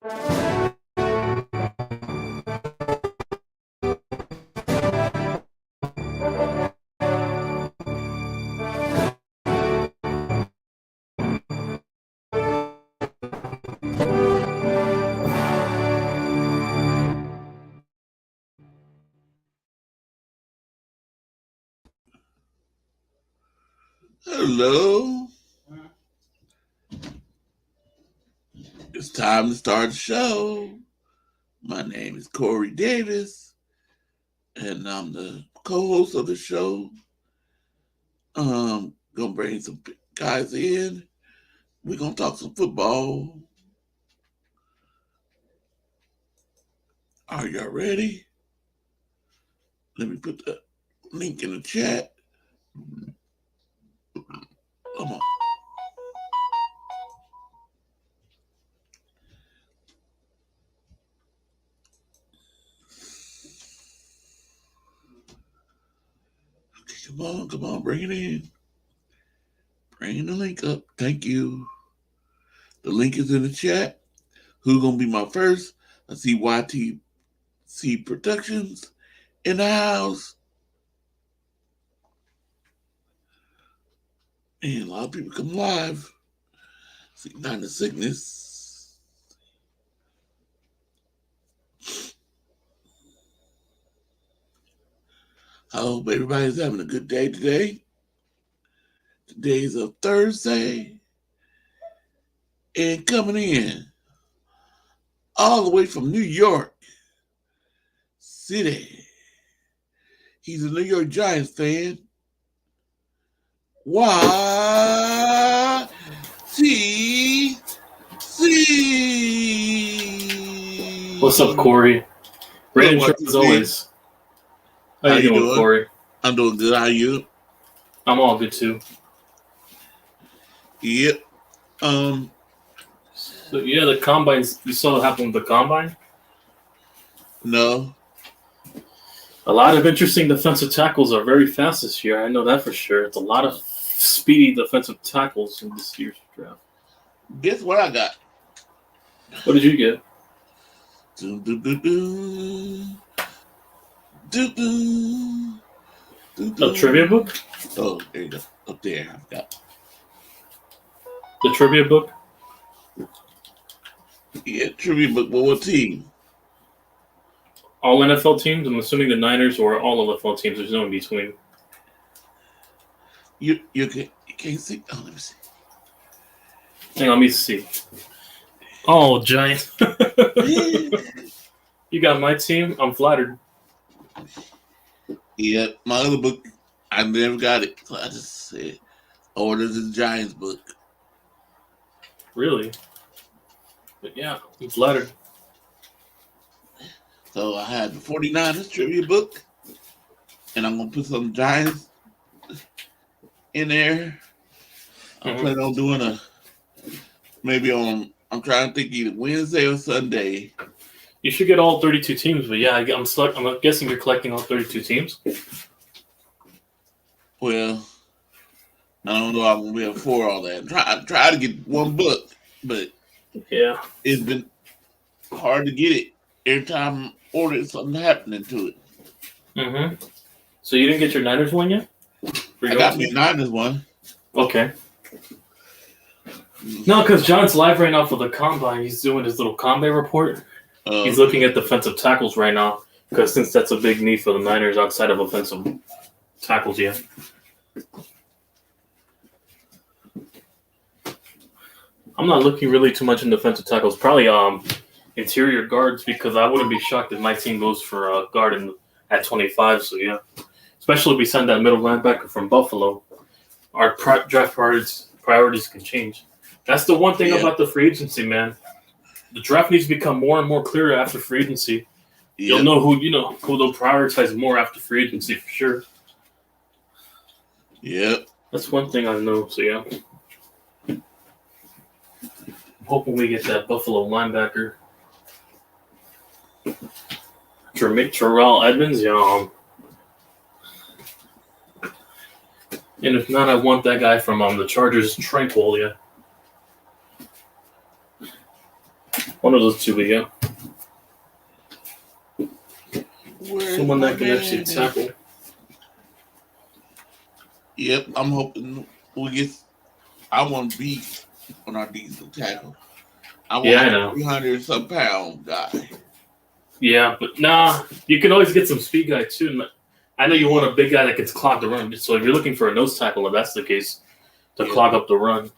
Hello. It's time to start the show. My name is Corey Davis, and I'm the co-host of the show. Gonna bring some guys in. We're gonna talk some football. Are y'all ready? Let me put the link in the chat. Come on. Okay, come on, bring it in. Bring the link up. Thank you. The link is in the chat. Who's gonna be my first? I see YTC Productions in the house. And a lot of people come live. See, not the sickness. I hope everybody's having a good day today. Today's a Thursday. And coming in all the way from New York City. He's a New York Giants fan. YTC. What's up, Corey? Great intro as always. How you doing, Corey? I'm doing good. How are you? I'm all good too. Yep. So yeah, the combines. You saw what happened with the combine? No. A lot of interesting defensive tackles are very fast this year. I know that for sure. It's a lot of speedy defensive tackles in this year's draft. Guess what I got? What did you get? A trivia book? Oh, there you go. Up there, I've got the trivia book. Yeah, trivia book. But what team? All NFL teams. I'm assuming the Niners or all NFL teams. There's no in between. You can't see. Oh, let me see. Hang on, let me see. Oh, Giants. You got my team. I'm flattered. Yeah, my other book, I never got it. So I just said, order the Giants book. Really? But yeah, I'm flattered. So I had the 49ers trivia book, and I'm going to put some Giants in there. I'm planning on doing I'm trying to think either Wednesday or Sunday. You should get all 32 teams, but yeah, I'm guessing you're collecting all 32 teams. Well, I don't know. I'm gonna be able for all that. Try to get one book, but yeah, it's been hard to get it. Every time I order it, something happening to it. So you didn't get your Niners one yet? I got me a Niners one. Okay. No, because John's live right now for the combine. He's doing his little combine report. He's looking at defensive tackles right now because since that's a big need for the Niners outside of offensive tackles, yeah. I'm not looking really too much in defensive tackles. Probably interior guards because I wouldn't be shocked if my team goes for a guard at 25. So yeah, especially if we send that middle linebacker from Buffalo, our draft priorities can change. That's the one thing about the free agency, man. The draft needs to become more and more clear after free agency. Yep. You'll know who they'll prioritize more after free agency for sure. Yep. That's one thing I know. So yeah, I'm hoping we get that Buffalo linebacker, Terrell Edmonds. And if not, I want that guy from the Chargers, Tranquil. Yeah. One of those two, but yeah. Where's Someone my that can actually man? tackle. Yep, I'm hoping we get. I want to be on our decent tackle. I Yeah, want I a know. 300 some pound guy. Yeah, but nah, you can always get some speed guy too. I know you want a big guy that can clog the run. So if you're looking for a nose tackle, if that's the case, to Yeah. clog up the run,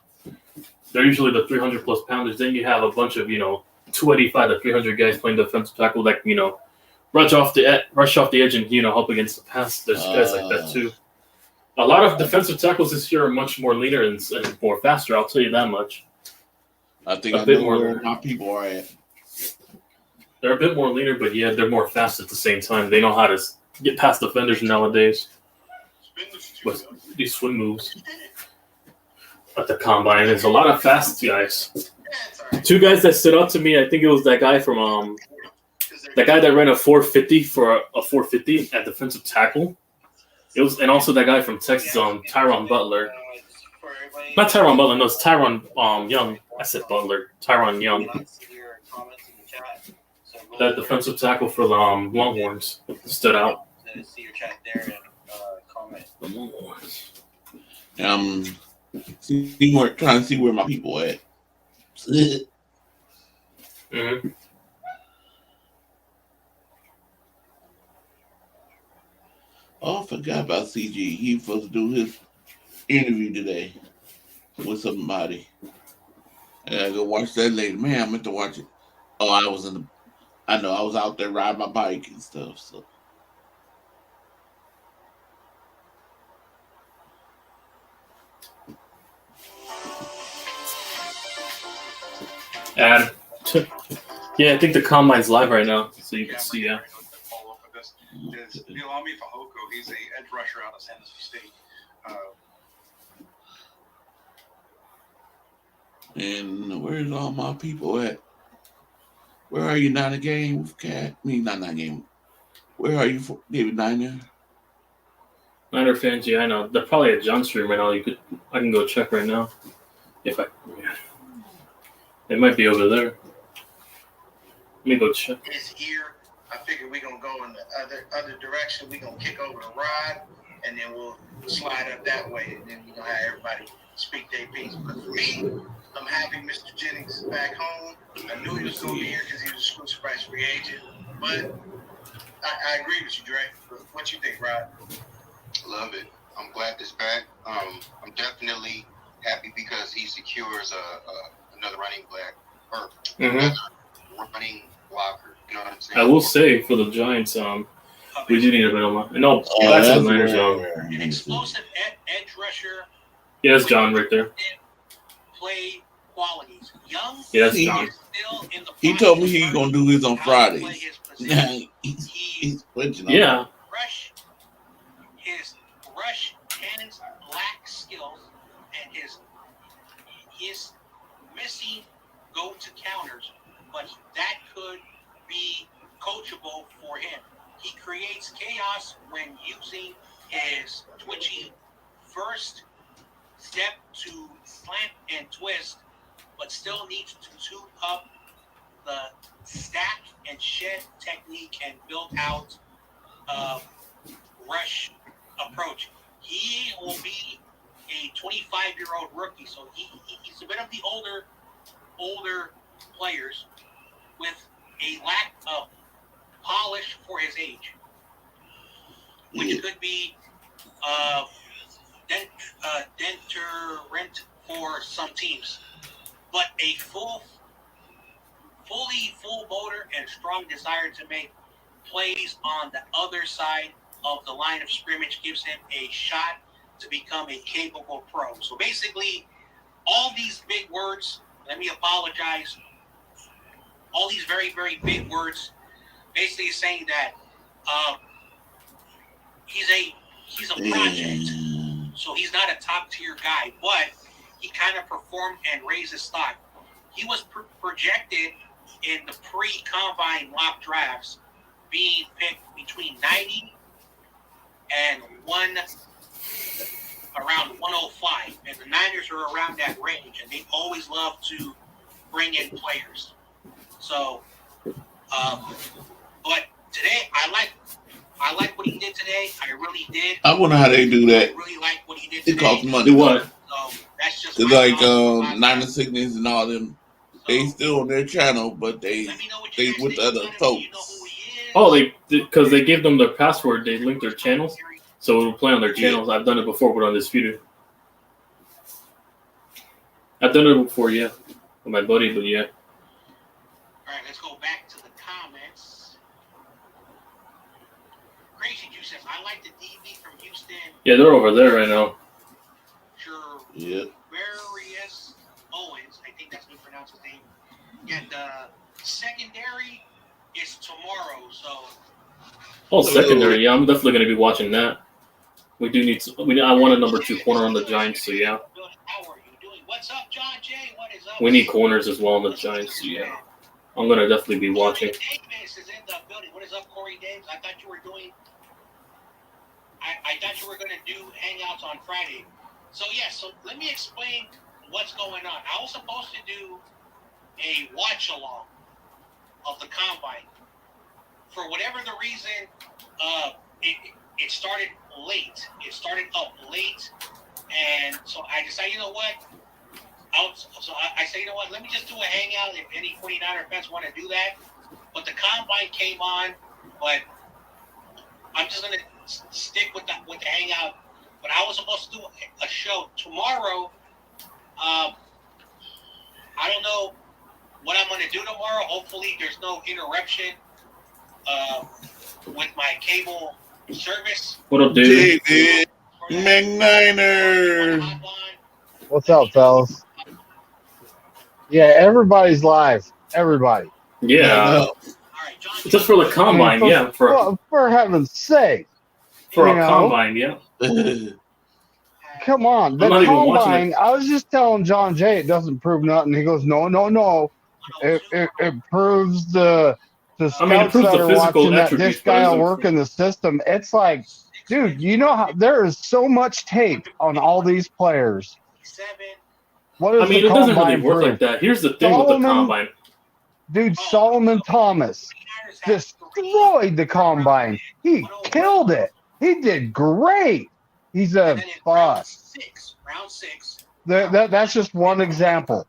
they're usually the 300 plus pounders. Then you have a bunch of 285 to 300 guys playing defensive tackle that rush off the edge and help against the pass. There's guys like that too. A lot of defensive tackles this year are much more leaner and more faster. I'll tell you that much. I think A I bit know more where leaner. my people are at. They're a bit more leaner, but yeah, they're more fast at the same time. They know how to get past defenders nowadays with these swim moves. At the combine, there's a lot of fast guys. Two guys that stood out to me, I think it was that guy from that guy that ran a 450 for a 450 at defensive tackle. It was, and also that guy from Texas, Tyron Butler. Not Tyron Butler, no, it's Tyron Young. I said Butler. Tyron Young. That defensive tackle for the Longhorns stood out. The Longhorns. Trying to see where my people at. Mm-hmm. Oh, I forgot about CG. He was supposed to do his interview today with somebody. I gotta go watch that later. Man, I meant to watch it. Oh, I was out there riding my bike and stuff. So And yeah, I think the combine's live right now, so you can see. Yeah. Neil Fahoko, he's a edge rusher out of San Jose State. And where's all my people at? Where are you? Not a game with Cat? I mean, not a game. Where are you, David Niner? Niner fans, yeah, I know. They're probably at John's stream right now. I can go check right now. Yeah. It might be over there. Let me go check. Is here. I figure we're gonna go in the other direction. We're gonna kick over the rod, and then we'll slide up that way, and then we're gonna have everybody speak their piece. But for me, I'm happy Mr. Jennings is back home. I knew he was gonna be here because he was a exclusive rights free agent. But I agree with you, Dre. What you think, Rod? Love it. I'm glad it's back. I'm definitely happy because he secures another running back or another running blocker. You know what I'm saying? I will say for the Giants, we do need a bit of one. No, back to the Niners, An explosive edge rusher. Yeah, that's John right there. Play qualities. Young. Yeah, that's John. He told me he's gonna do his on Fridays. He's switching. Yeah. His rush hands lack skills, and his missing go to counters, but that could be coachable for him. He creates chaos when using his twitchy first step to slant and twist, but still needs to tune up the stack and shed technique and build out rush approach. He will be a 25-year-old rookie, so he's a bit of the older players with a lack of polish for his age, which could be deterrent for some teams. But a full motor and strong desire to make plays on the other side of the line of scrimmage gives him a shot to become a capable pro. So basically, all these big words, let me apologize, all these very, very big words basically saying that he's a project. So he's not a top-tier guy, but he kind of performed and raised his stock. He was projected in the pre-combine mock drafts being picked between 90 and around 105, and the Niners are around that range, and they always love to bring in players. So, but today I like what he did today. I really did. I wonder how they do that. I really like what he did It today. costs money. Do what? So that's just It's my like thoughts about Nine that. and Sickness and all them. They So, still on their channel, but they let me know what you guys with think other about it. folks. You know who he is. Oh, because they gave them their password. They linked their channels, so it will play on their channels. I've done it before with Undisputed. I've done it before, yeah, with my buddy, but yeah. All right, let's go back to the comments. Crazy Juice says, I like the DB from Houston. Yeah, they're over there right now. Yeah. Various Owens, I think that's how you pronounce his name. Yeah, the secondary is tomorrow, so. Oh, secondary, yeah, I'm definitely going to be watching that. We do need. I want a number 2 corner on the Giants, so yeah. How are you doing? What's up, John Jay? What is up? We need corners as well on the Giants, so yeah. I'm going to definitely be watching. Corey Davis is in the building. What is up, Corey Davis? I thought you were doing. I thought you were going to do hangouts on Friday. So yeah, so let me explain what's going on. I was supposed to do a watch along of the combine. For whatever the reason, it started late. It started up late, and so I decided, you know what? I say, you know what? Let me just do a hangout if any 49er fans want to do that. But the combine came on, but I'm just gonna stick with the hangout. But I was supposed to do a show tomorrow. I don't know what I'm gonna do tomorrow. Hopefully, there's no interruption with my cable service. What up, dude? David McNiner. What's up, fellas? Yeah, everybody's live. Everybody. Yeah. Just for the combine, yeah. For heaven's sake. For a combine, yeah. Come on. The combine, I was just telling John Jay it doesn't prove nothing. He goes, no. It proves the scouts that are watching that this guy will work in the system. It's like, dude, you know how there is so much tape on all these players. What is it doesn't really work like that. Here's the thing with the combine. Dude, Solomon Thomas destroyed the combine. He killed it. He did great. He's a boss. Round 6. That's just one example.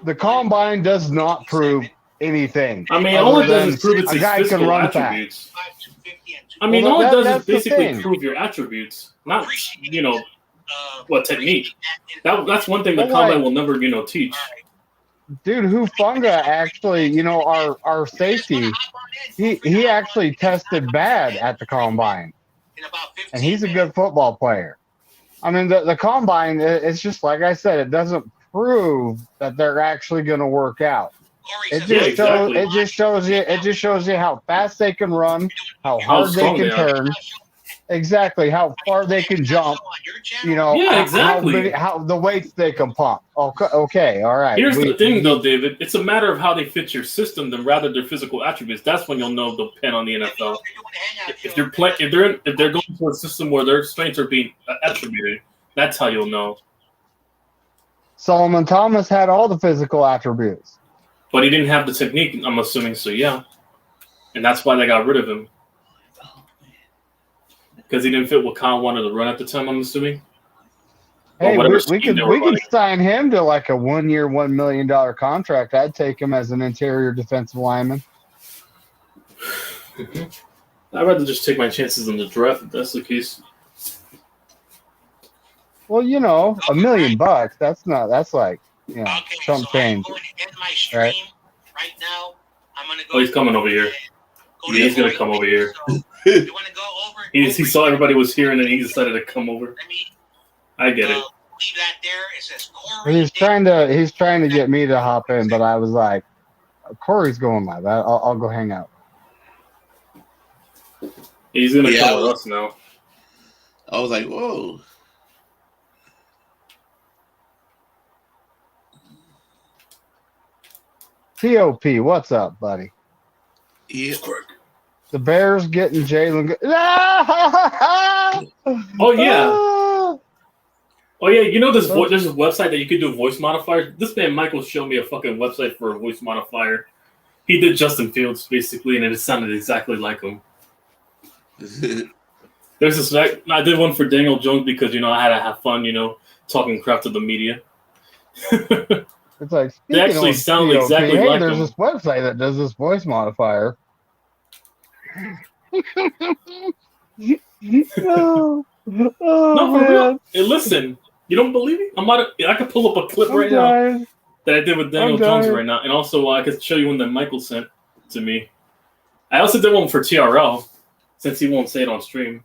The combine does not prove anything. All it does is prove its physical attributes. All it does is basically prove your attributes, not what technique. That's one thing the combine will never teach. Dude, Hufunga actually, our safety, he actually tested bad at the combine, and he's a good football player. I mean, the combine, it's just like I said, it doesn't prove that they're actually going to work out. It just shows you how fast they can run, how hard they can turn, exactly how far they can jump. How the weights they can pump. Okay, all right. Here's the thing, though, David. It's a matter of how they fit your system than rather their physical attributes. That's when you'll know they'll depend on the NFL. If they're going to a system where their strengths are being attributed, that's how you'll know. Solomon Thomas had all the physical attributes, but he didn't have the technique. I'm assuming so. Yeah, and that's why they got rid of him. Because he didn't fit what Kyle wanted to run at the time, I'm assuming. Hey, we could sign him to like a 1-year, $1 million contract. I'd take him as an interior defensive lineman. I'd rather just take my chances in the draft if that's the case. Well, $1 million. That's like chump change. Right now, I'm gonna go. Oh, he's coming over here. He's gonna come over here. You want to go over? He saw everybody was here, and then he decided to come over. I get it. Leave that there. It says Corey. He's trying to get me to hop in, but I was like, Corey's going live. I'll go hang out. He's gonna come with us now. I was like, whoa. TOP, what's up, buddy? Yeah. The Bears getting Jalen. Oh yeah. Oh yeah. There's a website that you could do voice modifiers. This man Michael showed me a fucking website for a voice modifier. He did Justin Fields basically, and it sounded exactly like him. There's this. I did one for Daniel Jones because I had to have fun, talking crap to the media. It's like They actually of sound COP, exactly hey, like there's him. this website that does this voice modifier. Oh, No, for man. real. Hey, listen, you don't believe me? I could pull up a clip right now that I did with Daniel Jones right now, and also I could show you one that Michael sent to me. I also did one for TRL, since he won't say it on stream.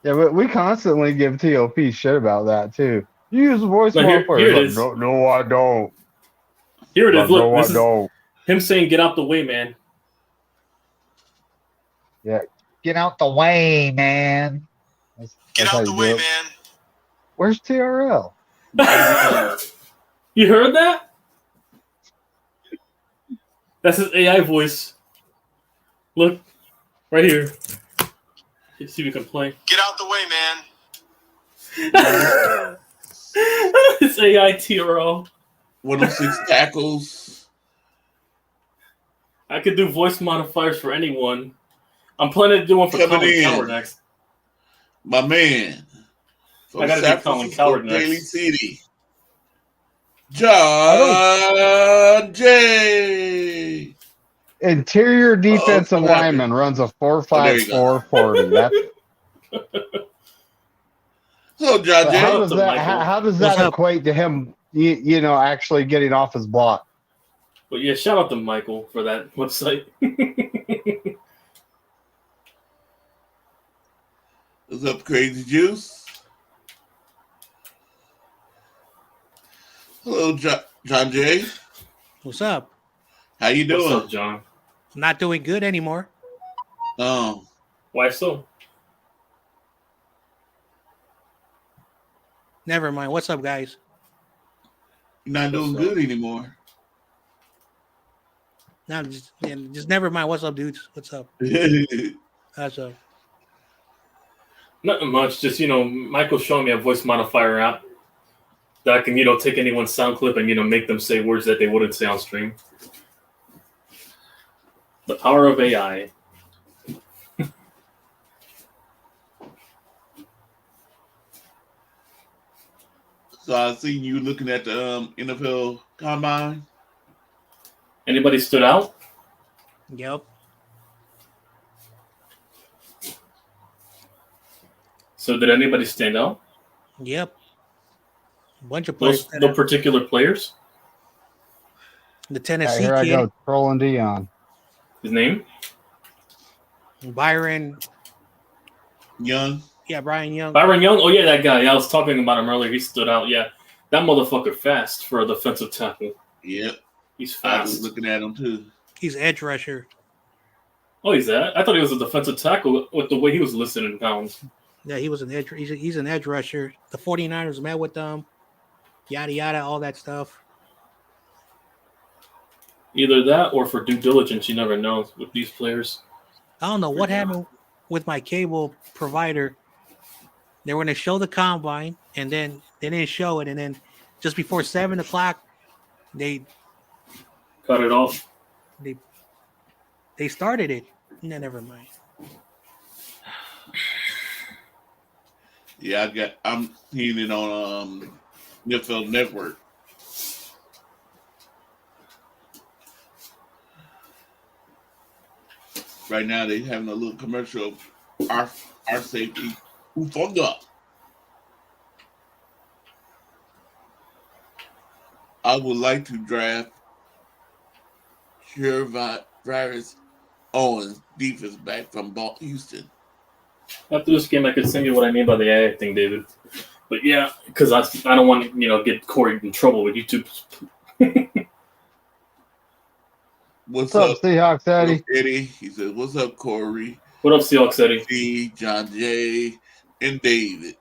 Yeah, but we constantly give TOP shit about that too. You use a voice modifier. Here it is. No, I don't. Here it is. Look, this is don't. him saying, "Get out the way, man." Yeah, get out the way, man. Get out the way, man. Where's TRL? You heard that? That's his AI voice. Look, right here. Let's see if we can play. Get out the way, man. It's AI TRL. 106 tackles. I could do voice modifiers for anyone. I'm planning to do one for Colin Coward next. My man. I gotta do Colin Coward next. Daly City. John J. Interior defensive lineman runs a 4.54 40. That's Hello, John J. How does that equate to him? Actually getting off his block. But yeah, shout out to Michael for that website. What's up, Crazy Juice? Hello, John J. What's up? How you doing? What's up, John? Not doing good anymore. Oh. Why so? Never mind. What's up, guys? You're not doing good anymore. No, just never mind. What's up, dudes? What's up? What's up? Nothing much. Just, Michael's showing me a voice modifier app that I can, take anyone's sound clip and, make them say words that they wouldn't say on stream. The power of AI. So I seen you looking at the NFL Combine. Anybody stood out? Yep. So did anybody stand out? Yep. A bunch of players. No particular players? The Tennessee here kid. I go, trolling Dion. His name? Byron Young. Yeah, Brian Young. Byron Young? Oh, yeah, that guy. Yeah, I was talking about him earlier. He stood out. Yeah. That motherfucker fast for a defensive tackle. Yep. He's I fast. was looking at him, too. He's edge rusher. Oh, he's that? I thought he was a defensive tackle with the way he was listed in pounds. Yeah, he was an edge. He's an edge rusher. The 49ers met with them. Yada, yada, all that stuff. Either that or for due diligence, you never know with these players. I don't know what happened with my cable provider. They were going to show the combine, and then they didn't show it. And then just before 7 o'clock, they cut it off. They started it. No, never mind. Yeah, I'm seeing it on NFL Network. Right now, they having a little commercial of our safety. Ufunga. I would like to draft Virus Owens, defense back from Houston. After this game, I could send you what I mean by the AI thing, David. But yeah, because I don't want to get Corey in trouble with YouTube. What's up, Seahawks Eddie? Eddie? He said, "What's up, Corey? What up, Seahawks Eddie? C, John J, and David."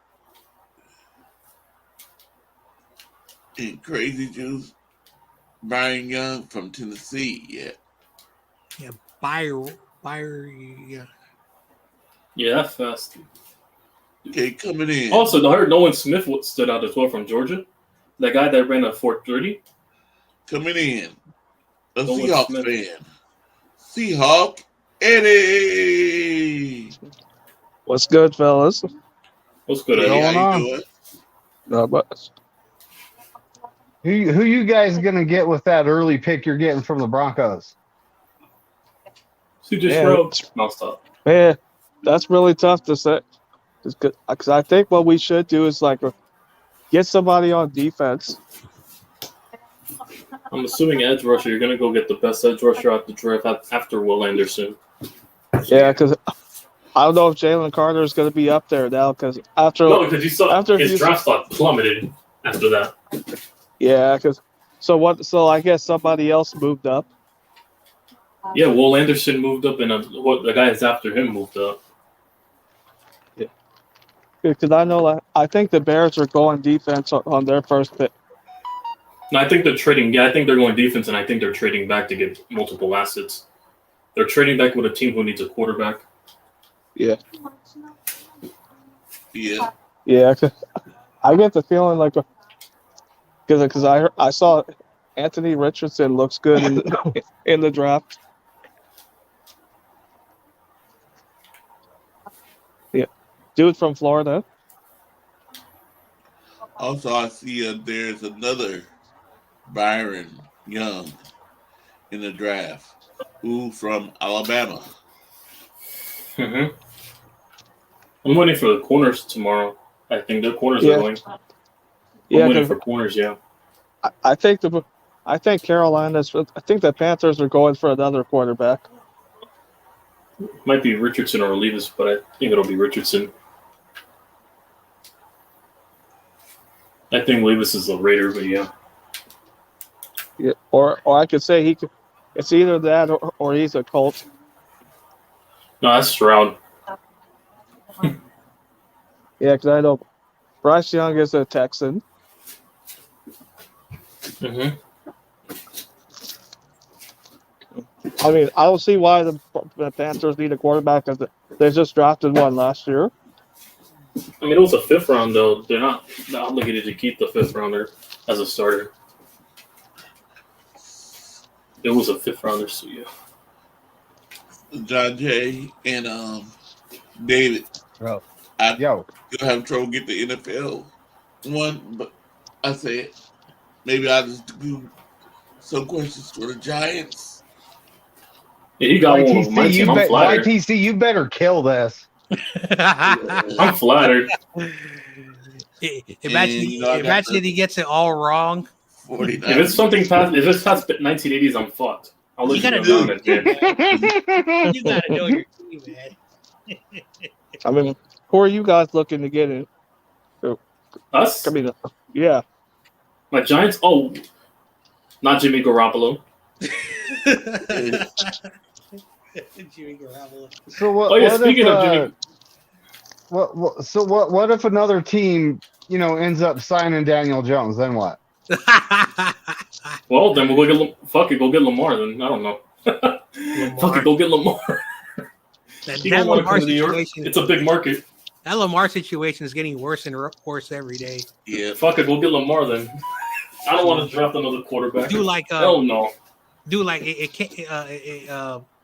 And Crazy Juice, Brian Young from Tennessee. Yeah, Buyer, yeah. Yeah, that's fast. Okay, coming in. Also, I heard Nolan Smith stood out as well from Georgia. That guy that ran a 4.30. Coming in. a Nolan Seahawks Smith. fan. Seahawk Eddie. What's good, fellas? What's good, Hey, Eddie? how Going you on? doing? Not much. Who you guys gonna get with that early pick you're getting from the Broncos? CJ Yeah. Stroud. No, stop. Man, that's really tough to say. Because I think what we should do is like get somebody on defense. I'm assuming edge rusher. You're gonna go get the best edge rusher out the draft after Will Anderson. Yeah, because I don't know if Jalen Carter is going to be up there now. Because after No, because you saw after his Houston- draft stock plummeted after that. yeah, because so what? So I guess somebody else moved up. Yeah, Will Anderson moved up, and the guys after him moved up. Because I know I think the Bears are going defense on their first pick. No, I think they're trading. Yeah, I think they're going defense, and I think they're trading back to get multiple assets. They're trading back with a team who needs a quarterback. Yeah. Yeah. Yeah, 'cause I get the feeling like because I saw Anthony Richardson looks good in the draft. Yeah, dude from Florida. Also, I see there's another Byron Young in the draft. Who from Alabama? Mm-hmm. I'm waiting for the corners tomorrow. I think the corners Yeah. are going. Yeah, I'm waiting 'cause for corners. Yeah. I think the Panthers are going for another quarterback. Might be Richardson or Levis, but I think it'll be Richardson. I think Levis is the Raider, but yeah. Yeah, or I could say it's either that or he's a Colt. No, that's Stroud. Yeah, because I know Bryce Young is a Texan. Mm-hmm. I mean, I don't see why the Panthers need a quarterback because they just drafted one last year. I mean, it was a 5th round, though. They're not obligated to keep the 5th rounder as a starter. It was a 5th rounder, so yeah. John Jay and David. Bro. I Yo, still have trouble get the NFL one, but I said maybe I'll just do some questions for the Giants. Yeah, you got one with my team. I'm flattered. YTC, you better kill this. I'm flattered. Imagine if he gets it all wrong. 49. If it's past 1980s, I'm fucked. I'll let You you gotta know do down again. You gotta know your team, man. I mean, who are you guys looking to get in? Us? I mean, yeah. My Giants? Oh, not Jimmy Garoppolo. Jimmy Garoppolo. So what? Oh yeah, what speaking if, of Jimmy, what if another team, ends up signing Daniel Jones? Then what? well then we'll go go get Lamar. Then I don't know. Fuck it, go get Lamar. That You don't want to Lamar come to New York. situation, It's a big market. that Lamar situation is getting worse and worse every day. Yeah. Fuck it, go get Lamar then. I don't want to draft another quarterback. Do like Hell no.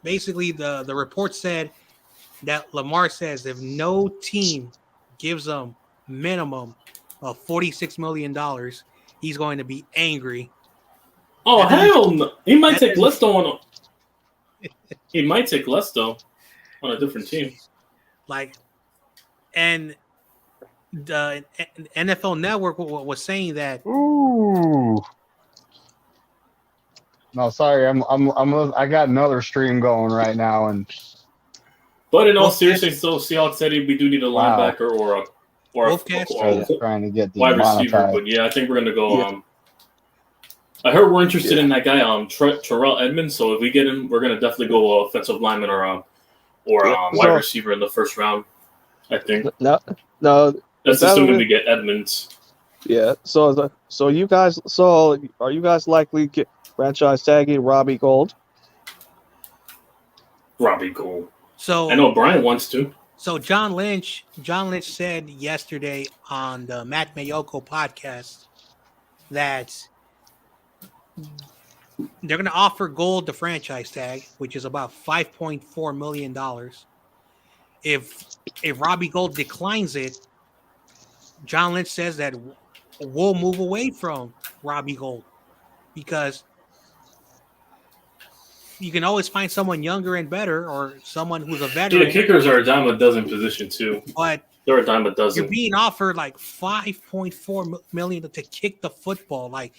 Basically the report said that Lamar says if no team gives him minimum of $46 million, he's going to be angry. Oh hell no. He might take that- less though He might take less though on a different team. And the NFL Network was saying that. Ooh. No, sorry, I got another stream going right now, and But in all Well, seriousness, so Seahawks said we do need a Wow. linebacker or a Wolfcast? trying to get wide receiver. demonetized. But yeah, I think we're gonna go. I heard we're interested in that guy, Terrell Edmonds. So if we get him, we're gonna definitely go offensive lineman or wide receiver in the first round. I think No. that's assuming we get Edmonds. Yeah. So you guys. So are you guys likely get franchise tagging Robbie Gould? Robbie Gould. So I know Brian wants to. So John Lynch said yesterday on the Matt Mayoko podcast that they're going to offer Gold the franchise tag, which is about $5.4 million. If Robbie Gold declines it, John Lynch says that we'll move away from Robbie Gold because you can always find someone younger and better or someone who's a Yeah, veteran. kickers are a dime a dozen position too. But they're a dime a you're dozen. being offered like $5.4 million to kick the football. Like,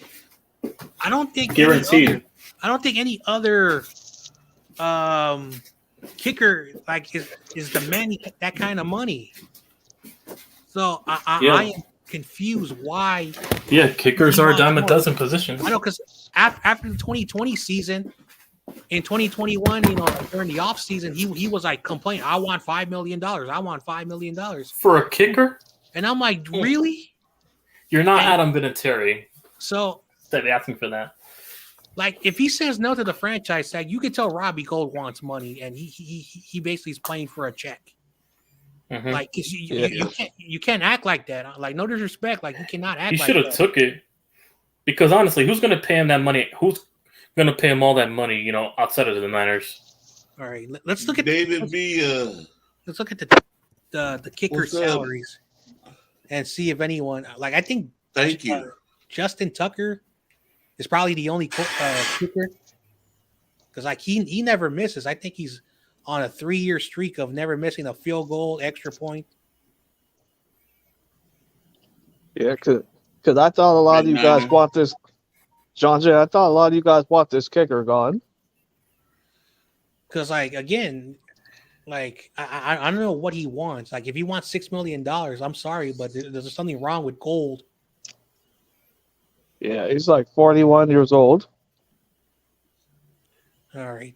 I don't think Guaranteed. I don't think any other kicker like is demanding that kind of money. So I am confused why. Yeah, kickers are a dime a dozen positions. I know, because after the 2020 season, in 2021, during the off season, he was like complaining, I want $5 million. I want $5 million for a kicker. And I'm like, really? You're not Adam Vinatieri. So they're asking for that. Like, if he says no to the franchise tag, you can tell Robbie Gold wants money, and he basically is playing for a check. Mm-hmm. Like, you can't act like that. Like, no disrespect. Like, you cannot act like that. He should have took it. Because honestly, who's going to pay him that money? Who's going to pay him all that money, outside of the Niners? All right, let's look at David let's look at the kicker salaries and see if anyone, like, I think thank you. Justin Tucker is probably the only kicker, because like he never misses. I think he's on a 3-year streak of never missing a field goal, extra point. Yeah, because I thought a lot of you guys want this, John Jay. I thought a lot of you guys want this kicker gone. Because, like, again, like I don't know what he wants. Like, if he wants $6 million, I'm sorry, but there's something wrong with Gold. Yeah, he's like 41 years old. All right.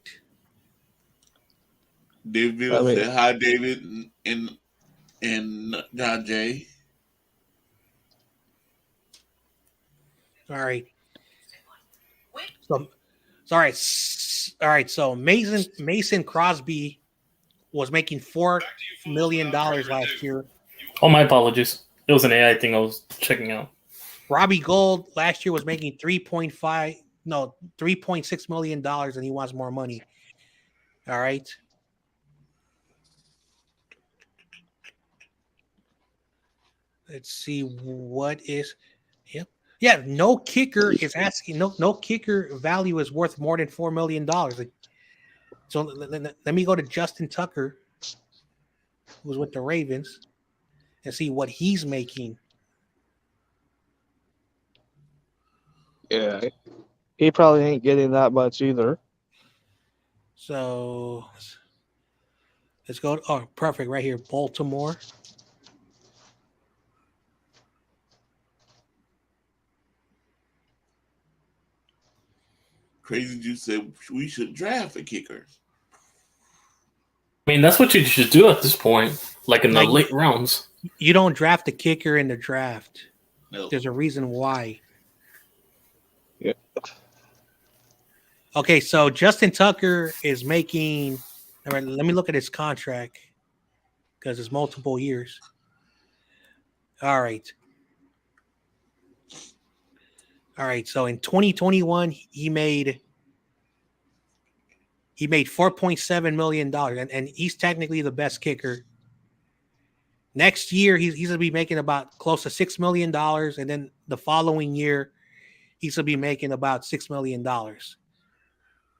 David said hi, David and John Jay. All right. So, all right. So Mason Crosby was making $4 million last year. Oh, my apologies. It was an AI thing I was checking out. Robbie Gold last year was making $3.6 million, and he wants more money. All right. Let's see what is. Yep. Yeah. No kicker is asking. No kicker value is worth more than $4 million. So let me go to Justin Tucker, who was with the Ravens, and see what he's making. Yeah, he probably ain't getting that much either. So let's go. Oh, perfect. Right here, Baltimore. Crazy Juice said we should draft a kicker. I mean, that's what you should do at this point, like in the late rounds. You don't draft a kicker in the draft. No. There's a reason why. Yeah. Okay, so Justin Tucker is making. All right, let me look at his contract because it's multiple years. All right. So in 2021, he made $4.7 million, and he's technically the best kicker. Next year, he's going to be making about close to $6 million, and then the following year, he's going to be making about $6 million.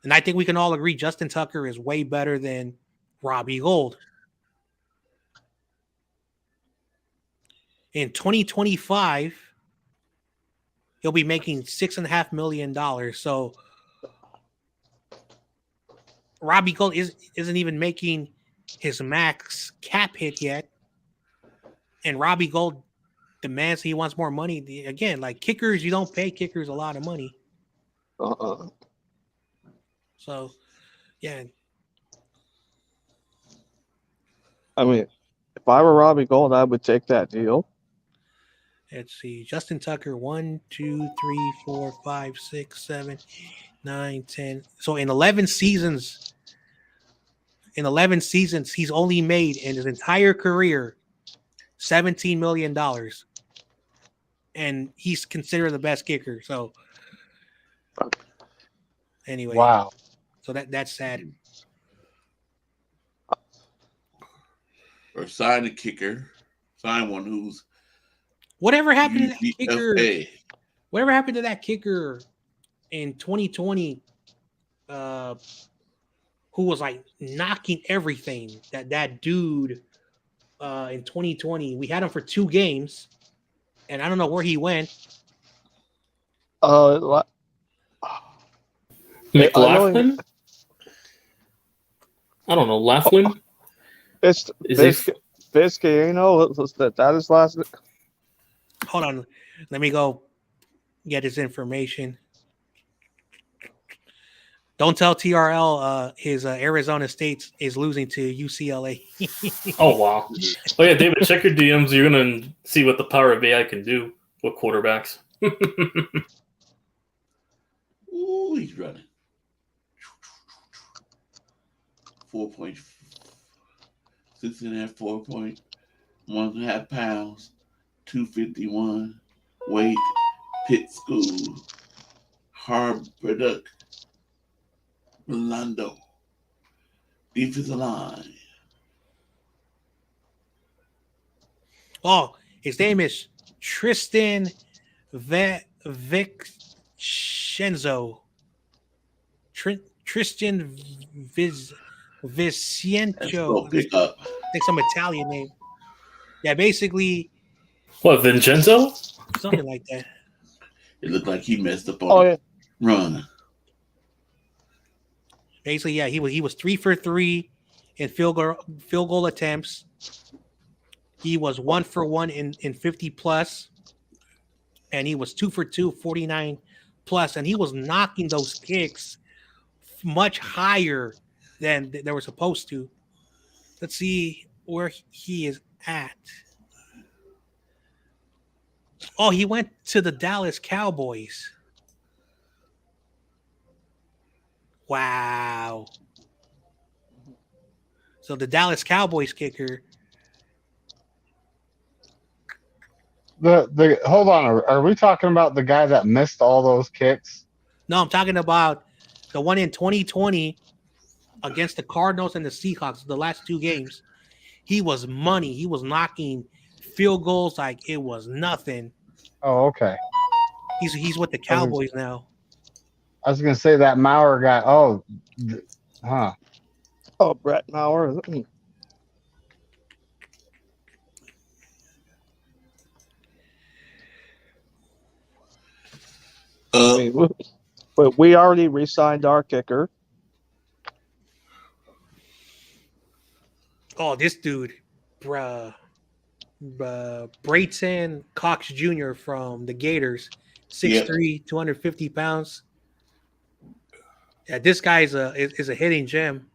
And I think we can all agree Justin Tucker is way better than Robbie Gold. In 2025, he'll be making $6.5 million. So Robbie Gold isn't even making his max cap hit yet. And Robbie Gold demands he wants more money. Again, like kickers, you don't pay kickers a lot of money. So, yeah. I mean, if I were Robbie Gold, I would take that deal. Let's see. Justin Tucker, 1, 2, 3, 4, 5, 6, 7, 9, 10. So in 11 seasons, he's only made in his entire career $17 million. And he's considered the best kicker. So Anyway, Wow. so that's sad. Or sign a kicker. Sign one who's Whatever happened to that kicker? UDFA. Whatever happened to that kicker in 2020? Who was like knocking everything? That dude in 2020. We had him for 2 games, and I don't know where he went. McLaughlin? I don't know. Laughlin? It's Vizcaino. That is last. Hold on. Let me go get his information. Don't tell TRL his Arizona State is losing to UCLA. Oh, wow. Oh, yeah, David, check your DMs. You're going to see what the power of AI can do with quarterbacks. Ooh, he's running. 4.6.5, 4.1.5 pounds, 251. Weight, Pitt School, Hard Product, Rolando. Defensive line. Oh, his name is Tristan Vincenzo. Tristan Let's Vicencio. go pick up. I think some Italian name. Yeah, basically What, Vincenzo? something like that. It looked like he messed up on Oh the yeah. run. Basically, yeah, he was 3 for 3 in field goal attempts. He was 1 for 1 in 50 plus, and he was 2 for 2, 49 plus, and he was knocking those kicks much higher than they were supposed to. Let's see where he is at. Oh, he went to the Dallas Cowboys. Wow. So the Dallas Cowboys kicker. The hold on. Are we talking about the guy that missed all those kicks? No, I'm talking about the one in 2020 against the Cardinals and the Seahawks, the last 2 games. He was money. He was knocking field goals like it was nothing. Oh, okay. He's with the Cowboys now. I was gonna say that Maurer guy. Oh, huh. Oh, Brett Maurer. But we already re-signed our kicker. Oh, this dude, Brayton Cox Jr. from the Gators, 6'3", 250 pounds. Yeah, this guy is a hitting gem.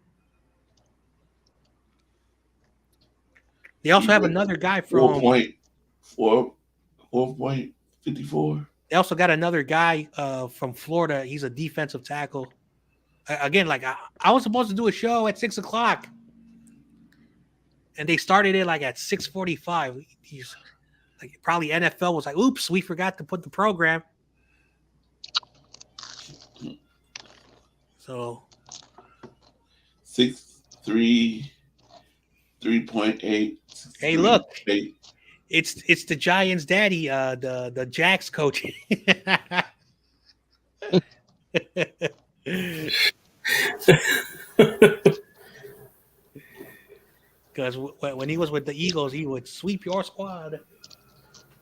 They also have another guy from 4.54. They also got another guy from Florida. He's a defensive tackle. Again, like I was supposed to do a show at 6:00, and they started it like at 6:45. He's like probably NFL was like, "Oops, we forgot to put the program." So 6'3", 3.8. hey, look, it's the Giants' daddy, the Jags coach. Because when he was with the Eagles, he would sweep your squad.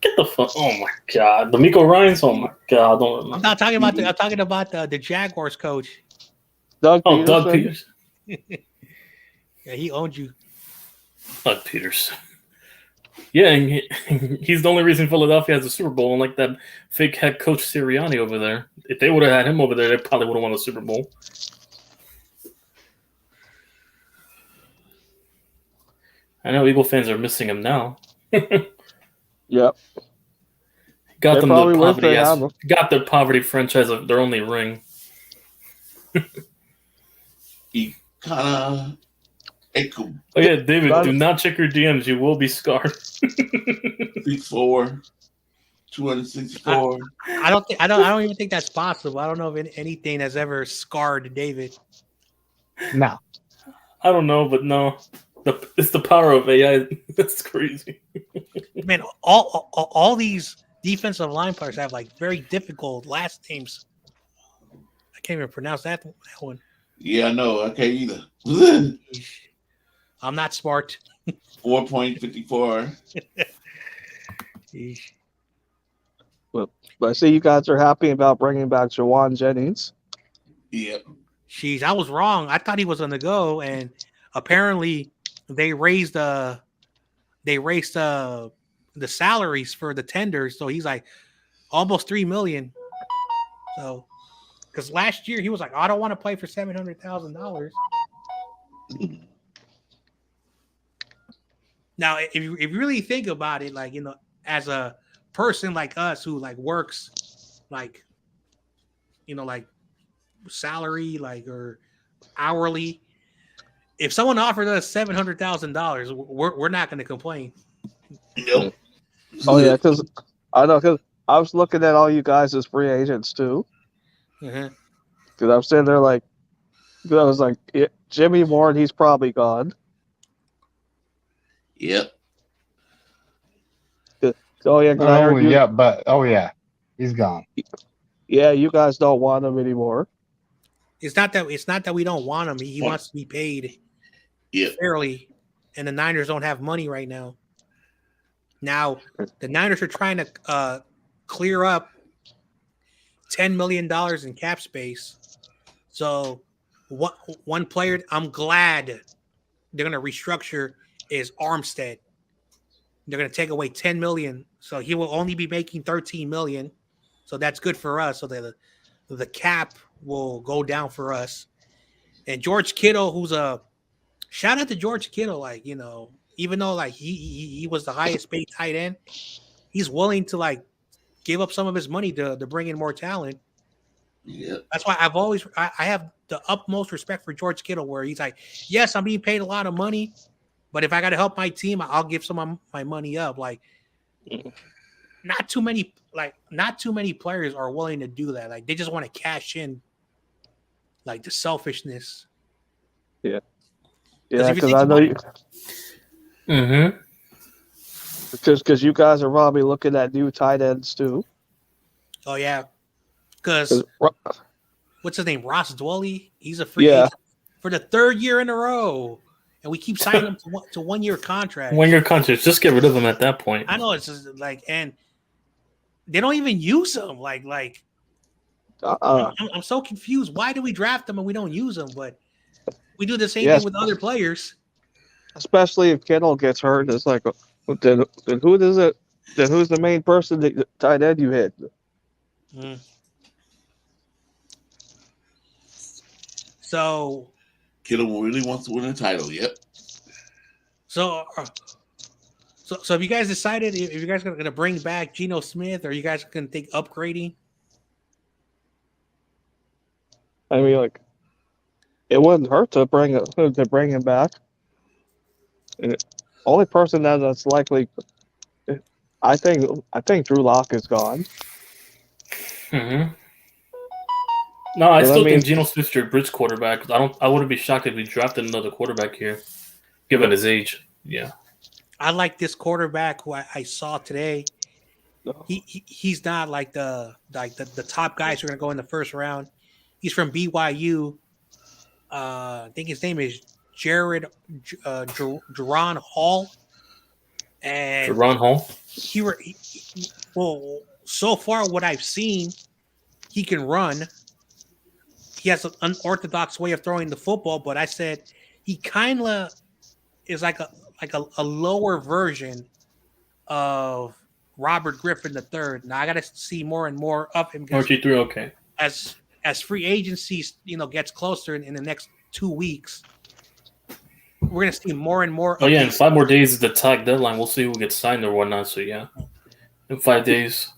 Get the fuck! Oh my god, D'Amico Ryans! Oh my god! I'm not talking about I'm talking about the Jaguars coach. Doug Peters. Yeah, he owned you. Doug Peters. Yeah, and he's the only reason Philadelphia has a Super Bowl, unlike that fake head coach Sirianni over there. If they would have had him over there, they probably would have won the Super Bowl. I know Eagle fans are missing him now. Yep. Got them the poverty. Got their poverty franchise of their only ring. He kind of. Oh yeah, David, do not check your DMs. You will be scarred. 6'4", 264. I don't even think that's possible. I don't know if anything has ever scarred David. No. I don't know, but no. It's the power of AI. That's crazy. Man, all these defensive line players have like very difficult last names. I can't even pronounce that one. Yeah, I know. I can't either. I'm not smart. 4.54. But I see you guys are happy about bringing back Jawan Jennings. Yep. Jeez, I was wrong. I thought he was on the go, and apparently they raised the salaries for the tenders, so he's like almost $3 million. So, because last year he was like, I don't want to play for $700,000. Now, if you really think about it, like, you know, as a person like us who like works like, you know, like salary, like, or hourly, if someone offered us $700,000, we're not going to complain. Nope. Oh yeah, because I was looking at all you guys as free agents too. Uh-huh. Because I'm sitting there like, I was like, yeah, Jimmy Ward, he's probably gone. Yep. Oh yeah, 'cause I heard you. Yeah, he's gone. Yeah, you guys don't want him anymore. It's not that we don't want him. He wants to be paid fairly, and the Niners don't have money right now. Now, the Niners are trying to clear up $10 million in cap space. So, one player I'm glad they're going to restructure is Armstead. They're going to take away $10 million, so he will only be making $13 million. So that's good for us. So that the cap will go down for us. And George Kittle, who's a shout out to George Kittle, like, you know, even though like he was the highest paid tight end, he's willing to like give up some of his money to bring in more talent. Yeah. That's why I have the utmost respect for George Kittle, where he's like, yes, I'm being paid a lot of money, but if I got to help my team, I'll give some of my money up. Like, not too many players are willing to do that. Like, they just want to cash in, like the selfishness. Yeah, Because because I know you. Mm-hmm. Because you guys are probably looking at new tight ends too. Oh yeah, because what's his name? Ross Dwelly. He's a free agent for the third year in a row, and we keep signing him to 1 year contract. 1 year contract. Just get rid of him at that point. I know, it's just like, and they don't even use him. I'm so confused. Why do we draft them and we don't use them? But we do the same thing with other players. Especially if Kittle gets hurt, it's like, then who is it? Then who's the main person that tight end you hit? So Kittle really wants to win a title. Yep. So have you guys decided if you guys are going to bring back Geno Smith, or you guys are going to think upgrading? I mean, like, it wouldn't hurt to bring him back. And only person that's likely, I think Drew Lock is gone. Mm-hmm. No, I still think Geno Smith's your bridge quarterback. I wouldn't be shocked if we drafted another quarterback here, given his age. Yeah. I like this quarterback who I saw today. He's not like the top guys who are going to go in the first round. He's from BYU. I think his name is Jaron Hall. And Jaron Hall? Well, so far what I've seen, he can run. He has an unorthodox way of throwing the football, but I said he kind of is like a lower version of Robert Griffin III. Now I got to see more and more of him. RG3, okay. As free agency, gets closer in the next 2 weeks, we're gonna see more and more. Oh yeah, in 5 more days is the tag deadline. We'll see who gets signed or whatnot. So yeah, in 5 days.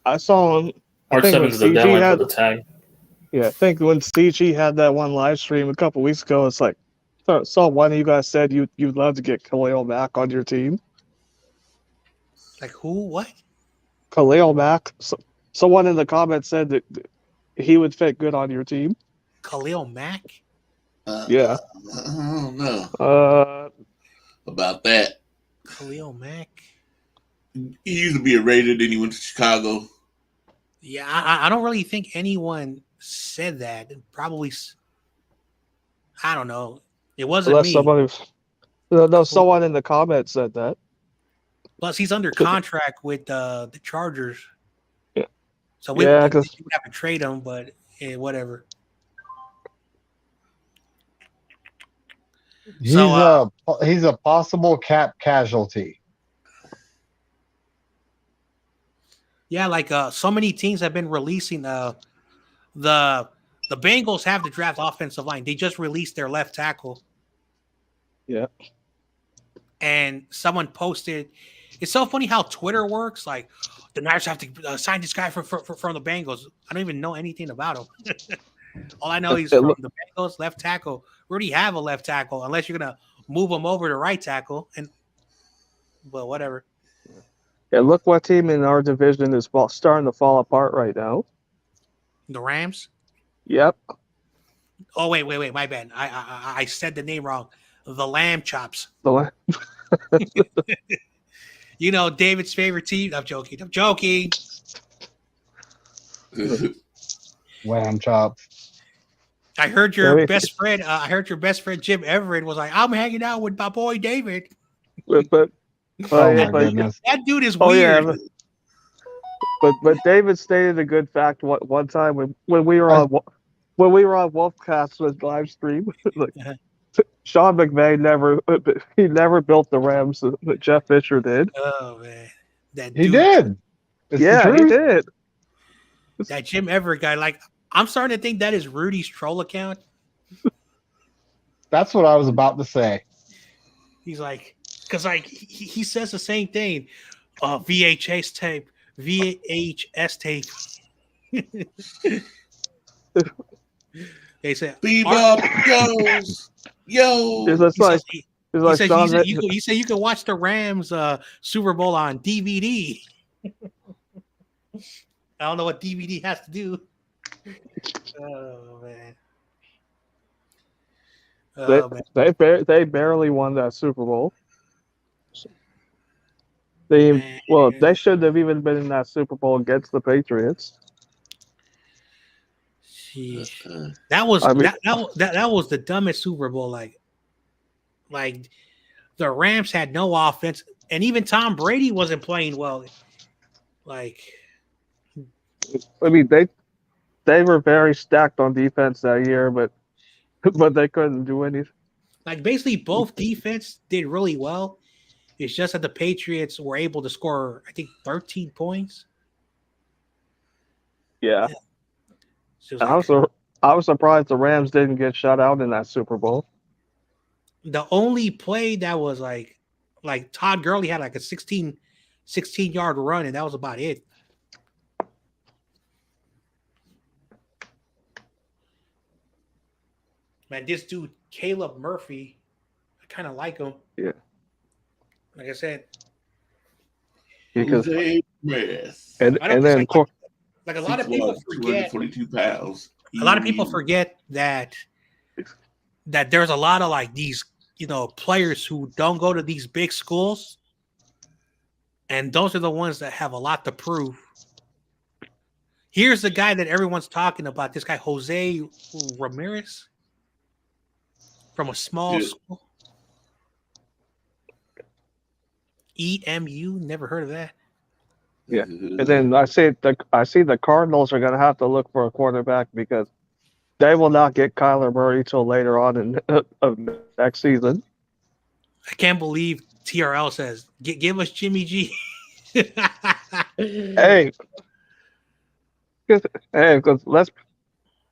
I saw him. March 7th is the deadline for the tag. Yeah, I think when CG had that one live stream a couple weeks ago, it's like, saw one of you guys said you'd love to get Khalil back on your team. Like who? What? Khalil Mack. Someone in the comments said that he would fit good on your team. Khalil Mack? Yeah. I don't know about that. Khalil Mack? He used to be a Raider, then he went to Chicago. Yeah, I don't really think anyone said that. Probably, I don't know. It wasn't Unless me. somebody, no, someone in the comments said that. Plus, he's under contract with the Chargers. Yeah. So we Yeah, would 'cause- have to trade him, but whatever. He's a possible cap casualty. Yeah, like so many teams have been releasing the Bengals have the draft offensive line. They just released their left tackle. Yeah. And someone posted, it's so funny how Twitter works. Like the Niners have to sign this guy from the Bengals. I don't even know anything about him. All I know is from the Bengals left tackle. We already have a left tackle, unless you're gonna move him over to right tackle. And well, whatever. Yeah, look what team in our division is starting to fall apart right now. The Rams. Yep. Oh wait, my bad. I said the name wrong. The Lamb Chops. You know David's favorite team. I'm joking. Lamb chop. I heard your best friend. I heard your best friend Jim Everett was like, "I'm hanging out with my boy David." But Oh my goodness. That dude is weird. Yeah, but David stated a good fact one time when we were on Wolfcast with live stream. Like, Sean McVay never built the Rams that Jeff Fisher did. Oh man, He did. It's he did. That Jim Everett guy, like, I'm starting to think that is Rudy's troll account. That's what I was about to say. He's like, because like he says the same thing. VHS tape. They said, Bebop goes. Yo. He said you can watch the Rams Super Bowl on DVD. I don't know what DVD has to do. Oh man. They barely won that Super Bowl. They shouldn't have even been in that Super Bowl against the Patriots. That was that was the dumbest Super Bowl. Like the Rams had no offense, and even Tom Brady wasn't playing well. Like, I mean, they were very stacked on defense that year, but they couldn't do anything. Like basically both defense did really well. It's just that the Patriots were able to score, I think, 13 points. Yeah. I was surprised the Rams didn't get shut out in that Super Bowl. The only play that was like Todd Gurley had like a 16-yard run, and that was about it. Man, this dude, Caleb Murphy, I kind of like him. Yeah. Like I said. Because and then like a lot of people forget 242 pounds. A lot of people forget that there's a lot of like these, players who don't go to these big schools, and those are the ones that have a lot to prove. Here's the guy that everyone's talking about. This guy, Jose Ramirez, from a small school. EMU, never heard of that. Yeah, and then I see the Cardinals are going to have to look for a quarterback because they will not get Kyler Murray till later on in next season. I can't believe TRL says give us Jimmy G. Hey, because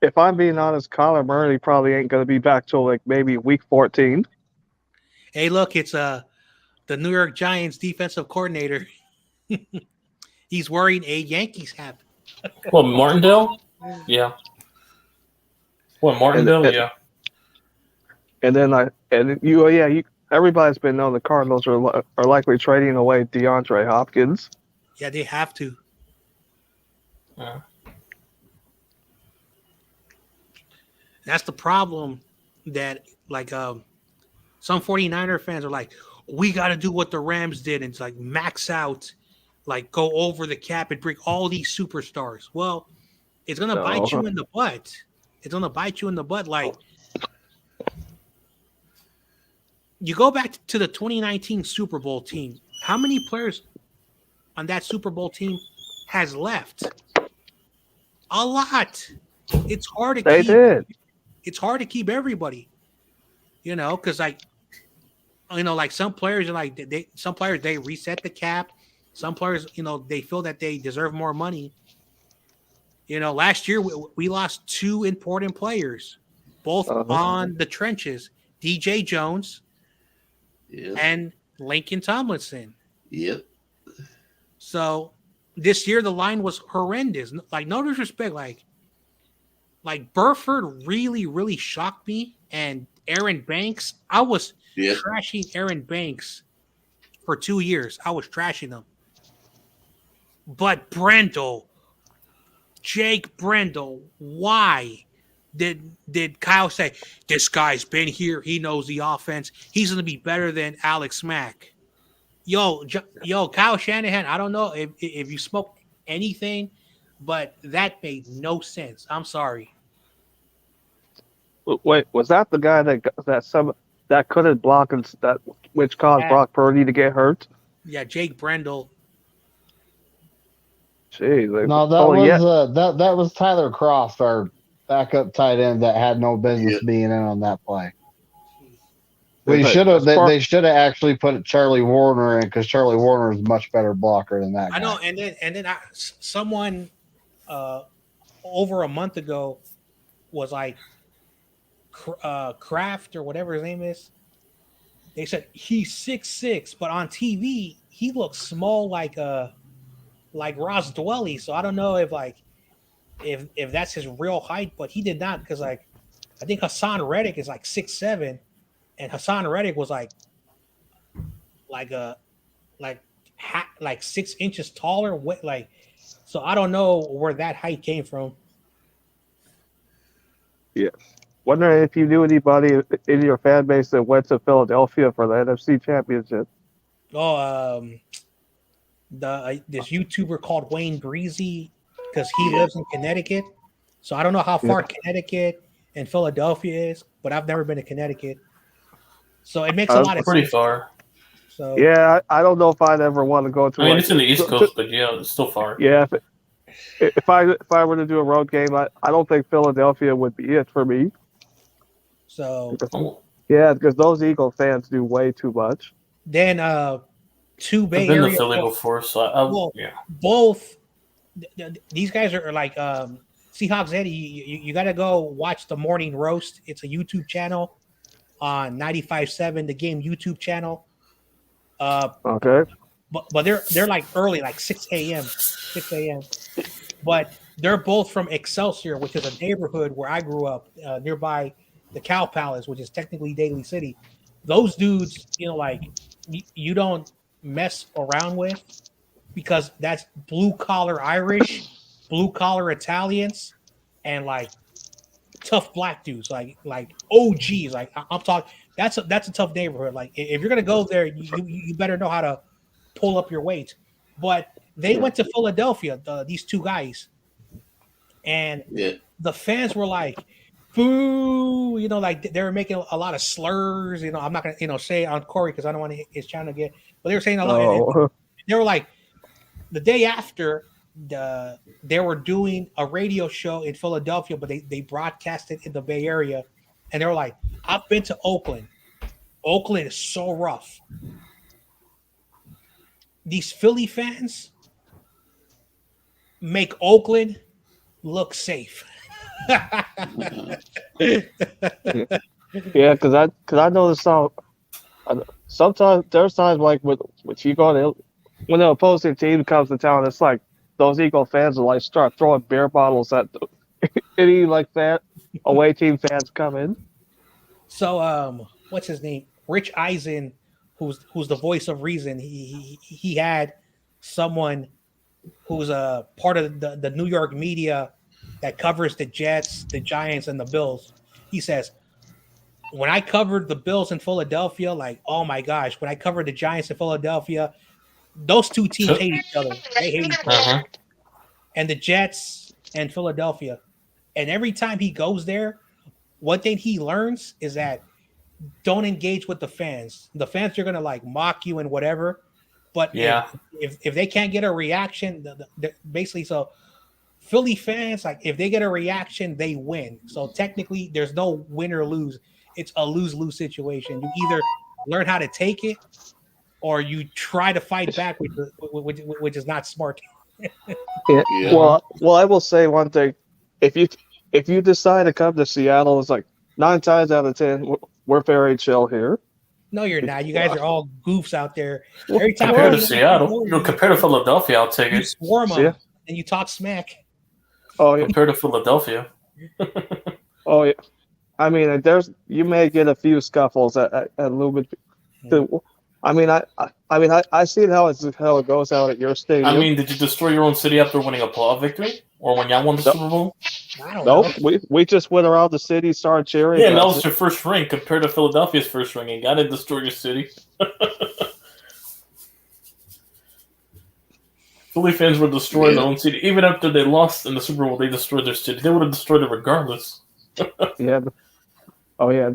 if I'm being honest, Kyler Murray probably ain't going to be back till like maybe week 14. Hey, look, it's the New York Giants defensive coordinator. He's wearing a Yankees hat. What, Martindale? Yeah. What, Martindale? Yeah. And then everybody's been known the Cardinals are likely trading away DeAndre Hopkins. Yeah, they have to. That's the problem that like some 49er fans are like, we got to do what the Rams did and it's like max out, like go over the cap and bring all these superstars. Well, it's going to bite you in the butt. It's going to bite you in the butt. Like, you go back to the 2019 Super Bowl team. How many players on that Super Bowl team has left? A lot. It's hard to keep. Did. It's hard to keep everybody, because like some players are like some players they reset the cap. Some players, they feel that they deserve more money. Last year we lost 2 important players, both on the trenches: DJ Jones and Lincoln Tomlinson. Yep. So this year the line was horrendous. Like, no disrespect, like Burford really, really shocked me. And Aaron Banks, I was trashing Aaron Banks for 2 years. I was trashing him. But Jake Brendel, why did Kyle say, this guy's been here, he knows the offense, he's going to be better than Alex Mack? Yo, Kyle Shanahan, I don't know if you smoked anything, but that made no sense. I'm sorry. Wait, was that the guy that couldn't block and which caused Brock Purdy to get hurt? Yeah, Jake Brendel. Jeez, no, that was Tyler Croft, our backup tight end that had no business being in on that play. They should have actually put Charlie Warner in because Charlie Warner is a much better blocker than that guy. I know, and then someone over a month ago was like Kraft or whatever his name is. They said he's 6'6", but on TV he looks small like Ross Dwelly. So I don't know if that's his real height, but he did not, because I think Hassan Reddick is like 6'7", and Hassan Reddick was like 6 inches taller. So I don't know where that height came from. Yeah. Wondering if you knew anybody in your fan base that went to Philadelphia for the NFC Championship. Oh, this YouTuber called Wayne Breezy, because he lives in Connecticut. So I don't know how far Connecticut and Philadelphia is, but I've never been to Connecticut. So it makes a lot of pretty sense. far. So yeah, I don't know if I'd ever want to go to. I mean, it's in the East Coast, but yeah, it's still far. Yeah, if I were to do a road game, I don't think Philadelphia would be it for me. So yeah, because those Eagle fans do way too much. Then 2 Bay I've been Area. to Philly before, so both these guys are like Seahawks Eddie. You got to go watch the Morning Roast. It's a YouTube channel on 95.7, the game YouTube channel. Okay. But they're like early, like 6 a.m. But they're both from Excelsior, which is a neighborhood where I grew up, nearby the Cow Palace, which is technically Daly City. Those dudes, you don't mess around with, because that's blue collar Irish, blue collar Italians, and like tough black dudes, like OGs. Like I'm talking, that's a tough neighborhood. Like if you're gonna go there, you better know how to pull up your weight. But they went to Philadelphia, these 2 guys, and the fans were like, boo, like they were making a lot of slurs. I'm not gonna say it on Corey because I don't want his channel to get, but they were saying a lot. They were like, the day after, they were doing a radio show in Philadelphia, but they broadcast it in the Bay Area, and they were like, I've been to Oakland. Oakland is so rough. These Philly fans make Oakland look safe. Yeah, because I noticed sometimes there's times like with you go when the opposing team comes to town, it's like those Eagle fans will like start throwing beer bottles at any like away team fans come in. So what's his name? Rich Eisen, who's the voice of reason, he had someone who's a part of the New York media that covers the Jets, the Giants, and the Bills. He says, when I covered the Bills in Philadelphia, like, oh my gosh, when I covered the Giants in Philadelphia, those two teams hate each other. They hate each other. Uh-huh. And the Jets and Philadelphia. And every time he goes there, one thing he learns is that don't engage with the fans. The fans are gonna like mock you and whatever. But Yeah. if they can't get a reaction, basically, so Philly fans, like if they get a reaction, they win. So technically, there's no win or lose. It's a lose-lose situation. You either learn how to take it, or you try to fight back, which is not smart. Yeah. Yeah. Well, I will say one thing. If you decide to come to Seattle, it's like 9 times out of 10, we're very chill here. No, you're not. You guys are all goofs out there. Well, Every time Compared to you Seattle, compared to Philadelphia, I'll take you it. swarm them Yeah. and you talk smack. Oh yeah. Compared to Philadelphia. Oh yeah. I mean, you may get a few scuffles at a little bit. I mean, I see how it goes out at your stadium. I mean, did you destroy your own city after winning a playoff victory, or when y'all won the Nope. Super Bowl? I don't know. Nope, we just went around the city, started cheering. Yeah, and that that's was it. your first ring compared to Philadelphia's first ring. You got to destroy your city. Philly fans were destroying their own city. Even after they lost in the Super Bowl, they destroyed their city. They would have destroyed it regardless. Yeah. Oh yeah.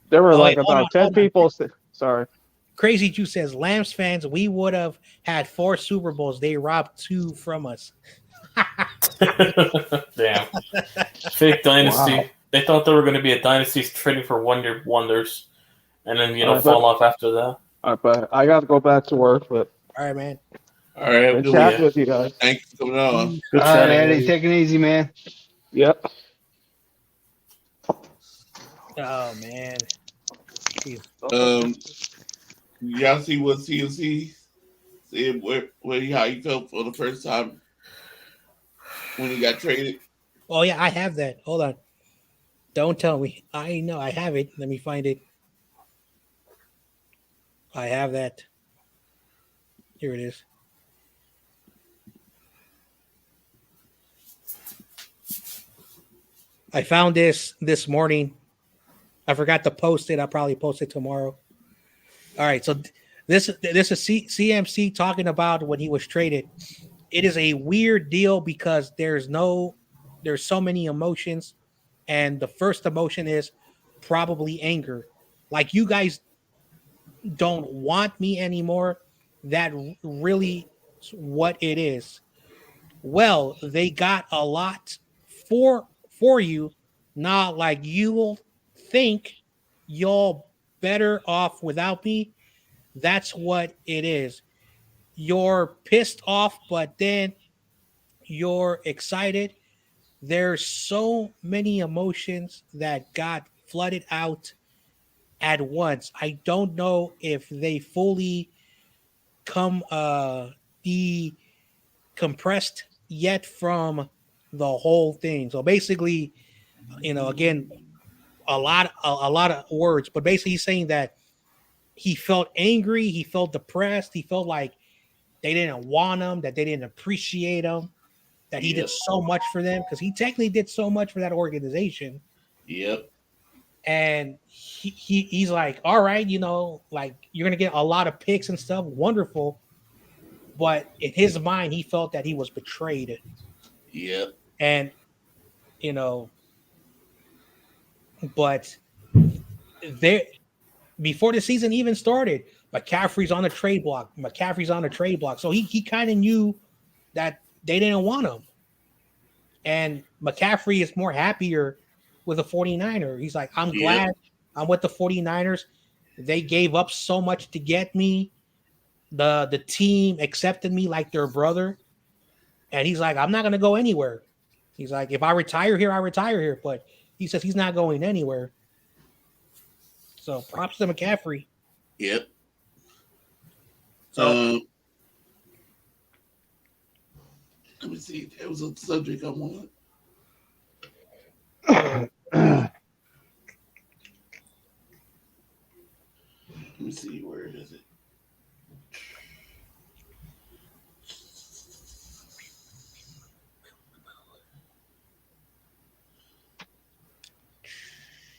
There were Oh, like wait, hold about on, 10 hold on. people. Sorry. Crazy Juice says, Lambs fans, we would have had 4 Super Bowls. They robbed 2 from us. Damn. Fake dynasty. Wow. They thought they were going to be a dynasty trading for one-year wonders. And then, Alright, fall off after that. But I got to go back to work. But All right, man. All right. good Good chat week. with you guys. Thanks for coming on. Good All right, chatting Eddie, with you. take it easy, man. Yep. Oh, man. Y'all see what CMC said? How he felt for the first time when he got traded? Oh, yeah, I have that. Hold on. Don't tell me. I know. I have it. Let me find it. I have that. Here it is. I found this morning. I forgot to post it. I'll probably post it tomorrow. All right. So this is CMC talking about when he was traded. It is a weird deal because there's so many emotions. And the first emotion is probably anger. Like, you guys don't want me anymore. That really is what it is. Well, they got a lot for you. Not like you will think you're better off without me. That's what it is. You're pissed off, but then you're excited. There's so many emotions that got flooded out at once. I don't know if they fully come decompressed yet from the whole thing. So basically, again, a lot of words, but basically he's saying that he felt angry, he felt depressed, he felt like they didn't want him, that they didn't appreciate him, that he did so much for them, because he technically did so much for that organization. Yep. And he's like, all right, like, you're gonna get a lot of picks and stuff, wonderful. But in his mind, he felt that he was betrayed. Yep. And but there, before the season even started, McCaffrey's on the trade block. So he kind of knew that they didn't want him. And McCaffrey is more happier with the 49er. He's like, I'm glad I'm with the 49ers. They gave up so much to get me. The team accepted me like their brother. And he's like, I'm not going to go anywhere. He's like, if I retire here, I retire here. But he says he's not going anywhere. So props to McCaffrey. Yep. So let me see. There was a subject I wanted. me see, where is it?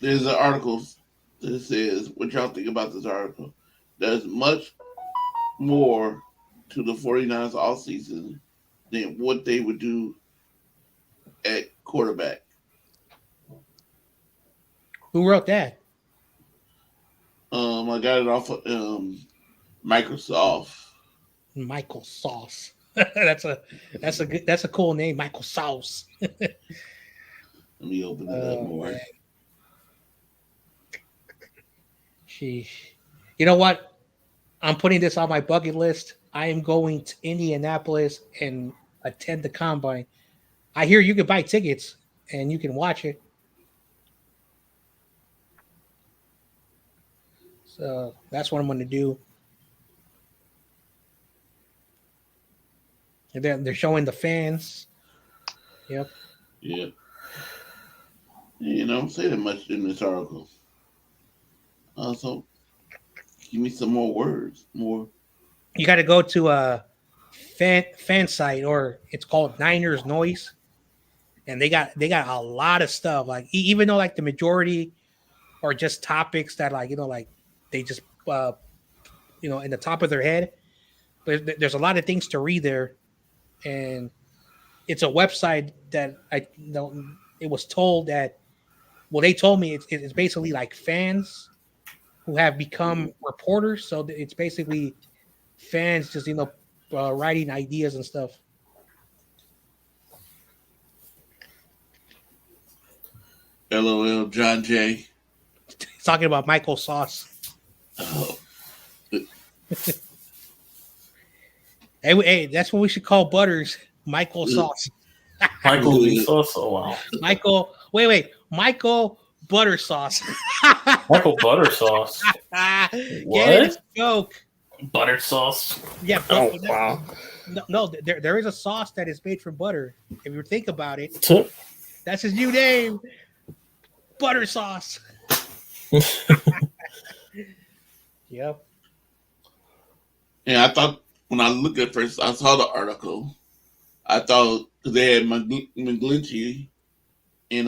There's an article that says, what y'all think about this article? There's much more to the 49ers all season than what they would do at quarterback. Who wrote that? I got it off of Microsoft. Michael Sauce. that's a cool name, Michael Sauce. Let me open it up more. Man. Sheesh. You know what? I'm putting this on my bucket list. I am going to Indianapolis and attend the combine. I hear you can buy tickets and you can watch it. So that's what I'm going to do. And then they're showing the fans. Yep. Yeah. You know, don't say that much in this article. So give me some more words. More. You got to go to a fan site, or it's called Niners Noise, and they got a lot of stuff. Like even though like the majority are just topics that like like they just in the top of their head, but there's a lot of things to read there, and it's a website that it was told that. Well, they told me it's basically like fans who have become reporters. So it's basically fans just writing ideas and stuff. LOL, John J. Talking about Michael Sauce. Oh. Hey, that's what we should call Butters. Michael Sauce. Michael B. Sauce. Oh wow. Michael. Wait. Michael Butter Sauce. Michael Butter Sauce. Get What? it? It's a joke. Butter sauce. Yeah. Oh wow. No, there is a sauce that is made from butter. If you think about it, that's his new name. Butter Sauce. Yep. And I thought when I looked at first, I saw the article. I thought they had McGlinchey and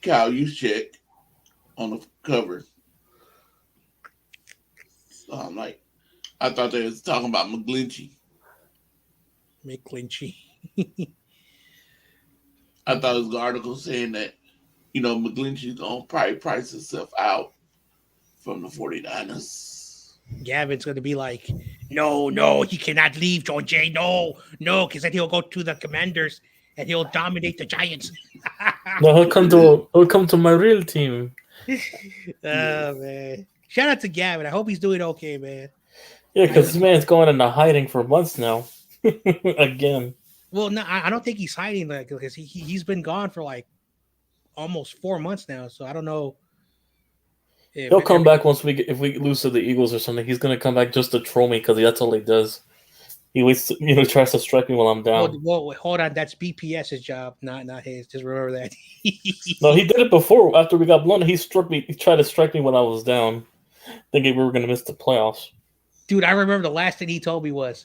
Kyle Juszczyk on the cover. So I'm like, I thought they was talking about McGlinchey. McGlinchey. I thought it was an article saying that, McGlinchey's going to probably price himself out from the 49ers. Gavin's going to be like, no, he cannot leave, John Jay. No, because then he'll go to the Commanders and he'll dominate the Giants. No, he'll come to my real team. Oh, man. Shout out to Gavin. I hope he's doing okay, man. Yeah, because this man's going into hiding for months now. Again. Well, no, I don't think he's hiding because he's been gone for like almost 4 months now. So I don't know. He'll come back if we lose to the Eagles or something. He's gonna come back just to troll me because that's all he does. He waits, tries to strike me while I'm down. Well, hold on, that's BPS's job, not his. Just remember that. No, he did it before. After we got blown, he struck me. He tried to strike me when I was down, thinking we were gonna miss the playoffs. Dude, I remember the last thing he told me was,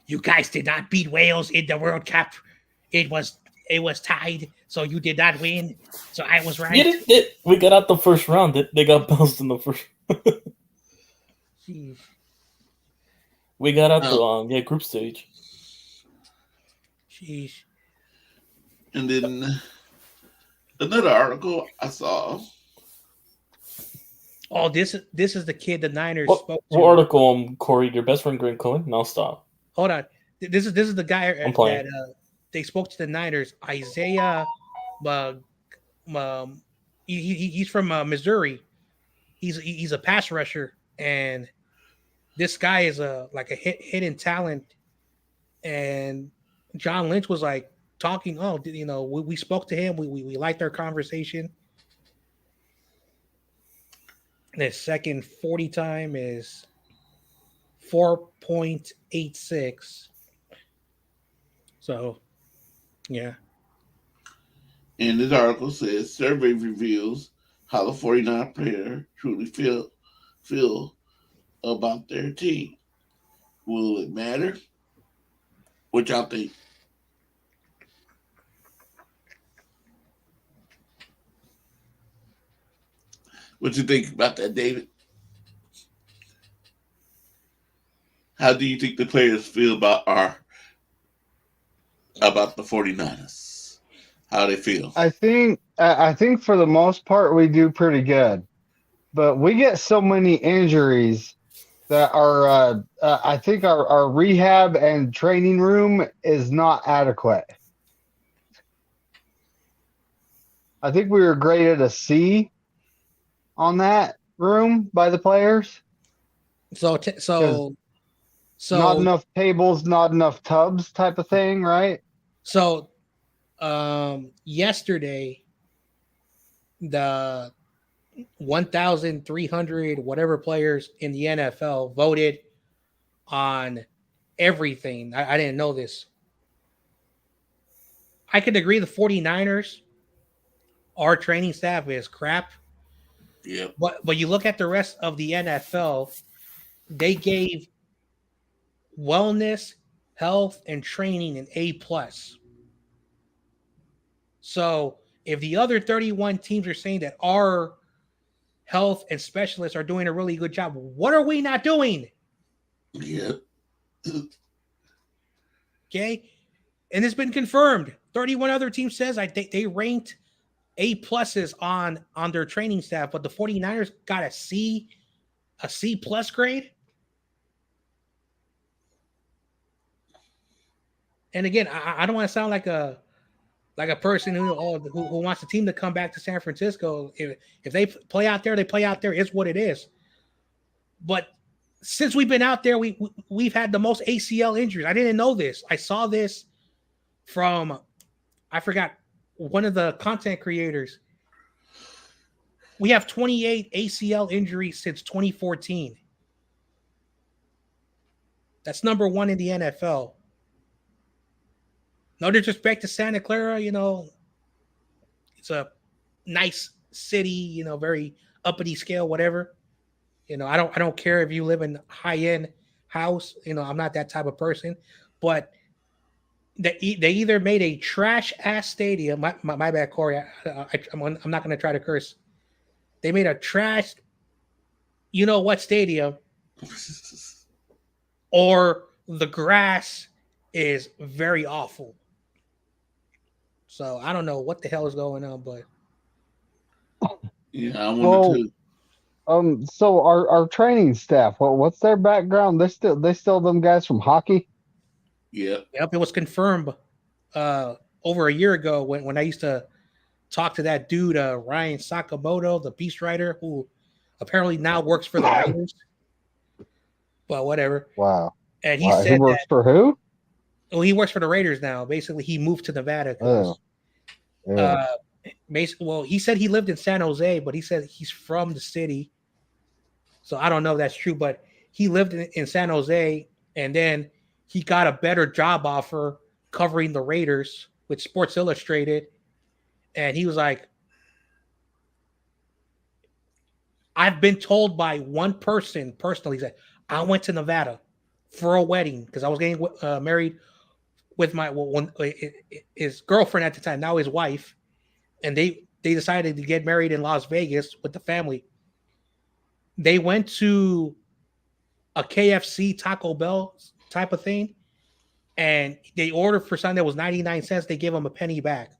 "You guys did not beat Wales in the World Cup. It was tied, so you did not win. So I was right." We got out the first round. They got bounced in the first. Jeez. We got out the group stage. Jeez. And then another article I saw. Oh, this is the kid the Niners spoke to. What article, Corey? Your best friend Greg Cohen? No, stop. Hold on. This is the guy that they spoke to the Niners. Isaiah, he's from Missouri. He's a pass rusher, and this guy is a hidden talent. And John Lynch was like talking. Oh, we spoke to him. We liked our conversation. The second 40 time is 4.86. So, yeah. And this article says survey reveals how the 49 player truly feel about their team. Will it matter? What y'all think? What you think about that, David? How do you think the players feel about the 49ers? How they feel? I think for the most part we do pretty good, but we get so many injuries that I think our rehab and training room is not adequate. I think we were graded a C on that room by the players. So Not enough tables, not enough tubs, type of thing, right? So yesterday, the 1,300 whatever players in the NFL voted on everything. I didn't know this. I could agree the 49ers, our training staff is crap. Yep. But you look at the rest of the NFL, they gave wellness, health, and training an A+. So if the other 31 teams are saying that our health and specialists are doing a really good job, what are we not doing? Yep. Okay. And it's been confirmed. 31 other teams says they ranked A+ on their training staff, but the 49ers got a C+ grade. And again, I don't want to sound like a person who wants the team to come back to San Francisco. If they play out there, they play out there. It's what it is. But since we've been out there, we've had the most ACL injuries. I didn't know this. I saw this from, I forgot, one of the content creators. We have 28 ACL injuries since 2014. That's number one in the NFL. No disrespect to Santa Clara, it's a nice city, very uppity scale, whatever. I don't care if you live in high-end house. I'm not that type of person. But they either made a trash-ass stadium. My bad, Corey. I'm not going to try to curse. They made a trash, what stadium, or the grass is very awful. So I don't know what the hell is going on, but yeah, I wanted to. So our training staff, what's their background? They still them guys from hockey? Yep. It was confirmed over a year ago when I used to talk to that dude, Ryan Sakamoto, the Beast Rider, who apparently now works for the Raiders. But whatever. Wow. And he said he works for who? Well, he works for the Raiders now. Basically, he moved to Nevada. He said he lived in San Jose, but he said he's from the city. So I don't know if that's true, but he lived in San Jose, and then he got a better job offer covering the Raiders with Sports Illustrated. And he was like, I've been told by one person personally, he said, I went to Nevada for a wedding because I was getting married with his girlfriend at the time, now his wife, and they decided to get married in Las Vegas with the family. They went to a KFC Taco Bell type of thing, and they ordered for something that was 99 cents. They gave them a penny back.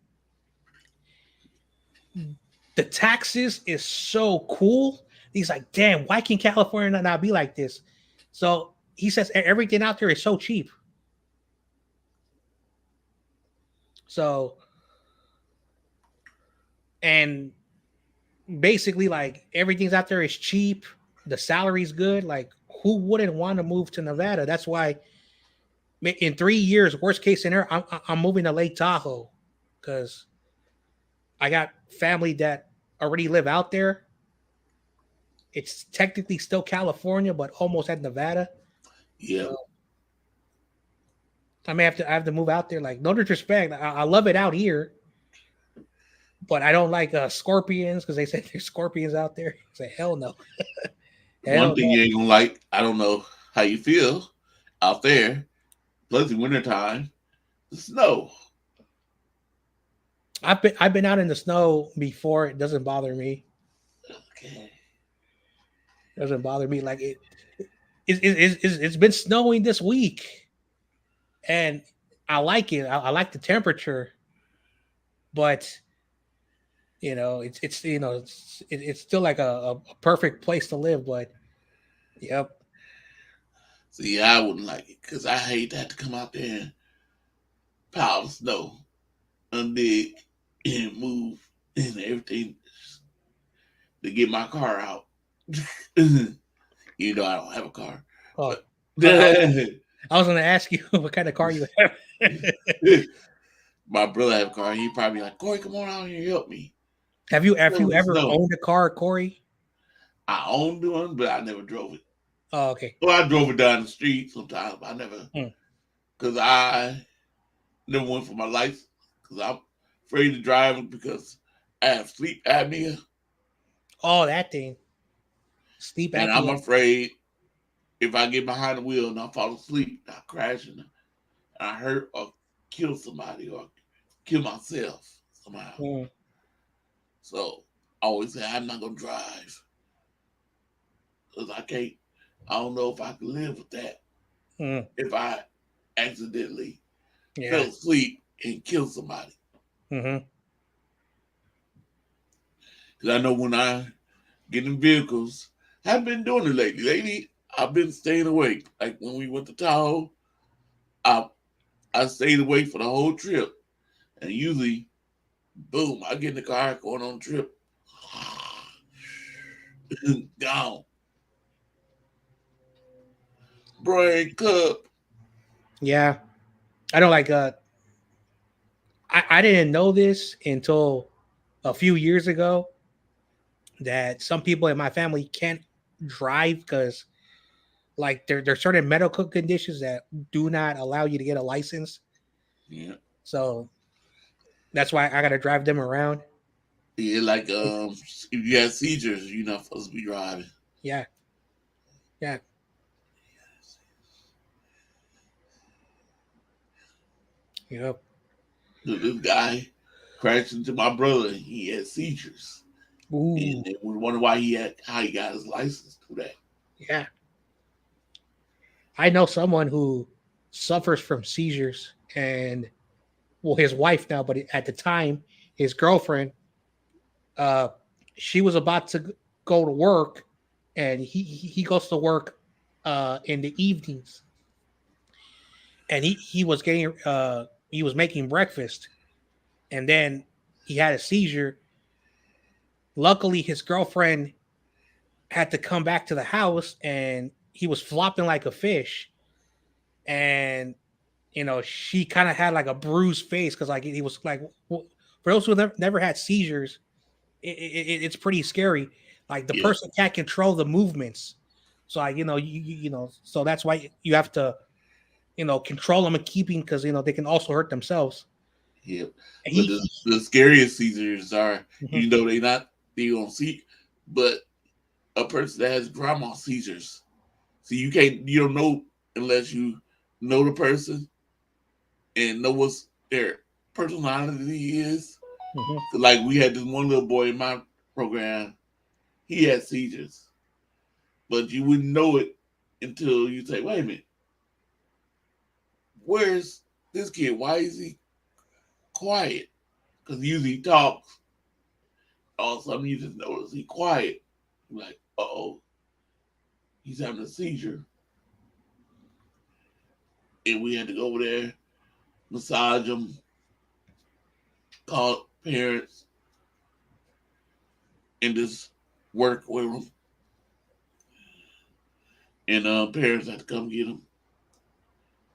The taxes is so cool. He's like, damn, why can California not be like this? So he says everything out there is so cheap. So, and basically, like, everything's out there is cheap. The salary's good. Like, who wouldn't want to move to Nevada? That's why in 3 years, worst case scenario, I'm moving to Lake Tahoe because I got family that already live out there. It's technically still California, but almost at Nevada. Yeah. So I have to move out there. Like, no disrespect, I love it out here, but I don't like scorpions because they said there's scorpions out there. I say hell no. Hell One thing no. you ain't gonna like, I don't know how you feel out there, plus in wintertime, the snow. I've been out in the snow before. It doesn't bother me. Okay. It doesn't bother me. Like it's been snowing this week, and I like it. I like the temperature, but it's still like a perfect place to live. But yep, See, I wouldn't like it because I hate to have to come out there and pile of snow, undig, and move and everything to get my car out. You know, I don't have a car. oh, But I was gonna ask you what kind of car you have. my brother have a car. He probably like, Corey, come on out here and help me. Have you Well, the ever snow. owned a car, Corey? I owned one, but I never drove it. Oh, okay. Well, I drove it down the street sometimes. But I never, Hmm. because I never went for my license because I'm afraid to drive because I have sleep apnea, Oh, that thing. Sleep and I'm apnea. afraid if I get behind the wheel and I fall asleep, I crash and I hurt or kill somebody or kill myself somehow. Mm, So I always say I'm not gonna drive because I can't. I don't know if I can live with that mm, if I accidentally fell yeah. asleep and kill somebody. Hmm. Because I know when I get in vehicles, I've been doing it lately. Lately, I've been staying awake. Like when we went to Tahoe, I I stayed awake for the whole trip, and usually, boom, I get in the car going on a trip, gone, brain cup. Yeah. I don't like. I didn't know this until a few years ago that some people in my family can't drive because like there's certain medical conditions that do not allow you to get a license. Yeah, So that's why I gotta drive them around. yeah, like if you have seizures, you're not supposed to be driving. Yeah, yeah. Yep. This guy crashed into my brother. And he had seizures, and Ooh, they wonder why he had how he got his license through that. yeah. I know someone who suffers from seizures, and well, his wife now, but at the time, his girlfriend, uh, she was about to go to work, and he goes to work, in the evenings, and he was making breakfast, and then he had a seizure. Luckily, his girlfriend had to come back to the house, and he was flopping like a fish, and she kind of had like a bruised face because like he was like, for those who never had seizures, it's pretty scary. Like the Yeah, person can't control the movements, so like so that's why you have to control them and keeping because they can also hurt themselves. yeah. And But the scariest seizures are, Mhm. you know, they don't see, but a person that has grandma seizures. So you don't know unless you know the person and know what their personality is. Mhm. Like we had this one little boy in my program, he had seizures, but you wouldn't know it until you say, "Wait a minute, where's this kid? Why is he quiet?" Because usually he talks. All of a sudden, you just notice he quiet. You're like, "Oh, he's having a seizure," and we had to go over there, massage him, call parents, and just work with him. And parents had to come get him,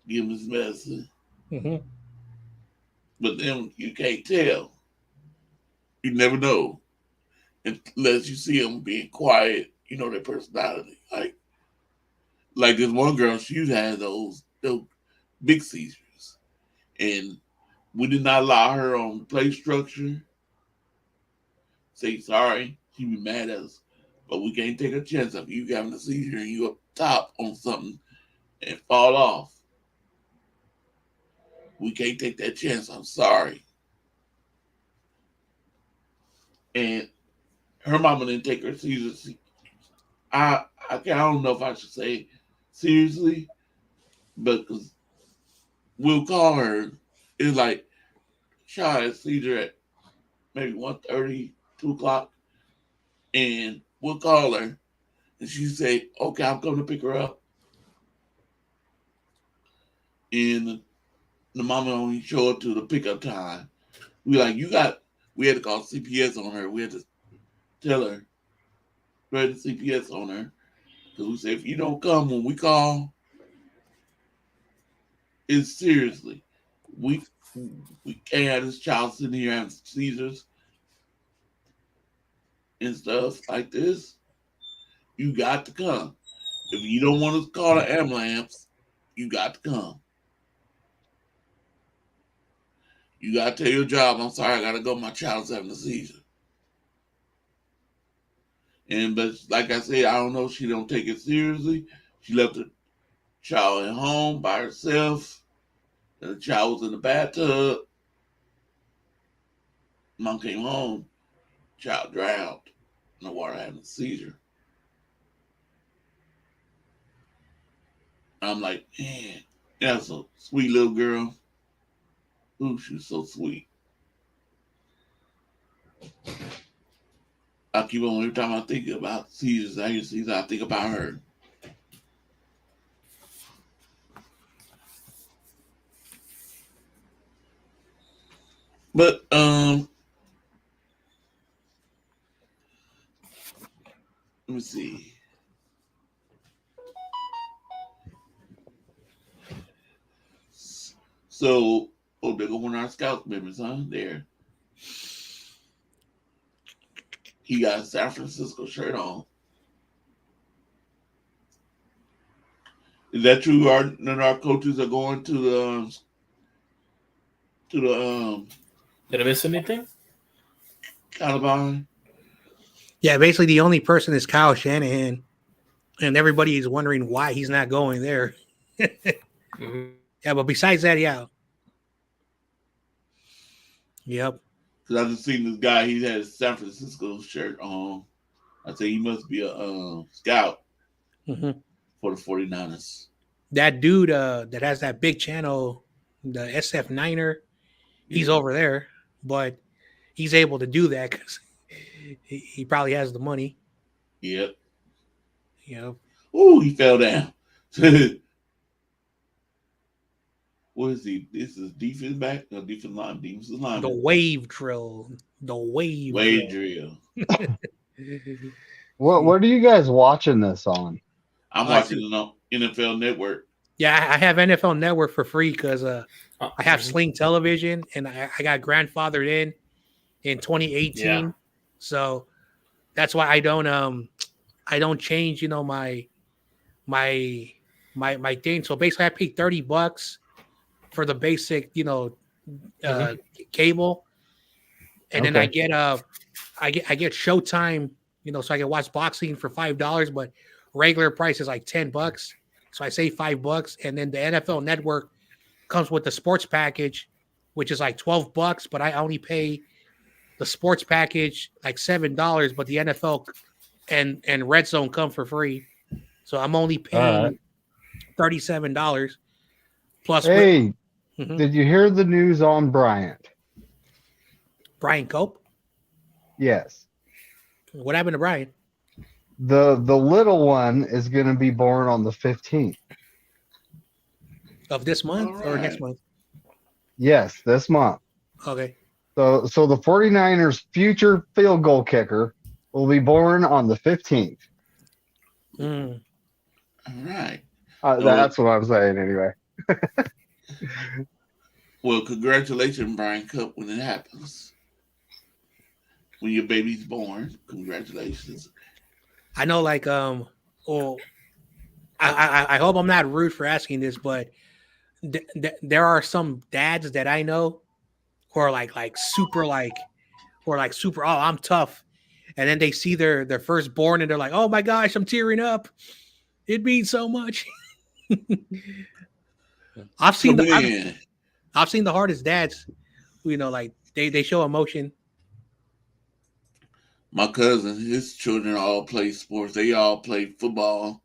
give him his medicine. Mhm. But then you can't tell. You never know unless you see them being quiet. You know their personality. Like this one girl, she had those big seizures, and we did not allow her on the play structure. Say sorry, she'd be mad at us. but we can't take a chance of you having a seizure and you up top on something and fall off. We can't take that chance. I'm sorry. And her mama didn't take her seizure. I don't know if I should say seriously, but we'll call her. It's like child had a seizure at maybe 1:30, 2 o'clock, and we'll call her, and she say, "Okay, I'm coming to pick her up." And the mama only show up to the pickup time. We had to call CPS on her. We had to tell her, ready CPS on her, because we said if you don't come when we call, it's seriously. We can't have this child sitting here having seizures and stuff like this. You got to come. If you don't want to call the ambulance, you got to come. You got to tell your job, I'm sorry, I got to go. My child's having a seizure. But like I said, I don't know. She don't take it seriously. She left the child at home by herself. And the child was in the bathtub. Mom came home. Child drowned in the water having a seizure. I'm like, man, that's a sweet little girl. Ooh, she's so sweet. I keep on every time I think about seizures, I think about her. But let me see. So, they're going to our Scouts members, huh? There. He got a San Francisco shirt on. Is that true? None of our coaches are going to the Did I miss anything? Caliban? Yeah, basically the only person is Kyle Shanahan, and everybody is wondering why he's not going there. Mm-hmm. Yeah, but besides that, yeah. Yep. Because I just seen this guy, he had a San Francisco shirt on. I say he must be a scout for the 49ers. That dude that has that big channel, the SF Niner, he's over there, but he's able to do that because he probably has the money. Yep. Yep. Ooh, he fell down. What is he? This is defense back? No, defense line. Defensive line. The wave drill. The wave drill. What are you guys watching this on? I'm watching it on NFL Network. Yeah, I have NFL Network for free because I have Sling Television, and I got grandfathered in 2018. Yeah. So that's why I don't change, my thing. So basically I pay $30 for the basic, cable. And then I get Showtime, so I can watch boxing for $5, but regular price is like $10. So I save $5, and then the NFL Network comes with the sports package, which is like $12, but I only pay the sports package like $7, but the NFL and Red Zone come for free. So I'm only paying $37 plus. Hey, did you hear the news on Bryant? Brian Cope? Yes. What happened to Brian? The little one is going to be born on the 15th of this month or next month. Yes, this month. Okay. So the 49ers future field goal kicker will be born on the 15th. All right. That's what I'm saying anyway. Well, congratulations, Brian Cup, when it happens. When your baby's born, congratulations. I know, like, I hope I'm not rude for asking this, but there are some dads that I know who are like super, oh, I'm tough. and then they see their firstborn, and they're like, "Oh my gosh, I'm tearing up. It means so much." I've seen Coming the in. I've seen the hardest dads. Like they show emotion. My cousin, his children all play sports. They all play football.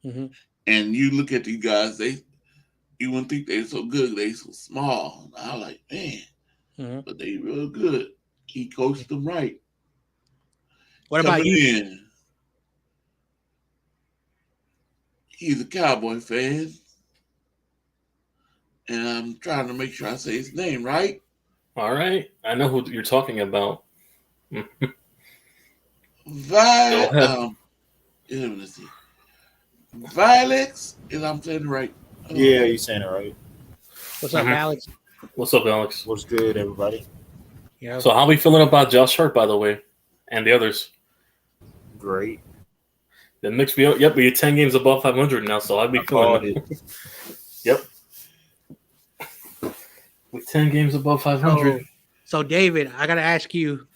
Mm-hmm. And you look at these guys, you wouldn't think they're so good. They so small. And I like, man, Mm-hmm. but they real good. He coached them right. What Coming about you? in. He's a Cowboy fan. And I'm trying to make sure I say his name right. All right, I know who you're talking about. Go Violet. ahead. Let's see. Violet. Is I'm saying it right? Yeah, you're saying it right. What's up, Mhm. Alex? What's up, Alex? What's good, everybody? Yeah. So, how we feeling about Josh Hurt, by the way, and the others? Great. The Knicks, we're 10 games above 500 now, so I'd be Called feeling it. Yep. We're 10 games above 500. So David, I gotta ask you.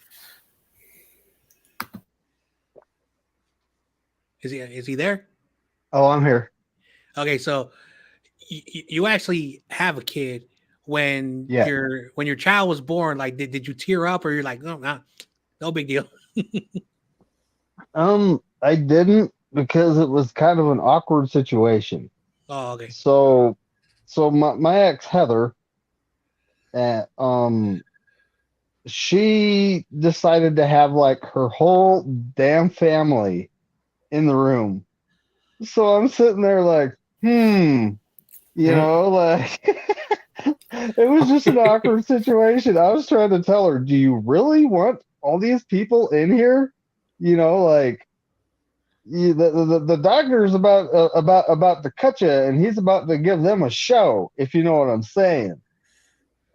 Is he there? Oh, I'm here. Okay, so you actually have a kid. When Yeah. your child was born, like did you tear up, or you're like, no big deal? I didn't, because it was kind of an awkward situation. Oh, okay. So my ex Heather, she decided to have like her whole damn family in the room. So I'm sitting there like, like it was just an awkward situation. I was trying to tell her, do you really want all these people in here? Like, the doctor's about to cut you, and he's about to give them a show, if you know what I'm saying.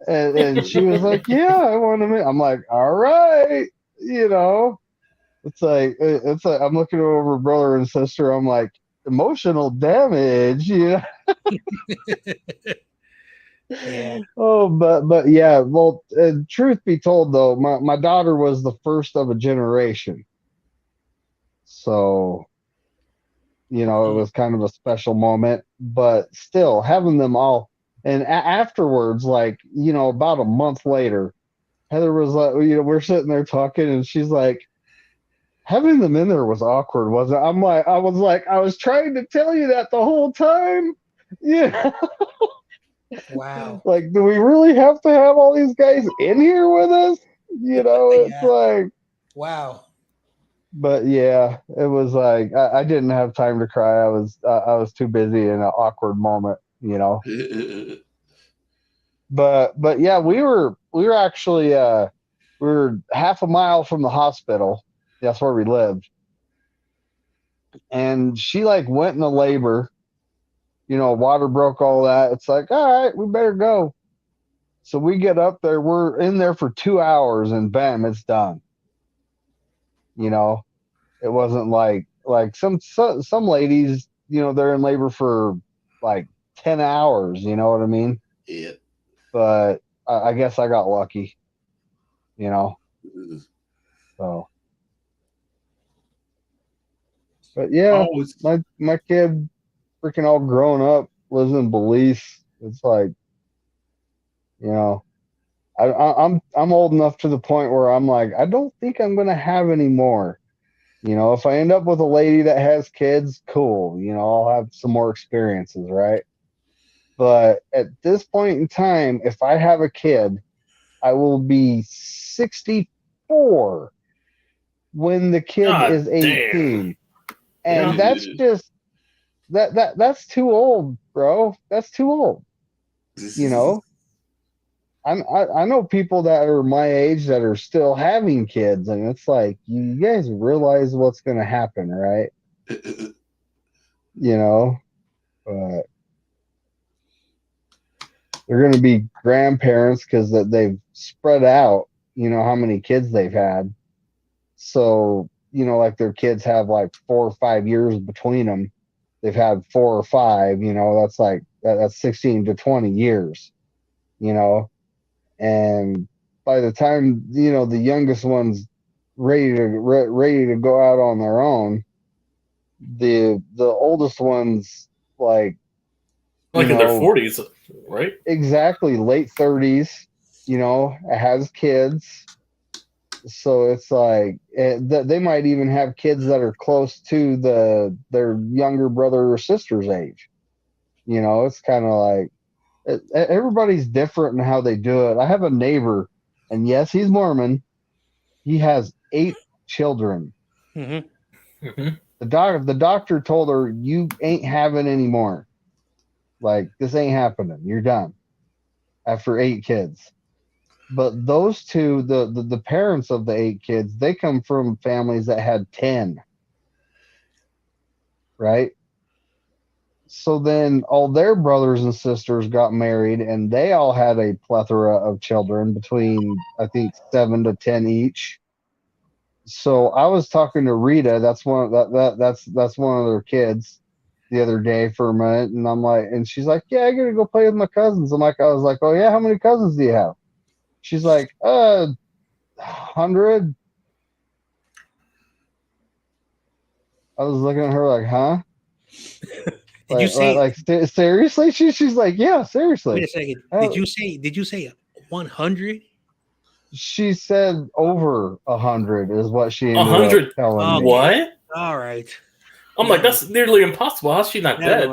And she was like, yeah, I want to. I'm like, all right, It's like I'm looking over brother and sister. I'm like, emotional damage, Yeah. Oh, but yeah. Well, truth be told, though, my daughter was the first of a generation, so it was kind of a special moment. But still, having them all, and afterwards, like about a month later, Heather was like, we're sitting there talking, and she's like, having them in there was awkward, wasn't it? I was trying to tell you that the whole time. Yeah. Wow. Like, do we really have to have all these guys in here with us? It's like, wow. But yeah, it was like I didn't have time to cry. I was too busy in an awkward moment, But yeah, we were actually we were half a mile from the hospital. That's where we lived. And she like went into labor, water broke, all that. It's like, all right, we better go. So we get up there, we're in there for 2 hours, and bam, it's done. It wasn't like some ladies, they're in labor for like 10 hours, you know what I mean? Yeah. But I guess I got lucky, So, but yeah, my kid freaking all grown up, lives in Belize. It's like, I'm old enough to the point where I'm like, I don't think I'm gonna have any more. If I end up with a lady that has kids, cool. I'll have some more experiences, right? But at this point in time, if I have a kid, I will be 64 when the kid is 18. And that's just that's too old, bro. That's too old. I know people that are my age that are still having kids, and it's like, you guys realize what's going to happen, right? But they're going to be grandparents because they've spread out, how many kids they've had. So, like their kids have like 4 or 5 years between them. They've had 4 or 5, that's like, that's 16 to 20 years, And by the time, the youngest one's ready to go out on their own. The oldest one's like Like in their 40s, right? exactly late 30s. Has kids. So it's like they might even have kids that are close to their younger brother or sister's age. It's kind of like everybody's different in how they do it. I have a neighbor, and yes, he's Mormon. He has 8 children. Mm-hmm. Mm-hmm. The doctor told her, "You ain't having any more. Like, this ain't happening. You're done." After 8 kids. But those two, the parents of the 8 kids, they come from families that had 10. Right? So then all their brothers and sisters got married, and they all had a plethora of children between, I think, 7 to 10 each. So I was talking to Rita, that's one that's one of their kids, the other day for a minute, and I'm like, and she's like, "Yeah, I gotta go play with my cousins." I was like, "Oh yeah, how many cousins do you have?" She's like, 100. I was looking at her like, huh? Did you say? Seriously? She's like, yeah, seriously. Wait a second. Did you say 100? She said over 100 is what she ended 100? up telling me. What? All right. I'm like, that's nearly impossible. How's she not dead?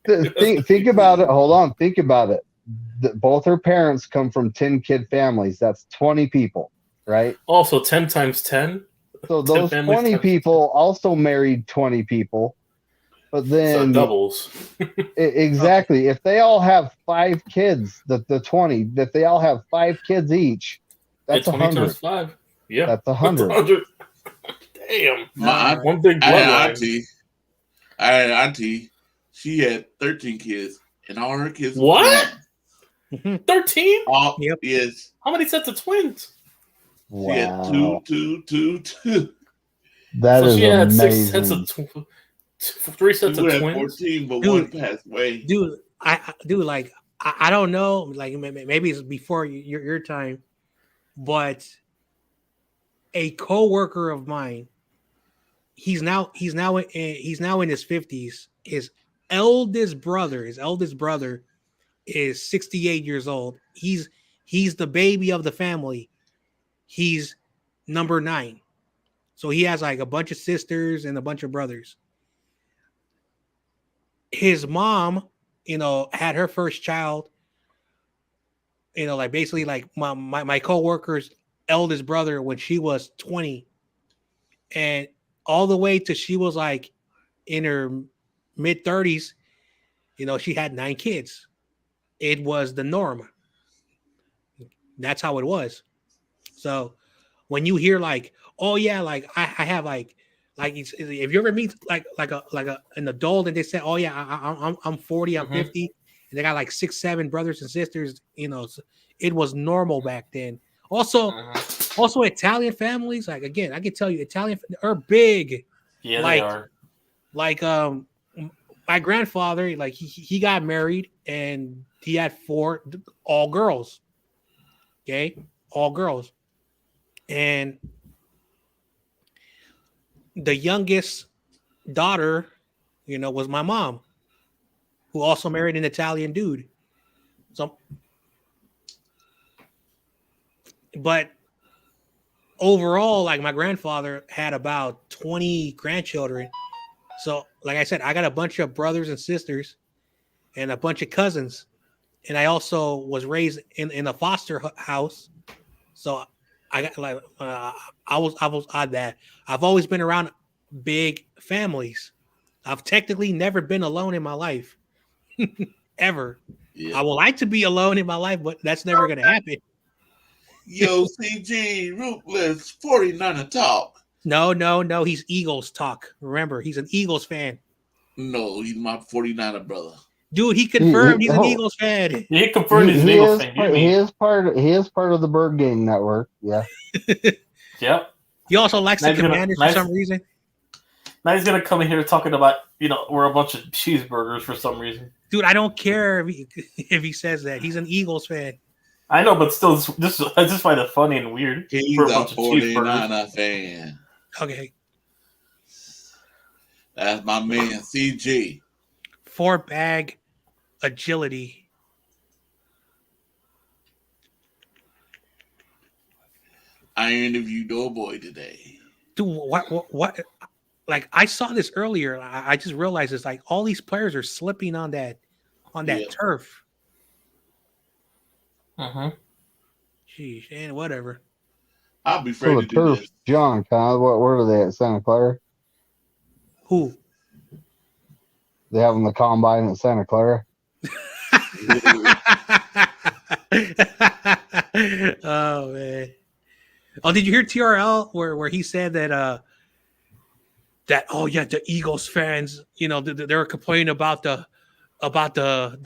Think about it. Hold on. Think about it. Both her parents come from 10-kid families. That's 20 people, right? Also, 10 times 10. So those 20 people also married 20 people. But then so doubles. Exactly. If they all have 5 kids, the 20, that they all have 5 kids each, that's 20 100. times 5. Yeah. That's 100. 100. Damn. One big I had an auntie. She had 13 kids, and all her kids. What? 13? Yep. Yes. How many sets of twins? Wow. She had two. That so is she had amazing. 3 sets of twins. 14, but one passed away. Dude, I don't know. Like maybe it's before your time, but a coworker of mine, he's now in his 50s. His eldest brother is 68 years old. He's the baby of the family. He's number 9. So he has like a bunch of sisters and a bunch of brothers. His mom, had her first child, like basically like my coworker's eldest brother when she was 20. And all the way to she was like in her mid 30s, she had 9 kids. It was the norm. That's how it was. So when you hear like, oh yeah, like I have like if you ever meet like an adult and they say, oh yeah, I'm 40, I'm 50, and they got like 6, 7 brothers and sisters, it was normal back then. Also Italian families, like again, I can tell you, Italian are big. Yeah, like, they are. Like my grandfather, like he got married and he had 4 all girls. Okay, all girls, and the youngest daughter, was my mom, who also married an Italian dude. So, but overall, like my grandfather had about 20 grandchildren. So, like I said, I got a bunch of brothers and sisters and a bunch of cousins. And I also was raised in a foster house. So I got like, I was odd that I've always been around big families. I've technically never been alone in my life. Ever. Yeah. I would like to be alone in my life, but that's never going to happen. Yo, CG, Ruthless, 49 talk. No. He's Eagles talk. Remember, he's an Eagles fan. No, he's my 49er brother. Dude, he confirmed he's an Eagles fan. He confirmed he's an Eagles fan. He is part of the Bird Gang Network. Yeah. Yep. He also likes the Commanders for some reason. Now he's gonna come in here talking about, we're a bunch of cheeseburgers for some reason. Dude, I don't care if he says that. He's an Eagles fan. I know, but still, I just find it funny and weird He's for a a bunch of Chiefs burgers. 49er fan. Okay. That's my man, CG. 4-bag agility. I interviewed Doughboy today. Dude, what? Like, I saw this earlier. I just realized it's like all these players are slipping on that Yeah. turf. Mm-hmm. Jeez, and whatever. I'll be So afraid the to do turf's this. junk, huh? Where are they at Santa Clara? Who? They have them the combine at Santa Clara. Oh man. Oh, did you hear TRL where he said that oh yeah, the Eagles fans, they were complaining about the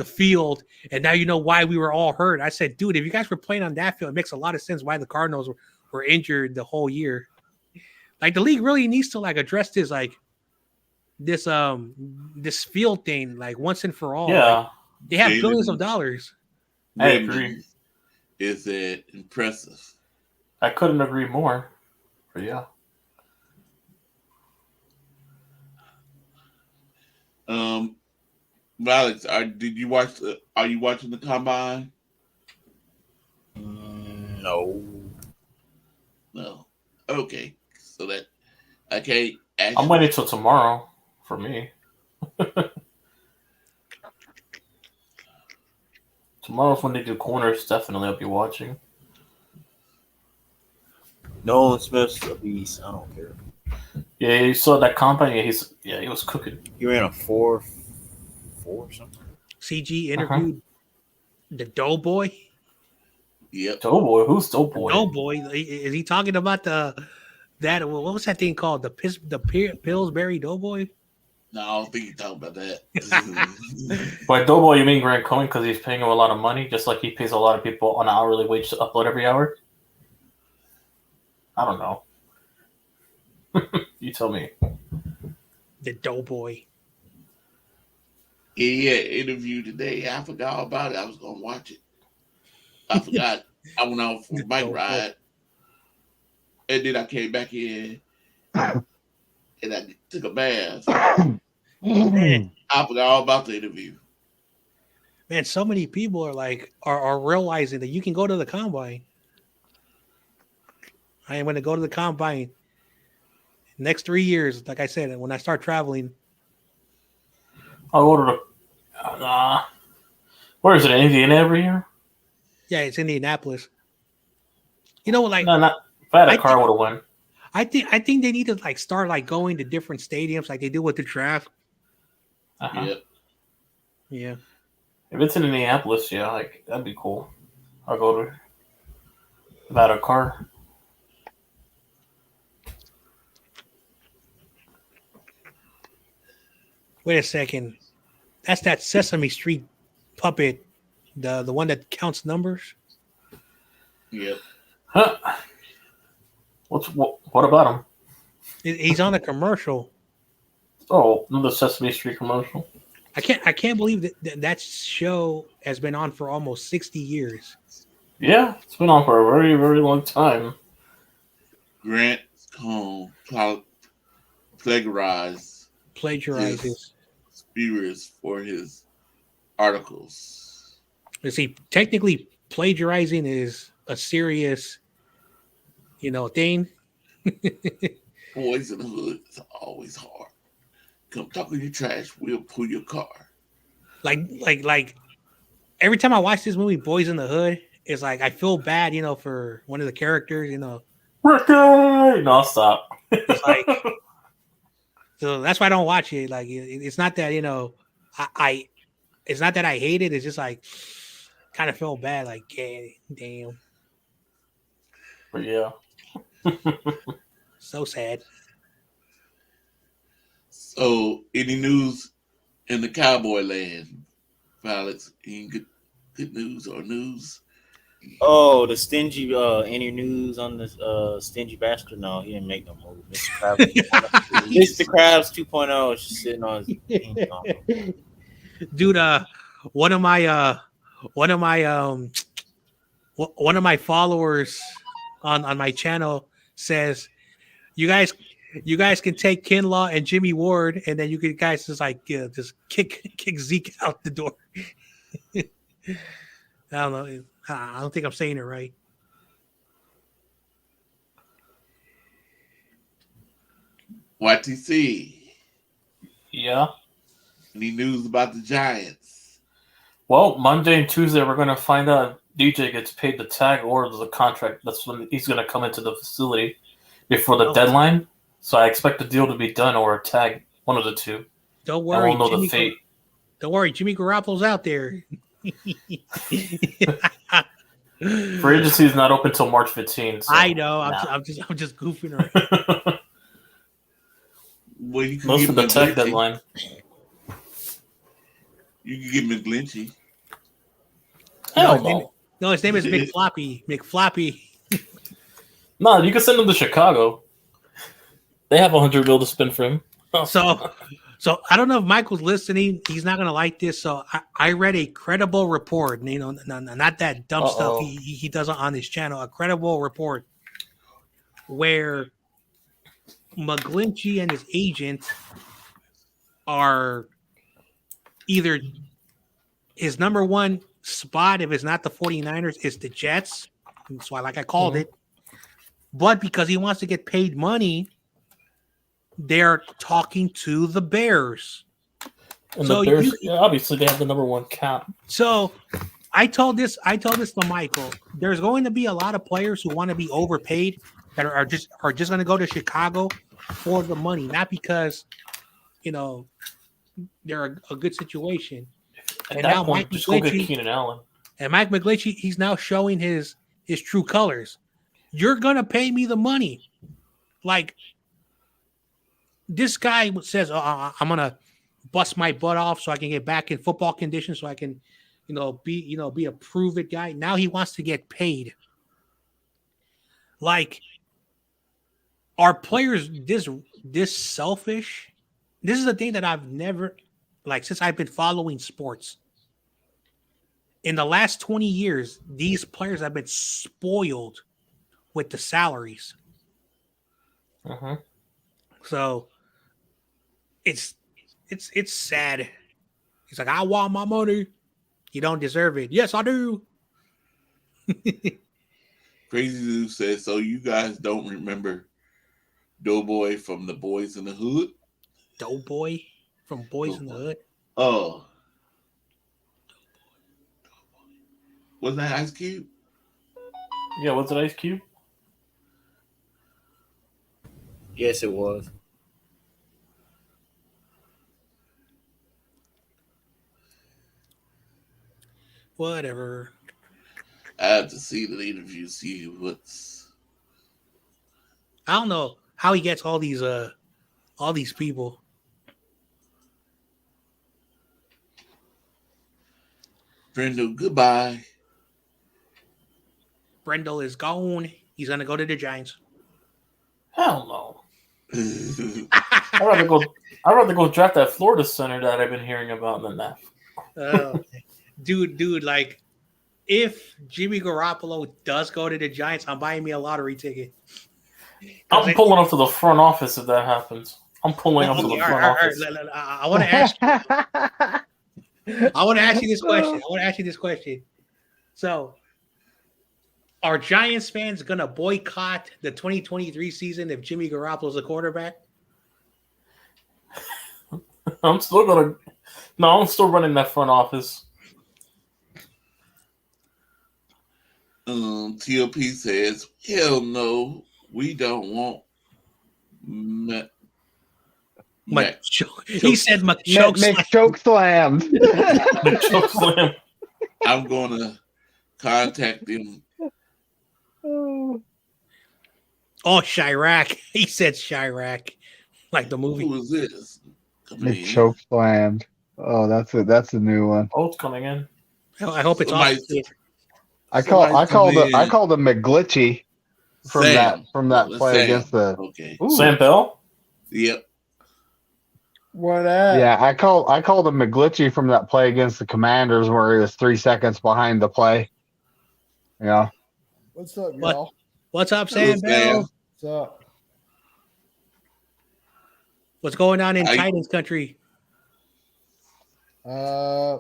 field, and now you know why we were all hurt. I said, dude, if you guys were playing on that field, it makes a lot of sense why the Cardinals were injured the whole year. Like, the league really needs to like address this this field thing like once and for all. Yeah, like, they have Jalen billions of dollars. I agree. Is it impressive? I couldn't agree more. But yeah. Alex, are you watching the combine? No. No. Okay. So that I can't I'm waiting till tomorrow for me. Tomorrow's when they do corners. Definitely, I'll be watching. Nolan Smith's a beast. I don't care. Yeah, you saw that combine. Yeah, he was cooking. He ran a 4.4 or something. CG interviewed the Doughboy. Yep. Doughboy? Who's Doughboy? Doughboy. Is he talking about what was that thing called? The Pillsbury Doughboy? No, I don't think you're talking about that. By Doughboy, you mean Grant Cohen because he's paying him a lot of money, just like he pays a lot of people on an hourly wage to upload every hour? I don't know. You tell me. The Doughboy. Yeah, interview today. I forgot all about it. I was gonna watch it. I forgot. I went out for a bike ride, and then I came back in, and I took a bath. Man, I forgot all about the interview. Man, so many people are realizing that you can go to the combine. I am going to go to the combine next 3 years. Like I said, when I start traveling. I'll go to the. Where is it? Indiana every year? Yeah, it's Indianapolis. You know, like No, not. If I had a car, I would have won. I think they need to start going to different stadiums like they do with the draft. Uh-huh. Yep. Yeah. If it's in Indianapolis, yeah, that'd be cool. I'll go to. If I had a car. Wait a second. That's that Sesame Street puppet, the one that counts numbers. Yep. Huh. What about him? He's on a commercial. Oh, another Sesame Street commercial. I can't believe that show has been on for almost 60 years. Yeah, it's been on for a very, very long time. Grant Cohn plagiarizes Spears for his articles. You see, technically, plagiarizing is a serious, thing. Boys in the hood is always hard. Come talk in your trash, we'll pull your car. Like every time I watch this movie, Boys in the Hood, it's like I feel bad, for one of the characters, Ricky! No, stop. It's like, so that's why I don't watch it. Like, it's not that it's not that I hate it. It's just like kind of feel bad. Like, yeah, damn. But yeah. So sad. So, any news in the cowboy land, Alex? Any good news or news? Oh, the stingy any news on this stingy bastard? No, he didn't make no move. Mr. Krabs, Mr. Krabs 2.0 is just sitting on Dude, one of my one of my followers on my channel says, "You guys can take Kinlaw and Jimmy Ward, and then you guys just like just kick Zeke out the door." I don't know. I don't think I'm saying it right. YTC. Yeah. Any news about the Giants? Well, Monday and Tuesday we're going to find out if DJ gets paid the tag or the contract. That's when he's going to come into the facility before the deadline. So I expect the deal to be done or a tag, one of the two. Don't worry, we'll know the fate. Don't worry, Jimmy Garoppolo's out there. Free agency is not open till March 15th. So I know. I'm just goofing around. Well, you can most give of the McGlinchey. tag deadline. You can give McGlinchey. Hell no. No, his name is McFloppy. McFloppy. No, you can send him to Chicago. They have $100 million to spend for him. So I don't know if Michael's listening. He's not gonna like this. So I read a credible report. You know, not that dumb stuff he does on his channel. A credible report where McGlinchey and his agent are either his number one spot, if it's not the 49ers, is the Jets. That's why, like I called it. But because he wants to get paid money, they're talking to the Bears. And so the Bears, obviously, they have the number one cap. So I told this to Michael. There's going to be a lot of players who want to be overpaid that are just going to go to Chicago for the money, not because they're a good situation. At that point, just go get Keenan Allen. And Mike McGlinchey, he's now showing his true colors. You're gonna pay me the money, like this guy says. I'm gonna bust my butt off so I can get back in football condition, so I can, be a prove it guy. Now he wants to get paid. Like, are players this selfish? This is a thing that I've never, since I've been following sports. In the last 20 years, these players have been spoiled with the salaries. So it's sad. He's like, I want my money. You don't deserve it. Yes, I do. Crazy Zoo says, so you guys don't remember Doughboy from the Boys in the Hood? Doughboy from Boys in the Hood? Oh. Was that Ice Cube? Yeah, was it Ice Cube? Yes, it was. Whatever. I have to see the interview, see what's. I don't know how he gets all these people. Brendo, goodbye. Brendel is gone. He's gonna go to the Giants. Hell no. I'd rather go draft that Florida center that I've been hearing about than that. Dude, like, if Jimmy Garoppolo does go to the Giants, I'm buying me a lottery ticket. I'm pulling up to the front office if that happens. I'm pulling up to the front office. I want to ask you. I want to ask you this question. So, are Giants fans gonna boycott the 2023 season if Jimmy Garoppolo's a quarterback? I'm still running that front office. TOP says, hell no, we don't want he said McChoke slammed. McChoke slam. I'm gonna contact them. Oh, Chirac. He said Chirac, like the movie. Who is this? McChoke slammed. Oh, that's a new one. Oh, it's coming in. I hope it's awesome. I called him McGlitchy from that play against the. Okay. Sam Bell. Yep. What? Yeah, I called him McGlitchy from that play against the Commanders where he was 3 seconds behind the play. Yeah. What's up, What? y'all? What's up, Hello, Sam Bell? Sam. What's up? What's going on in I- Titans country? I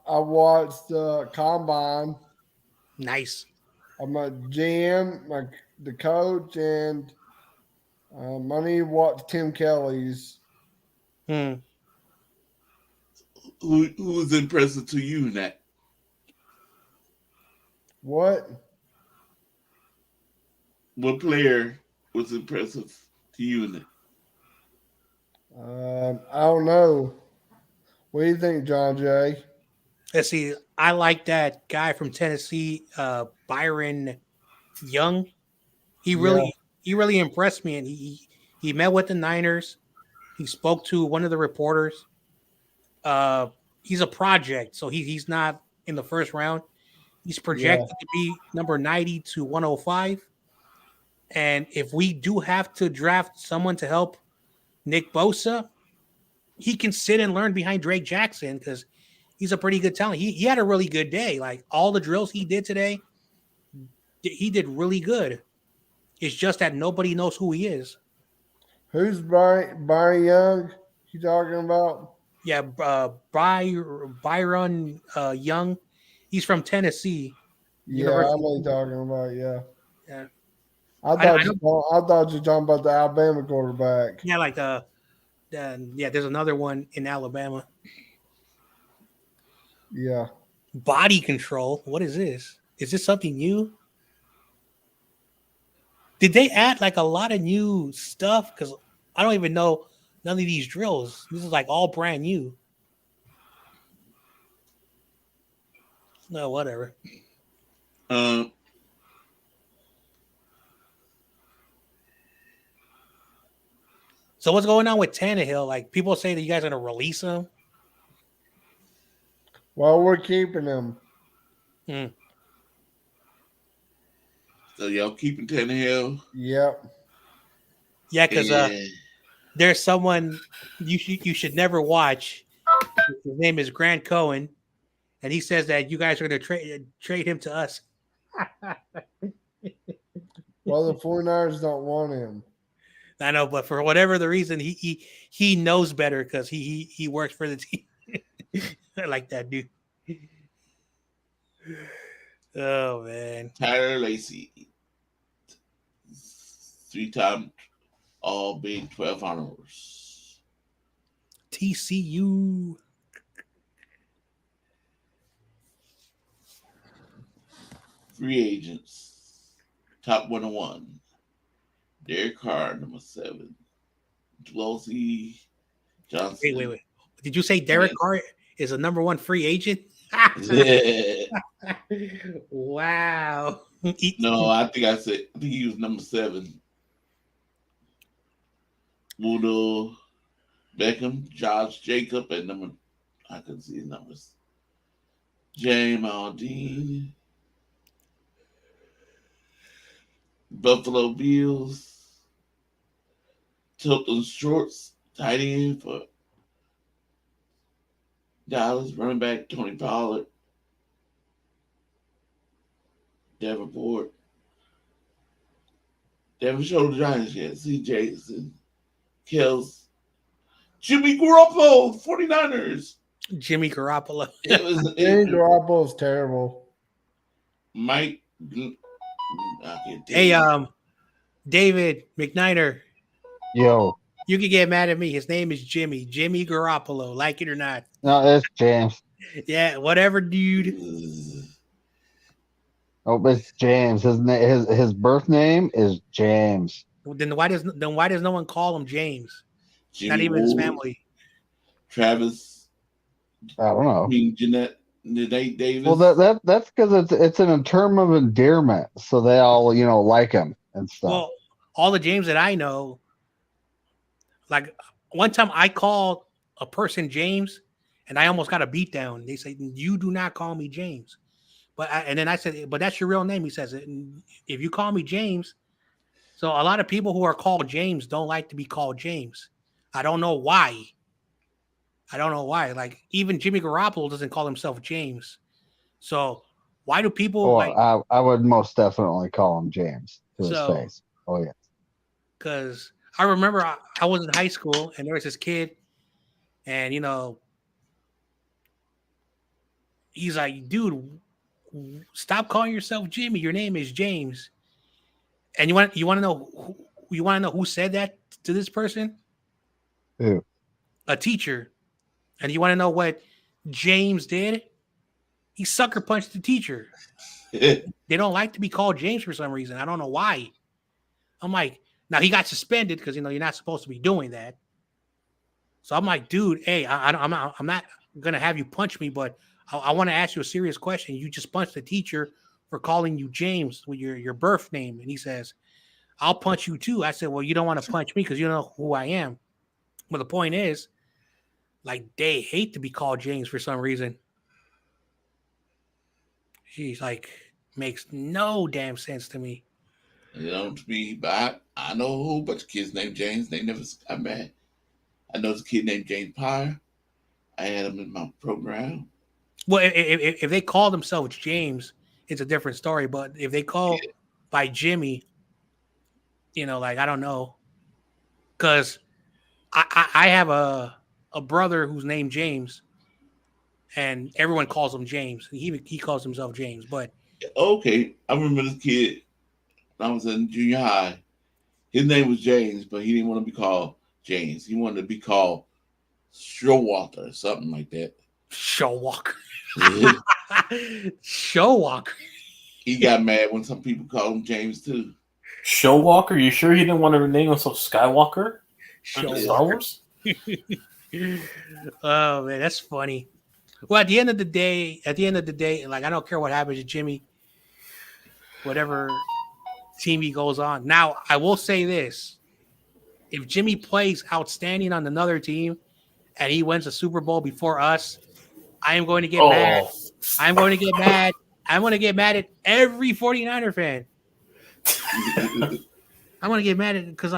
watched Combine. Nice. I'm a GM, the coach, and I need to watch Tim Kelly's. Hmm. Who was impressive to you in that? What? What player was impressive to you in that? I don't know. What do you think, John Jay? Let's see. I like that guy from Tennessee, Byron Young. He Yeah. really impressed me, and he met with the Niners. He spoke to one of the reporters. He's a project, so he's not in the first round. He's projected to be number 90 to 105. And if we do have to draft someone to help Nick Bosa, he can sit and learn behind Drake Jackson because he's a pretty good talent. He had a really good day. Like all the drills he did today, he did really good. It's just that nobody knows who he is. Who's Byron Young? You talking about? Yeah, Byron Young. He's from Tennessee. Yeah, I University. know you're talking about. Yeah. Yeah. I thought you were talking about the Alabama quarterback. Yeah, like there's another one in Alabama. Yeah. Body control. What is this? Is this something new? Did they add like a lot of new stuff? Because I don't even know none of these drills. This is like all brand new. No, whatever. So what's going on with Tannehill? Like people say that you guys are gonna release him. Well, we're keeping him. Hmm. So y'all keeping Tannehill? Yep. Yeah, because there's someone you should never watch. His name is Grant Cohen, and he says that you guys are going to trade him to us. Well, the 49ers don't want him. I know, but for whatever the reason, he knows better because he works for the team. I like that dude. Oh man, Tyler Lacey, 3-time All Big 12 honors. TCU. Free agents, top 101. Derek Carr, number 7. Dwelsey Johnson. Wait. Did you say Derek Carr is a number 1 free agent? Yeah. Wow. No, I think he was number 7. Woodle Beckham, Josh Jacob, and I couldn't see his numbers. James Aldean. Buffalo Bills. Tilton Shorts, tight end for Dallas. Running back Tony Pollard. Davenport. They haven't showed the Giants yet. C. Jason. Kells. Jimmy Garoppolo, 49ers. Jimmy Garoppolo. Jimmy Garoppolo is terrible. Mike. Hey, David McNiner. Yo. You can get mad at me. His name is Jimmy Garoppolo, like it or not. No, it's James. Yeah, whatever, dude. Oh, it's James. His birth name is James. Then why does no one call him James? Jimmy Not even his Ward, family. Travis. I don't know. Jeanette Davis. Well, that's because it's an term of endearment, so they all like him and stuff. Well, all the James that I know, like one time I called a person James, and I almost got a beat down. They say, "You do not call me James," and then I said, "But that's your real name." He says, "If you call me James," so a lot of people who are called James don't like to be called James. I don't know why. Like even Jimmy Garoppolo doesn't call himself James. So Why do people Oh, like? I would most definitely call him James to his So- face. Oh yeah. Because I remember I was in high school and there was this kid, and he's like, dude, stop calling yourself Jimmy. Your name is James. And you want to know who said that to this person? Who? A teacher. And you want to know what James did? He sucker punched the teacher. They don't like to be called James for some reason. I don't know why. I'm like, now he got suspended because you're not supposed to be doing that. So I'm like, dude, hey, I'm not gonna have you punch me, but I want to ask you a serious question. You just punched the teacher for calling you James with your birth name, and he says, "I'll punch you too." I said, "Well, you don't want to punch me because you don't know who I am." But the point is, like, they hate to be called James for some reason. She's like, makes no damn sense to me. To me, but I know a whole bunch of kids named James. They never got mad. I know there's a kid named James Pryor. I had him in my program. Well, if they call themselves James, it's a different story. But if they call by Jimmy, like, I don't know. Because I have a brother who's named James, and everyone calls him James. He calls himself James. But okay, I remember this kid when I was in junior high. His name was James, but he didn't want to be called James. He wanted to be called Showalter or something like that. Showwalker. Showwalker. He got mad when some people called him James too. Showwalker? You sure he didn't want to name himself Skywalker? Showwalker. Star Wars? Oh man, that's funny. Well, at the end of the day, like, I don't care what happens to Jimmy, whatever team he goes on. Now, I will say this: if Jimmy plays outstanding on another team and he wins a Super Bowl before us, I am going to get mad. I'm going to get mad. I'm going to get mad at every 49er fan. I'm going to get mad at because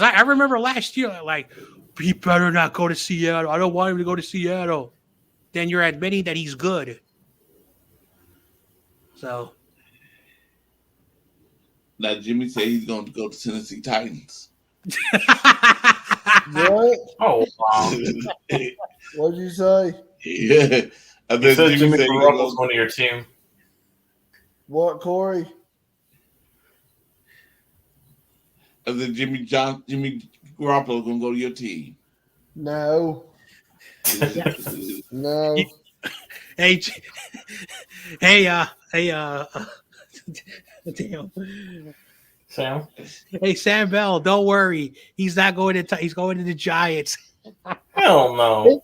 I remember last year, like, he better not go to Seattle. I don't want him to go to Seattle. Then you're admitting that he's good. So. Now, Jimmy said he's going to go to Tennessee Titans. What? Oh, wow. What'd you say? Yeah. I You bet said Jimmy said Garoppolo's going to your team. What, Corey? I said Jimmy Garoppolo's going to go to your team. No. No. Hey, damn. Sam? Hey, Sam Bell, don't worry. He's not going to. He's going to the Giants. Hell no.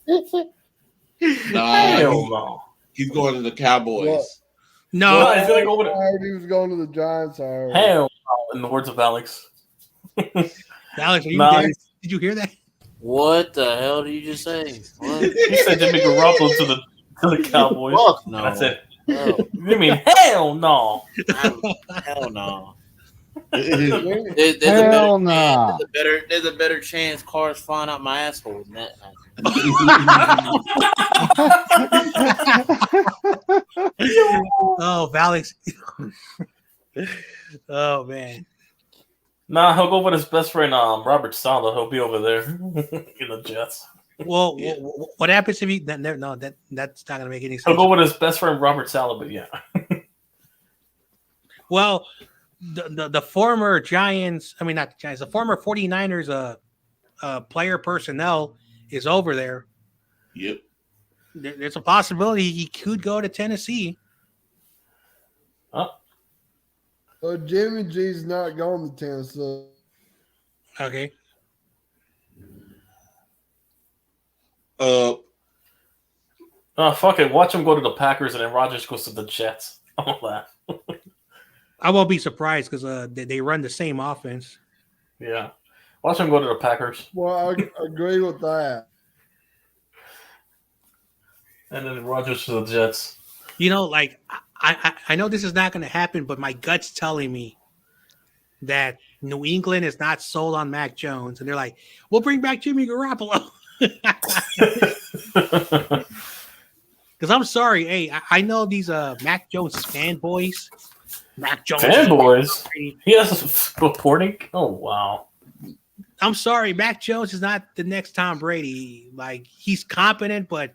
Nah, Hell no. he's going to the Cowboys. What? No, Well, he's gonna go with I heard he was going to the Giants. I heard. hell no, in the words of Alex. Alex, are you Nah, there? Did you hear that? What the hell did you just say? What? He said Jimmy Garoppolo to the Cowboys. Fuck no. That's it. Hell, You mean hell no? hell no. Jimmy- Hell nah. There's a better chance cars flying out my asshole than that. Oh, Alex. Oh man. Nah, he'll go with his best friend, Robert Saleh. He'll be over there in the Jets. Well, what happens if he? That's not gonna make any sense. He'll go with his best friend, Robert Saleh. But yeah, Well, the former Giants, I mean not the Giants, the former 49ers player personnel is over there. Yep. There's a possibility he could go to Tennessee. So Jimmy G's not going to Tennessee. Okay. fuck it. Watch him go to the Packers, and then Rodgers goes to the Jets. All that. I won't be surprised because they run the same offense. Yeah, watch him go to the Packers, Well, I agree with that. and then Rodgers to the Jets. Like I know this is not going to happen, but my gut's telling me that New England is not sold on Mac Jones, and they're like, "We'll bring back Jimmy Garoppolo." Because Because I'm sorry, hey, I know these Mac Jones fanboys. Mac Jones fanboys. He has reporting. Oh wow. I'm sorry, Mac Jones is not the next Tom Brady. Like he's competent, but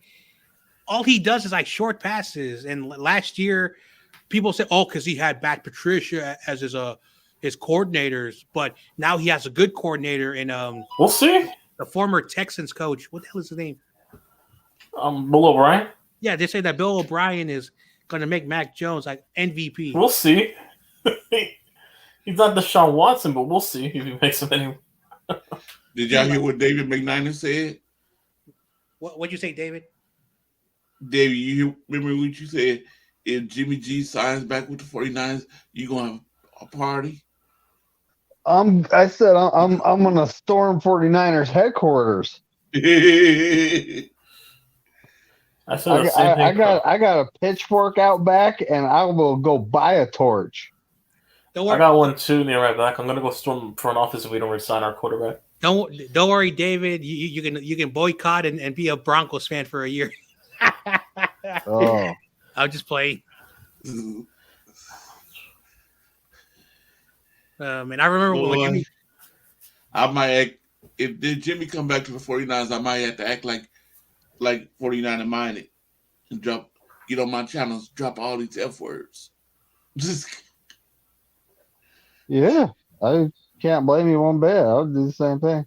all he does is like short passes. And last year, people said, "Oh, because he had Matt Patricia as his coordinators," but now he has a good coordinator in we'll see. The former Texans coach. What the hell is his name? Bill O'Brien. Yeah, they say that Bill O'Brien is going to make Mac Jones like MVP. We'll see. He's not Deshaun Watson, but we'll see if he makes him anyway. Did y'all hear what David McNiner said? What'd you say, David? David, you remember what you said? If Jimmy G signs back with the 49ers, you going to have a party? I said I'm gonna storm 49ers headquarters. I said the same thing. I got a pitchfork out back, and I will go buy a torch. I got one too near right back. I'm gonna go storm front office if we don't resign our quarterback. Don't worry, David. You can boycott and be a Broncos fan for a year. Oh, I'll just play. And I remember when Jimmy. I might act, if Jimmy come back to the 49ers, I might have to act like 49er minded and get on my channels, drop all these F words. Yeah, I can't blame you one bit. I would do the same thing.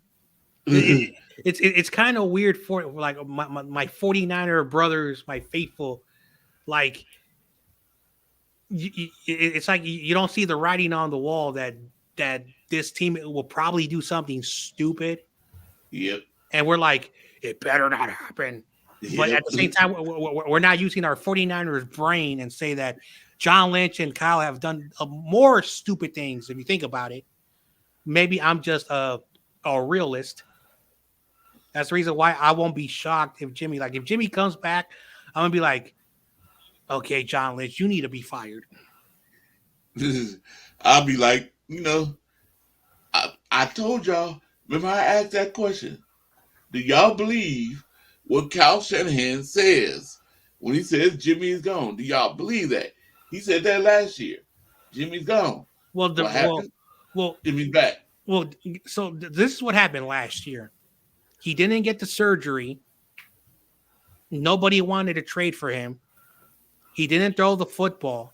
It's kind of weird for like my 49er brothers, my faithful, like it's like you don't see the writing on the wall that this team will probably do something stupid. Yep. And we're like, it better not happen. Yep. But at the same time, we're not using our 49ers brain and say that John Lynch and Kyle have done more stupid things. If you think about it, maybe I'm just a realist. That's the reason why I won't be shocked if Jimmy comes back, I'm gonna be like, okay, John Lynch, you need to be fired. I'll be like, I told y'all, remember I asked that question. Do y'all believe what Kyle Shanahan says when he says Jimmy is gone? Do y'all believe that? He said that last year. Jimmy's gone. Well, Jimmy's back. Well, so this is what happened last year. He didn't get the surgery. Nobody wanted to trade for him. He didn't throw the football.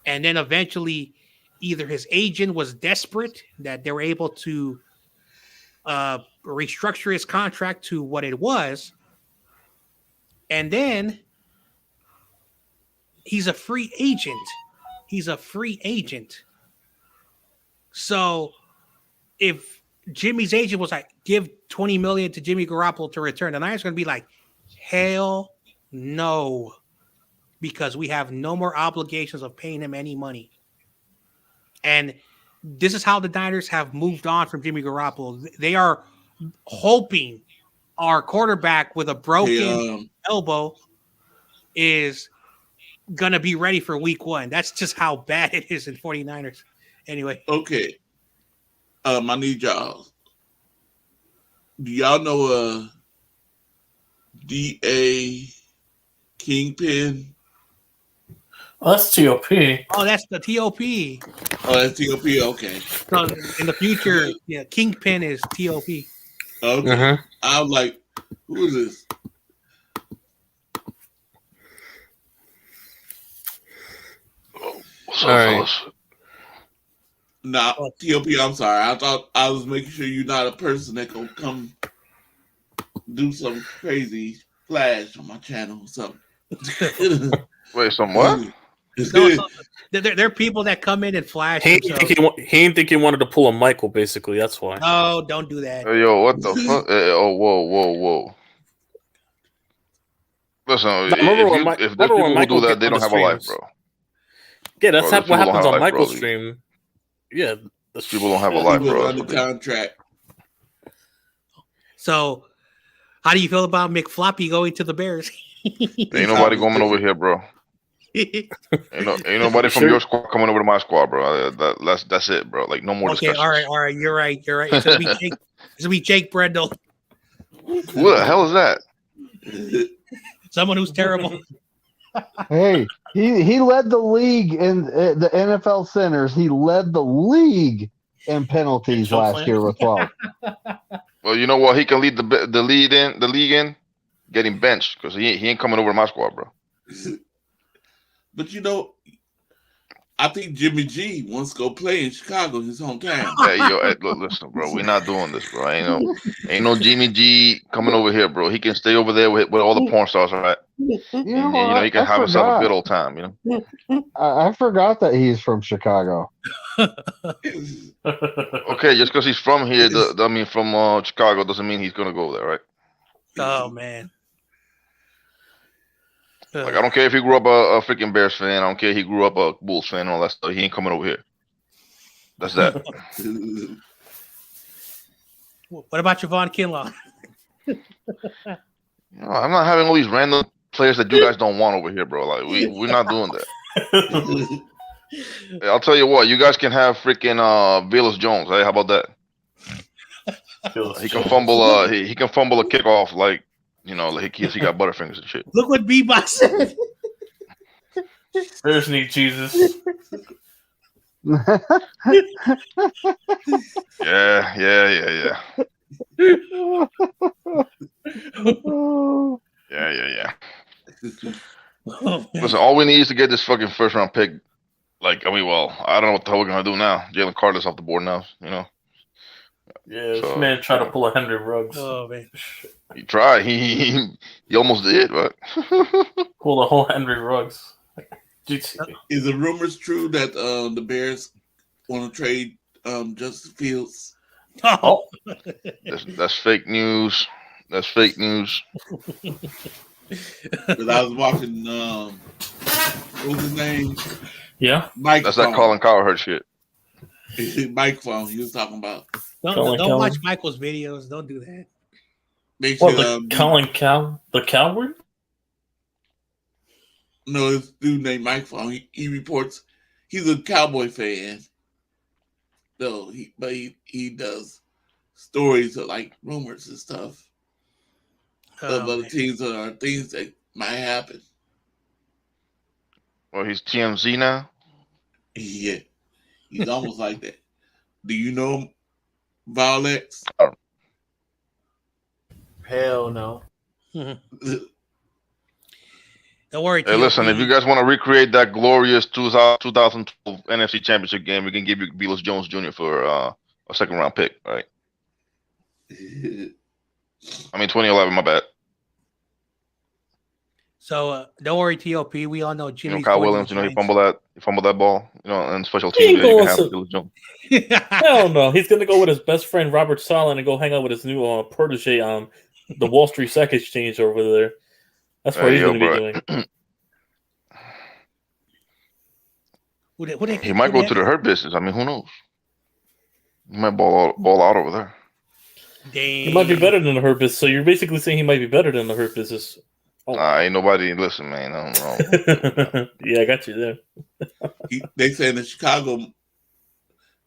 And then eventually either his agent was desperate that they were able to restructure his contract to what it was. And then he's a free agent. So if Jimmy's agent was like, give $20 million to Jimmy Garoppolo to return, the Niners are going to be like, hell no, because we have no more obligations of paying him any money. And this is how the Niners have moved on from Jimmy Garoppolo. They are hoping our quarterback with a broken elbow is going to be ready for week 1. That's just how bad it is in 49ers. Anyway. Okay. I need y'all. Do y'all know D.A. Kingpin? Oh, that's TOP. Oh, that's the TOP. Oh, that's TOP? Okay. So in the future, yeah, Kingpin is TOP. Okay. Uh-huh. I'm like, who is this? What's up, All right. fellas? Nah, TOP, I'm sorry. I thought I was making sure you're not a person that gonna come do some crazy flash on my channel or something. Wait, some what? No, there are people that come in and flash. He didn't think he wanted to pull a Michael, basically. That's why. No, don't do that. Hey, yo, what the fuck? Whoa. Listen, if there's people who do that, they don't have a life, bro. Yeah, that's what happens on Michael's bro. stream. Yeah, people don't have a life, bro. Under contract. So, how do you feel about McFloppy going to the Bears? Ain't nobody coming over here, bro. Ain't nobody from your squad coming over to my squad, bro. That's it, bro. Like, no more discussions. All right. You're right. It's gonna be Jake Brendel. Who the hell is that? Someone who's terrible. Hey, he led the league in the NFL centers. He led the league in penalties last year with 12. Well, you know what? He can lead the league in getting benched because he ain't coming over to my squad, bro. But you know, I think Jimmy G wants to go play in Chicago, his hometown. Hey, yo, look, listen, bro. We're not doing this, bro. Ain't no Jimmy G coming over here, bro. He can stay over there with all the porn stars, all right? You And, know, he can have himself a good old time, you know. I forgot that he's from Chicago. Okay, just because he's from here, from Chicago, doesn't mean he's gonna go there, right? Oh man. Like I don't care if he grew up a freaking Bears fan. I don't care if he grew up a Bulls fan and all that stuff. He ain't coming over here. That's that. What about Javon Kinlaw? No, I'm not having all these random players that you guys don't want over here, bro. Like we're not doing that. Hey, I'll tell you what, you guys can have freaking Velus Jones. Hey, how about that? He can fumble. He can fumble a kickoff like like he got butterfingers and shit. Look what Bebop said. Bears need Jesus. Yeah. Listen, all we need is to get this fucking first round pick. Like, I don't know what the hell we're gonna do now. Jalen Carter's off the board now, Yeah, this man tried to pull a Henry Ruggs. Oh man. He tried. He almost did, but pull the whole Henry Ruggs. Is the rumors true that the Bears want to trade Justin Fields? Oh, that's fake news. That's fake news. Because I was watching what was his name? Yeah, Mike. That's that Colin Cowherd shit. Mike phone. He was talking about. Don't watch Michael's videos. Don't do that. They What, should, the coward? No, this dude named Mike phone. He reports. He's a Cowboy fan. So he does stories of like rumors and stuff of other teams or things that might happen. Well, he's TMZ now. Yeah, he's almost like that. Do you know Violex? Hell no. Don't worry. Hey, listen, if you guys want to recreate that glorious 2012 NFC Championship game, we can give you Velus Jones Jr. for a second round pick, right? 2011, my bad. So don't worry, TOP. We all know Jimmy. Kyle Williams, he fumbled that ball, and special teams. Hell no, he's gonna go with his best friend Robert Saleh and go hang out with his new protege on the Wall Street Stock Exchange over there. That's what he's gonna be doing. He might go to the hurt business. Who knows? He might ball out over there. Damn. He might be better than the hurt business. So you're basically saying he might be better than the hurt business. Oh. Ain't nobody listen, man. I don't know. Yeah, I got you there. They saying that Chicago.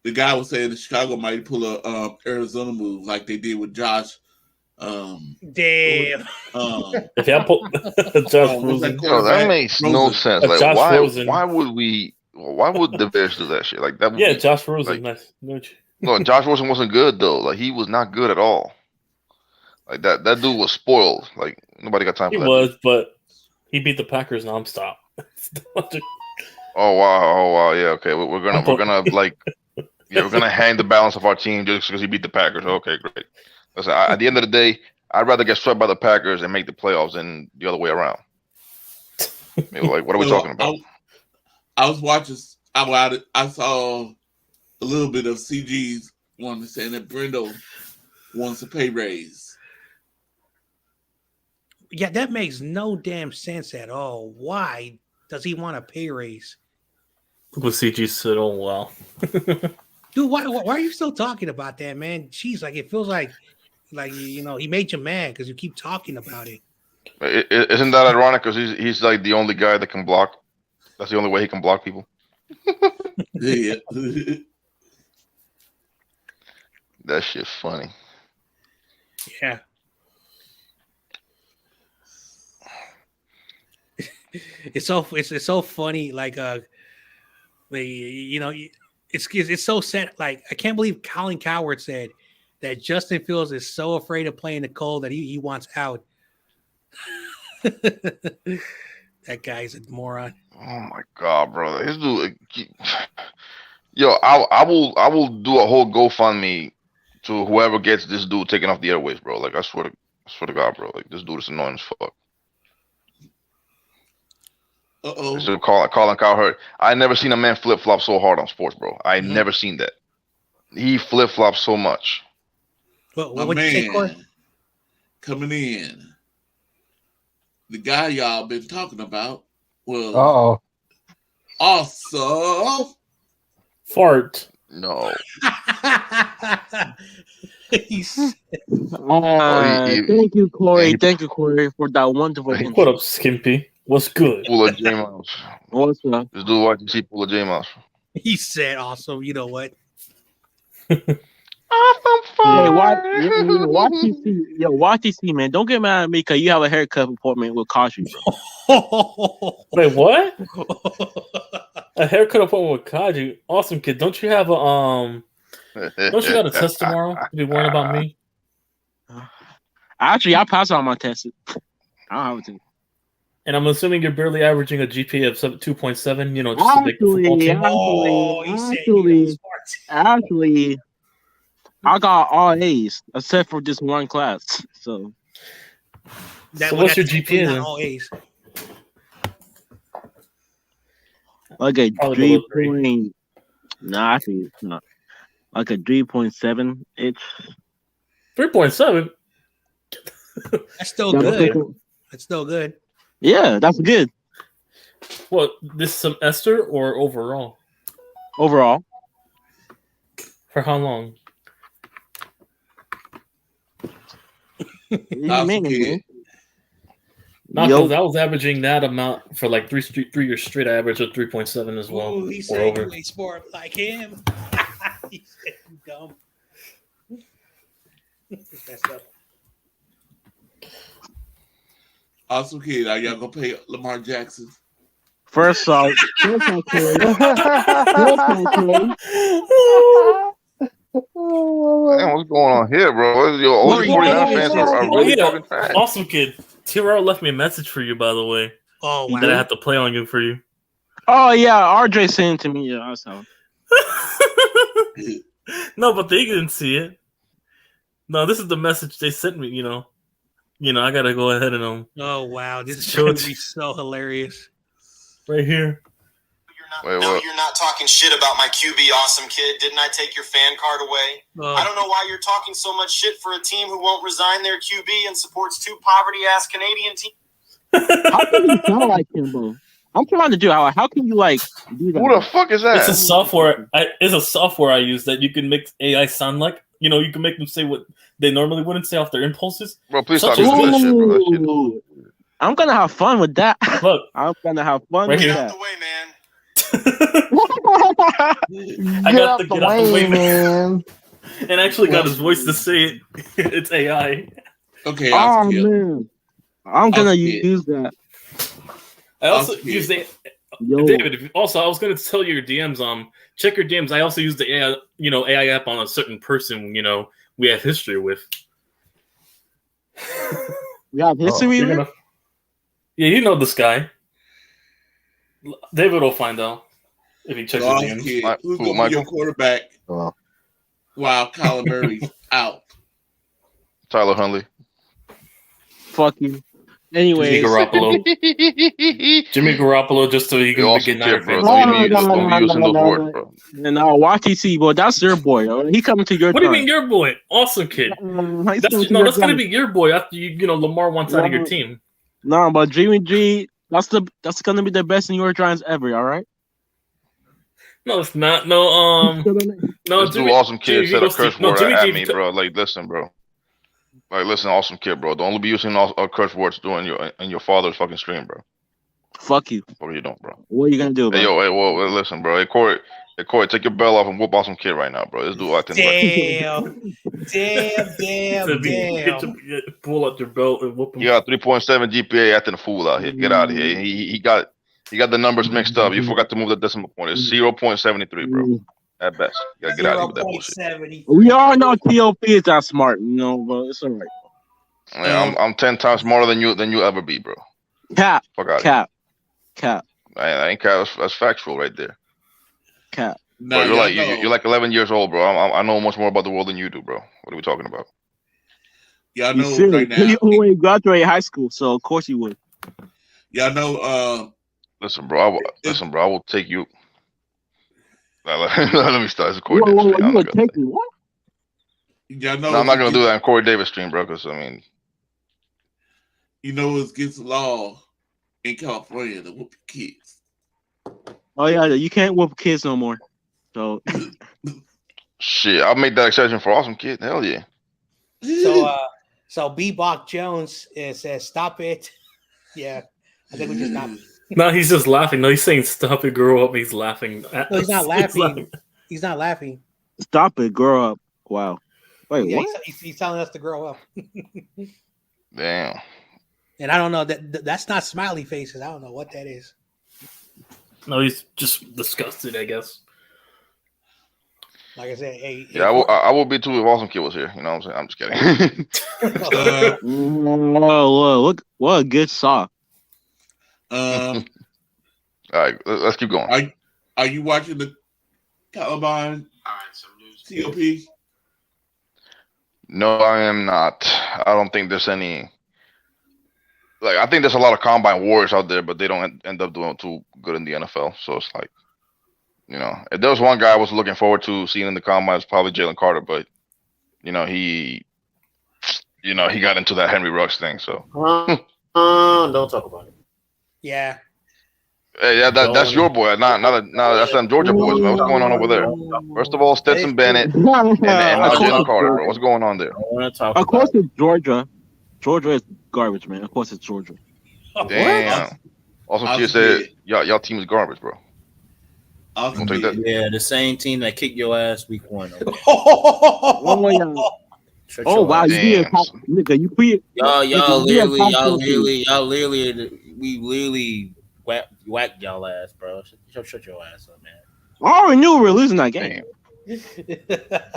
The guy was saying that Chicago might pull a Arizona move like they did with Josh. Damn. If y'all pull Josh Rosen, that makes no sense. Like, Josh Rosen. Why would the Bears do that shit? Like that? Yeah, Josh Rosen. Nice. No, Josh Rosen wasn't good though. Like he was not good at all. Like that dude was spoiled. Like nobody got time for that. He was, but he beat the Packers nonstop. Oh wow, yeah, okay. We're gonna like, yeah, we're gonna hang the balance of our team just because he beat the Packers. Okay, great. Listen, at the end of the day, I'd rather get swept by the Packers and make the playoffs than the other way around. Like, what are we talking about? I was watching. I saw a little bit of CG's one saying that Brendo wants a pay raise. Yeah, that makes no damn sense at all. Why does he want a pay raise? With CG said, "Oh wow, dude, why are you still talking about that, man? Jeez, like it feels like he made you mad because you keep talking about it. Isn't that ironic? Because he's like the only guy that can block. That's the only way he can block people. Yeah, that shit's funny. Yeah. it's so funny. Like it's so sad. Like I can't believe Colin Coward said that Justin Fields is so afraid of playing the cold that he wants out. That guy's a moron. Oh my god, brother! This dude, yo, I will do a whole GoFundMe to whoever gets this dude taken off the airways, bro. Like I swear to God, bro. Like this dude is annoying as fuck. So Colin Cowherd. I never seen a man flip flop so hard on sports, bro. I never seen that. He flip flops so much. What would you say, Corey? Coming in, the guy y'all been talking about was awesome. Fart. No. Thank you, Corey. Thank you, Corey, for that wonderful intro. What up, Skimpy? What's good? Pull a J Mouse. What's up? This dude watch you see pull a J Mouse. He said awesome. You know what? Hey, watch TC, man. Don't get mad at me because you have a haircut appointment with Kashi, bro. Wait, what? A haircut appointment with Kaji? Awesome, kid. Don't you have a Don't you got a test tomorrow? To be worrying about me? Actually, I passed on my test. I don't have to. And I'm assuming you're barely averaging a GPA of 2.7. You know, just to make the football team. Actually, I got all A's except for this one class. So what's your GPA then? All A's. Like a 3 point. Nah, actually, it's not. Like a 3.7. It's 3.7. That's still good. That's still good. Yeah, that's good. What, this semester or overall? Overall. For how long? Not because I was averaging that amount for like 3 years straight. I averaged a 3.7 as well. Ooh, he said you ain't sport like him. He said you dumb. That's up. Awesome kid. Are y'all gonna pay Lamar Jackson? First off, Man, what's going on here, bro? Your OG 49 fans are really talking fast. Awesome kid. T-Raw left me a message for you, by the way. Oh, wow. That I have to play on you for you. Oh yeah, RJ sent it to me. Yeah, I saw. No, but they didn't see it. No, this is the message they sent me. You know, I gotta go ahead and Oh wow, this is going to be so hilarious. Right here. You're not talking shit about my QB, awesome kid. Didn't I take your fan card away? I don't know why you're talking so much shit for a team who won't resign their QB and supports 2 poverty-ass Canadian teams. How can you sound like him, bro? I'm trying to do how can you like do that? Who the fuck is that? It's a software. It's a software I use that you can make AI sound like. You know, you can make them say what they normally wouldn't say off their impulses. Bro, please stop using that shit, bro. That shit. I'm gonna have fun with that. Look, I'm gonna have fun right with here. that. I got to get out the way, man. And actually got his voice to say it. It's AI. Okay. Oh man, I'm gonna use that. I also use the David. Also, I was gonna tell you your DMs. Check your DMs. I also use the AI, AI app on a certain person. We have history with. We have history with. Yeah, you know this guy. David will find out if he checks your DMs. Who's going to be your quarterback? Wow, Kyler Murray's out. Tyler Huntley. Fuck you. Anyway, Jimmy Garoppolo, just so he can get 9 bro. Don't be using those words, bro. And YTC, boy, that's your boy. He coming to your. What do you mean, your boy? Awesome kid. That's gonna be your boy after Lamar wants out of your team. No, but Dreamy G, that's gonna be the best New York Giants ever. All right. No, it's not. No, This Jimmy, awesome kid said a curse word at me, bro. Like, listen, bro. Like, listen, awesome kid, bro. Don't be using curse words in your father's fucking stream, bro. Fuck you. What are you doing, bro? What are you gonna do, bro? Hey, listen, bro. Hey, Corey, Hey, Corey, take your bell off and whoop Awesome Kid right now, bro. This dude acting like Pull out your belt and whoop him. you got 3.7 GPA acting a fool out here. Get out of here. He got the numbers mixed up. You forgot to move the decimal point. It's 0.73, bro. At best. You gotta get out of here with that bullshit. We all know TOP is not smart, but it's all right. Yeah, I'm 10 times smarter than you ever be, bro. Cap. Fuck out of Cap. I ain't cap. That's factual right there. Cap. Bro, you're like 11 years old, bro. I know much more about the world than you do, bro. What are we talking about? Yeah, I know right now. You graduated high school, so of course you would. Yeah, I know. Listen, bro. I will take you. Let me start. It's a Corey Whoa, Davis stream. you would take me? What? Yeah, I know. No, I'm not gonna do that in Corey Davis stream, bro. Because I mean, you know, it's against the law in California to whoop kids. Oh yeah, you can't whoop kids no more. So shit, I'll make that exception for Awesome Kid. Hell yeah. So B-Bach Jones says, "Stop it." Yeah, I think we just stopped. No, he's just laughing. No, he's saying stop it, grow up. He's laughing. No, he's not laughing. He's not laughing. Stop it, grow up. Wow. Wait, yeah, what? He's telling us to grow up. Damn. And I don't know that's not smiley faces. I don't know what that is. No, he's just disgusted, I guess. Like I said, yeah, I will be too if Awesome Kid was here. You know what I'm saying? I'm just kidding. Whoa, look, what a good saw. All right, let's keep going. Are you watching the Columbine? All right, some news. COP? No, I am not. I don't think there's any. Like, I think there's a lot of combine warriors out there, but they don't end up doing too good in the NFL. So it's like, you know, if there was one guy I was looking forward to seeing in the combine, it's probably Jalen Carter. But you know, he got into that Henry Ruggs thing. So don't talk about it. Yeah. Hey, yeah, that's your boy. Not that's them Georgia boys, man. What's going on over there? First of all, Stetson Bennett and Jalen Carter, bro. What's going on there? Of course, it's Georgia. Georgia is garbage, man. Of course, it's Georgia. Damn. Awesome Kid said, y'all team is garbage, bro. Awesome take that? Yeah, the same team that kicked your ass week 1. Oh wow, you did, nigga. You pre. Y'all literally, we literally whacked y'all ass, bro. Shut your ass up, man. I already knew we were losing that game.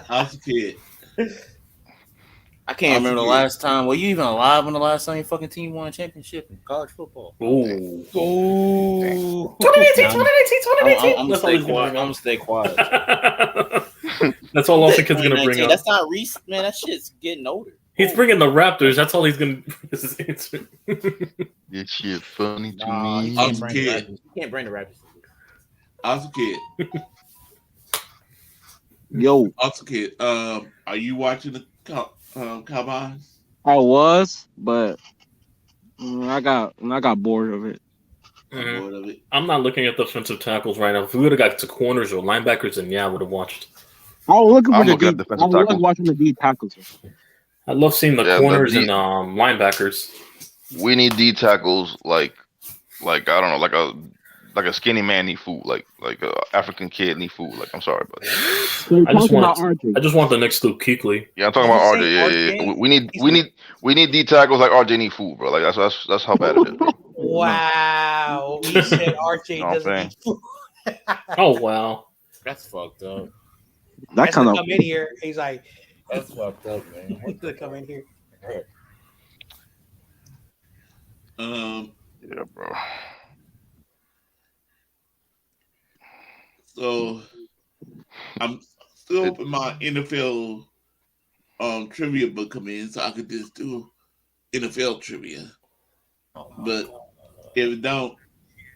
Awesome Kid. I can't remember the last time. Were you even alive when the last time your fucking team won a championship in college football? Oh. 2018. I'm gonna stay quiet. That's all Awesome Kid's gonna bring up. That's not recent, man. That shit's getting older. He's bringing the Raptors. That's all he's gonna. This is answer. This shit funny to me. You can't bring the Raptors. Awesome Kid. Yo. Awesome Kid. Are you watching the Combines? I was, but I got bored of it. Mm-hmm. I'm not looking at the defensive tackles right now. If we would have got to corners or linebackers, then yeah, I would have watched. I was looking for the deep. I was watching the deep tackles. I love seeing the corners and linebackers. We need D tackles like I don't know, like a skinny man need food, like a African kid need food. Like, I'm sorry, but I just want the next Luke Kuechly. Yeah, I'm talking about RJ. Yeah. We need D tackles like RJ need food, bro. Like that's how bad it is, bro. Wow, he said RJ doesn't need food. Oh wow, that's fucked up. That kind of come in here. He's like, that's fucked up, man. To come in here. Yeah, bro. So I'm still hoping my NFL trivia book come in so I could just do NFL trivia. But if it don't,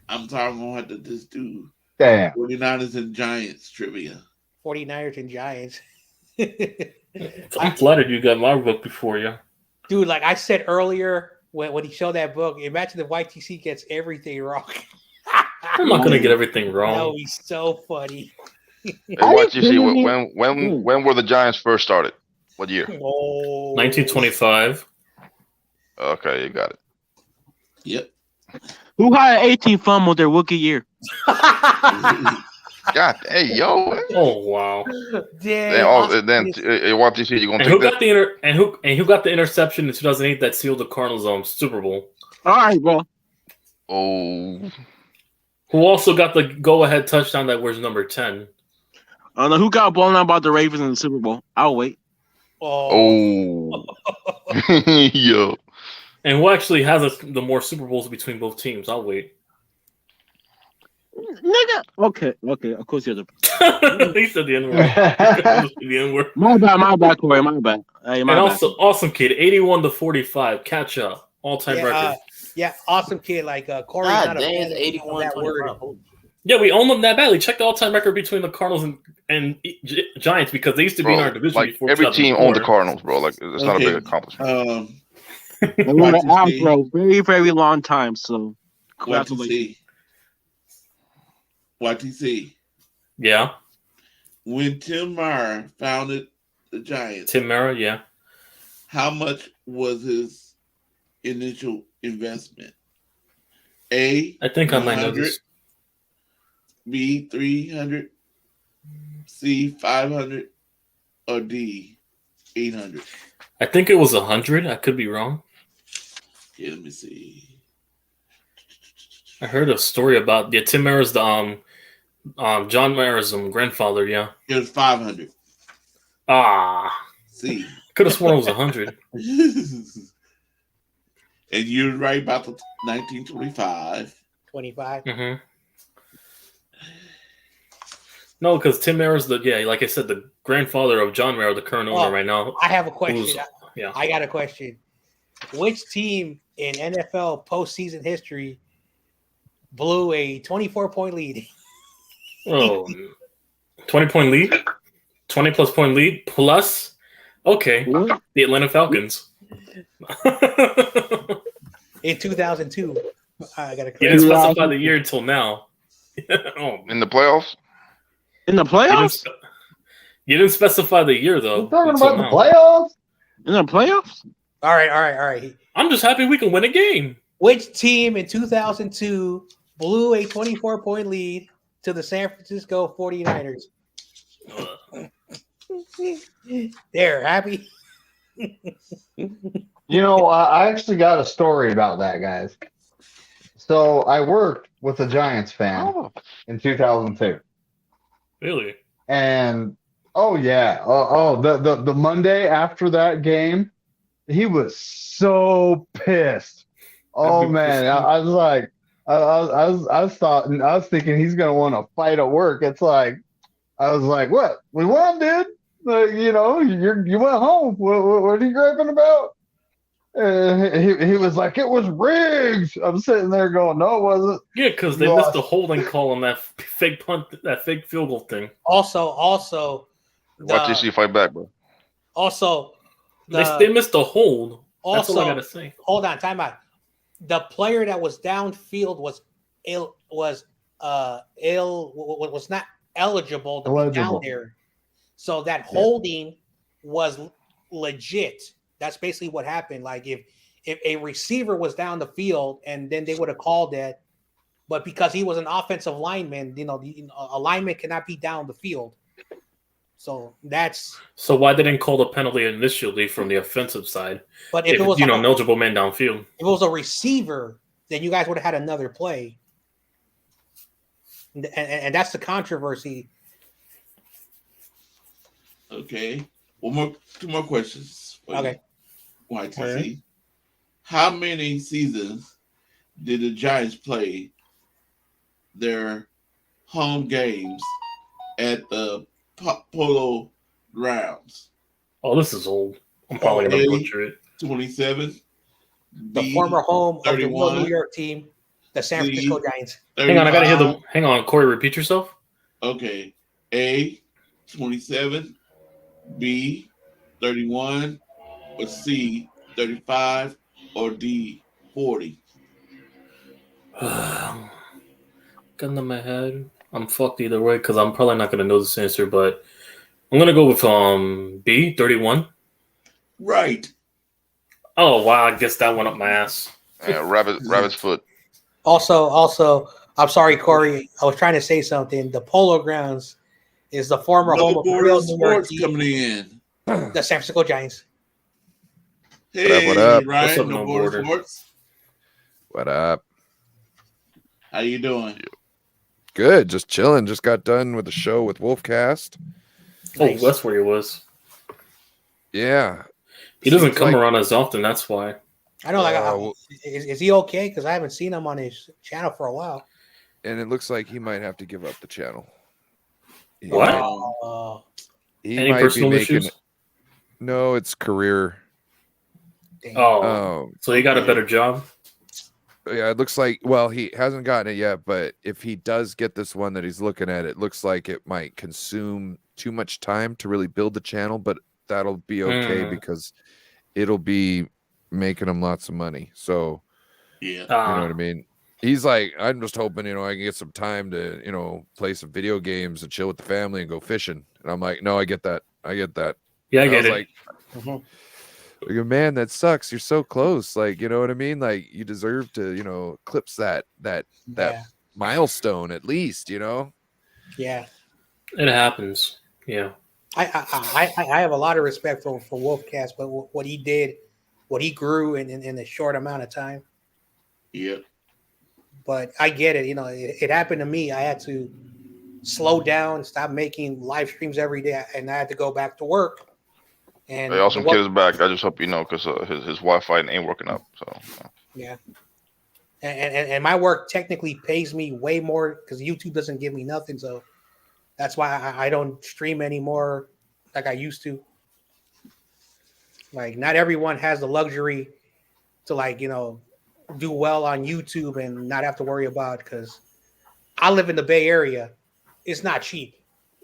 I'm sorry, I'm gonna have to just do 49ers and Giants trivia. 49ers and Giants. I'm flattered you got my book before you. Dude, like I said earlier when he showed that book, imagine if YTC gets everything wrong. I'm not gonna get everything wrong. No, he's so funny. Hey, YTC, when were the Giants first started? What year? 1925. Okay, you got it. Yep. Who had an 18 fumble their rookie year? God, hey, yo. Oh wow. Then what you see, you gonna And take who that? got the who got the interception in 2008 that sealed the Cardinals' Super Bowl? All right, bro. Oh. Who also got the go-ahead touchdown that wears number 10? Who got blown out by the Ravens in the Super Bowl? I'll wait. Oh. Yo. And who actually has the more Super Bowls between both teams? I'll wait. Nigga. Okay. Of course you're the. He said the N-word. The N-word. My bad, Corey. My bad. Hey, And also, awesome kid, 81-45, catch up, all-time record. Yeah, awesome kid. Like Corey's not a fan of 81 that word. Yeah, we own them that badly. Check the all-time record between the Cardinals and Giants because they used to be in our division like before. Every team owned the Cardinals, bro. Like it's not a big accomplishment. They were out for a very, very long time. So, YTC. Yeah. When Tim Meyer founded the Giants. Tim Meyer, yeah. How much was his initial investment? A. I think I might know this. B. 300. C. 500. Or D. 800. I think it was 100. I could be wrong. Yeah, let me see. I heard a story about Tim Meyer's the John Mayer's grandfather. Yeah, it was 500. See, could have sworn it was 100. And you're right about the 1925. 25. Mm-hmm. No, because Tim Meyer's like I said, the grandfather of John Mayer, the current owner right now. I have a question. I got a question. Which team in NFL postseason history blew a 24-point lead? 20-point lead? 20-plus point lead? Plus? Okay. The Atlanta Falcons. In 2002. I got to. You didn't specify the year until now. In the playoffs? In the playoffs? You didn't specify the year, though. You're talking about the playoffs? In the playoffs? All right. I'm just happy we can win a game. Which team in 2002 blew a 24-point lead to the San Francisco 49ers? They're happy. I actually got a story about that, guys. So I worked with a Giants fan in 2002. Really? And the Monday after that game, he was so pissed. Oh man, I was like, I was thinking he's gonna want to fight at work. It's like, I was like, what? We won, dude. Like, you went home. What are you griping about? He was like, it was rigged. I'm sitting there going, no, it wasn't. Yeah, because they missed the holding call on that fake punt, that fake field goal thing. Also, watch you see fight back, bro. Also, they missed the hold. That's all I gotta say. Hold on, time out. The player that was downfield was not eligible to be down there. So that holding was legit. That's basically what happened. Like if a receiver was down the field and then they would have called that, but because he was an offensive lineman, a lineman cannot be down the field. So why they didn't call the penalty initially from the offensive side? But if it was an eligible man downfield, if it was a receiver, then you guys would have had another play. And that's the controversy. Okay. Two more questions. Okay. YTC. Right. How many seasons did the Giants play their home games at the Polo Grounds? Oh, this is old. I'm probably going to butcher it. 27. The former home 31, of the New York team, the San Francisco Giants. 35. Hang on, I got to hear the. Hang on, Corey, repeat yourself. Okay. A, 27. B, 31. Or C, 35. Or D, 40. Gun to my head. I'm fucked either way because I'm probably not going to know this answer, but I'm going to go with B, 31. Right. Oh, wow. I guess that went up my ass. Yeah, rabbit's foot. Also, I'm sorry, Corey. I was trying to say something. The Polo Grounds is the former home No of the real Border New York Sports team, coming in. the San Francisco Giants. Hey, What up? What's up, Ryan, No No Border Border? Sports. What up? How you doing? Good. Just chilling. Just got done with the show with Wolfcast. Nice. Oh, that's where he was. Yeah. He doesn't Seems come like- around as often. That's why. I know, like, well- is he okay? Because I haven't seen him on his channel for a while. And it looks like he might have to give up the channel. He What? might- he Any might personal be making issues? No, it's career. Damn. Oh, so he got a better job. Yeah, it looks like, well, he hasn't gotten it yet, but if he does get this one that he's looking at, it looks like it might consume too much time to really build the channel, but that'll be okay because it'll be making him lots of money. So, Yeah. you know what I mean? He's like, I'm just hoping, I can get some time to, play some video games and chill with the family and go fishing. And I'm like, no, I get that. Yeah, I I get was it. like, man, that sucks. You're so close. Like, you know what I mean? Like, you deserve to, eclipse that Yeah. milestone at least, Yeah. It happens. Yeah. I have a lot of respect for Wolfcast, but what he did, what he grew in a short amount of time. Yeah. But I get it. It happened to me. I had to slow down, stop making live streams every day, and I had to go back to work. And Hey, awesome kid is back. I just hope you know because his Wi-Fi ain't working out. So yeah. And my work technically pays me way more because YouTube doesn't give me nothing. So that's why I don't stream anymore like I used to. Like, not everyone has the luxury to do well on YouTube and not have to worry about, because I live in the Bay Area. It's not cheap.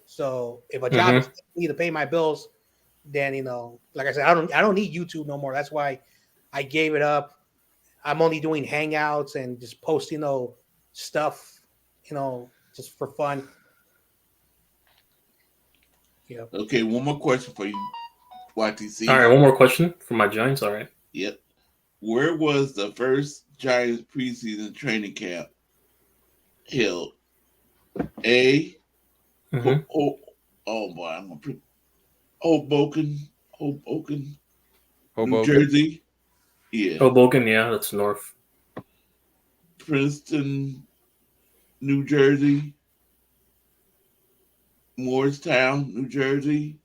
So if a job is me to pay my bills, then like I said, I don't need YouTube no more. That's why I gave it up. I'm only doing Hangouts and just posting stuff, just for fun. Yeah. Okay, one more question for you, YTC. All right, one more question for my Giants. All right. Yep. Where was the first Giants preseason training camp held? A. Oh boy, I'm gonna put Hoboken, New Jersey. Yeah. Hoboken, yeah, that's north. Princeton, New Jersey. Moorestown, New Jersey,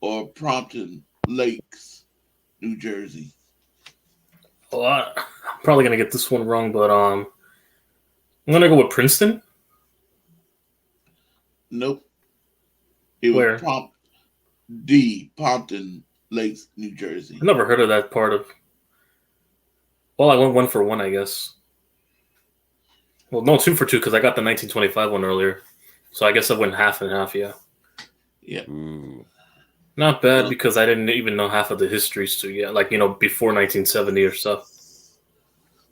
or Prompton Lakes, New Jersey. Well, I'm probably gonna get this one wrong, but I'm gonna go with Princeton. Nope. It Where? was Prompton Lakes, New Jersey. I never heard of that part of. Well, I went 1 for 1, I guess. Well, no, 2 for 2 because I got the 1925 one earlier. So I guess I went half and half. Yeah. Yeah. Ooh. Not bad because I didn't even know half of the histories too. Yeah, like before 1970 or stuff.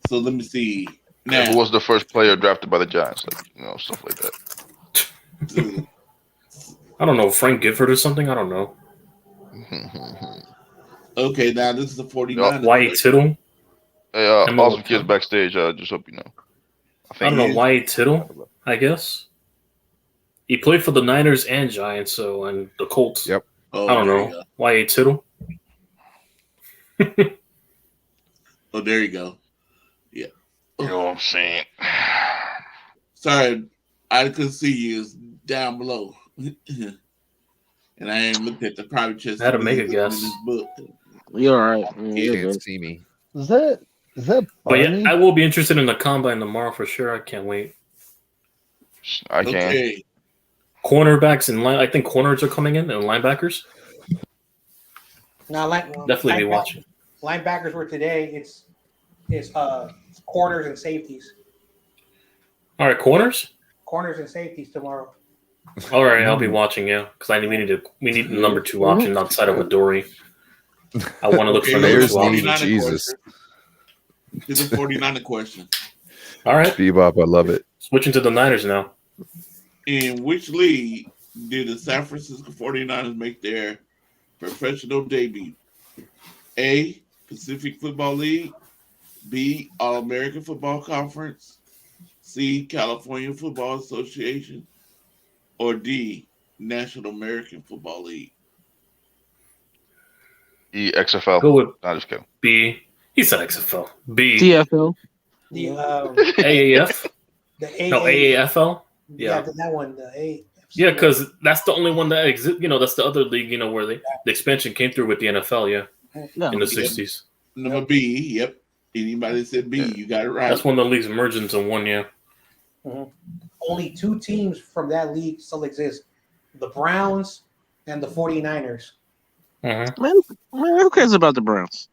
So let me see. Yeah, Now, who was the first player drafted by the Giants? Like stuff like that. I don't know, Frank Gifford or something. I don't know. okay, now this is the 49ers. Wyatt Tittle. Hey, awesome kids backstage. Just hope you know. I don't know, Wyatt Tittle. I guess he played for the Niners and Giants, and the Colts. Yep. Oh, I don't know. Wyatt Tittle. Oh, there you go. Yeah. You know what I'm saying? Sorry, I couldn't see you. It's down below. And I ain't looked at the private chest. I had to make a in guess. this book. You're all right. You can't see me. Is that But Barney? yeah, I will be interested in the combine tomorrow for sure. I can't wait. I can. Okay. Cornerbacks and I think corners are coming in and linebackers. Now, Definitely be watching. Linebackers were today. It's corners and safeties. All right, corners. Corners and safeties tomorrow. All right, I'll be watching. Yeah, because we need the number 2 option outside of Adoree. I want to look for number 2 option. Jesus. It's a 49er question. All right, Bebop, I love it. switching to the Niners now. In which league did the San Francisco 49ers make their professional debut? A. Pacific Football League. B. All-American Football Conference. C, California Football Association, or D, National American Football League? XFL. Go with No, just kidding. B. He said XFL. B. TFL. The AAF. the AA, No, AAFL. yeah, that one. The A. Yeah, because that's the only one that exists. That's the other league. Where the expansion came through with the NFL. Yeah, in the '60s. Number B. Yep. Anybody said B, you got it right. That's when the leagues merged into one. Yeah. Mm-hmm. Only 2 teams from that league still exist: the Browns and the 49ers. Mm-hmm. Man, who cares about the Browns?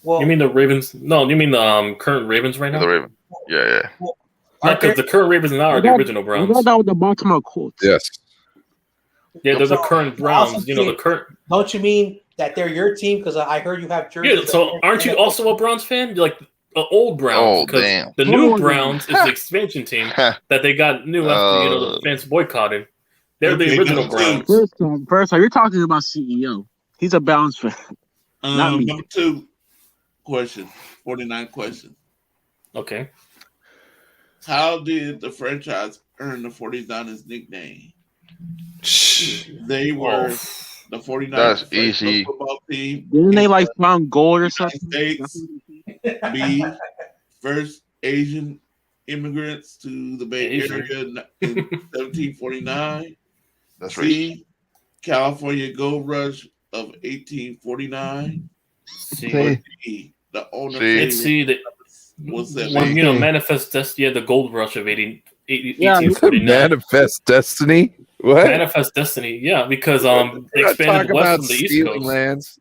Well, you mean the Ravens? No, you mean the current Ravens right now? The Ravens. Yeah. Well, because the current Ravens now are the original Browns. I thought with the Baltimore Colts. Yes. Yeah, they're the current Browns. The current. Don't you mean that they're your team? Because I heard you have jerseys. Yeah. So aren't you also a Browns fan? You're like the old Browns. Oh, damn. The new Browns is the expansion team that they got new after the fans boycotted. They're the original Browns. First, you're talking about CEO. He's a Browns fan. Not me. Number 2 question. 49 question. Okay. How did the franchise earn the 49ers nickname? They were the 49ers That's easy. football team. Didn't they found gold or something? States. B, first Asian immigrants to the Bay Area in 1749. That's C, California Gold Rush of 1849. C. D, the owner. It's C. What's that? Manifest Destiny, the Gold Rush of 1849. Manifest Destiny. What? Manifest Destiny, yeah, because they expanded west from the East Coast. Lands.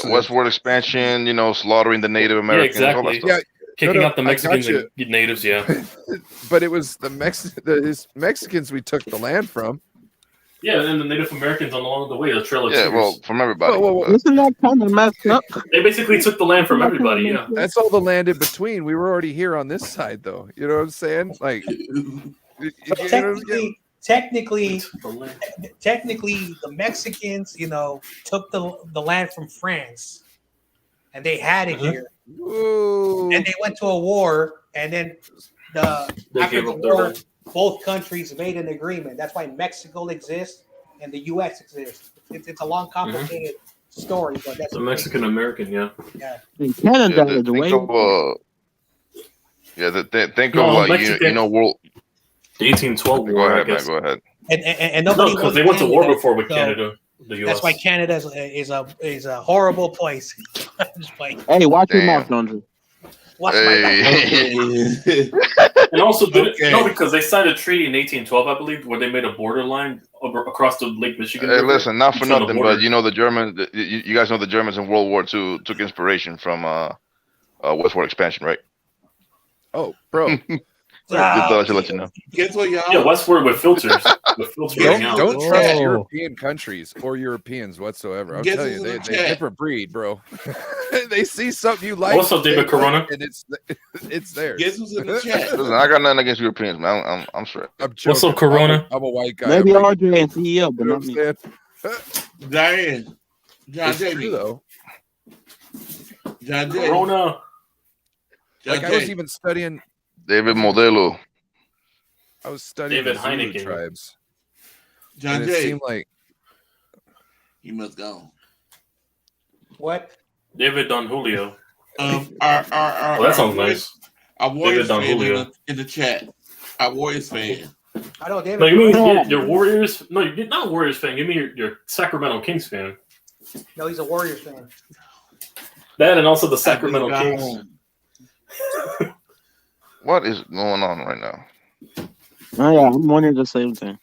Westward expansion. Slaughtering the Native Americans. Yeah, exactly. All that stuff. Kicking out the Mexicans and natives. Yeah, but it was the Mexicans we took the land from. Yeah, and the Native Americans along the way, the Trail of Tears. Yeah, well, from everybody. Isn't that kind of messed up? They basically took the land from everybody, yeah. That's all the land in between. We were already here on this side, though. You know what I'm saying? Like, technically, the Mexicans, took the land from France, and they had it here. Ooh. And they went to a war, and then after the war, both countries made an agreement. That's why Mexico exists and the U.S. exists. It's a long, complicated story, but that's the Mexican American, yeah. In Canada, the way. Think of world. 1812 war. Go ahead, man. Go ahead. And nobody because they went to war before with Canada. The US. That's why Canada is a horrible place. Hey, watch your mouth, Andre. Watch my mouth. And also, because they signed a treaty in 1812, I believe, where they made a borderline across the Lake Michigan. Hey, listen, not for nothing, but the Germans. You guys know the Germans in World War II took inspiration from westward expansion, right? Oh, bro. Just thought I should let you know. Guess what, y'all? Yeah, westward with filters. Don't trust European countries or Europeans whatsoever. I'll tell you, they're a different breed, bro. They see something you like. What's up, David Corona? And it's theirs. Guess who's in the chat? Listen, I got nothing against Europeans, man. I'm straight. What's up, Corona? I'm a white guy. Maybe RJ and CEO, but not me. Diane. John J. though. John J. Corona. Like I was even studying. David Modelo. I was studying David the Zulu Heineken. tribes. John J. It seemed like he must go. What? David Don Julio. That sounds nice. Our Warriors fan in the chat. Our Warriors fan. I know David. No, you mean your Warriors? No, you're not a Warriors fan. You mean your Sacramento Kings fan? No, he's a Warriors fan. That and also the Sacramento Kings. What is going on right now? Oh, yeah, I'm wondering the same thing.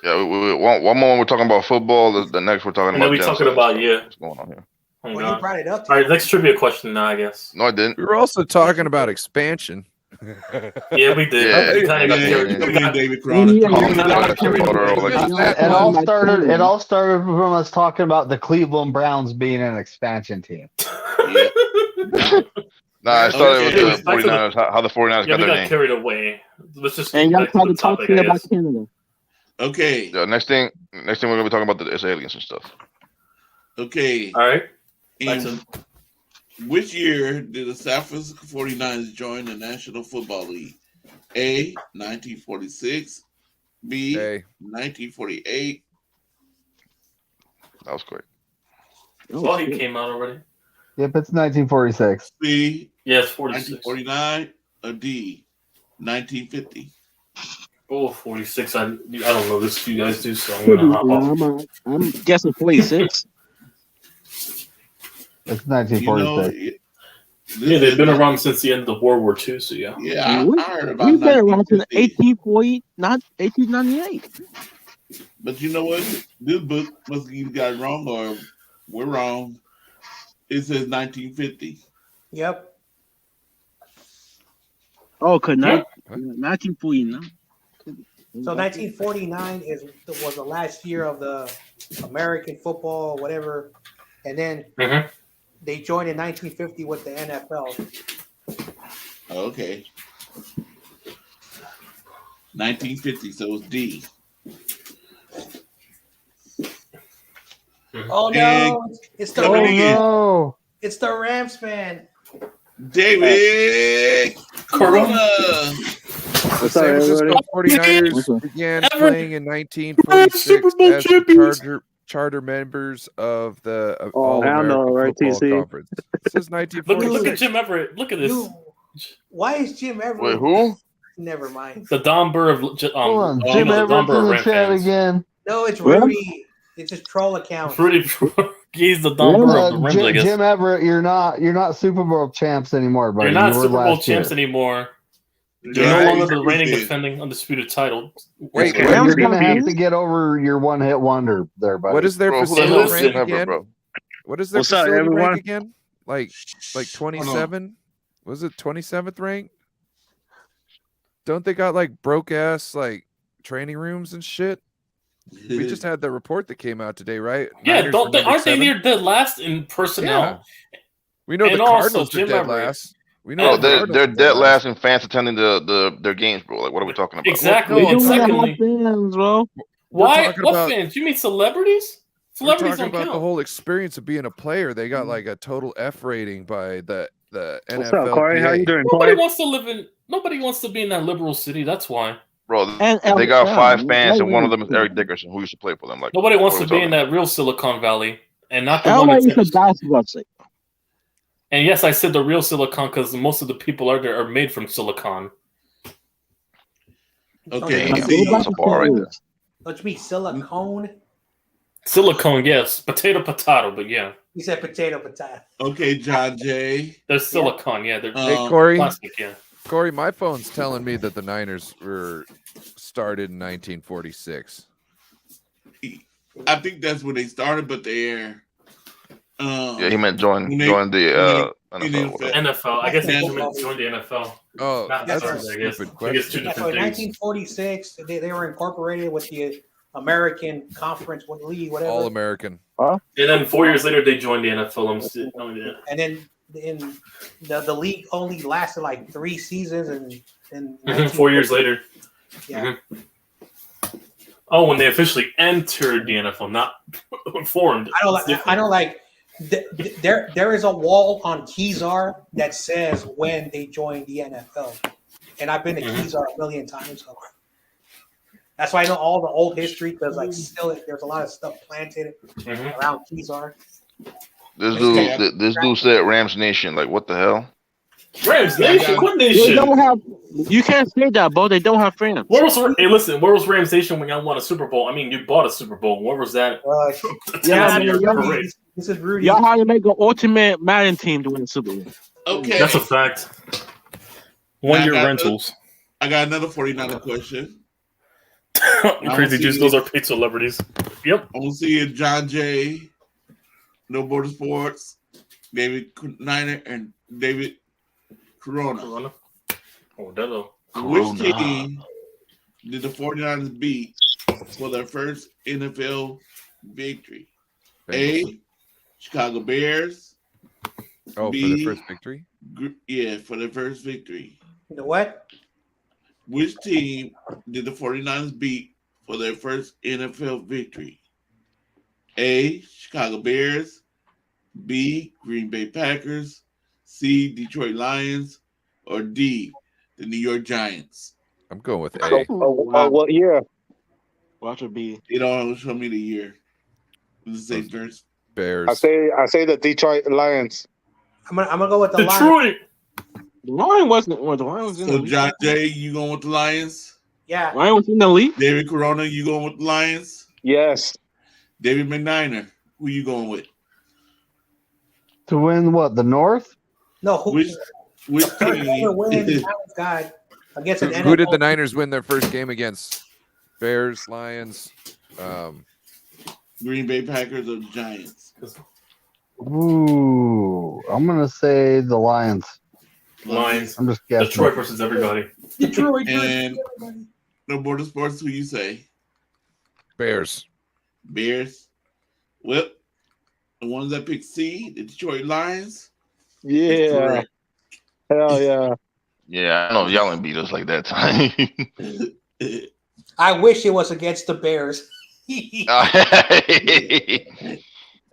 Yeah, one moment we're talking about football. The next we're talking about. And then we're talking about what's going on here. Well, you brought it up. All right, next trivia question now, I guess. No, I didn't. We were also talking about expansion. Yeah, we did. Yeah, we kind of got carried. We got David Corona. It all started. It all started from us talking about the Cleveland Browns being an expansion team. Nah, I started with the 49ers. How the 49ers got their name. Carried away. Let's just. And y'all tried to talk to me about Canada. Okay. The next thing we're gonna be talking about is aliens and stuff. Okay. All right. In which year did the San Francisco 49ers join the National Football League? A. 1946. B. 1948. That was quick. Oh, he came out already. Yep, it's 1946. B. Yes, 46. 1949. Or D. 1950. Oh, 46. I don't know this. You guys do, so I'm gonna hop off. I'm guessing 46. It's 1946. Yeah, they've been around since the end of World War II, so yeah. Yeah, I heard about We've been around since 1950. 1840, not 1898. But you know what? This book must either got it wrong or we're wrong. It says 1950. Yep. Oh, could not 1949. So 1949 was the last year of the American football, whatever, and then they joined in 1950 with the NFL. Okay. 1950, so it's D. Oh And no! It's the coming in, It's the Rams fan. David Corona. The San Francisco 49ers began playing in 1946 as the charter members of the All-American Football Conference. This is 1946. Look at Jim Everett. Look at this. Dude, why is Jim Everett? Wait, who? Never mind. The Don Burr of Hold on, Jim the Everett's Don Burr in of the Ram chat fans. again. No, it's Rudy. It's his troll account. Rudy, he's the Don Burr of the Rams, I guess. Jim Everett, you're not Super Bowl champs anymore, buddy. You're not You were Super Bowl last champs year. anymore. You're no longer the reigning defending undisputed title. Wait, you're gonna have to get over your one-hit wonder there, buddy. What is their Bro, who the facility hell is rank Jim Everett, again? bro? What is their What's up, facility everyone? rank again? Like 27? Was it 27th rank? Don't they got like broke ass like training rooms and shit? We just had the report that came out today, right? Yeah, Niners aren't were they #7? near dead last in personnel? Yeah. We know And the also Cardinals are Jim dead Everett. last. We know Bro, the they're Cardinals are dead last in fans attending their games, bro. Like, what are we talking about? Exactly. Well, and no, secondly, fans, bro. why? talking What about- fans? You mean celebrities? We're Celebrities talking don't about count. the whole experience of being a player. They got like a total F rating by the What's NFL. up, Corey? How you doing, Nobody Corey? wants to live in. Nobody wants to be in that liberal city. That's why. Bro, And they got LSU. 5 fans, and LA one of them is is- Eric Dickerson, who used to play for them. Like, Nobody wants what to are we be in talking that real Silicon Valley, and not the one LA that's. is a basketball city. And yes, I said the real Silicon because most of the people are there are made from Silicon. Okay, Damn, see, that's a bar right there. Let's be silicone. Silicone, yes, potato, but yeah, He said potato. okay, John Jay. they're silicon. Yeah, they're Hey, Corey. plastic. Yeah. Corey, my phone's telling me that the Niners were started in 1946. I think that's when they started, but they're Yeah, he meant join when they- the when NFL. they- whatever. NFL. I guess they NFL. joined the NFL. Oh, Not that's a Niners, I guess. stupid I guess two question. Yeah, so different in things. 1946, they were incorporated with the American Conference League, whatever. All American. And then 4 years later, they joined the NFL. Yeah. And then in the league only lasted like 3 seasons, and 4 years later. Yeah. Oh, when they officially entered the NFL, not formed. I know, like there is a wall on Kezar that says when they joined the NFL, and I've been to Kezar a million times. So that's why I know all the old history because like still there's a lot of stuff planted around Kezar. This dude said Rams Nation. Like, what the hell? Rams Nation? What They nation? don't have. You can't say that, bro. They don't have fans. Where was Rams Nation when y'all won a Super Bowl? I mean, you bought a Super Bowl. Where was that? Yeah, Your man, parade. This is Rudy. Y'all had to make an ultimate Madden team to win the Super Bowl. Okay, That's a fact. 1 year rentals. I got another 49er question. Crazy Juice, those are paid celebrities. Yep. I want to see if John Jay, No Border Sports, David Niner, and David Corona. Oh, hello. Which team did the 49ers beat for their first NFL victory? A, Chicago Bears. Oh, B, for the first victory? Yeah, for their first victory. You know what? Which team did the 49ers beat for their first NFL victory? A, Chicago Bears. B, Green Bay Packers, C, Detroit Lions, or D, the New York Giants? I'm going with A. Oh, what year? Watch it be. It don't show me the year. Let's say first. Bears. I say the Detroit Lions. I'm gonna go with the Lions. Detroit. The Lion wasn't. Well, the Lion was in the So league. John Jay, you going with the Lions? Yeah. Lion was in the league. David Corona, you going with the Lions? Yes. David McNiner, who you going with? To win what? The North? No, who? Which Whoever team? wins, guy against an Who did the NFL Niners win their first game against? Bears, Lions. Green Bay Packers or Giants? Ooh, I'm gonna say the Lions. Lions. I'm just guessing. Detroit versus everybody. Detroit. And no border sports. Who you say? Bears. Bears. Well, the ones that picked C, the Detroit Lions. Yeah. Correct. Hell yeah. Yeah, I know y'all ain't beat us like that time. I wish it was against the Bears.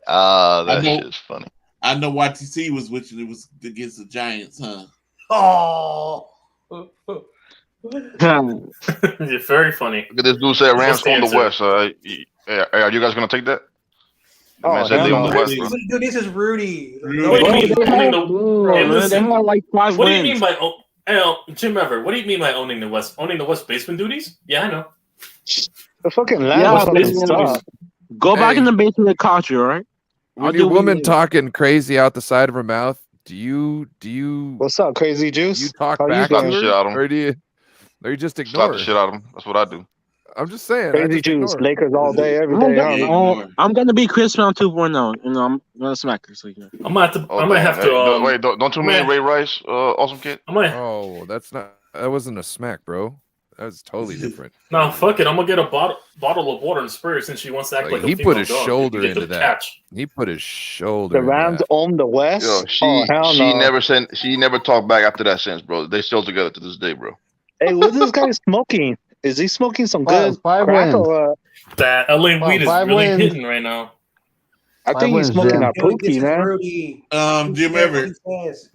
That shit's funny. I know YTC was wishing it was against the Giants, huh? Oh. You're very funny. Look at this dude said Rams on the West. Are you guys gonna take that? The man said they on the West, bro. Dude, this is Rudy. What do you mean? Hey, listen, have like 5 what do you wins. mean by Jim Everett? What do you mean by owning the West? Owning the West basement duties? Yeah, I know. The fucking land Yeah, was fucking basement stuff. Go back Hey. in the basement and caught you, all right? When I'll your do woman what talking crazy out the side of her mouth, do you What's up, Crazy Juice? you talk How you back to doing? Slap the shit her, out of him. or you just Slap ignore the her? shit out of him. That's what I do. I'm just saying. I Crazy just Juice, ignore her. Lakers all day, every I'm day. gonna, Huh? ignore. I'm gonna be Chris Brown 2.0. You know, I'm gonna smack her. So yeah. I might have to. Oh, I might damn. have Hey, to. wait, don't you mean Ray Rice, awesome kid? I might. Oh, that wasn't a smack, bro. That was totally different. Nah, fuck it. I'm gonna get a bottle of water and spray her since she wants to act Like, like he a put female his dog. shoulder You get into the that. catch. He put his shoulder. The into Rams that. own the West? Yo, Oh, hell she no. never talked back after that since, bro. They still together to this day, bro. Hey, what is this guy smoking? Is he smoking some good Five crack wins. or That LA weed is 5 really wins. hitting right now. I 5 think he's wins, smoking Jim. that Dude, this pookie, is man. Rudy. Jim Everett.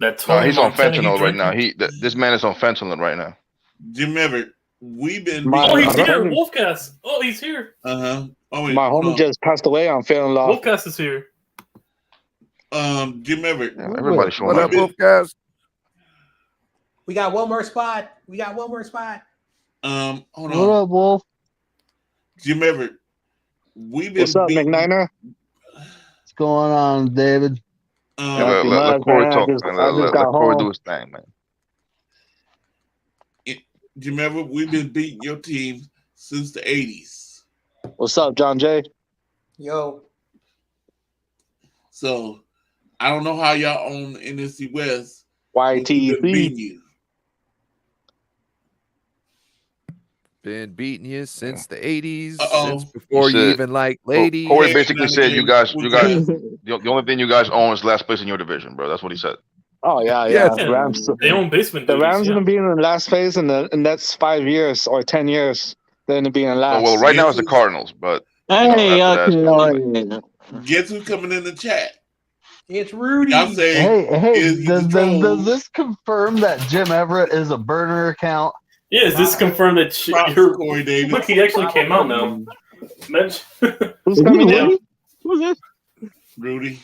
That No, Tony he's on Montana, fentanyl right now. drinking. This man is on fentanyl right now. Jim Everett. We've been. Oh, he's My here. homie- Wolfcast. Oh, he's here. Uh-huh. Oh, wait, My hold homie on. just passed away on feeling love. Wolfcast is here. Jim Everett. Yeah, everybody's showing What up. up, Wolfcast? We got one more spot. Hold What on. up, Wolf? Jim Everett. We've been. What's up, beating- McNiner? What's going on, David? Yeah, let much, Corey man. talk, I just man. got Let Corey home. do his thing, man. Jim Everett, we've been beating your team since the 80s. What's up, John Jay? Yo. So I don't know how y'all own the NFC West. We've been YTC. beating you. Been beating you since the 80s, Uh-oh. since before He you said- even like ladies. Corey Hey, basically man, said you guys, what's the only thing you guys own is last place in your division, bro. That's what he said. Oh, yeah. Yes. Rams. They own basement The duties. Rams Yeah. going to be in the last phase, and that's 5 years or 10 years. They're going to be in last. Well, right now it's the Yes. Cardinals, but Hey, after that, okay. Guess who's coming in the chat? It's Rudy. Y'all say Hey, is he does controlled? this confirm that Jim Everett is a burner account? Yeah, is this confirmed that Props you're Corey Davis. Look, he actually came out now. Mensch. Who's coming in? Who's this? Rudy.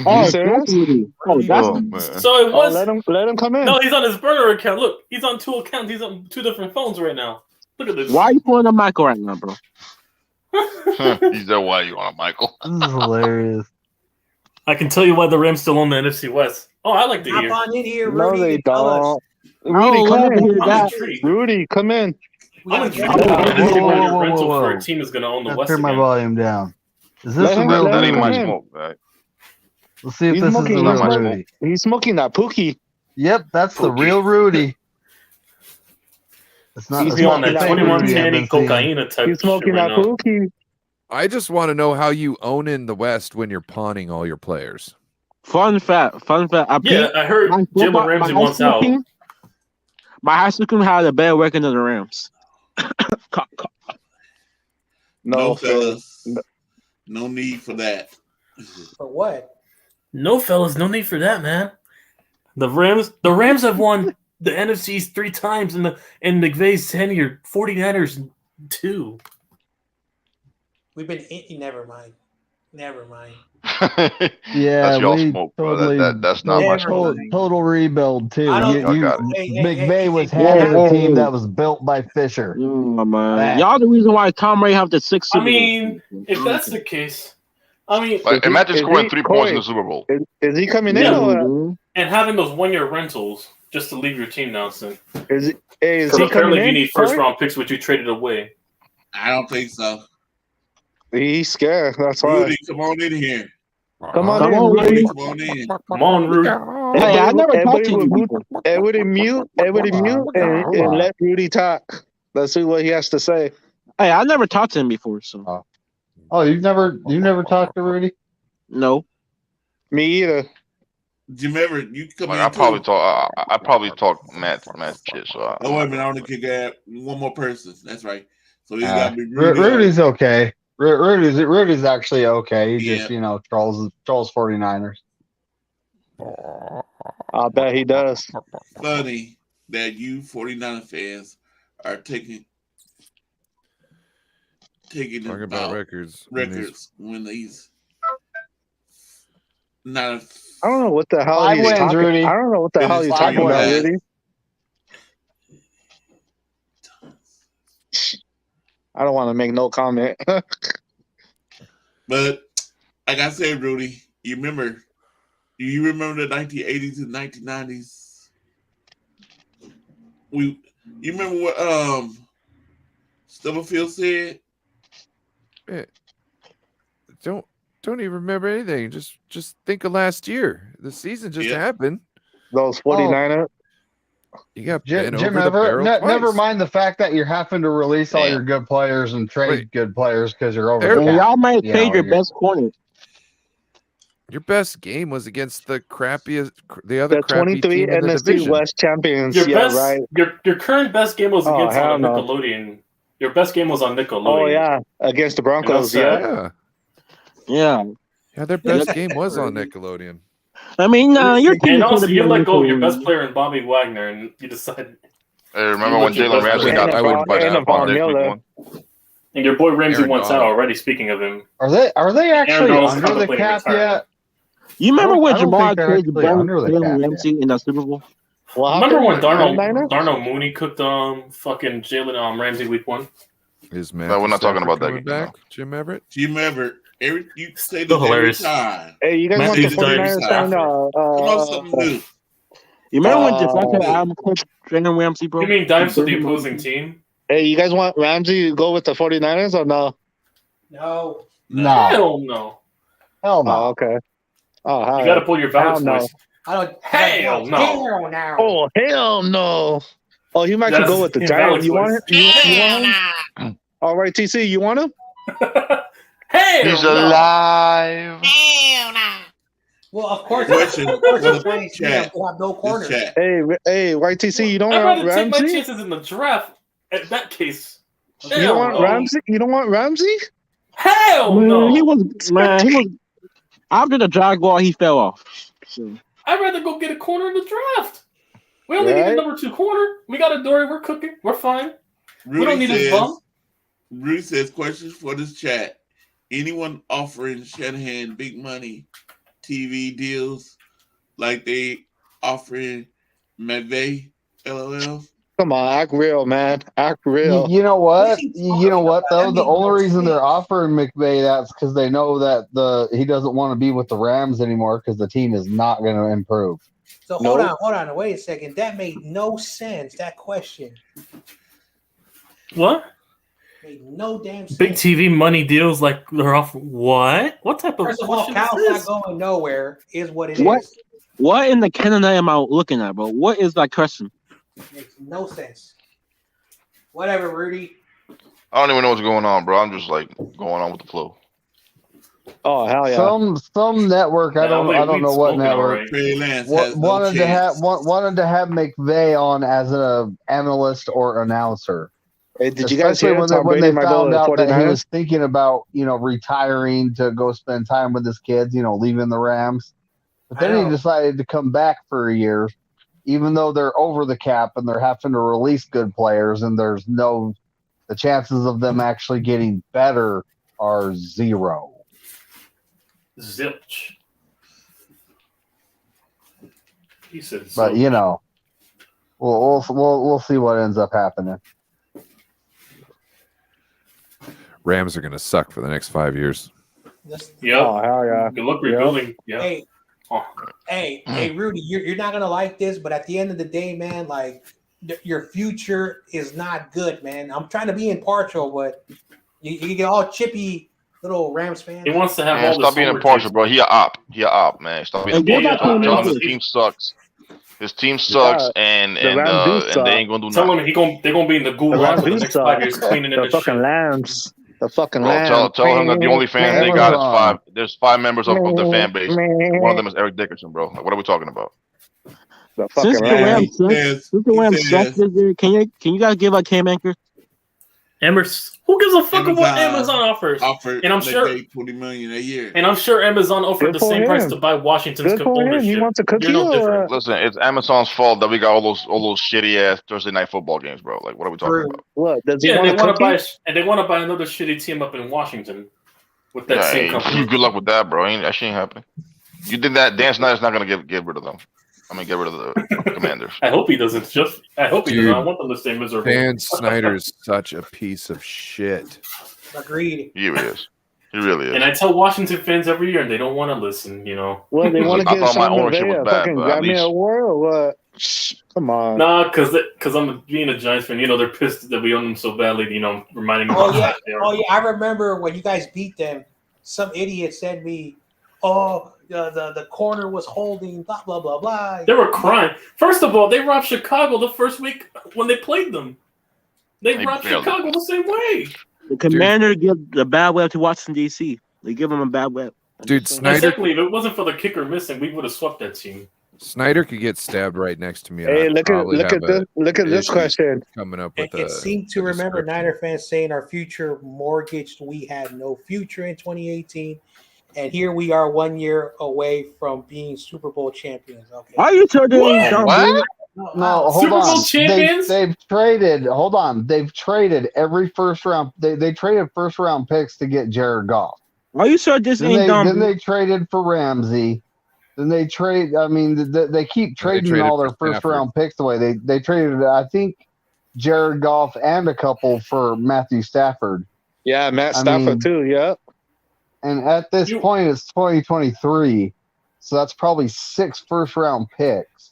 You serious? Oh, that's Oh, man. So it Oh, was. let him come in. No, he's on his burner account. Look, he's on 2 accounts. He's on 2 different phones right now. Look at this. why are you pulling the mic right now, bro? He's there. Why you on it, Michael? This is hilarious. I can tell you why the Rams still own the NFC West. Oh, I like to Hop hear. on in here, No, Rudy. they and tell us. don't. I Rudy, don't come love to in. hear I'm that. intrigued. Rudy, come in. We I'm got intrigued John- about this Whoa, when whoa, your whoa, rental whoa, for whoa. a team is going to own the Gotta West turn my again. volume down. Is this Let the him- real That let ain't him my Rudy? come in. smoke, right? Let's see if He's this is the smoking. real He's smoking. Rudy. He's smoking that pookie. Yep, that's the Pookie. real Rudy. It's not. He's it's He's not on the that fake 21 Rudy I've Tanny been seeing. cocaine type He's shit smoking right that now. pookie. I just want to know how you own in the West when you're pawning all your players. Fun fact. I Yeah, I heard my Jalen football- Ramsey my wants high school out. team- My high school team had a better record than the Rams. No, No, fellas. No need for that. For what? No, fellas, no need for that, man. The Rams have won the NFC's 3 times in McVay's tenure. 49ers 2. We've been never mind. Yeah, That's y'all we smoke, bro. totally That's not my smoke. total rebuild too. I don't- Y'all got it. McVay was Whoa, handed a whoa. team that was built by Fisher. Man. That- Y'all the reason why Tom Brady have the 6 I Super Bowls. mean, if that's the case, I mean, Like, imagine scoring 3 points in Corey, the Super Bowl. Is he coming in Yeah. or and having those 1-year rentals just to leave your team now, soon. is he Because coming apparently in? you need first Corey? round picks, which you traded away. I don't think so. He's scared. That's why. Rudy, come on in here. Come on Come in, on, Rudy. Rudy. Come on in. Come on, Rudy. Hey, I never talked to you Everybody before. Everybody mute and let Rudy talk. Let's see what he has to say. Hey, I never talked to him before, so Oh, you've never talked to Rudy? no. Me either. Jim Everett, you come Like, in too. I probably talk mad shit. So Oh, wait a minute. I only can get one more person. That's right. So he's Yeah. got to be Rudy. Rudy's okay. Rudy's actually okay. He just Yeah. trolls 49ers. I bet he does. Funny that you 49 fans are taking Talking about records. when he's not. I don't know what the hell 5 he's wins, talking. Rudy. I don't know what the hell he's Five talking about, wins. Rudy. I don't want to make no comment. But like I said, Rudy, you remember the 1980s and 1990s? You remember what Stubblefield said? Yeah. Don't even remember anything. Just think of last year. The season just happened. Those 49ers. You got Jim bent over the Everett, barrel never twice. mind the fact that you're having to release all your good players and trade good players because you're over the And cap. y'all might You trade know, your you're- best corner. Your best game was against the other The crappy 23 team in the NFC division. West champions. Your yeah, best, right. your current best game was Oh, against hell on no. Nickelodeon. Your best game was on Nickelodeon. Oh yeah, against the Broncos. And that's Yeah. Yeah. Yeah, their best game was on Nickelodeon. I mean, your team And is also, gonna be you on let go of your Nickelodeon. best player in Bobby Wagner, and you decided. Hey, remember You when let your Jalen best Ramsey player- got And traded by the and Von Buccaneers week Miller. 1? And your boy Ramsey Aaron wants out Donald. already. Speaking of him, Are they actually Donald's under the contemplating cap retirement. yet? You remember when I don't Jamal think they're traded actually under the cap Jalen yet. Ramsey in that Super Bowl? What remember when happened? 49ers? Darnell Mooney cooked fucking Jalen Ramsey week 1? Is No, Matthew we're not talking Stafford about that coming game, no. back? Jim Everett? Jim Everett, you say Still this every hilarious. time. Hey, you guys Man, want the these guys 49ers are sign? Come on, something new. You remember when Uh, Devontae Adams coached Jalen Ramsey, bro? You mean dives to the opposing team? Hey, you guys want Ramsey to go with the 49ers or no? No. No. Hell no. Hell no. Oh, okay. Oh, all You got to right. pull your Hell valid no. voice. I don't. Hell no. Hell no. Oh, hell no. Oh, he might That's go with the invalid Giants. You want him? voice. You want him? All right, TC, you want him? Hell He's no. alive. Well, of course. Question Of course, for the the Giants chat. have no This corners. chat. Hey, YTC, you don't I'd want rather take my Ramsey? chances in the draft. At that case, You hell don't want no. Ramsey? You don't want Ramsey? Hell Man, no. he was after the Jaguar, he fell off. So. I'd rather go get a corner in the draft. We only need a Right. number 2 corner. We got a Dory. We're cooking. We're fine. We don't Rudy need his bum. says, questions for this chat. Anyone offering Shanahan big money TV deals like they offering McVay? LOL. Come on, act real, man. Act real. You know what? What are you You know talking what about? though? That The makes no only reason they're sense. offering McVay that's because they know that he doesn't want to be with the Rams anymore because the team is not going to improve. So Nope. hold on, wait a second. That made no sense. That question What? made no damn sense. Big TV money deals like they're off. What? What type of First of all, question Cal's is not this? going nowhere. Is what it What? is. What in the Canada am I looking at, bro? What is that question? Makes no sense. Whatever, Rudy. I don't even know what's going on, bro. I'm just like going on with the flow. Oh, hell yeah. Some network, I Yeah, don't wait, know we'd what spoken network already. Trey Lance has no wanted chance. to have McVay on as an analyst or announcer. Hey, did you guys Especially hear when they, Tom when Brady they might go found to the out that he 49ers? was thinking about retiring to go spend time with his kids, leaving the Rams. But then he decided to come back for a year, even though they're over the cap and they're having to release good players, and the chances of them actually getting better are zero. Zilch. He said, but zilch. we'll see what ends up happening. Rams are going to suck for the next 5 years. Yep. Oh, hell yeah. Good luck rebuilding. Yeah. Hey, Rudy, you're not gonna like this, but at the end of the day, man, like your future is not good, man. I'm trying to be impartial, but you get all chippy little Rams fans. He wants to have Man, all stop this being impartial, bro. He a op, man. Stop being impartial. Tell him his team sucks. His team sucks, and they ain't gonna do Tell nothing. him they're gonna be in the gulag for the next 5 years, cleaning in the fucking shit. Lambs. The fucking Bro, Lambs. tell him that the only fans they got is 5. There's 5 members of the fan base. One of them is Eric Dickerson, bro. Like, what are we talking about? The fucking Rams suck this year, can you guys give a Cam Akers? Emerson. Who gives a fuck of what Amazon offers? And I'm sure $20 million a year. And I'm sure Amazon offered the same price to buy Washington's ownership. He wants a cookie. No different. Listen, it's Amazon's fault that we got all those shitty ass Thursday night football games, bro. Like, what are we talking about? What does he Yeah, want they want to cookie? buy, and they want to buy another shitty team up in Washington with that same company. Good luck with that, bro. That shit ain't happening. You did that. Dan Snyder's not gonna get rid of them. Get rid of the Commanders. I hope he doesn't. I hope he doesn't. I want them to stay miserable. Dan Snyder's such a piece of shit. Agreed. He is. He really is. And I tell Washington fans every year, and they don't want to listen. Well, they want to get thought my Sean ownership was McVay bad, fucking but grab at me least- a award or what? Come on. Nah, because I'm being a Giants fan. They're pissed that we own them so badly. Reminding me. Oh yeah. I remember when you guys beat them. Some idiot sent me, the corner was holding, blah blah blah blah. They were crying. First of all, they robbed Chicago the first week when they played them. They robbed Chicago the same way. The Commander give the bad web to Washington D.C. They give him a bad web. Dude, Snyder. Exactly. If it wasn't for the kicker missing, we would have swept that team. Snyder could get stabbed right next to me. Hey, look at this question. Coming up with It seemed to remember Niner fans saying our future mortgaged. We had no future in 2018, and here we are 1 year away from being Super Bowl champions. Okay. Are you sure they ain't done What? No, hold Super on. Bowl champions? They've traded. Hold on. They've traded every first round. They traded first round picks to get Jared Goff. Are you sure this ain't done? Then they traded for Ramsey. Then they trade. I mean, they keep trading all their first round picks away. They traded, I think, Jared Goff and a couple for Matthew Stafford. Yeah, Matt Stafford too. Yeah. And at this point, it's 2023, so that's probably 6 first round picks.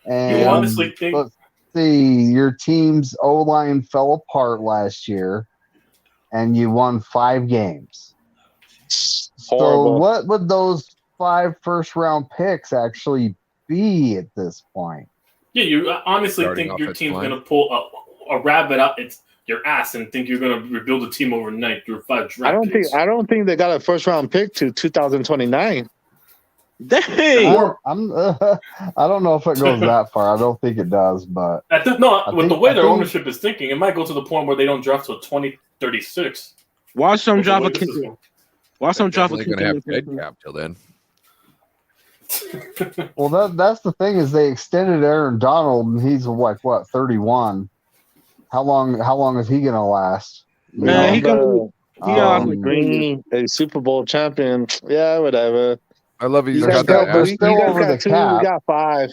And You honestly think? let's see, your team's O line fell apart last year, and you won 5 games. Horrible. So what would those 5 first round picks actually be at this point? Yeah, you honestly Starting think your offensive team's line. going to pull a rabbit out your ass and think you're going to rebuild a team overnight through 5 draft picks. I don't think they got a first round pick to 2029. Dang. I don't know if it goes that far. I don't think it does, but With the way their ownership is thinking, it might go to the point where they don't draft till 2036. Watch them drop a With the way this is kicker. going. Watch them drop a They're kicker. going to have dead cap till then. well, that's the thing is they extended Aaron Donald, and he's like what 31. How long is he gonna last? Man, he Green, a Super Bowl champion. Yeah, whatever. I love he's You guys got that. they're still over the 2, cap. we got 5.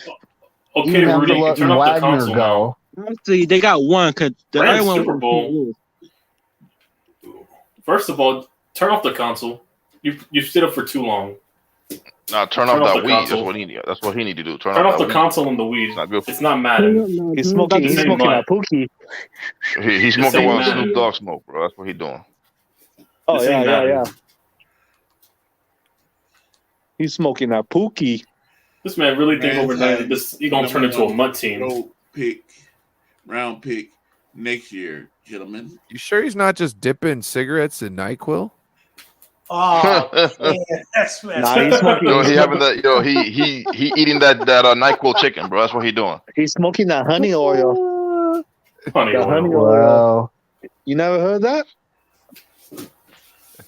Okay, Even after Rudy, letting turn off the Wagner console go. Actually, they got one because the Rams other one Super Bowl. First of all, turn off the console. You sit up for too long. Nah, turn off that the weed. console. That's what he need to do. Turn Turn off off that the weed. console and the weed. It's not good. It's not Madden. He's smoking Same a line. Pookie. He's This smoking ain't one Madden. Snoop Dogg smoke, bro. That's what he's doing. Oh, This yeah, ain't yeah, Madden. yeah. He's smoking a Pookie. This man really think Rams overnight have he's gonna turn into a mud team. Round pick next year, gentlemen. You sure he's not just dipping cigarettes in NyQuil? Oh, man, that's Nah, he's smoking. He having that. He eating that NyQuil chicken, bro. That's what he doing. He's smoking that honey oil. Honey The oil. honey oil. Well, You never heard that?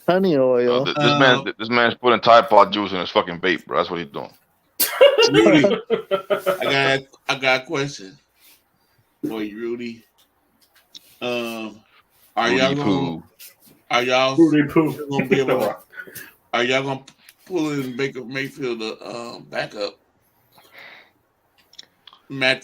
Honey oil. This man's putting Tide Pod juice in his fucking vape, bro. That's what he's doing. Rudy, I got a question for you, Rudy. Are y'all gonna be able to? Are y'all gonna pull in Baker Mayfield the backup? I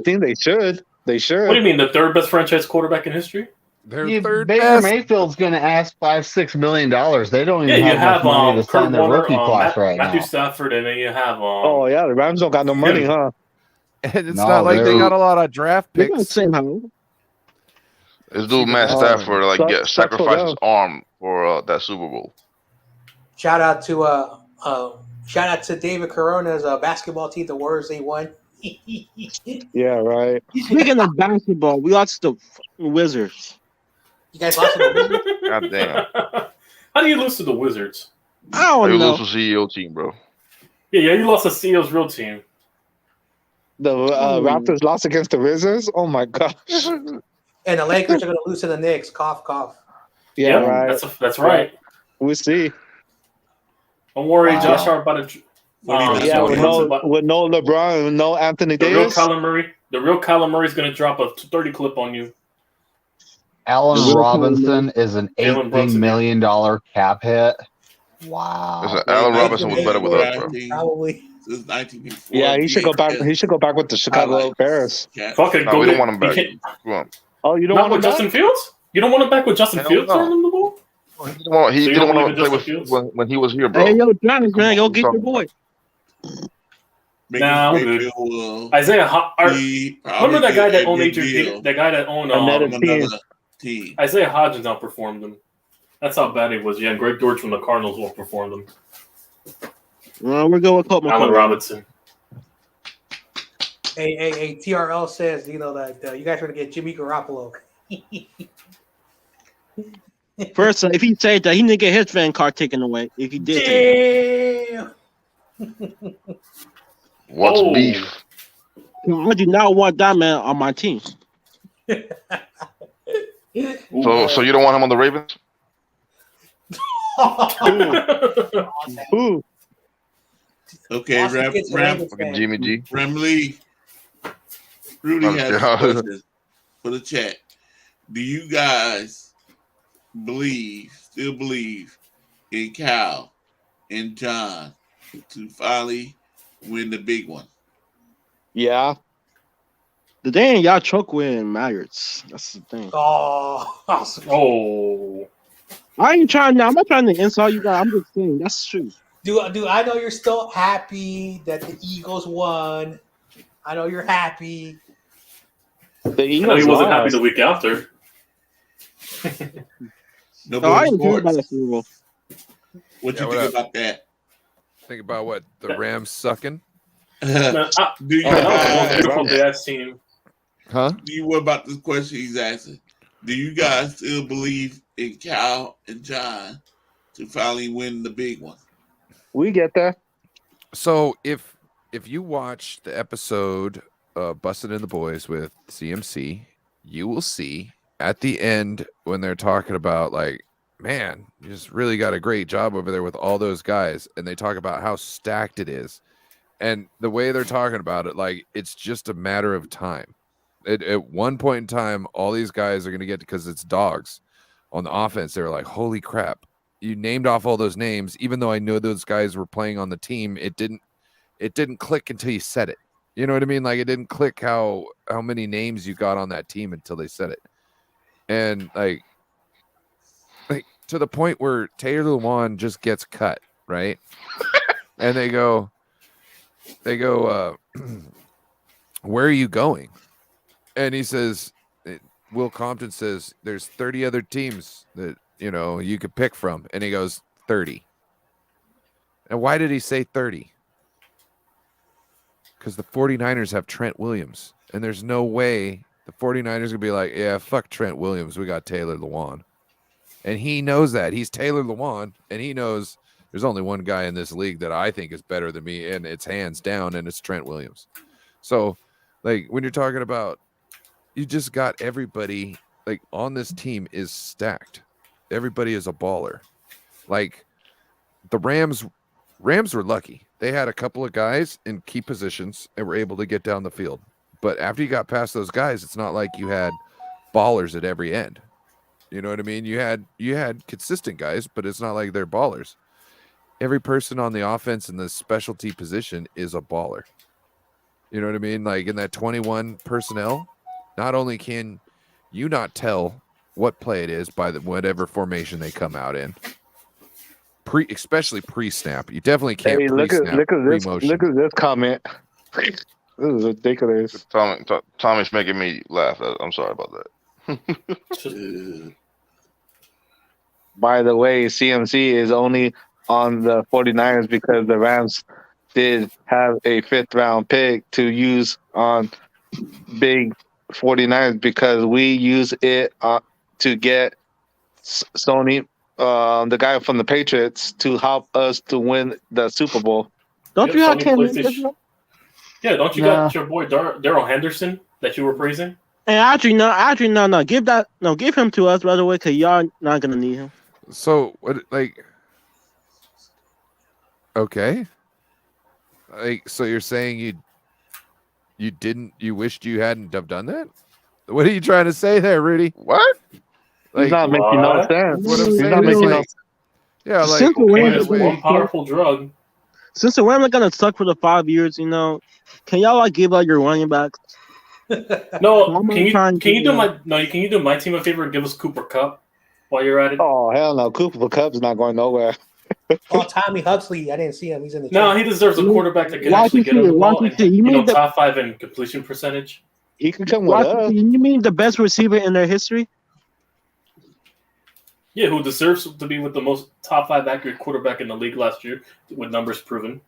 think they should. They should. What do you mean, the third best franchise quarterback in history? Baker Mayfield's going to ask $5-6 million. They don't even Yeah, you have enough have money to Kurt sign their Warner, rookie class right Matthew now. Stafford, and then you have oh yeah, the Rams don't got no money, huh? And it's not like they got a lot of draft They got picks. same how. This dude Matt Stafford sacrificed his arm for that Super Bowl. Shout out to David Corona's basketball team, the Warriors. They won. Yeah, right. Speaking of basketball, we lost the Wizards. You guys lost to the Wizards? God damn. How do you lose to the Wizards? I don't You know. lose to CEO team, bro. Yeah, you lost to CEO's real team. The Raptors lost against the Wizards. Oh my gosh. And the Lakers are going to lose to the Knicks. Cough, cough. Yeah, right. That's right. We'll see. Don't worry, Josh Hart about to. with no LeBron, with no Anthony Davis. The real Kyler Murray is going to drop a 30 clip on you. Allen Robinson is an $18 million cap hit. Wow. Listen, Allen Robinson was better with us, bro. Probably. Since 1984. Yeah, he should go back. He should go back with the Chicago Bears. Fuck it, No, we don't want him back. Come on. Oh, you don't Not want him with Justin Fields? You don't want him back with Justin Fields running the ball? He didn't want to play with when he was here, bro. Hey, yo, Johnny, man, go get your boy. Nah, I'm good. Isaiah, remember that guy that owned Adrian? That guy that owned another team. Isaiah Hodgins outperformed him. That's how bad he was. Yeah, and Greg Dortch from the Cardinals outperformed him. We're going with Colt Allen Robinson. Hey, TRL says, that you guys are going to get Jimmy Garoppolo. First, if he said that, he didn't get his fan card taken away. If he did. Damn. What's beef? I do not want that man on my team. So you don't want him on the Ravens? Who? Okay, fucking Jimmy G. Remley. Rudy has a question for the chat. Do you guys still believe in Cal and John to finally win the big one? Yeah. The day y'all choke win matters. That's the thing. Oh. I ain't trying now. I'm not trying to insult you guys. I'm just saying that's true. Do I know you're still happy that the Eagles won? I know you're happy. The Eagles I know he wasn't happy the week after. I didn't care about the Super Bowl. What you think about that? Think about what? The Rams sucking? Do you beautiful Bears team. Huh? What about this question he's asking? Do you guys still believe in Cal and John to finally win the big one? We get that. So if you watch the episode Busted in the Boys with CMC, you will see at the end when they're talking about like, man, you just really got a great job over there with all those guys, and they talk about how stacked it is. And the way they're talking about it, like it's just a matter of time. At one point in time, all these guys are going to get, because it's dogs on the offense. They're like, holy crap. You named off all those names, even though I know those guys were playing on the team. It didn't click until you said it. You know what I mean? Like it didn't click how many names you got on that team until they said it. And like to the point where Taylor Lewan just gets cut, right? And they go, where are you going? And he says, Will Compton says, there's 30 other teams that, you could pick from. And he goes, 30. And why did he say 30? Because the 49ers have Trent Williams. And there's no way the 49ers are going to be like, yeah, fuck Trent Williams. We got Taylor Lewan. And he knows that. He's Taylor Lewan. And he knows there's only one guy in this league that I think is better than me. And it's hands down. And it's Trent Williams. So, like, when you're talking about, you just got everybody, like, on this team is stacked. everybody is a baller. Like the Rams were lucky. They had a couple of guys in key positions and were able to get down the field. But after you got past those guys, it's not like you had ballers at every end. You know what I mean? You had consistent guys, but it's not like they're ballers. Every person on the offense in the specialty position is a baller. You know what I mean? Like in that 21 personnel, not only can you not tell what play it is by whatever formation they come out in, especially pre-snap. You definitely can't pre-snap, pre-motion. Look at this comment. This is ridiculous. Tommy's making me laugh. I'm sorry about that. By the way, CMC is only on the 49ers because the Rams did have a 5th-round pick to use on big 49ers because we use it to get Sony, the guy from the Patriots, to help us to win the Super Bowl. Don't you have Cam Newton? Yeah, don't you got your boy Daryl Henderson that you were praising? And actually, no. Give him to us right away because y'all not gonna need him. So what? Like, okay. Like, so you're saying you wished you hadn't have done that? What are you trying to say there, Rudy? What? Like, he's not making no sense. What I'm He's saying not is making like, yeah, like it's one powerful drug. Since the Rams are gonna suck for the 5 years, can y'all like give out your running backs? No, can you do my team a favor and give us Cooper Kupp while you're at it? Oh hell no, Cooper Kupp's not going nowhere. Tommy Huxley, I didn't see him. He's in the No, chat. he deserves a quarterback that can actually get him the ball and top 5 in completion percentage. He can come with us. You mean the best receiver in their history? Yeah, who deserves to be with the most top 5 accurate quarterback in the league last year, with numbers proven.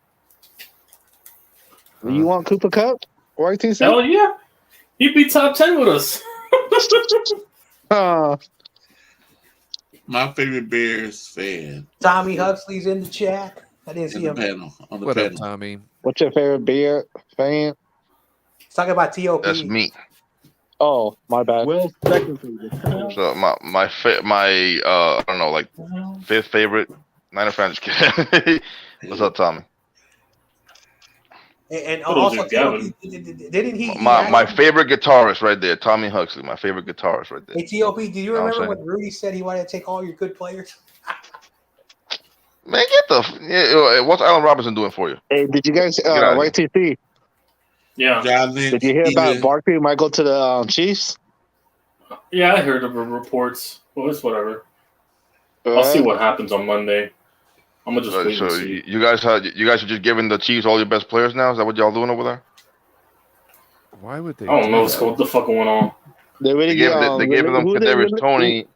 You want Cooper Kupp? YTC? Hell yeah. He'd be top 10 with us. My favorite Bears fan. Tommy Huxley's in the chat. I didn't see him. On the What panel. up, Tommy? What's your favorite Bear fan? He's talking about TOP. That's me. Oh, my bad. Well, second favorite. So my I don't know, like 5th favorite Niner fan. Just kidding. What's up, Tommy? And also, TOP, didn't he? My favorite guitarist right there, Tommy Huxley. My favorite guitarist right there. Hey, TOP, do you remember I'm when Rudy said he wanted to take all your good players? Man, what's Allen Robinson doing for you? Hey, did you guys YTC? Yeah. Did you hear about Barkley might go to the Chiefs? Yeah, I heard of the reports. Well, it's whatever. I'll see what happens on Monday. I'm gonna just wait and see. You guys are just giving the Chiefs all your best players now? Is that what y'all doing over there? Why would they? I don't know what the fuck going on. They gave them Kadarius Toney.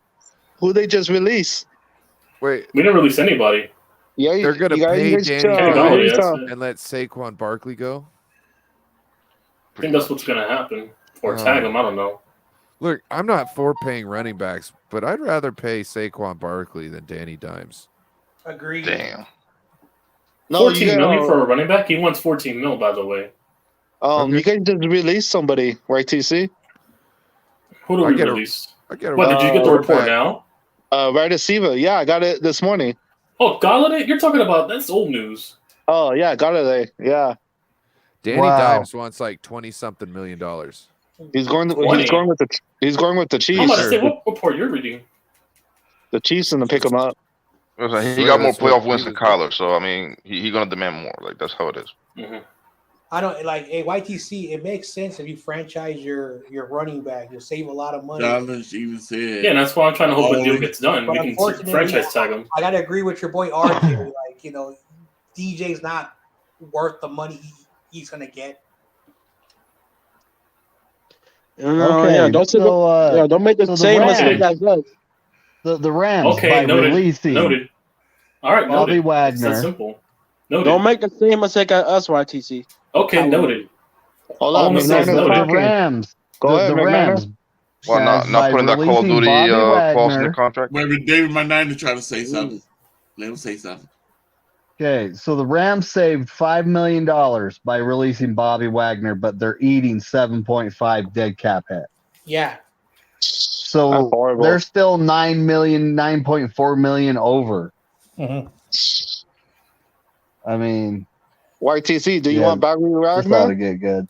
Who they just released? Wait, we didn't release anybody. Yeah, they're gonna pay Danny and let Saquon Barkley go. I think that's what's gonna happen, or tag him. I don't know. Look, I'm not for paying running backs, but I'd rather pay Saquon Barkley than Danny Dimes. Agreed. Damn. No, 14 million for a running back. He wants 14 mil, by the way. You guys just released somebody, right? TC. Who do we release? What did you get the report now? Right receiver. Yeah, I got it this morning. Oh, Galladay? You're talking about that's old news. Oh yeah, Galladay. Yeah. Danny Dimes wants like $20-something million. He's going with the Chiefs. I'm about to say, what report you're reading? The Chiefs gonna pick him up. He got more playoff wins than Kyler, so I mean, he's gonna demand more. Like that's how it is. Mm-hmm. I don't like YTC. It makes sense if you franchise your running back. You'll save a lot of money. Jarvis even said. Yeah, and that's why I'm trying to hope the deal gets done. We can franchise tag him. I gotta agree with your boy RJ. DJ's not worth the money he's gonna get. Don't make the same mistake as us. The Rams by noted. releasing Noted. All right, Bobby noted. Wagner. That's simple. Noted. Don't make the same mistake as us, YTC. Okay, noted. Hold on, the Rams. Go ahead, the Rams. Well, not putting that Call of Duty clause in the contract. Wait, David, my nine trying to say something. Let him say something. Okay, so the Rams saved $5 million by releasing Bobby Wagner, but they're eating 7.5 dead cap hit. Yeah. So they're still 9.4 million over. Mhm. I mean, YTC, do you want Bobby this ought to Wagner? get good.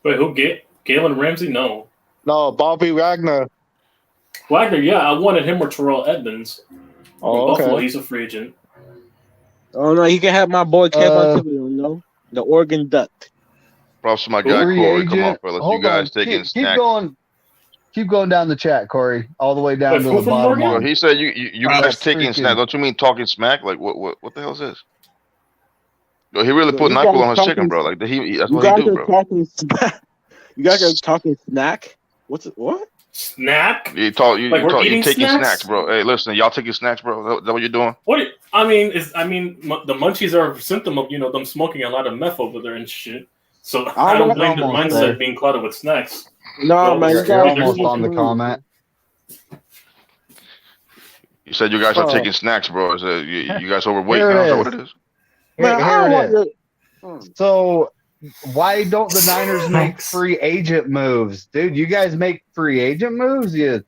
Wait, who? Galen Ramsey? No. No, Bobby Wagner. Wagner, yeah, I wanted him or Terrell Edmonds. From Buffalo, he's a free agent. Oh no, he can have my boy Kevin Thibodeau, you know, the Oregon Duck. Props to my guy Free Corey. Come on, agent. fellas. Hold You guys on. taking Keep snacks. going. Keep going down the chat, Corey, all the way down to the bottom Bro, one. he said you guys taking freaking- snacks. Don't you mean talking smack? Like what the hell is this? Yo, he really So put you NyQuil guys on his talking- chicken, bro. Like that's You what he guys do, are bro. talking. You guys are talking snack. What's it? What? Snack? You talk. You, Like you we're talk. You eating taking snacks? snacks, bro. Hey, listen, y'all taking snacks, bro. Is that what you're doing? What? The munchies are a symptom of them smoking a lot of meth over there and shit. So I don't blame their almost mindset there. being clouded with snacks. No, man, You're almost on the comment. You said you guys are Oh. taking snacks, bro. Is it, you guys overweight Here now? it Is that is. what it is? Here it is. So why don't the Niners make free agent moves? Dude, you guys make free agent moves? You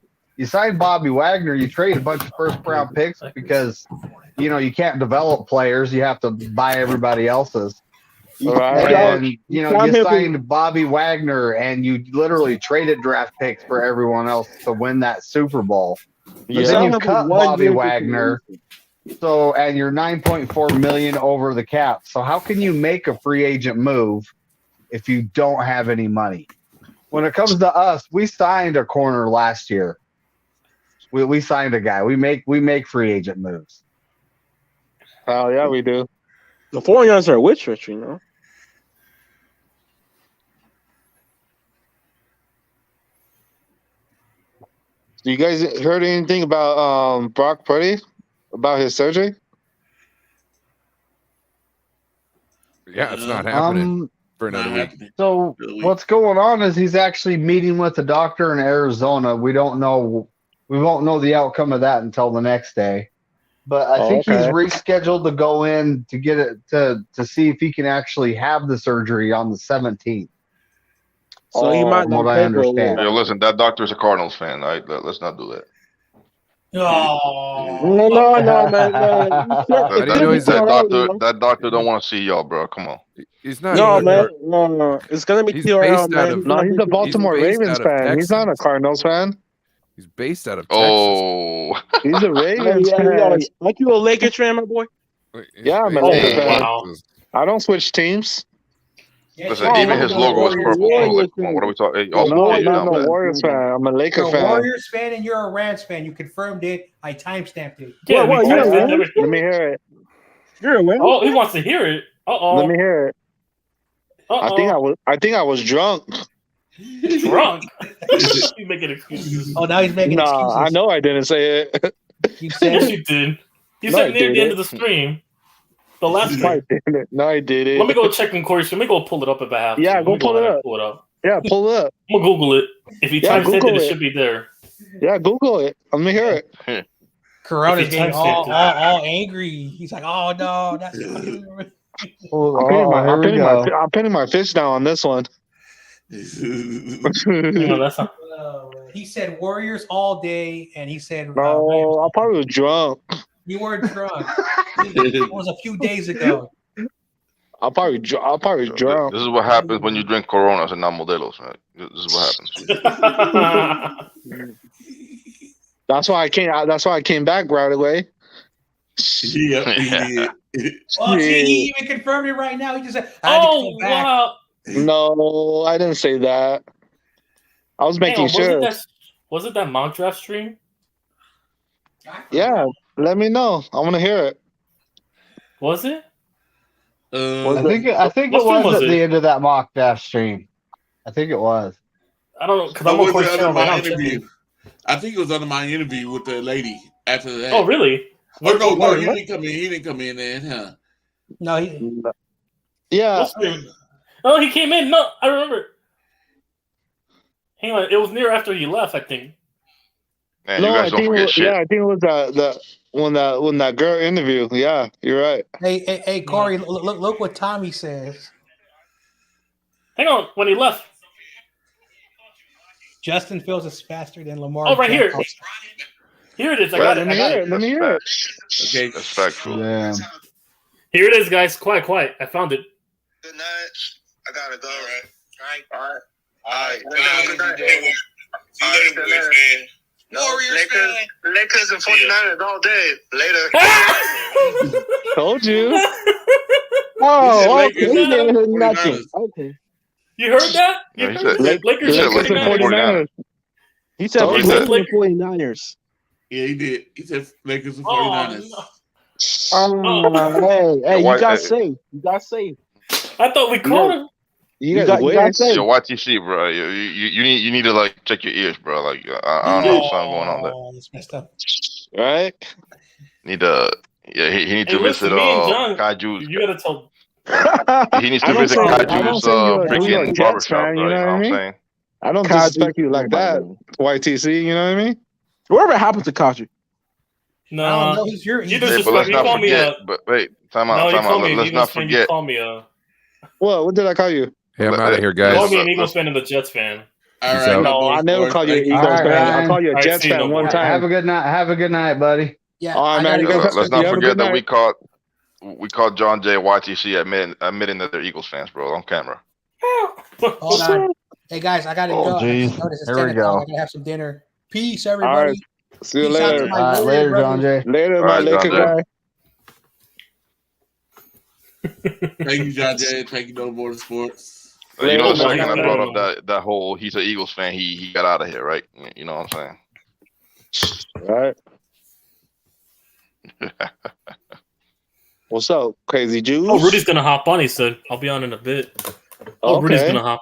signed Bobby Wagner, you trade a bunch of first round picks because you can't develop players, you have to buy everybody else's. Right. And you signed Bobby Wagner and you literally traded draft picks for everyone else to win that Super Bowl. But then you cut Bobby Wagner. And you're 9.4 million over the cap. So how can you make a free agent move if you don't have any money? When it comes to us, we signed a corner last year. We signed a guy. We make free agent moves. Oh yeah, we do. The 49ers are a witch rich, you know. You guys heard anything about Brock Purdy? About his surgery? Yeah, it's not happening for another week. So what's going on is he's actually meeting with the doctor in Arizona. We won't know the outcome of that until the next day. But I think he's rescheduled to go in to get it to see if he can actually have the surgery on the 17th. So he might from not what I play for a understand. Yo, listen, that doctor's a Cardinals fan. All right, let's not do that. Oh. No, man. That doctor don't want to see y'all, bro. Come on. He's not. No, man. No. It's gonna be He's TRL, based out man. of- No, he's a Baltimore based Ravens out of fan. He's not a Texas. Cardinals fan. He's based out of Texas. Oh, He's a Ravens Yeah, fan. like you a Lakers fan, my boy? Yeah, I'm a Oh, Lakers fan. wow. I don't switch teams. listen, even his logo is purple. Bro. Like, come on, what are we talking? Hey, No, also, I'm yeah, not man. a Warriors fan. I'm a You're Lakers a fan. Warriors fan and you're a Rams fan. You confirmed it. I timestamped it. Yeah, What, we you're a texted Rams everything. Let me hear it. You're a Rams Oh, he fan? wants to hear it. Uh-oh. Let me hear it. I think I was drunk. Drunk. He's making excuses. Oh, now he's making Nah, excuses. I know I didn't say it. You Yes, said you did. You No, said I near the end of didn't. the stream. The last No, I stream. didn't. No, I didn't. Let me go check in Corey's stream. Let me go pull it up if I have to. Yeah, Let go me pull it ahead and up. Pull it up. Yeah, pull it up. I'm gonna Google it. If he Yeah, timestamped it, Google it it. should be there. Yeah, Google it. Let me hear it. Corona's If he getting timestamped all angry. He's like, oh no, that's fucking. I'm pinning my fist down on this one. No, that's not. He said Warriors all day, and he said No, I probably was drunk. you weren't drunk. It was a few days ago. I'll probably drunk. This is what happens when you drink Coronas and not Modelos, right? This is what happens. That's why I came back right away. Yeah, he did. Well, see, he even confirmed it right now. He just said, I had to Oh come back. wow! No, I didn't say that. I was making Hang on, sure. Was it that mock draft stream? Yeah, let me know. I want to hear it. Was it? I think it What was stream was at it? the end of that mock dash stream. I think it was. I don't know because Or I'm on was Corey's it under channel right my now. interview? checking. I think it was under my interview with the lady after that. Oh really? Oh, no, What- he didn't come in. He didn't come in then, huh? No, he, Yeah. What stream? Oh, he came in. No, I remember. Hang on, it was near after he left, I think. Man, No, you I guys don't think forget shit. I think it was the when that girl interview. Yeah, you're right. hey, Corey, look what Tommy says. Hang on, when he left. Justin Fields is faster than Lamar. Oh, right here. Jackson. Here it is. I got it. Let me hear it. Okay. That's factual. Yeah. Here it is, guys. Quiet. I found it. Good night. I gotta go. All right. Good night. See you later, boys, man. Warriors fan. Lakers and 49ers all day. Later. Told you. Oh, Lakers okay. and He didn't hear 49ers. nothing. Okay. You heard that? Yeah, You he heard said- that? Lakers he said and Lakers and 49ers. 49ers. He said Told you Lakers that. and 49ers. Yeah, he did. He said Lakers and Oh, 49ers. no. Hey, Yo, you got hey. safe. You got safe. I thought we caught him. You got guys safe. Yo, YTC, bro. You need to like check your ears, bro. Like I don't know what's going on there. Oh, that's messed up. right? Need to he needs to Hey, visit listen, me and John, Kaju's. you gotta tell. He needs I to don't visit say- I don't Kaju's say you're a freaking Jets barbershop, fan, bro. you You know know what I what I'm mean? saying? I don't Kaji. disrespect you like that, YTC. You know what I mean? Whatever happened to Kaji? I don't No, know. He's your. you Hey, disrespect. but let's You not call me forget. a. But wait, time No, out. you call me an Let's Eagles not fan. You forget. call me a. What did I call you? Hey, I'm Let- out of here, You call guys. me an Eagles fan and a Jets fan. All Peace right. out. No, I never called you an Eagles All right, fan. I Ryan. call you a All right, Jets see you fan no one more. time. Have a good night. Have a good night, buddy. Yeah, All right, I man, gotta you go. guys- Let's You not have a forget good that night. we caught John J. YTC admitting that they're Eagles fans, bro, on camera. Hold on. Hey guys, I gotta Oh, go. I geez. just noticed it's Here we 10 o'clock. go. I gotta have some dinner. Peace, All everybody. right. See you Peace out to later. my All right, Warrior later, John brothers. Jay. Later, All my right, John Laker Jay. guy. Thank you, John Jay. Thank you, No More Sports. You know, the Oh, my second I God. brought up that whole he's an Eagles fan, he got out of here, right? You know what I'm saying? Right. What's up, Crazy Jews? Oh, Rudy's gonna hop on. He said, "I'll be on in a bit." Oh, Rudy's Okay. gonna hop.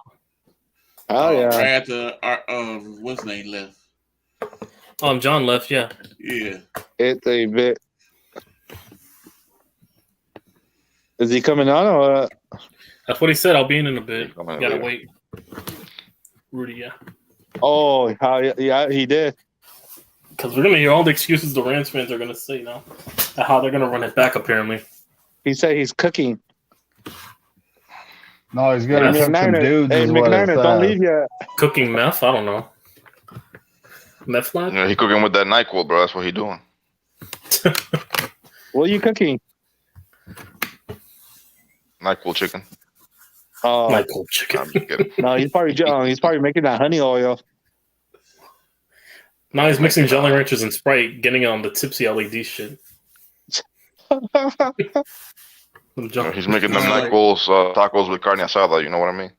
Oh yeah. Right after our what's his name left. John left. Yeah. Yeah. It's a bit. Is he coming on or what? That's what he said. I'll be in a bit. He's coming in Gotta later. wait. Rudy, yeah. Oh, yeah, he did. Because we're gonna hear all the excuses the Rams fans are gonna say now, and how they're gonna run it back. Apparently. He said he's cooking. No, he's gonna Hey, cook some McNiner, dudes. hey, is what it McNiner, don't says. leave yet. Cooking meth? I don't know. Meth lab? He cooking with that NyQuil, bro. That's what he doing. What are you cooking? NyQuil chicken. Oh, Michael chicken. I'm just kidding. no, he's probably making that honey oil. Now he's mixing Jolly Ranchers and Sprite, getting on the tipsy LED shit. He's making them NyQuil tacos with carne asada. You know what I mean?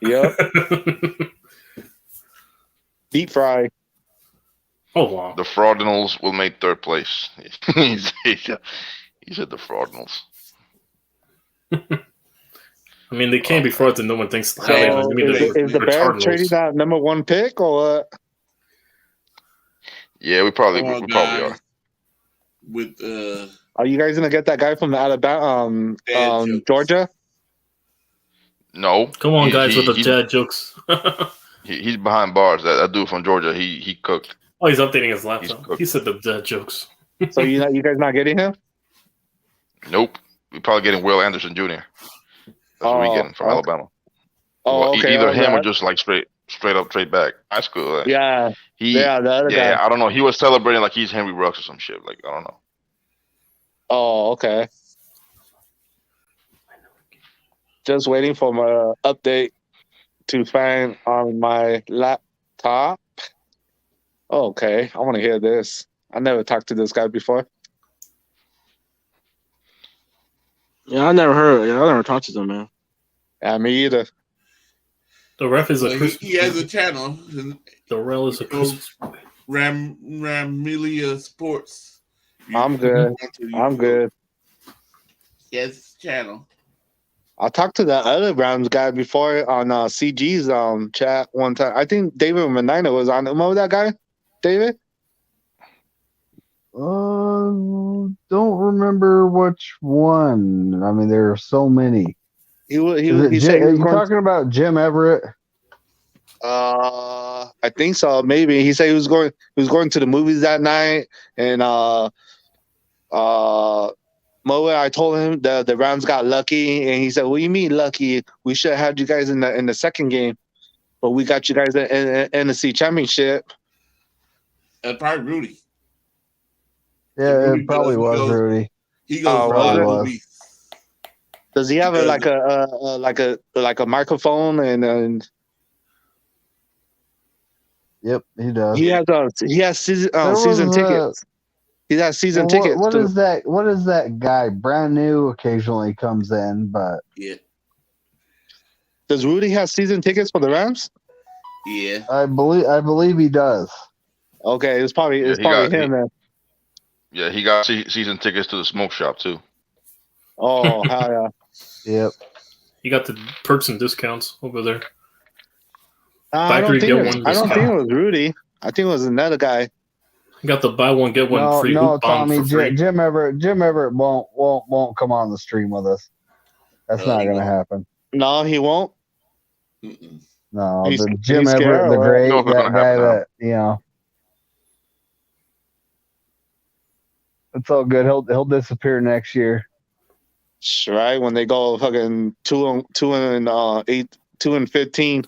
Yep. Deep fry. Oh wow. The Fraudinals will make third place. he said the Fraudinals. I mean, they can't be frauds and no one thinks highly of So them. I mean, is the Bears Cardinals. trading that number one pick or what? Yeah, we probably Come on, we probably guys. are. With Are you guys gonna get that guy from the Alabama, Dad jokes. Georgia? No. Come on, guys, with the he- dad jokes. He's behind bars. That dude from Georgia, he cooked. Oh, he's updating his He's laptop. cooked. He said the dad jokes. So you guys not getting him? Nope. We probably getting Will Anderson Jr. That's what we Oh, getting from okay. Alabama. Oh, Well, okay. either him or okay. just like straight up trade back. That's cool. Like, Yeah, he, yeah, the other yeah. guy. I don't know. He was celebrating like he's Henry Ruggs or some shit. Like I don't know. Oh, okay. Just waiting for my update to find on my laptop. Okay, I want to hear this. I never talked to this guy before. Yeah, I never talked to them, man. Yeah, me either. The ref is a he Christmas. has a channel. The rel is a Christmas. Ramilia Sports. I'm good. I'm good. He has his channel. I talked to that other Rams guy before on CG's chat one time. I think David Menina was on. Remember that guy, David? Don't remember which one. I mean, there are so many. He Is it said he are was you going. talking about Jim Everett? I think so. Maybe he said he was going to the movies that night, and Mo, I told him the Rams got lucky, and he said, "What do you mean lucky? We should have had you guys in the second game." but we got you guys in NFC Championship. Probably Rudy. Yeah, Rudy it probably does, was Rudy. He goes Oh, Probably live was. movies. Does he have like a microphone and Yep, he does. he has season There season was, tickets. He has season well, tickets. what is that? What is that guy? Brand new occasionally comes in, but Yeah. Does Rudy have season tickets for the Rams? Yeah. I believe he does. Okay, it's probably him then. Yeah, he got season tickets to the smoke shop too. Oh, hell yeah. Yep. You got the perks and discounts over there. I don't think get one it was Rudy. I think it was another guy. You got the buy one get one free No, hoop bomb Tommy. for free. Jim Everett won't come on the stream with us. That's not going to happen. No, he won't. No, He's Jim scared, Everett, the or- great No, it's not that gonna guy happen now. that it's all good. He'll disappear next year. Right when they go fucking 2-15.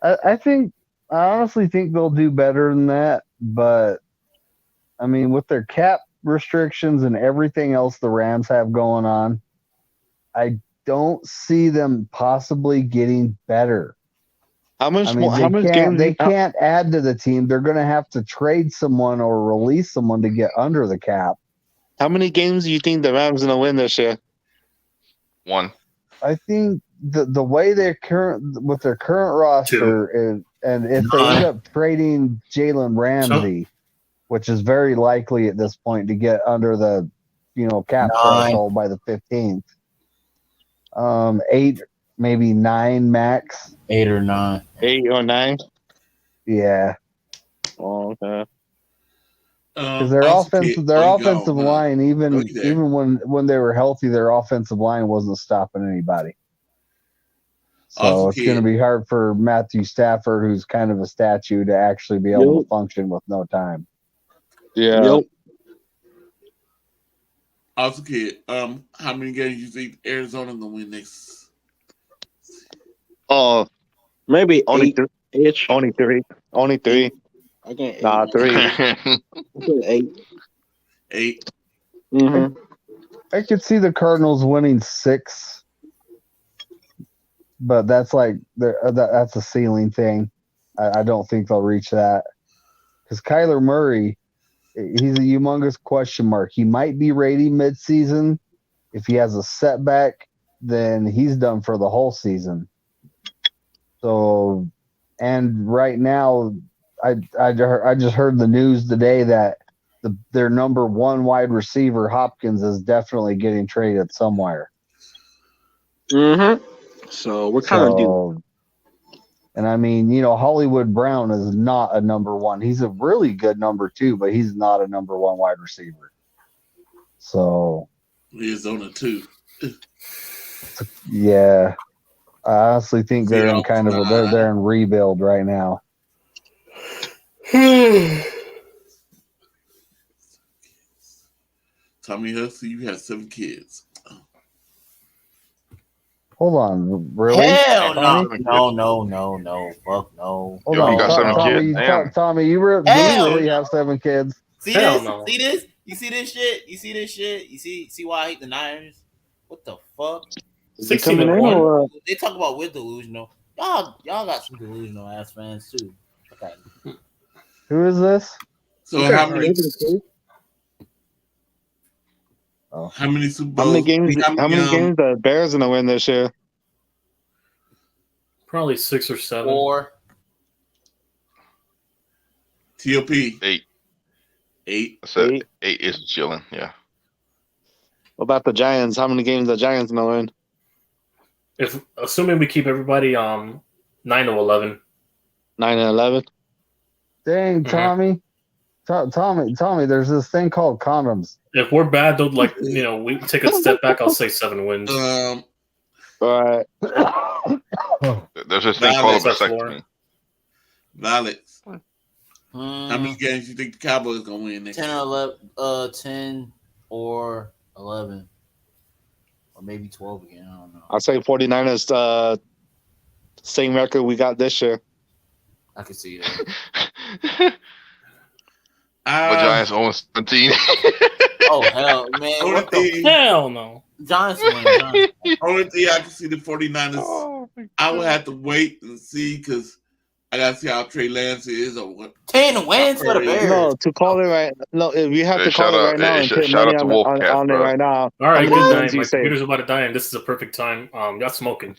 I honestly think they'll do better than that, but I mean, with their cap restrictions and everything else the Rams have going on, I don't see them possibly getting better. How much? I mean, how much they games? can't add to the team. They're going to have to trade someone or release someone to get under the cap. How many games do you think the Rams gonna win this year? 1. I think the way they're with their current roster and if they end up trading Jalen Ramsey, which is very likely at this point to get under the cap 9. threshold by the 15th, 8, maybe 9 max. 8 or 9. 8 or 9. Yeah, Oh, okay. because their offensive line, even when they were healthy, their offensive line wasn't stopping anybody. So it's going to be hard for Matthew Stafford, who's kind of a statue, to actually be able to function with no time. Yeah. Yep. Also, kid, how many games you think Arizona gonna win next? Oh, Maybe only 8-ish. Only 3. Only 3. I get 8. Nah, 3. I get 8. 8. Mm-hmm. I could see the Cardinals winning 6, but that's that's a ceiling thing. I don't think they'll reach that because Kyler Murray, he's a humongous question mark. He might be ready midseason. If he has a setback, then he's done for the whole season. So, and right now, I just heard the news today that their number 1 wide receiver, Hopkins, is definitely getting traded somewhere. Mm-hmm. So we're kind of due. And I mean, Hollywood Brown is not a number 1. He's a really good number 2, but he's not a number 1 wide receiver. So Arizona 2. Yeah, I honestly think they're in kind of they're in rebuild right now. Tommy Hustle, you have 7 kids. Hold on, really? Hell Tommy? no. Fuck no. Hold Yo, on, you got 7 kids? Damn. Tommy, do you really have 7 kids? See Hell this? no. See this? You see this shit? You see this shit? You see why I hate the Niners? What the fuck? 16-1. They talk about we're delusional. Y'all got some delusional ass fans too. Okay. Who is this? So how many Super Bowls? How many games the Bears gonna win this year? Probably 6 or 7. 4. TOP? 8. 8. I said 8 is chilling. Yeah. What about the Giants? How many games the Giants gonna win? If assuming we keep everybody 9 to 11. 9 and 11. Dang, Tommy. Tommy, there's this thing called condoms. If we're bad, though, we take a step back. I'll say 7 wins. All right. There's this thing called a vasectomy. Violets. How many games you think the Cowboys gonna win next 10 year? or 11, 10 or 11. Or maybe 12 again. I don't know. I'll say 49ers Same record we got this year. I can see that. But Giants 0-17. Oh hell, man! Only What the thing, Hell no. Giants win? Giants win. only thing I can see the 49ers. Oh, I will have to wait and see because I got to see how Trey Lance is or what. 10 wins for the Bears. No, to call it right. No, if we have Hey, to call shout it out- right now hey, and sh- put shout money out to on Wolfcats, it bro. right now. All How right, many good wins night. you My say? computer's about to die, and this is a perfect time. Y'all smoking.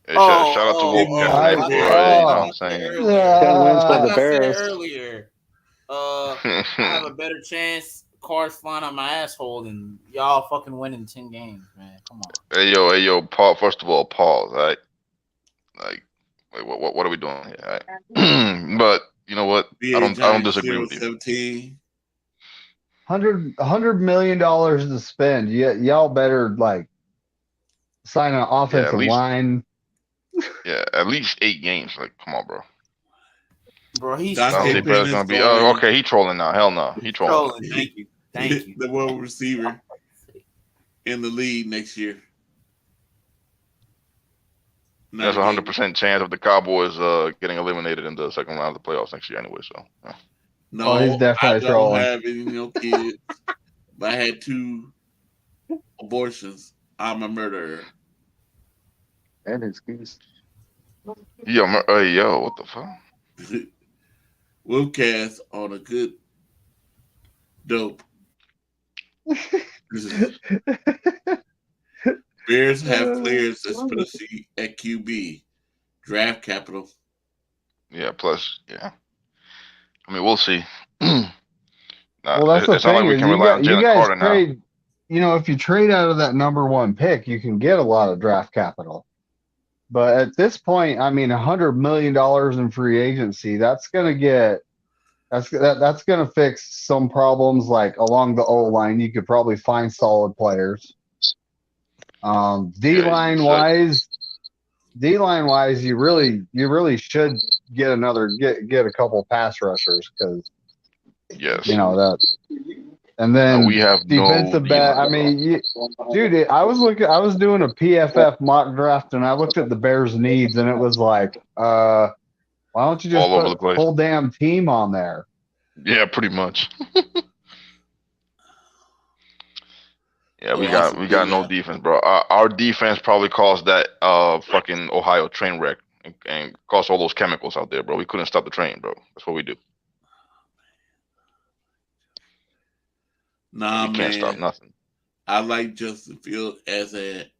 Hey, shout out to Wolfcats, man. I Bro, said you know what I'm I said saying? earlier. 10 wins for Like the I said Bears. earlier, I have a better chance cards flying out my asshole than y'all fucking winning 10 games, man. Come on. Hey yo, Paul. First of all, pause. All right, like, wait, what are we doing here? All right? But you know what? I don't disagree with you. 17. $100 million to spend. Y'all better like sign an offensive line. Yeah, at least 8 games. Like, come on, bro. Bro, he's Dante Dante Pettis gonna be. Oh, okay. He trolling now. Hell no, he trolling. Thank you. Thank you. The world receiver in the league next year. There's 100% chance of the Cowboys getting eliminated in the second round of the playoffs next year anyway. So yeah. No, he's definitely I don't trolling. have any kids. But I had 2 abortions. I'm a murderer. And his keys. Yo, what the fuck? Wolfcast on a good dope. Bears have players that's for the seat at QB. Draft capital. Yeah, plus, yeah. I mean, we'll see. Well, that's the it's not like thing we is can you rely on Jalen guys Carter now. trade. You know, if you trade out of that number 1 pick, you can get a lot of draft capital. But at this point, I mean, $100 million in free agency, that's going to fix some problems like along the O line. You could probably find solid players. D line wise, you really should get a couple pass rushers because yes, you know that. And then we have defensive back. I mean, dude, I was doing a PFF mock draft, and I looked at the Bears' needs, and it was like, why don't you just all over the put place. whole damn team on there? Yeah, pretty much. Yeah, we got no defense, bro. Our defense probably caused that fucking Ohio train wreck and caused all those chemicals out there, bro. We couldn't stop the train, bro. That's what we do. Nah, we can't stop nothing. I like Justin Fields as a.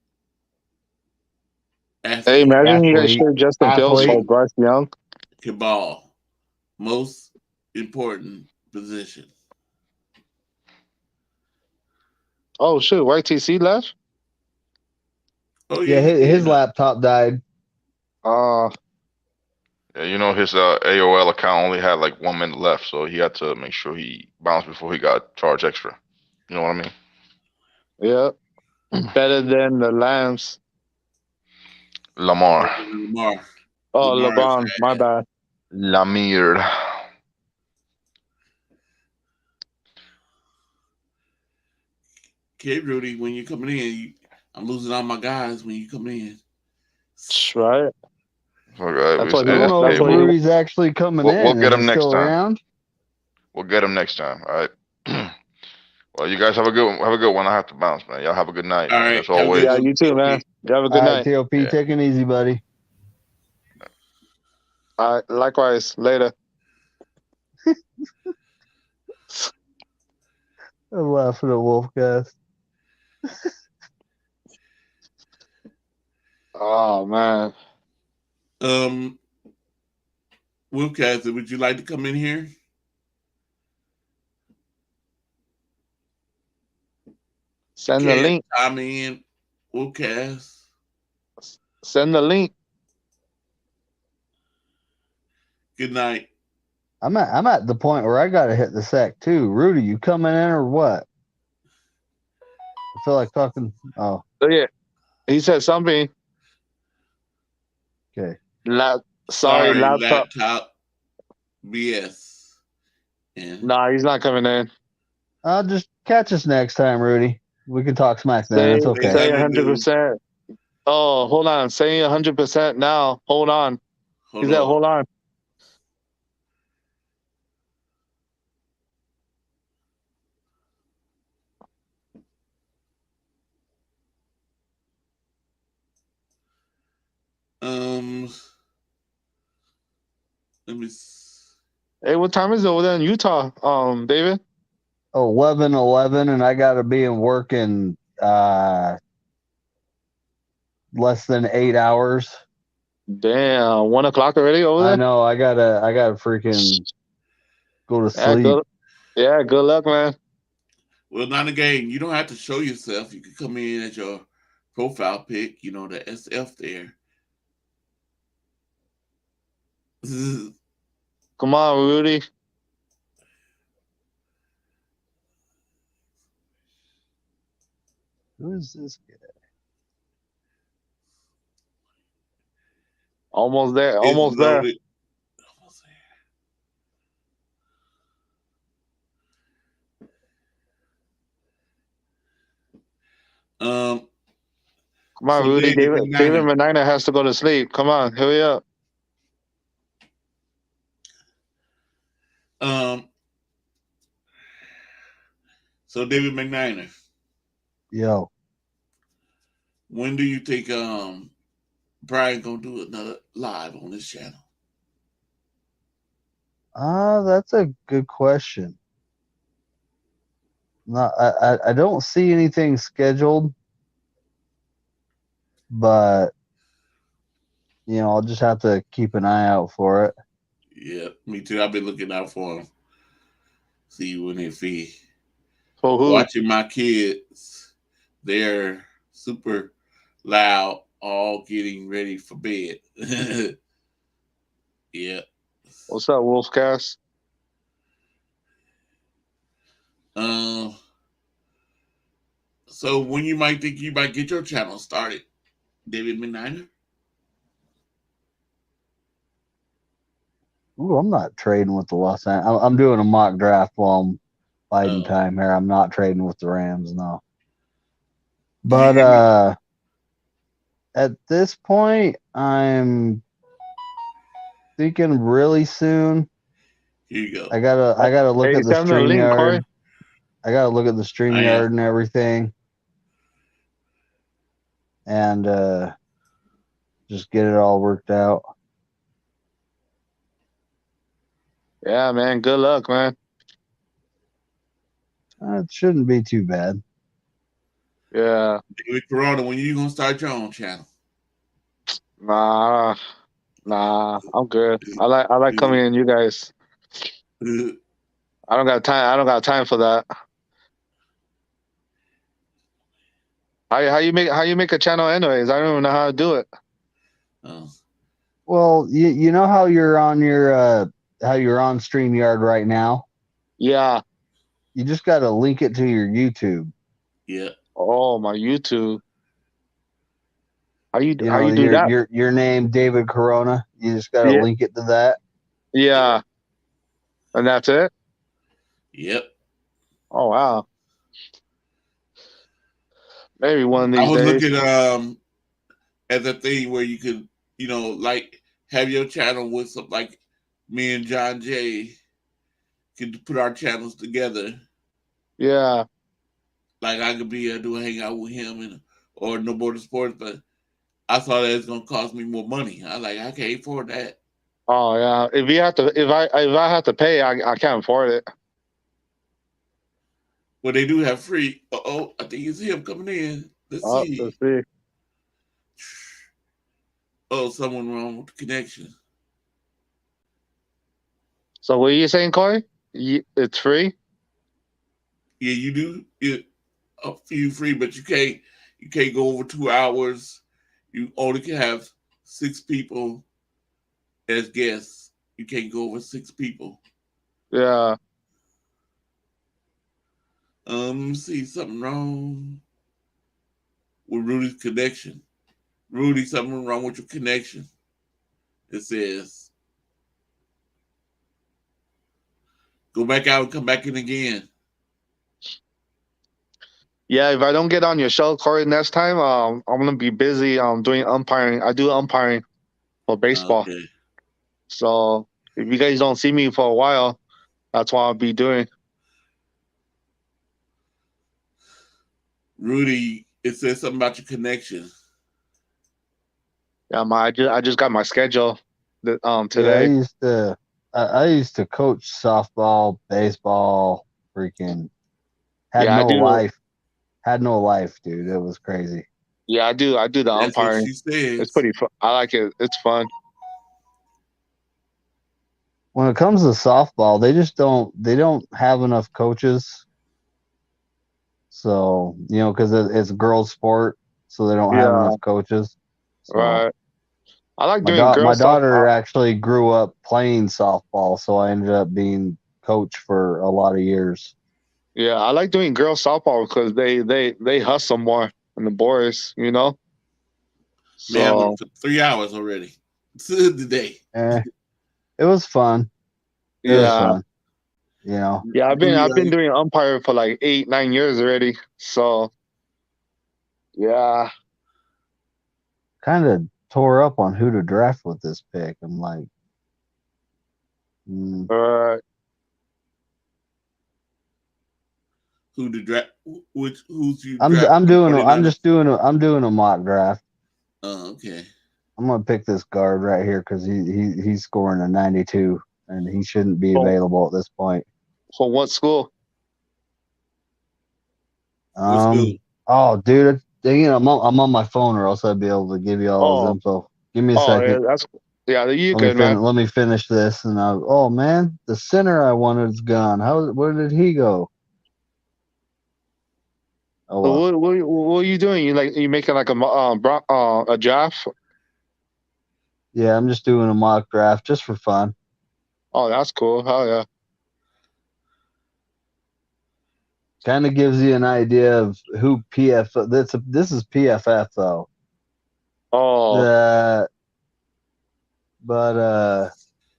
Hey, imagine you guys trade Justin Fields for Bryce Young. Cabal, most important position. Oh shit! YTC left. Oh yeah, his laptop died. Yeah, you know his AOL account only had like 1 minute left, so he had to make sure he bounced before he got charged extra. You know what I mean? Yeah, better than the Lambs. Lamar. Oh, LeBron. My bad. Lamir. Okay, Rudy, when you're coming in, I'm losing all my guys when you come in. Right. Okay, I don't know if Rudy's actually coming in. We'll get him Is he next still time. around? We'll get him next time. All right. Well, you guys have a good one. I have to bounce, man. Y'all have a good night. All man. right. As always. Yeah, you too, man. You have a good All night. right, TOP, take it easy, buddy. All right, likewise. Later. I'm laughing at Wolfcast. Oh man. Wolfcast, would you like to come in here? Send the link. I'm in. Wolfcast. Send the link. Good night. I'm at the point where I gotta hit the sack too. Rudy, you coming in or what? I feel like talking. Oh, yeah. He said something. Okay. Sorry, laptop. BS. Yeah. Nah, he's not coming in. Just catch us next time, Rudy. We can talk smack then. It's okay. Say 100%. Oh, hold on. Saying 100% now. Hold on. He said, hold on. Let me. Hey, what time is it over there in Utah, David? 11:11, and I got to be in work in less than 8 hours. Damn, 1 o'clock already over there? I know. I gotta freaking go to sleep. Good luck, man. Well, not a game. You don't have to show yourself. You can come in as your profile pic. You know, the SF there. Come on, Rudy. Who is this guy? Almost there. Almost there. Come on, So Rudy. David David Medina has to go to sleep. Come on, hurry up. So David McNiner. Yo. When do you think Brian gonna do another live on this channel? That's a good question. I don't see anything scheduled, but I'll just have to keep an eye out for it. Yeah, me too. I've been looking out for him. See when if he for who? Watching my kids. They're super loud, all getting ready for bed. Yeah. What's up, Wolfcast? So when you might think you might get your channel started, David McNiner? Ooh, I'm not trading with the Los Angeles. I'm doing a mock draft while I'm biding time here. I'm not trading with the Rams, no. But at this point, I'm thinking really soon. Here you go. I gotta look at the StreamYard. I gotta look at the StreamYard and everything, and just get it all worked out. Yeah, man. Good luck, man. It shouldn't be too bad. Yeah. David Corona, when you gonna start your own channel? Nah, I'm good. I like coming in, you guys. I don't got time. I don't got time for that. How you make a channel anyways? I don't even know how to do it. Well, you know how you're on StreamYard right now? Yeah. You just got to link it to your YouTube. Yeah. Oh, my YouTube. How you do your, that? Your name, David Corona. You just got to link it to that. Yeah. And that's it? Yep. Oh, wow. Maybe one of these days. I was looking at the thing where you could, like have your channel with some, like me and John Jay could put our channels together. Yeah. Like I could be doing Hangout with him or No Border Sports, but I thought that was gonna cost me more money. I can't afford that. Oh yeah. If I have to pay, I can't afford it. Well, they do have free. I think it's him coming in. Let's see. Let's see. Oh, someone wrong with the connection. So what are you saying, Corey? It's free? Yeah, you do it a few free, but you can't go over 2 hours. You only can have 6 people as guests. You can't go over 6 people. Yeah. Let me see, something wrong with Rudy's connection. Rudy, something wrong with your connection. It says, go back out and come back in again. Yeah, if I don't get on your show, Corey, next time, I'm gonna be busy doing umpiring. I do umpiring for baseball. Okay. So if you guys don't see me for a while, that's what I'll be doing. Rudy, it says something about your connection. Yeah, I just got my schedule Yeah, I today. used to coach softball, baseball, freaking had Yeah, I no do. life. Had no life, dude. It was crazy. Yeah, I do the That's what umpiring. she says. It's pretty fun. I like it. It's fun. When it comes to softball, they don't have enough coaches. So, because it's a girls' sport, so they don't have Yeah, enough coaches. So right. I like doing my girls daughter softball. actually grew up playing softball, so I ended up being coach for a lot of years. Yeah, I like doing girls softball because they hustle more than the boys, Man, I So went for 3 hours already today. It was fun. It was yeah, fun. yeah. I've been doing umpire for like 8-9 years already. So yeah, Kind of tore up on who to draft with this pick. I'm like, Who the draft? Who's you I'm drafting? I'm doing a mock draft. Oh, okay. I'm gonna pick this guard right here because he's scoring a 92 and he shouldn't be available at this point. For what school? Oh, dude, I'm on my phone, or else I'd be able to give you all his info. Give me a second. You good, man. Let me finish this, and oh man, the center I wanted is gone. Where did he go? Oh well. So what are you doing? You making like a draft? Yeah, I'm just doing a mock draft just for fun. Oh, that's cool. Hell yeah. Kind of gives you an idea of who PF. This is PFF though. Oh.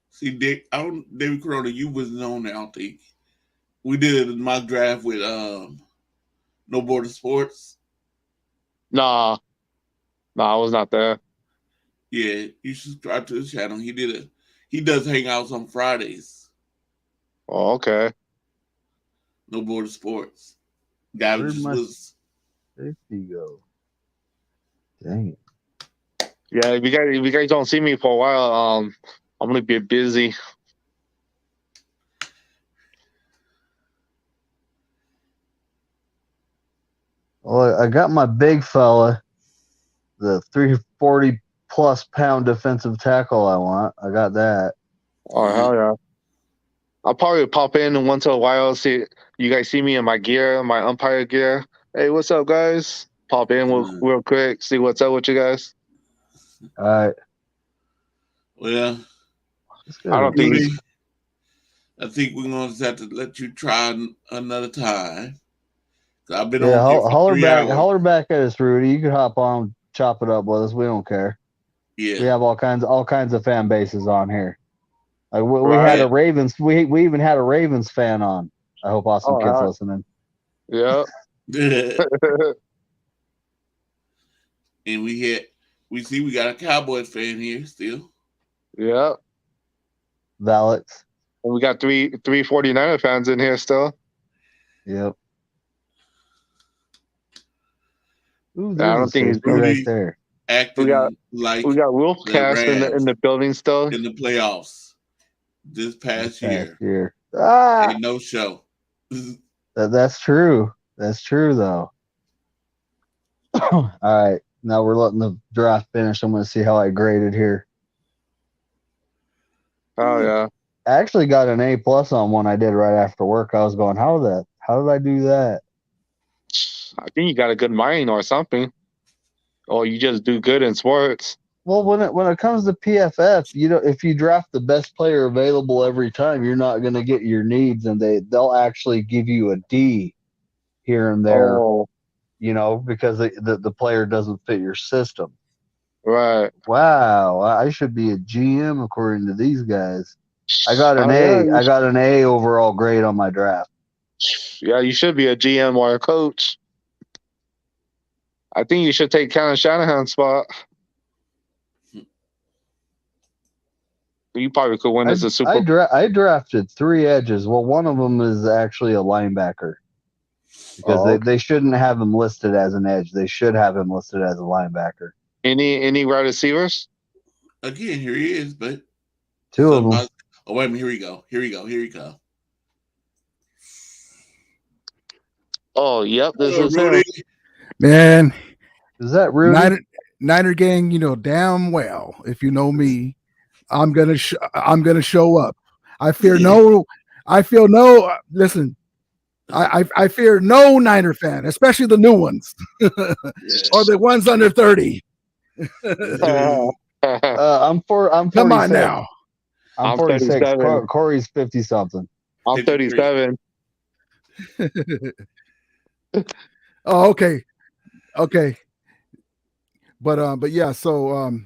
See, David Corona, you wasn't on there. I don't think we did a mock draft with No Border Sports. Nah, I was not there. Yeah, you should subscribe to his channel. He does hangouts on Fridays. Oh, okay. No Border Sports. Guy Where'd just my was. safety go? Dang it. Yeah, if you guys don't see me for a while, I'm gonna be busy. Well, I got my big fella, the 340 plus pound defensive tackle I want. I got that. Oh hell yeah! I'll probably pop in once in a while. See you guys see me in my gear, my umpire gear. Hey, what's up, guys? Pop in real quick, see what's up with you guys. All right. Well, I don't think. I think we're gonna just have to let you try another time. I've been on here for holler 3 back, hours. holler back at us, Rudy. You can hop on, chop it up with us. We don't care. Yeah, we have all kinds of fan bases on here. Like we had a Ravens. We even had a Ravens fan on. I hope Awesome Kid's listening. Yeah. And we got a Cowboys fan here still. Yeah. Valix. And we got three 49er fans in here still. Yep. Ooh, I don't think he's right there. Acting we got Wolfcast in the building still in the playoffs this past year. Ain't no show. That's true. That's true though. All right, now we're letting the draft finish. I'm going to see how I graded here. Oh yeah. I actually got an A+ on one I did right after work. I was going, how did I do that? I think you got a good mind or something. Or you just do good in sports. Well, when it comes to PFF, if you draft the best player available every time, you're not going to get your needs, and they'll actually give you a D here and there. Oh. Because the player doesn't fit your system. Right. Wow, I should be a GM according to these guys. I got an A. I got an A overall grade on my draft. Yeah, you should be a GM or a coach. I think you should take Kellen Shanahan's spot. You probably could win as a Super Bowl. I drafted 3 edges. Well, one of them is actually a linebacker because they shouldn't have him listed as an edge. They should have him listed as a linebacker. Any wide receivers? Again, here he is, but 2 of them. Oh, wait a minute. Here we go. Oh, yep. This is Rudy. Man, is that Rudy? Niner gang, you know damn well. If you know me, I'm gonna show up. I fear no. Listen, I fear no Niner fan, especially the new ones or the ones under 30. I'm 46. Come on now. I'm 46. Corey's 50 something. I'm 37. Oh, okay. But yeah, so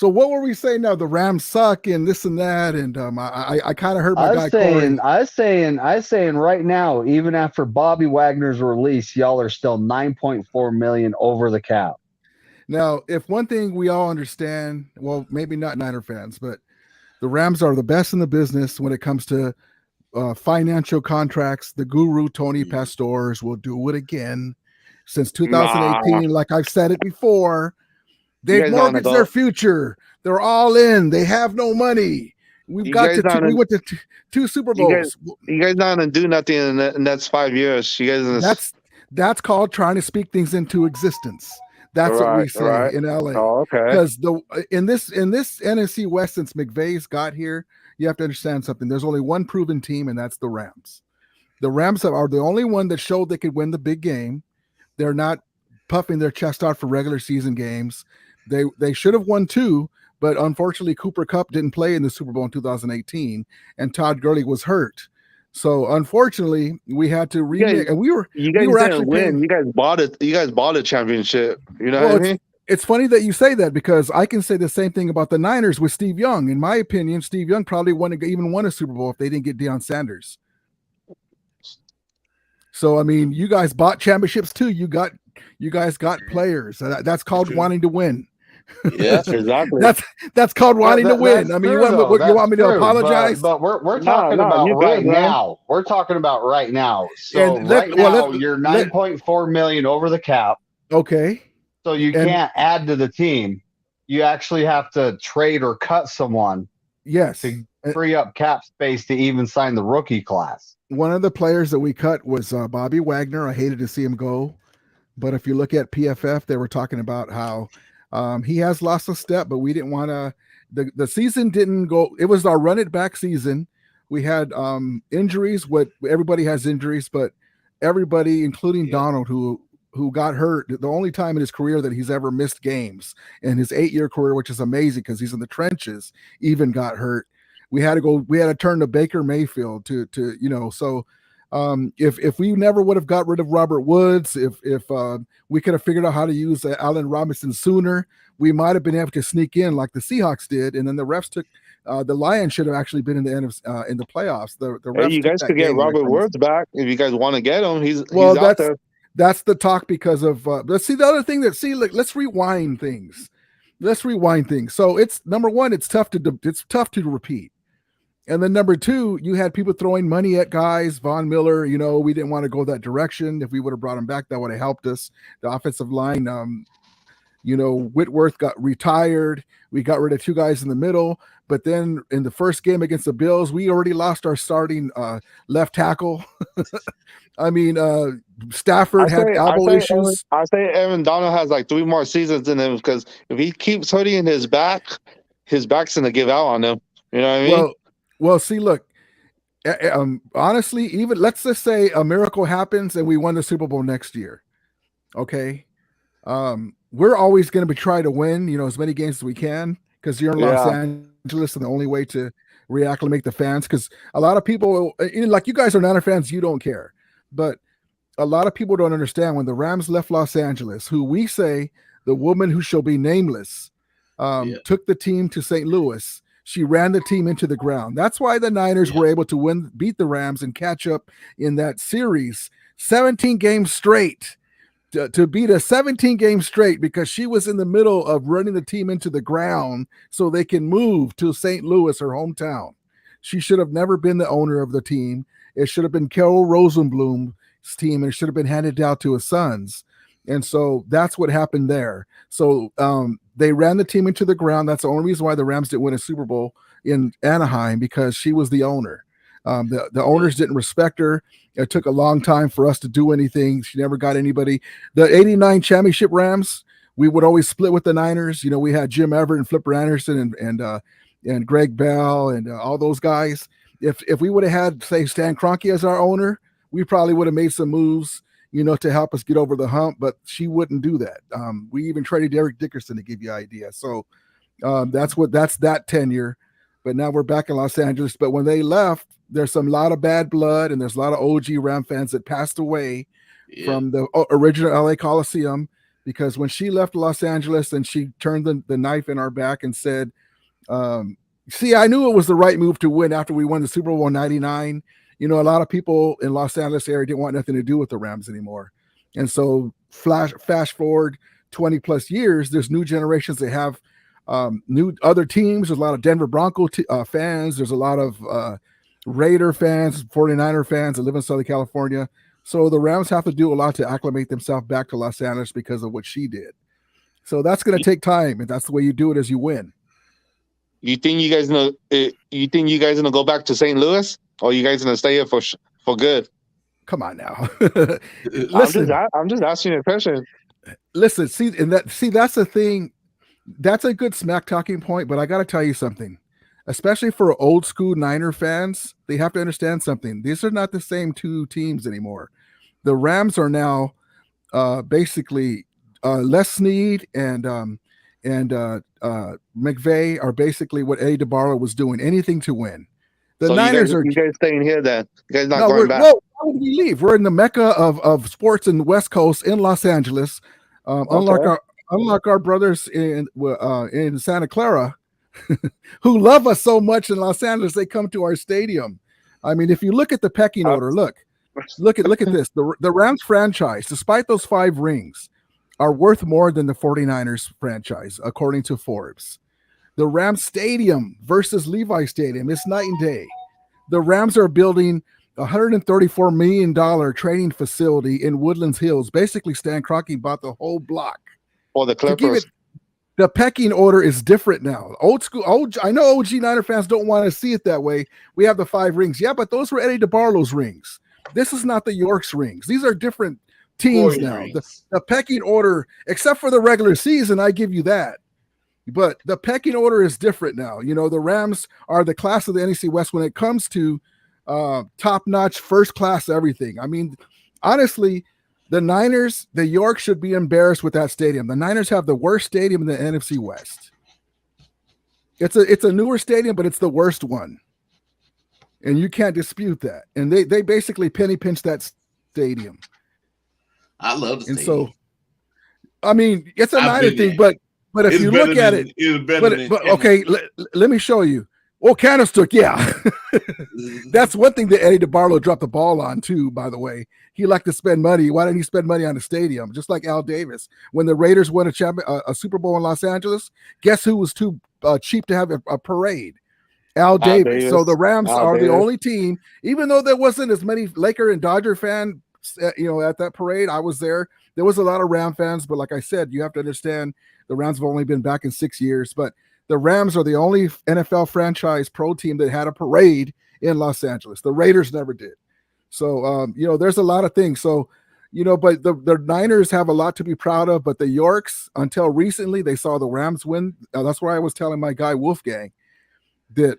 what were we saying now? The Rams suck and this and that, and I kind of heard my guy Corey. I saying right now, even after Bobby Wagner's release, y'all are still $9.4 million over the cap. Now, if one thing we all understand, well, maybe not Niner fans, but the Rams are the best in the business when it comes to financial contracts. The guru Tony Pastors will do it again. Since 2018, like I've said it before, they've mortgaged their future. They're all in. They have no money. We went to 2 Super Bowls. You guys not gonna do nothing in the next 5 years. You guys. That's called trying to speak things into existence. That's what we say in LA. Oh, okay. Because in this NFC West, since McVay's got here, you have to understand something. There's only one proven team, and that's the Rams. The Rams are the only one that showed they could win the big game. They're not puffing their chest out for regular season games. They should have won 2, but unfortunately Cooper Kupp didn't play in the Super Bowl in 2018, and Todd Gurley was hurt. So unfortunately, we had to remake, and we were actually win. You guys bought it. You guys bought a championship. You know what I mean? It's funny that you say that because I can say the same thing about the Niners with Steve Young. In my opinion, Steve Young probably even won a Super Bowl if they didn't get Deion Sanders. So I mean, you guys bought championships too. You guys got players. That's called wanting to win. Yeah, exactly. That's called wanting to win. I mean, you want me to apologize? But we're talking about right now. We're talking about right now. So you're $9.4 million over the cap. Okay. So you can't add to the team. You actually have to trade or cut someone. Yes. To free up cap space to even sign the rookie class. One of the players that we cut was Bobby Wagner. I hated to see him go. But if you look at PFF, they were talking about how he has lost a step, but we didn't want to. The season didn't go. It was our run it back season. We had injuries. Everybody has injuries, but everybody, including Donald, who got hurt, the only time in his career that he's ever missed games in his 8-year career, which is amazing because he's in the trenches, even got hurt. We had to turn to Baker Mayfield to so if we never would have got rid of Robert Woods, if we could have figured out how to use Allen Robinson sooner, we might have been able to sneak in like the Seahawks did, and then the refs took the Lions should have actually been in the playoffs. The refs you guys could get Robert Woods back if you guys want to get him. He's out there. That's the talk because of let's see the other thing let's rewind things. So it's number one, it's tough to repeat. And then number 2, you had people throwing money at guys. Von Miller, we didn't want to go that direction. If we would have brought him back, that would have helped us. The offensive line, Whitworth got retired. We got rid of 2 guys in the middle. But then in the first game against the Bills, we already lost our starting left tackle. I mean, Stafford had elbow issues. I say Aaron Donald has like 3 more seasons in him because if he keeps hurting his back's going to give out on him. You know what I mean? Well, see, look, honestly, even let's just say a miracle happens and we won the Super Bowl next year. Okay. We're always going to be trying to win, as many games as we can because you're in Los Angeles and the only way to reacclimate the fans. Because a lot of people, like you guys are Niner fans, you don't care. But a lot of people don't understand when the Rams left Los Angeles, who we say the woman who shall be nameless took the team to St. Louis. She ran the team into the ground. That's why the Niners were able to beat the Rams and catch up in that series. 17 games straight. to beat a 17-game straight because she was in the middle of running the team into the ground so they can move to St. Louis, her hometown. She should have never been the owner of the team. It should have been Carol Rosenblum's team, and it should have been handed down to his sons. And so that's what happened there. So they ran the team into the ground. That's the only reason why the Rams didn't win a Super Bowl in Anaheim, because she was the owner. The owners didn't respect her. It took a long time for us to do anything. She never got anybody. The 89 championship Rams, we would always split with the Niners. You know, we had Jim Everett and Flipper Anderson and Greg Bell and all those guys. If we would have had, say, Stan Kroenke as our owner, we probably would have made some moves, you know, to help us get over the hump, but she wouldn't do that. We even traded Derek Dickerson to give you an idea. So that's that tenure. But now we're back in Los Angeles. But when they left, there's a lot of bad blood, and there's a lot of OG Ram fans that passed away from the original LA Coliseum, because when she left Los Angeles and she turned the knife in our back and said, see, I knew it was the right move to win after we won the Super Bowl in 99. You know, a lot of people in Los Angeles area didn't want nothing to do with the Rams anymore. And so fast forward 20 plus years, there's new generations that have new other teams. There's a lot of Denver Bronco fans. There's a lot of Raider fans, 49er fans that live in Southern California. So the Rams have to do a lot to acclimate themselves back to Los Angeles because of what she did. So that's going to take time, and that's the way you do it as you win. You think you guys know? You think you guys gonna go back to St. Louis, or you guys gonna stay here for good? Come on now. Listen, I'm just asking you a question. Listen, that's the thing. That's a good smack talking point, but I got to tell you something. Especially for old school Niner fans, they have to understand something. These are not the same two teams anymore. The Rams are now basically Les Snead and McVay are basically what Eddie DeBarlo was doing, anything to win. The Niners you guys staying here then? You guys not no, going back? Why would we leave? We're in the mecca of sports in the West Coast in Los Angeles. Unlike our brothers in Santa Clara, who love us so much in Los Angeles, they come to our stadium. I mean, if you look at the pecking order, look at this. The Rams franchise, despite those 5 rings, are worth more than the 49ers franchise, according to Forbes. The Rams Stadium versus Levi Stadium, it's night and day. The Rams are building a $134 million training facility in Woodlands Hills. Basically, Stan Kroenke bought the whole block. Or the Clippers. The pecking order is different now. I know OG Niner fans don't want to see it that way. We have the 5 rings. Yeah, but those were Eddie DeBarlo's rings. This is not the York's rings. These are different teams now. The pecking order, except for the regular season, I give you that. But the pecking order is different now. You know, the Rams are the class of the NFC West when it comes to top-notch, first-class everything. I mean, honestly, the Niners, the York should be embarrassed with that stadium. The Niners have the worst stadium in the NFC West. It's a newer stadium, but it's the worst one. And you can't dispute that. And they basically penny pinch that stadium. I love the and stadium. So, I mean, it's a Niner thing, but if you look at it, okay, let me show you. Well, Candlestick, yeah. That's one thing that Eddie DeBarlo dropped the ball on, too, by the way. He liked to spend money. Why didn't he spend money on the stadium? Just like Al Davis. When the Raiders won a Super Bowl in Los Angeles, guess who was too cheap to have a parade? Al Davis. So the Rams are the only team, even though there wasn't as many Laker and Dodger fans, at that parade. I was there. There was a lot of Ram fans, but like I said, you have to understand the Rams have only been back in 6 years, but the Rams are the only NFL franchise pro team that had a parade in Los Angeles. The Raiders never did. So, there's a lot of things. So, but the Niners have a lot to be proud of, but the Yorks, until recently, they saw the Rams win. That's why I was telling my guy Wolfgang that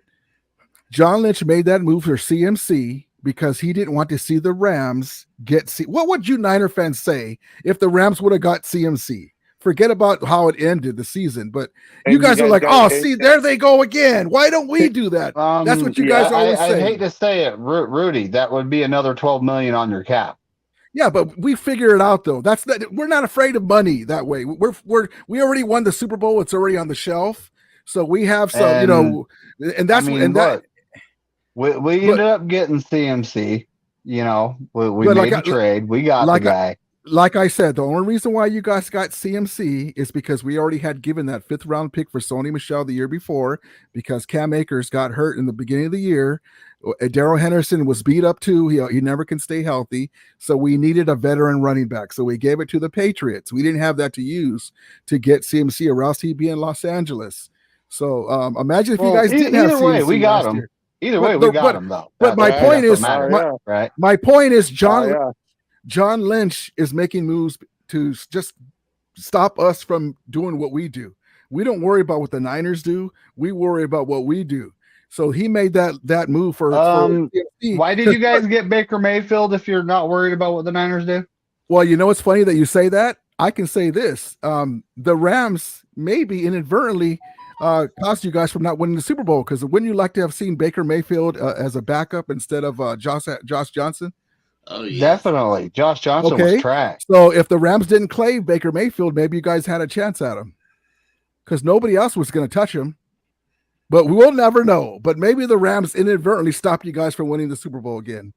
John Lynch made that move for CMC because he didn't want to see the Rams get what would you Niner fans say if the Rams would have got CMC? Forget about how it ended the season, but you guys are like, see, there they go again. Why don't we do that? That's what you guys always say. I hate to say it, Rudy. That would be another $12 million on your cap. Yeah, but we figure it out though. We're not afraid of money that way. We already won the Super Bowl. It's already on the shelf, so we have some, and that's we ended up getting CMC. We made a trade. We got the guy. like I said, the only reason why you guys got CMC is because we already had given that 5th round pick for Sony Michel the year before because Cam Akers got hurt in the beginning of the year. Daryl Henderson was beat up too. He never can stay healthy. So we needed a veteran running back. So we gave it to the Patriots. We didn't have that to use to get CMC, or else he'd be in Los Angeles. So imagine if you guys didn't have either way, CMC we got last him. year. Either way, we got him though. But my point is, right? My point is, John Lynch is making moves to just stop us from doing what we do. We don't worry about what the Niners do. We worry about what we do. So he made that move for why did you guys get Baker Mayfield if you're not worried about what the Niners do? Well, you know, it's funny that you say that. I can say this. The Rams maybe inadvertently cost you guys from not winning the Super Bowl, because wouldn't you like to have seen Baker Mayfield as a backup instead of Josh Johnson? Oh, yeah. Definitely. Josh Johnson was trash. So if the Rams didn't claim Baker Mayfield, maybe you guys had a chance at him, because nobody else was going to touch him. But we will never know. But maybe the Rams inadvertently stopped you guys from winning the Super Bowl again.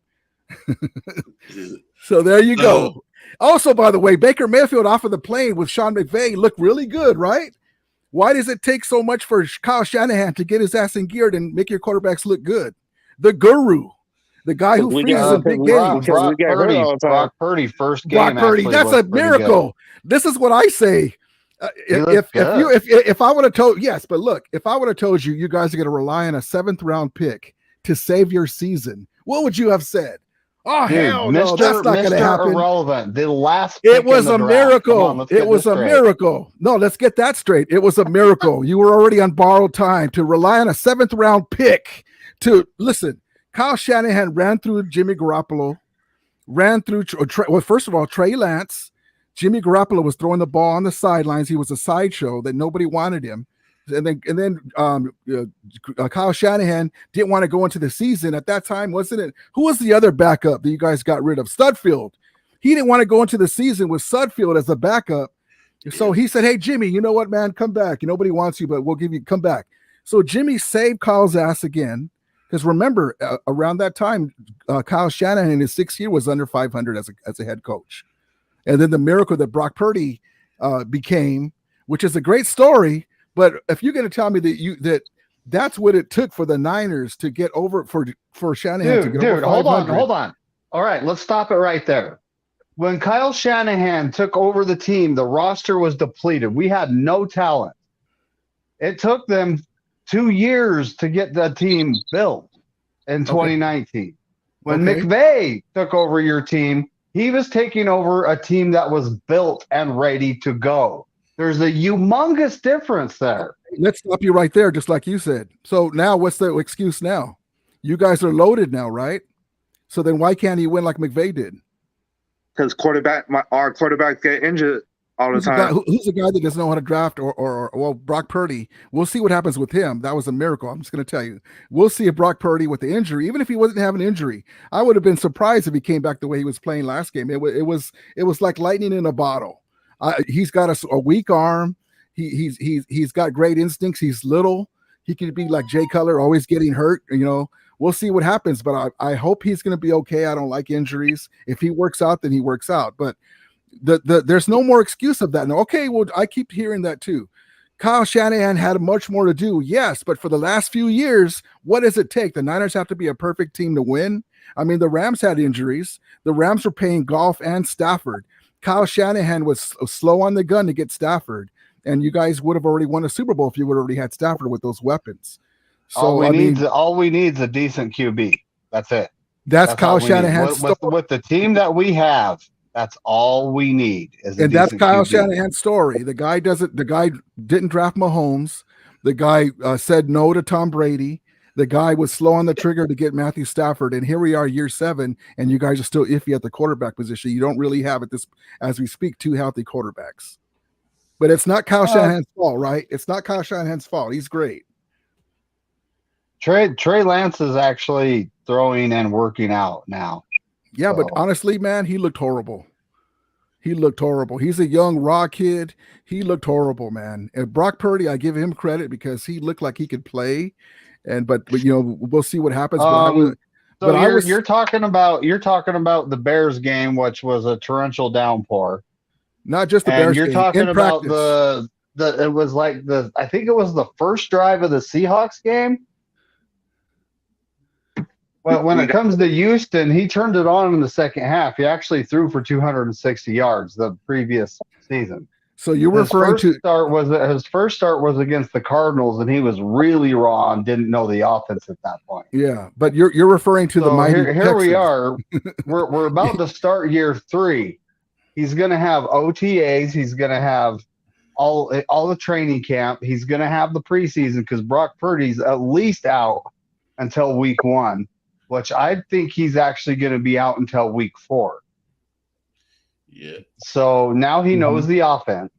So there you go. Also, by the way, Baker Mayfield off of the plane with Sean McVay looked really good, right? Why does it take so much for Kyle Shanahan to get his ass in gear and make your quarterbacks look good? The guru. The guy who freezes in big games. Brock Purdy first game. Brock Purdy, that's a miracle. This is what I say. If I would have told, yes, but look, if I would have told you guys are going to rely on a 7th round pick to save your season, what would you have said? Oh, dude, hell no, that's not going to happen. Irrelevant. The last it was a miracle. It was a miracle. No, let's get that straight. It was a miracle. You were already on borrowed time to rely on a 7th round pick to listen. Kyle Shanahan ran through Jimmy Garoppolo, first of all, Trey Lance. Jimmy Garoppolo was throwing the ball on the sidelines. He was a sideshow that nobody wanted him. And then Kyle Shanahan didn't want to go into the season at that time, wasn't it? Who was the other backup that you guys got rid of? Studfield. He didn't want to go into the season with Studfield as a backup. So he said, hey, Jimmy, you know what, man? Come back. Nobody wants you, but we'll give you, come back. So Jimmy saved Kyle's ass again. Because remember, around that time, Kyle Shanahan in his 6th year was under 500 as a head coach. And then the miracle that Brock Purdy became, which is a great story. But if you're going to tell me that that's what it took for the Niners to get over for Shanahan to get over 500. Hold on. All right, let's stop it right there. When Kyle Shanahan took over the team, the roster was depleted. We had no talent. It took them 2 years to get the team built in 2019. When McVay took over your team, he was taking over a team that was built and ready to go. There's a humongous difference there. Let's stop you right there, just like you said. So now what's the excuse now? You guys are loaded now, right? So then why can't he win like McVay did? Because our quarterbacks get injured all the time. Who's the guy that doesn't know how to draft or Brock Purdy? We'll see what happens with him. That was a miracle. I'm just going to tell you. We'll see if Brock Purdy with the injury, even if he wasn't having an injury, I would have been surprised if he came back the way he was playing last game. It was like lightning in a bottle. He's got a weak arm. He's got great instincts. He's little. He could be like Jay Cutler, always getting hurt. You know, we'll see what happens, but I hope he's going to be okay. I don't like injuries. If he works out, then he works out. But there's no more excuse of that. No, okay, well, I keep hearing that too. Kyle Shanahan had much more to do, yes, but for the last few years, what does it take? The Niners have to be a perfect team to win. I mean, the Rams had injuries. The Rams were paying Goff and Stafford. Kyle Shanahan was slow on the gun to get Stafford, and you guys would have already won a Super Bowl if you would have already had Stafford with those weapons. So all we need is a decent QB. That's it. That's Kyle Shanahan's with the team that we have. That's all we need. And that's Kyle Shanahan's story. The guy didn't draft Mahomes. The guy said no to Tom Brady. The guy was slow on the trigger to get Matthew Stafford. And here we are, year 7, and you guys are still iffy at the quarterback position. You don't really have as we speak, 2 healthy quarterbacks. But it's not Kyle Shanahan's fault, right? It's not Kyle Shanahan's fault. He's great. Trey Lance is actually throwing and working out now. Yeah, but honestly, man, he looked horrible. He's a young, raw kid. He looked horrible, man. And Brock Purdy, I give him credit because he looked like he could play. But you know, we'll see what happens. So But you're talking about the Bears game, which was a torrential downpour. not just the And Bears you're game, talking in about practice. it was like I think it was the first drive of the Seahawks game. Well, when it comes to Houston, he turned it on in the second half. He actually threw for 260 yards the previous season. So you're referring to his first start was against the Cardinals, and he was really raw and didn't know the offense at that point. Yeah, but you're referring to the So mighty here we Texans. are. We're about to start year 3. He's going to have OTAs. He's going to have all the training camp. He's going to have the preseason because Brock Purdy's at least out until week 1, which I think he's actually going to be out until week 4. Yeah. So now he knows the offense.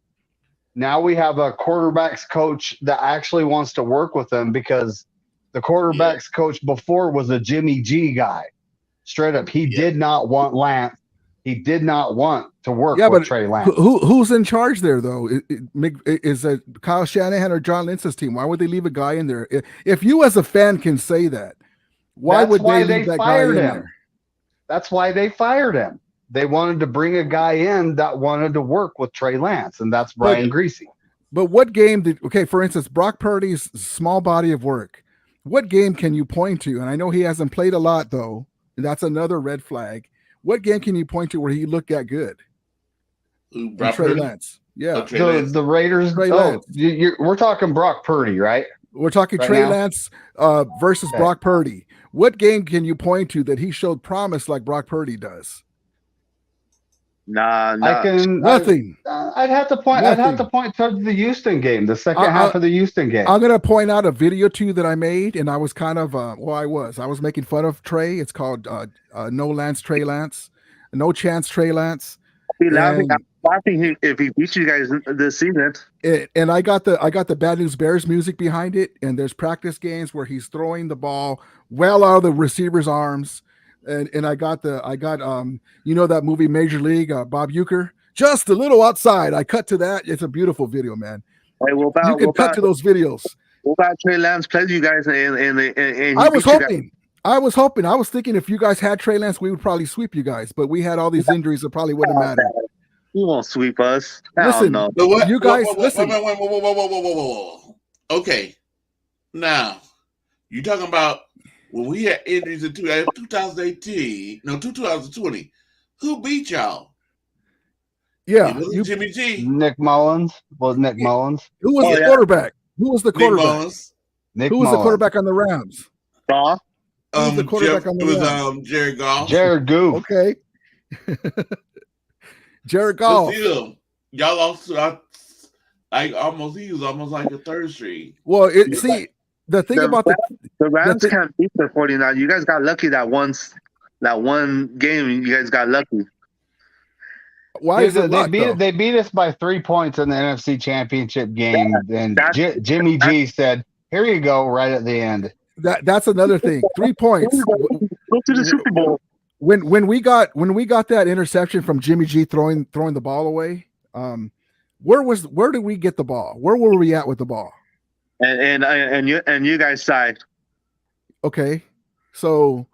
Now we have a quarterbacks coach that actually wants to work with him because the quarterbacks coach before was a Jimmy G guy. Straight up. He did not want Lance. He did not want to work with Trey Lance. Who's in charge there, though? Is it Kyle Shanahan or John Lynch's team? Why would they leave a guy in there? If you as a fan can say that, why would they leave that guy in there? That's why they fired him. They wanted to bring a guy in that wanted to work with Trey Lance, and that's Brian Greasy. But what game for instance, Brock Purdy's small body of work, what game can you point to? And I know he hasn't played a lot, though. That's another red flag. What game can you point to where he looked that good? Trey Lance. Yeah. The Raiders. We're talking Brock Purdy, right? We're talking Trey Lance versus Brock Purdy. What game can you point to that he showed promise like Brock Purdy does? Nothing. I'd have to point. Nothing. I'd have to point towards the Houston game, the second half of the Houston game. I'm gonna point out a video to you that I made, and I was kind of I was making fun of Trey. It's called No Lance Trey Lance, No Chance Trey Lance. I'm laughing if he beats you guys this season. And I got the Bad News Bears music behind it, and there's practice games where he's throwing the ball well out of the receiver's arms. And I got that movie Major League, Bob Uecker, just a little outside. I cut to that. It's a beautiful video, man. Hey, you can cut to those videos. What about Trey Lance plays you guys in I was hoping. I was thinking if you guys had Trey Lance, we would probably sweep you guys, but we had all these injuries. It probably wouldn't matter. He won't sweep us. Listen, you guys, listen. Whoa. Okay, now you're talking about when we had injuries in 2020, who beat y'all? Yeah, Jimmy G. Nick Mullins. Was Nick Mullins? Who was the quarterback? Who was the quarterback? Who was the quarterback on the Rams? Goff. Who was the quarterback on the Rams? It was Jared Goff. Jared Goff. Okay. Jared Goff. Still, y'all lost he was almost like a third string. Well, the thing about the Rams can't beat the 49. You guys got lucky that one game. You guys got lucky. Why is it they beat us by 3 points in the NFC Championship game, and Jimmy G said, "Here you go," right at the end. That's another thing. 3 points. Go to the Super Bowl. When we got that interception from Jimmy G throwing the ball away, where did we get the ball? Where were we at with the ball? And you guys side. Okay, so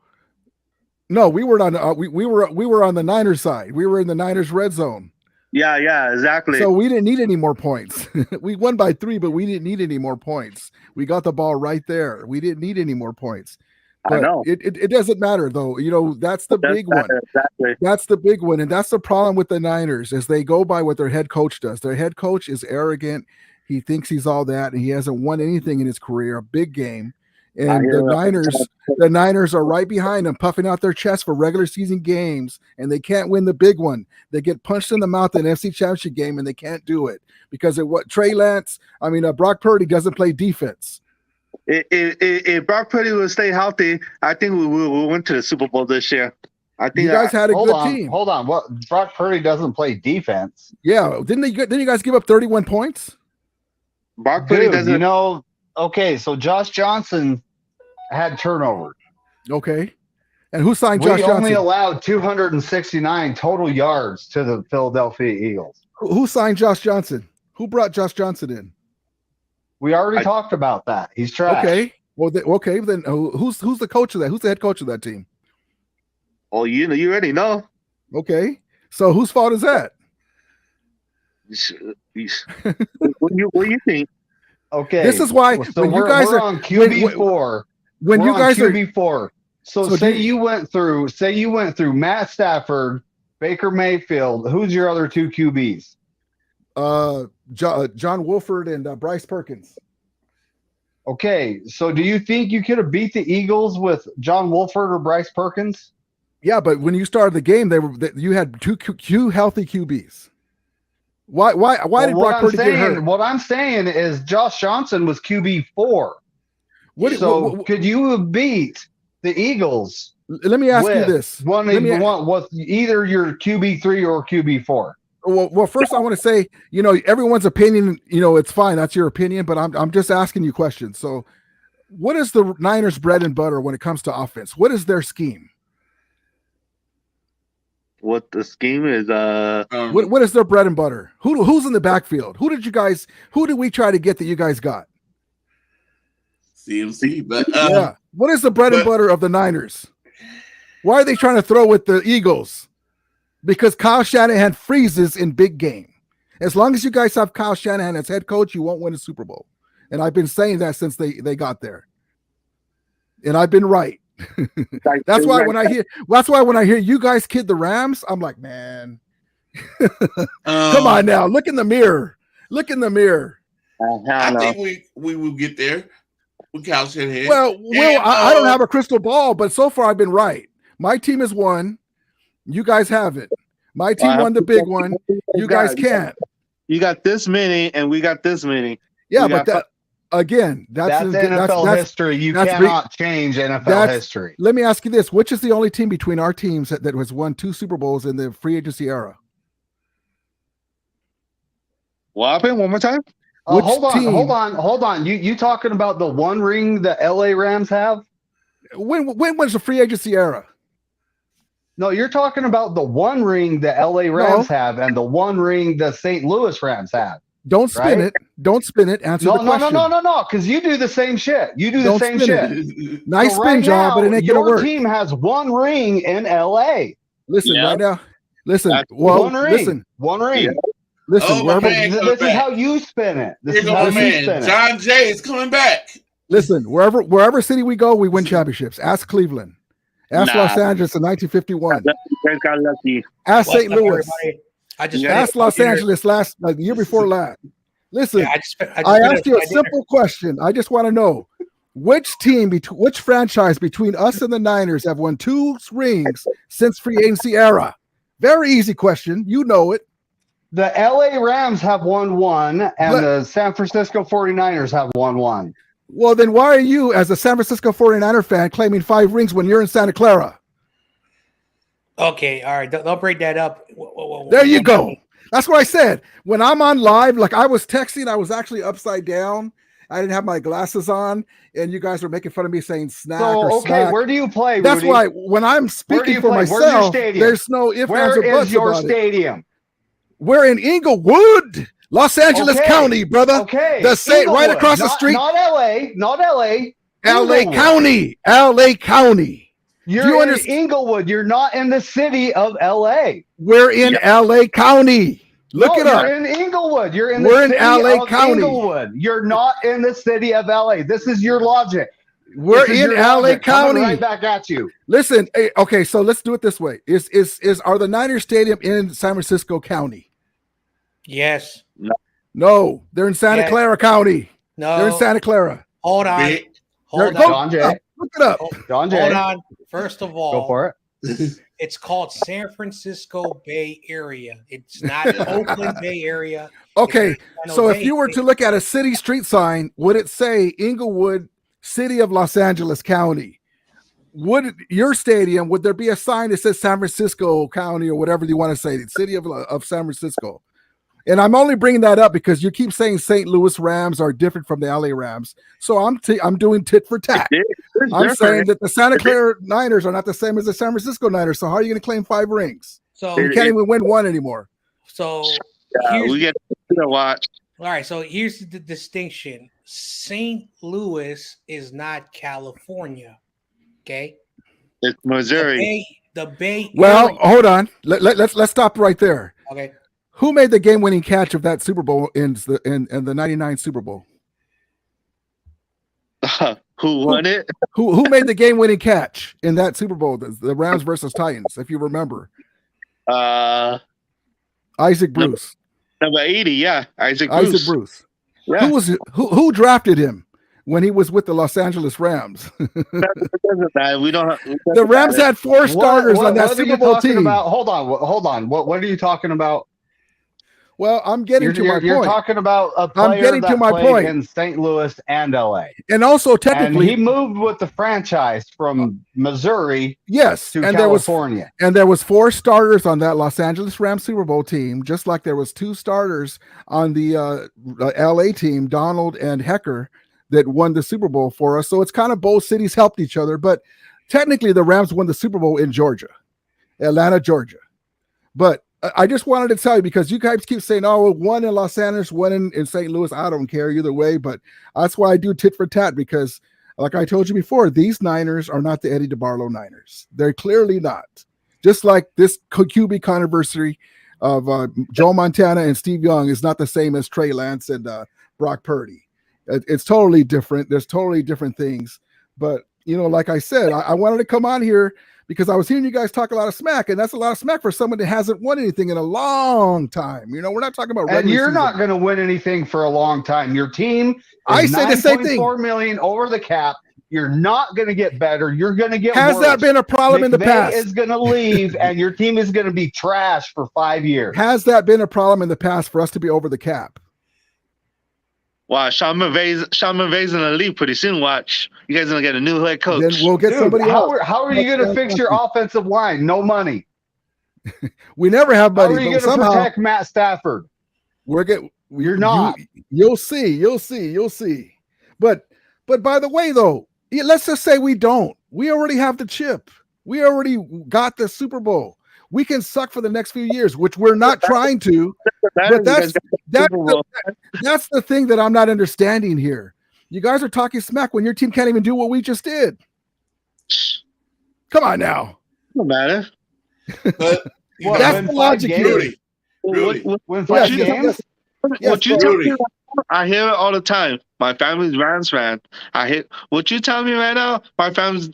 no, we were on we were on the Niners side. We were in the Niners red zone. Yeah, exactly. So we didn't need any more points. We won by 3, but we didn't need any more points. We got the ball right there. We didn't need any more points. But I know. It doesn't matter though. That's the big one. Exactly. That's the big one, and that's the problem with the Niners is they go by what their head coach does. Their head coach is arrogant. He thinks he's all that, and he hasn't won anything in his career, a big game. And the Niners are right behind him, puffing out their chest for regular season games, and they can't win the big one. They get punched in the mouth in an NFC Championship game, and they can't do it because of what Brock Purdy doesn't play defense. If Brock Purdy will stay healthy, I think we went to the Super Bowl this year. I think you guys had a good team. Hold on, what? Brock Purdy doesn't play defense. Yeah, didn't you guys give up 31 points? Brock Purdy doesn't. Okay, so Josh Johnson had turnovers. Okay, and who signed Josh Johnson? We only allowed 269 total yards to the Philadelphia Eagles. Who signed Josh Johnson? Who brought Josh Johnson in? We already talked about that. He's trash. Okay. Well, then who's the coach of that? Who's the head coach of that team? Oh, you already know. Okay. So whose fault is that? What do you think? Okay. This is why So when you guys we're are on QB4. when we're you on guys are QB4. So say you went through Matt Stafford, Baker Mayfield. Who's your other two QBs? John Wolford and Bryce Perkins. Okay, so do you think you could have beat the Eagles with John Wolford or Bryce Perkins? Yeah, but when you started the game, you had two healthy QBs. Why did Brock Purdy get hurt? What I'm saying is Josh Johnson was QB4. What could you have beat the Eagles? Let me ask you this. With either your QB3 or QB4. Well, first I want to say, everyone's opinion, it's fine. That's your opinion, but I'm just asking you questions. So what is the Niners' bread and butter when it comes to offense? What is their scheme? What the scheme is? What is their bread and butter? Who's in the backfield? Who did we try to get that you guys got? CMC, but yeah. What is the bread and butter of the Niners? Why are they trying to throw with the Eagles? Because Kyle Shanahan freezes in big game. As long as you guys have Kyle Shanahan as head coach, you won't win a Super Bowl. And I've been saying that since they got there. And I've been right. That's why when I hear you guys kid the Rams, I'm like, man, come on now. Look in the mirror. Look in the mirror. I think we will get there with Kyle Shanahan. Well, I don't have a crystal ball, but so far I've been right. My team has won. You guys haven't. My team won the big one. You guys can't. You got this many, and we got this many. Yeah, but that's NFL history. You cannot change NFL history. Let me ask you this: which is the only team between our teams that has won 2 Super Bowls in the free agency era? What happened? One more time. Hold on. You talking about the one ring the LA Rams have? When was the free agency era? No, you're talking about the one ring the LA Rams have and the one ring the St. Louis Rams have. Don't spin it. Don't spin it. Answer the question. No. Because you do the same shit. You do the same shit. Nice spin job, but it ain't gonna work. Your team has one ring in LA. Listen, right now. Listen. One ring. Listen. One ring. Yeah. Listen. This is how you spin it. This is how you spin it. John Jay is coming back. Listen. Wherever city we go, we win championships. Ask Cleveland. Ask Los Angeles in 1951. Got lucky. Ask St. Louis. Ask Los Angeles the year before last. Listen, I asked you a simple question. I just want to know which franchise between us and the Niners have won 2 rings since free agency era. Very easy question. You know it. The LA Rams have won 1, and the San Francisco 49ers have won 1. Well, then why are you, as a San Francisco 49er fan, claiming 5 rings when you're in Santa Clara? Okay, all right. Don't break that up. There you go. That's what I said. When I'm on live, like I was texting, I was actually upside down. I didn't have my glasses on, and you guys were making fun of me saying snack or snack. Where do you play, That's Rudy? why when I'm speaking for myself, there's no ifs, ands, or buts. Where is your about stadium? It. We're in Inglewood, Los Angeles County, brother. Okay. Right across the street. Not LA. LA County. LA County. You're in Inglewood. You're not in the city of LA. We're in LA County. Look it up. You're in Inglewood. You're in the city LA of County. Inglewood. You're not in the city of LA. This is your logic. We're in LA County. Right back at you. Listen, okay, so let's do it this way. Are the Niners Stadium in San Francisco County? Yes. No, they're in Santa Clara County. No, they're in Santa Clara. Hold on. John Jay. Look it up. John Jay. Hold on. First of all, go for it. It's called San Francisco Bay Area. It's not Oakland Bay Area. Okay, so if you were to look at a city street sign, would it say Inglewood, City of Los Angeles County? Would your stadium, would there be a sign that says San Francisco County or whatever you want to say, the City of San Francisco? And I'm only bringing that up because you keep saying St. Louis Rams are different from the LA Rams. So I'm doing tit for tat. I'm saying that the Santa Clara Niners are not the same as the San Francisco Niners. So how are you going to claim 5 rings? So you can't even win 1 anymore. So we get to watch. All right. So here's the distinction. St. Louis is not California. Okay. It's Missouri. the Bay Well, Area. hold on. Let's stop right there. Okay. Who made the game-winning catch of that Super Bowl in the '99 Super Bowl? Who won it? Who made the game-winning catch in that Super Bowl? The Rams versus Titans, if you remember. Isaac Bruce. Number 80, yeah, Isaac Bruce. Yeah. Who drafted him when he was with the Los Angeles Rams? The Rams had 4 starters on that Super Bowl team. Hold on. What are you talking about? Well, I'm getting to my point. You're talking about a player that played in St. Louis and LA. And also technically he moved with the franchise from Missouri to California. There was 4 starters on that Los Angeles Rams Super Bowl team, just like there was 2 starters on the LA team, Donald and Hecker, that won the Super Bowl for us. So it's kind of both cities helped each other, but technically the Rams won the Super Bowl in Georgia, Atlanta, Georgia. But I just wanted to tell you, because you guys keep saying, oh, one in Los Angeles, one in St. Louis. I don't care either way, but that's why I do tit for tat, because like I told you before, these Niners are not the Eddie DeBarlo Niners. They're clearly not. Just like this QB controversy of Joe Montana and Steve Young is not the same as Trey Lance and Brock Purdy. It's totally different. There's totally different things. But, like I said, I wanted to come on here because I was hearing you guys talk a lot of smack, and that's a lot of smack for someone that hasn't won anything in a long time. We're not talking about regular and you're season. not going to win anything for a long time. Your team is I say the same thing. $9.4 million over the cap. You're not going to get better. You're going to get worse. Has that been a problem in the past? is going to leave, and your team is going to be trash for 5 years. Has that been a problem in the past for us to be over the cap? Wow, Sean McVay's in the league pretty soon. Watch, you guys are gonna get a new head coach. Then we'll get somebody else. How are you going to fix your offensive line? No money. We never have money. How are you going to protect Matt Stafford? You're not. You'll see. But by the way, though, let's just say we don't. We already have the chip. We already got the Super Bowl. We can suck for the next few years, which we're not trying to. But that's the thing that I'm not understanding here. You guys are talking smack when your team can't even do what we just did. Come on now. No matter. But that's the logic here. I hear it all the time. My family's Rams fan. I hear what you tell me right now. My family's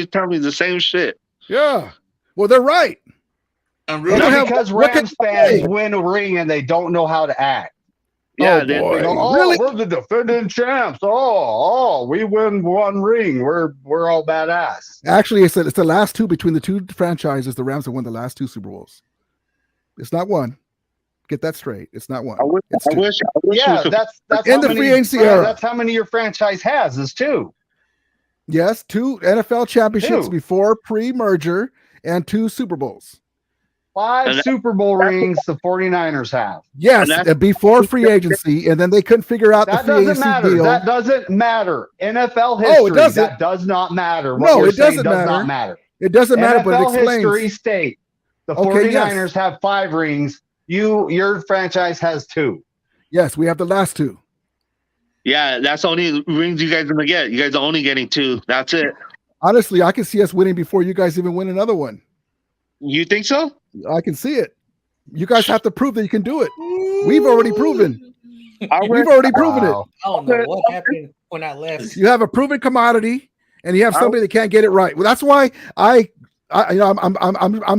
telling me the same shit. Yeah. Well, they're right. Because Rams fans win a ring and they don't know how to act. Yeah, they go, really? We're the defending champs. We win 1 ring. We're all badass. Actually, it's the last 2 between the 2 franchises. The Rams have won the last 2 Super Bowls. It's not 1. Get that straight. It's not 1. I wish that's in the free agency era. That's how many your franchise has is 2. Yes, 2 NFL championships before pre-merger and 2 Super Bowls. 5 Super Bowl rings the 49ers have. Yes, before free agency, and then they couldn't figure out the free agency deal. That doesn't matter. NFL history, that does not matter. It doesn't matter. It doesn't matter, but it explains. History state the 49ers have 5 rings. Your franchise has 2. Yes, we have the last 2. Yeah, that's the only rings you guys are gonna get. You guys are only getting 2. That's it. Honestly, I can see us winning before you guys even win another one. You think so? I can see it. You guys have to prove that you can do it. We've already proven. We've already proven it. I don't know what happened when I left. You have a proven commodity, and you have somebody that can't get it right. Well, that's why I'm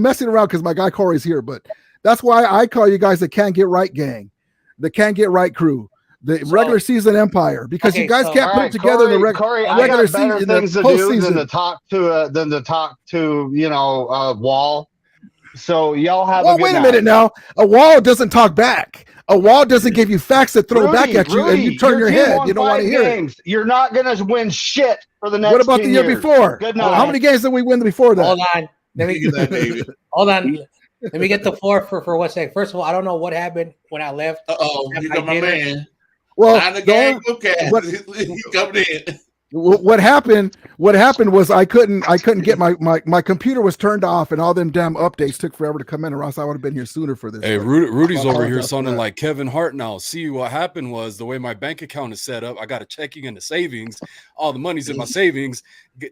messing around because my guy Korey's here, but that's why I call you guys the can't get right gang, the can't get right crew, the regular season empire, because you guys can't put it together in the regular season. Things to do than to talk to Wall. So y'all have. Well, wait a minute now. A Wall doesn't talk back. A Wall doesn't give you facts that throw back at you, and you turn your head. You don't want to hear it. You're not going to win shit for the next. What about the year before? Good night. How many games did we win before that? Hold on. Hold on. Let me get the floor for 1 second. First of all, I don't know what happened when I left. You got my man. Well, not the game. Okay, he's coming in. what happened was I couldn't get my computer was turned off, and all them damn updates took forever to come in, or else I would have been here sooner for this. Hey, but Rudy's I over here apologize for sounding that. like Kevin Hart now. See, what happened was the way my bank account is set up, I got a checking and a savings. All the money's in my savings.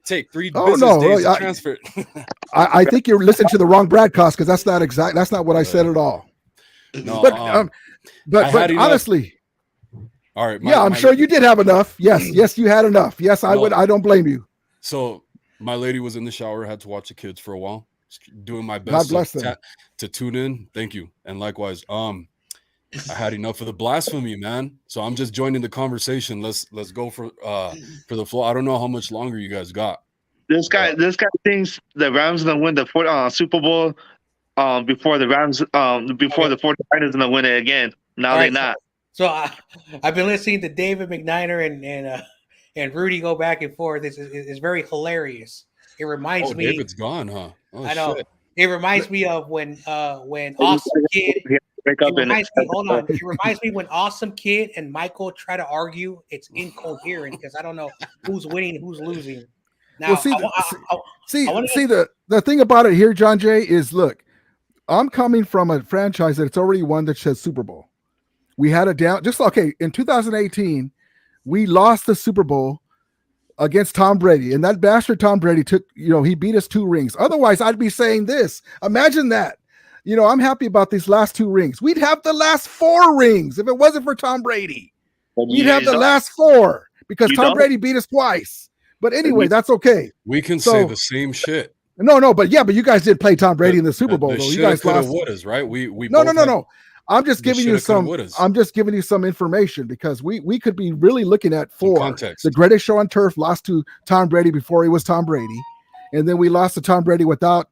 Take 3 business days to transfer it. I think you're listening to the wrong broadcast, because that's not what I said at all. No, but honestly, all right. I'm sure you did have enough. Yes, you had enough. Yes, I would. I don't blame you. So my lady was in the shower, had to watch the kids for a while, doing my God best bless them. to tune in. Thank you, and likewise. I had enough of the blasphemy, man. So I'm just joining the conversation. Let's go for the floor. I don't know how much longer you guys got. This guy thinks the Rams gonna win the Super Bowl before the Rams the 49ers gonna win it again. Now they're not. So I've been listening to David McNiner and Rudy go back and forth. It's very hilarious. It reminds me. David's gone, huh? Oh, I know. shit. It reminds me of when Awesome Kid. It reminds me when Awesome Kid and Michael try to argue. It's incoherent because I don't know who's winning, who's losing. Now, the thing about it here, John Jay, is look, I'm coming from a franchise that's already won the Super Bowl. We had a down, in 2018, we lost the Super Bowl against Tom Brady, and that bastard Tom Brady took, he beat us 2 rings. Otherwise, I'd be saying this. Imagine that. I'm happy about these last 2 rings. We'd have the last 4 rings if it wasn't for Tom Brady. We'd have the last 4 because Tom Brady beat us twice. But anyway, that's okay. We can say the same shit. No, but you guys did play Tom Brady in the Super Bowl, though. You guys lost. Would-has, right? We no. I'm just giving you some information because we could be really looking at 4. The greatest show on turf lost to Tom Brady before he was Tom Brady, and then we lost to Tom Brady without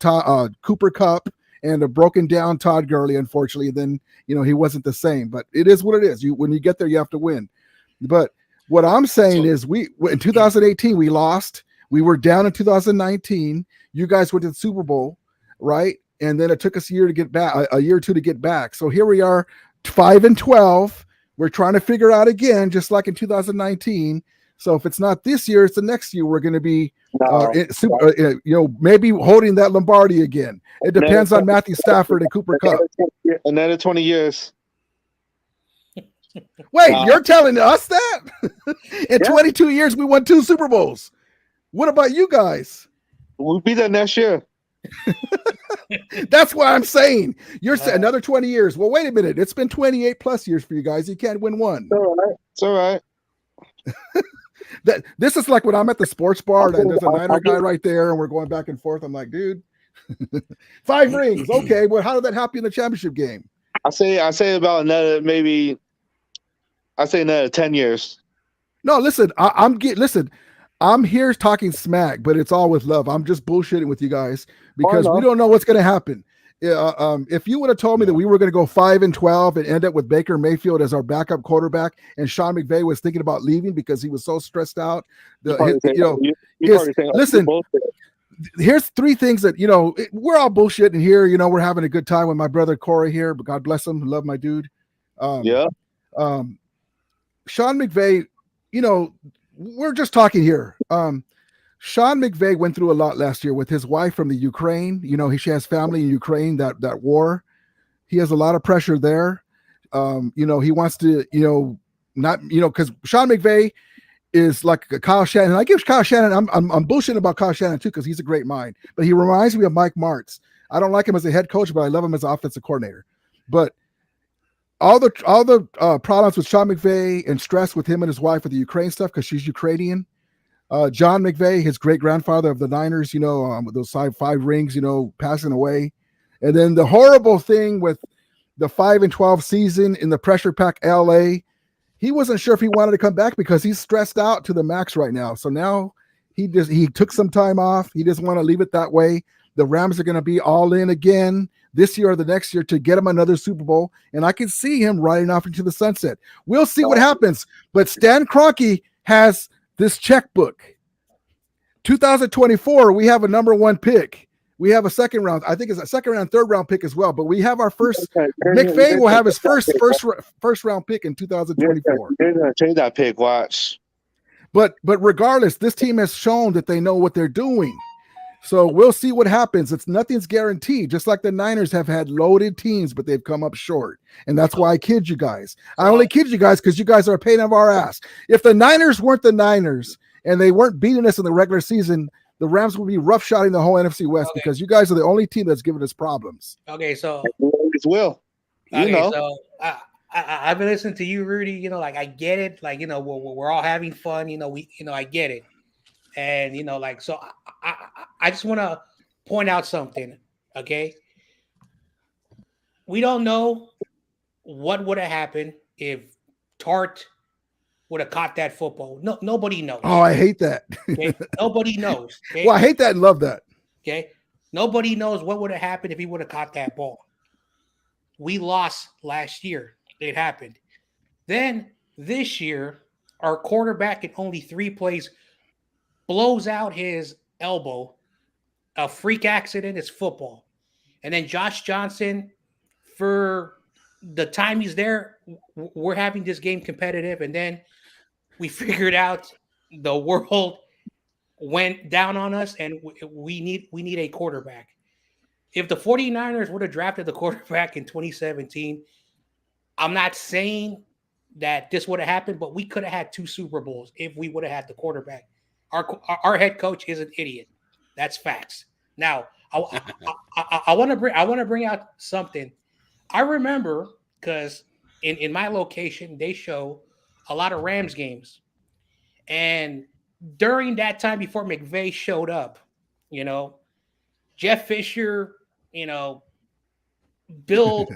Cooper Kupp and a broken down Todd Gurley. Unfortunately, then he wasn't the same. But it is what it is. When you get there, you have to win. But what I'm saying is, in 2018 we lost. We were down in 2019. You guys went to the Super Bowl, right? And then it took us a year or 2 to get back. So here we are, 5-12. We're trying to figure out again, just like in 2019. So if it's not this year, it's the next year. We're going to be, maybe holding that Lombardi again. It depends on Matthew Stafford and Cooper Kupp. Another 20 years. Wait, you're telling us that? In 22 years, we won 2 Super Bowls. What about you guys? We'll be there next year. That's what I'm saying. You're saying another 20 years. Well, wait a minute. It's been 28 plus years for you guys. You can't win 1. It's all right. This is like when I'm at the sports bar and there's a Niner guy right there and we're going back and forth. I'm like, dude, 5 rings. Okay, well, how did that happen in the championship game? I say about another another 10 years. No, listen, I'm here talking smack, but it's all with love. I'm just bullshitting with you guys because we don't know what's going to happen. If you would have told me that we were going to go 5-12 and end up with Baker Mayfield as our backup quarterback, and Sean McVay was thinking about leaving because he was so stressed out, listen. Here's 3 things that we're all bullshitting here. We're having a good time with my brother Corey here, but God bless him, love my dude. Sean McVay, we're just talking here. Sean McVay went through a lot last year with his wife from the Ukraine. She has family in Ukraine, that war. He has a lot of pressure there. He wants to, because Sean McVay is like a Kyle Shanahan. I give Kyle Shanahan, I'm bullshitting about Kyle Shanahan too, because he's a great mind. But he reminds me of Mike Martz. I don't like him as a head coach, but I love him as an offensive coordinator. But all the problems with Sean McVay and stress with him and his wife with the Ukraine stuff because she's Ukrainian. John McVay, his great grandfather of the Niners, with those 5 rings, passing away, and then the horrible thing with the 5-12 season in the pressure pack LA. He wasn't sure if he wanted to come back because he's stressed out to the max right now. So now he took some time off. He doesn't want to leave it that way. The Rams are going to be all in again this year or the next year to get him another Super Bowl. And I can see him riding off into the sunset. We'll see what happens. But Stan Kroenke has this checkbook. 2024, we have a number 1 pick. We have a second round. I think it's a second round, third round pick as well. But we have our first. McVay will have his first round pick in 2024. They're going to change that pick. Watch. But regardless, this team has shown that they know what they're doing. So we'll see what happens. Nothing's guaranteed. Just like the Niners have had loaded teams, but they've come up short. And that's why I kid you guys. I only kid you guys because you guys are a pain in our ass. If the Niners weren't the Niners and they weren't beating us in the regular season, the Rams would be roughshotting the whole NFC West because you guys are the only team that's given us problems. Okay, so as well. So I've been listening to you, Rudy. You know, like I get it. Like, you know, we're all having fun. You know, I get it. And, you know, like, so I just want to point out something, okay? We don't know what would have happened if Tart would have caught that football. No, nobody knows. Oh, I hate that. Okay? Nobody knows. Okay? Well, I hate that and love that. Okay? Nobody knows what would have happened if he would have caught that ball. We lost last year. It happened. Then this year, our quarterback in only 3 plays blows out his elbow. A freak accident is football. And then Josh Johnson, for the time he's there, we're having this game competitive. And then we figured out the world went down on us and we need a quarterback. If the 49ers would have drafted the quarterback in 2017, I'm not saying that this would have happened, but we could have had 2 Super Bowls if we would have had the quarterback. Our head coach is an idiot. That's facts. Now, I want to bring out something. I remember because in my location they show a lot of Rams games, and during that time before McVay showed up, you know, Jeff Fisher, you know, build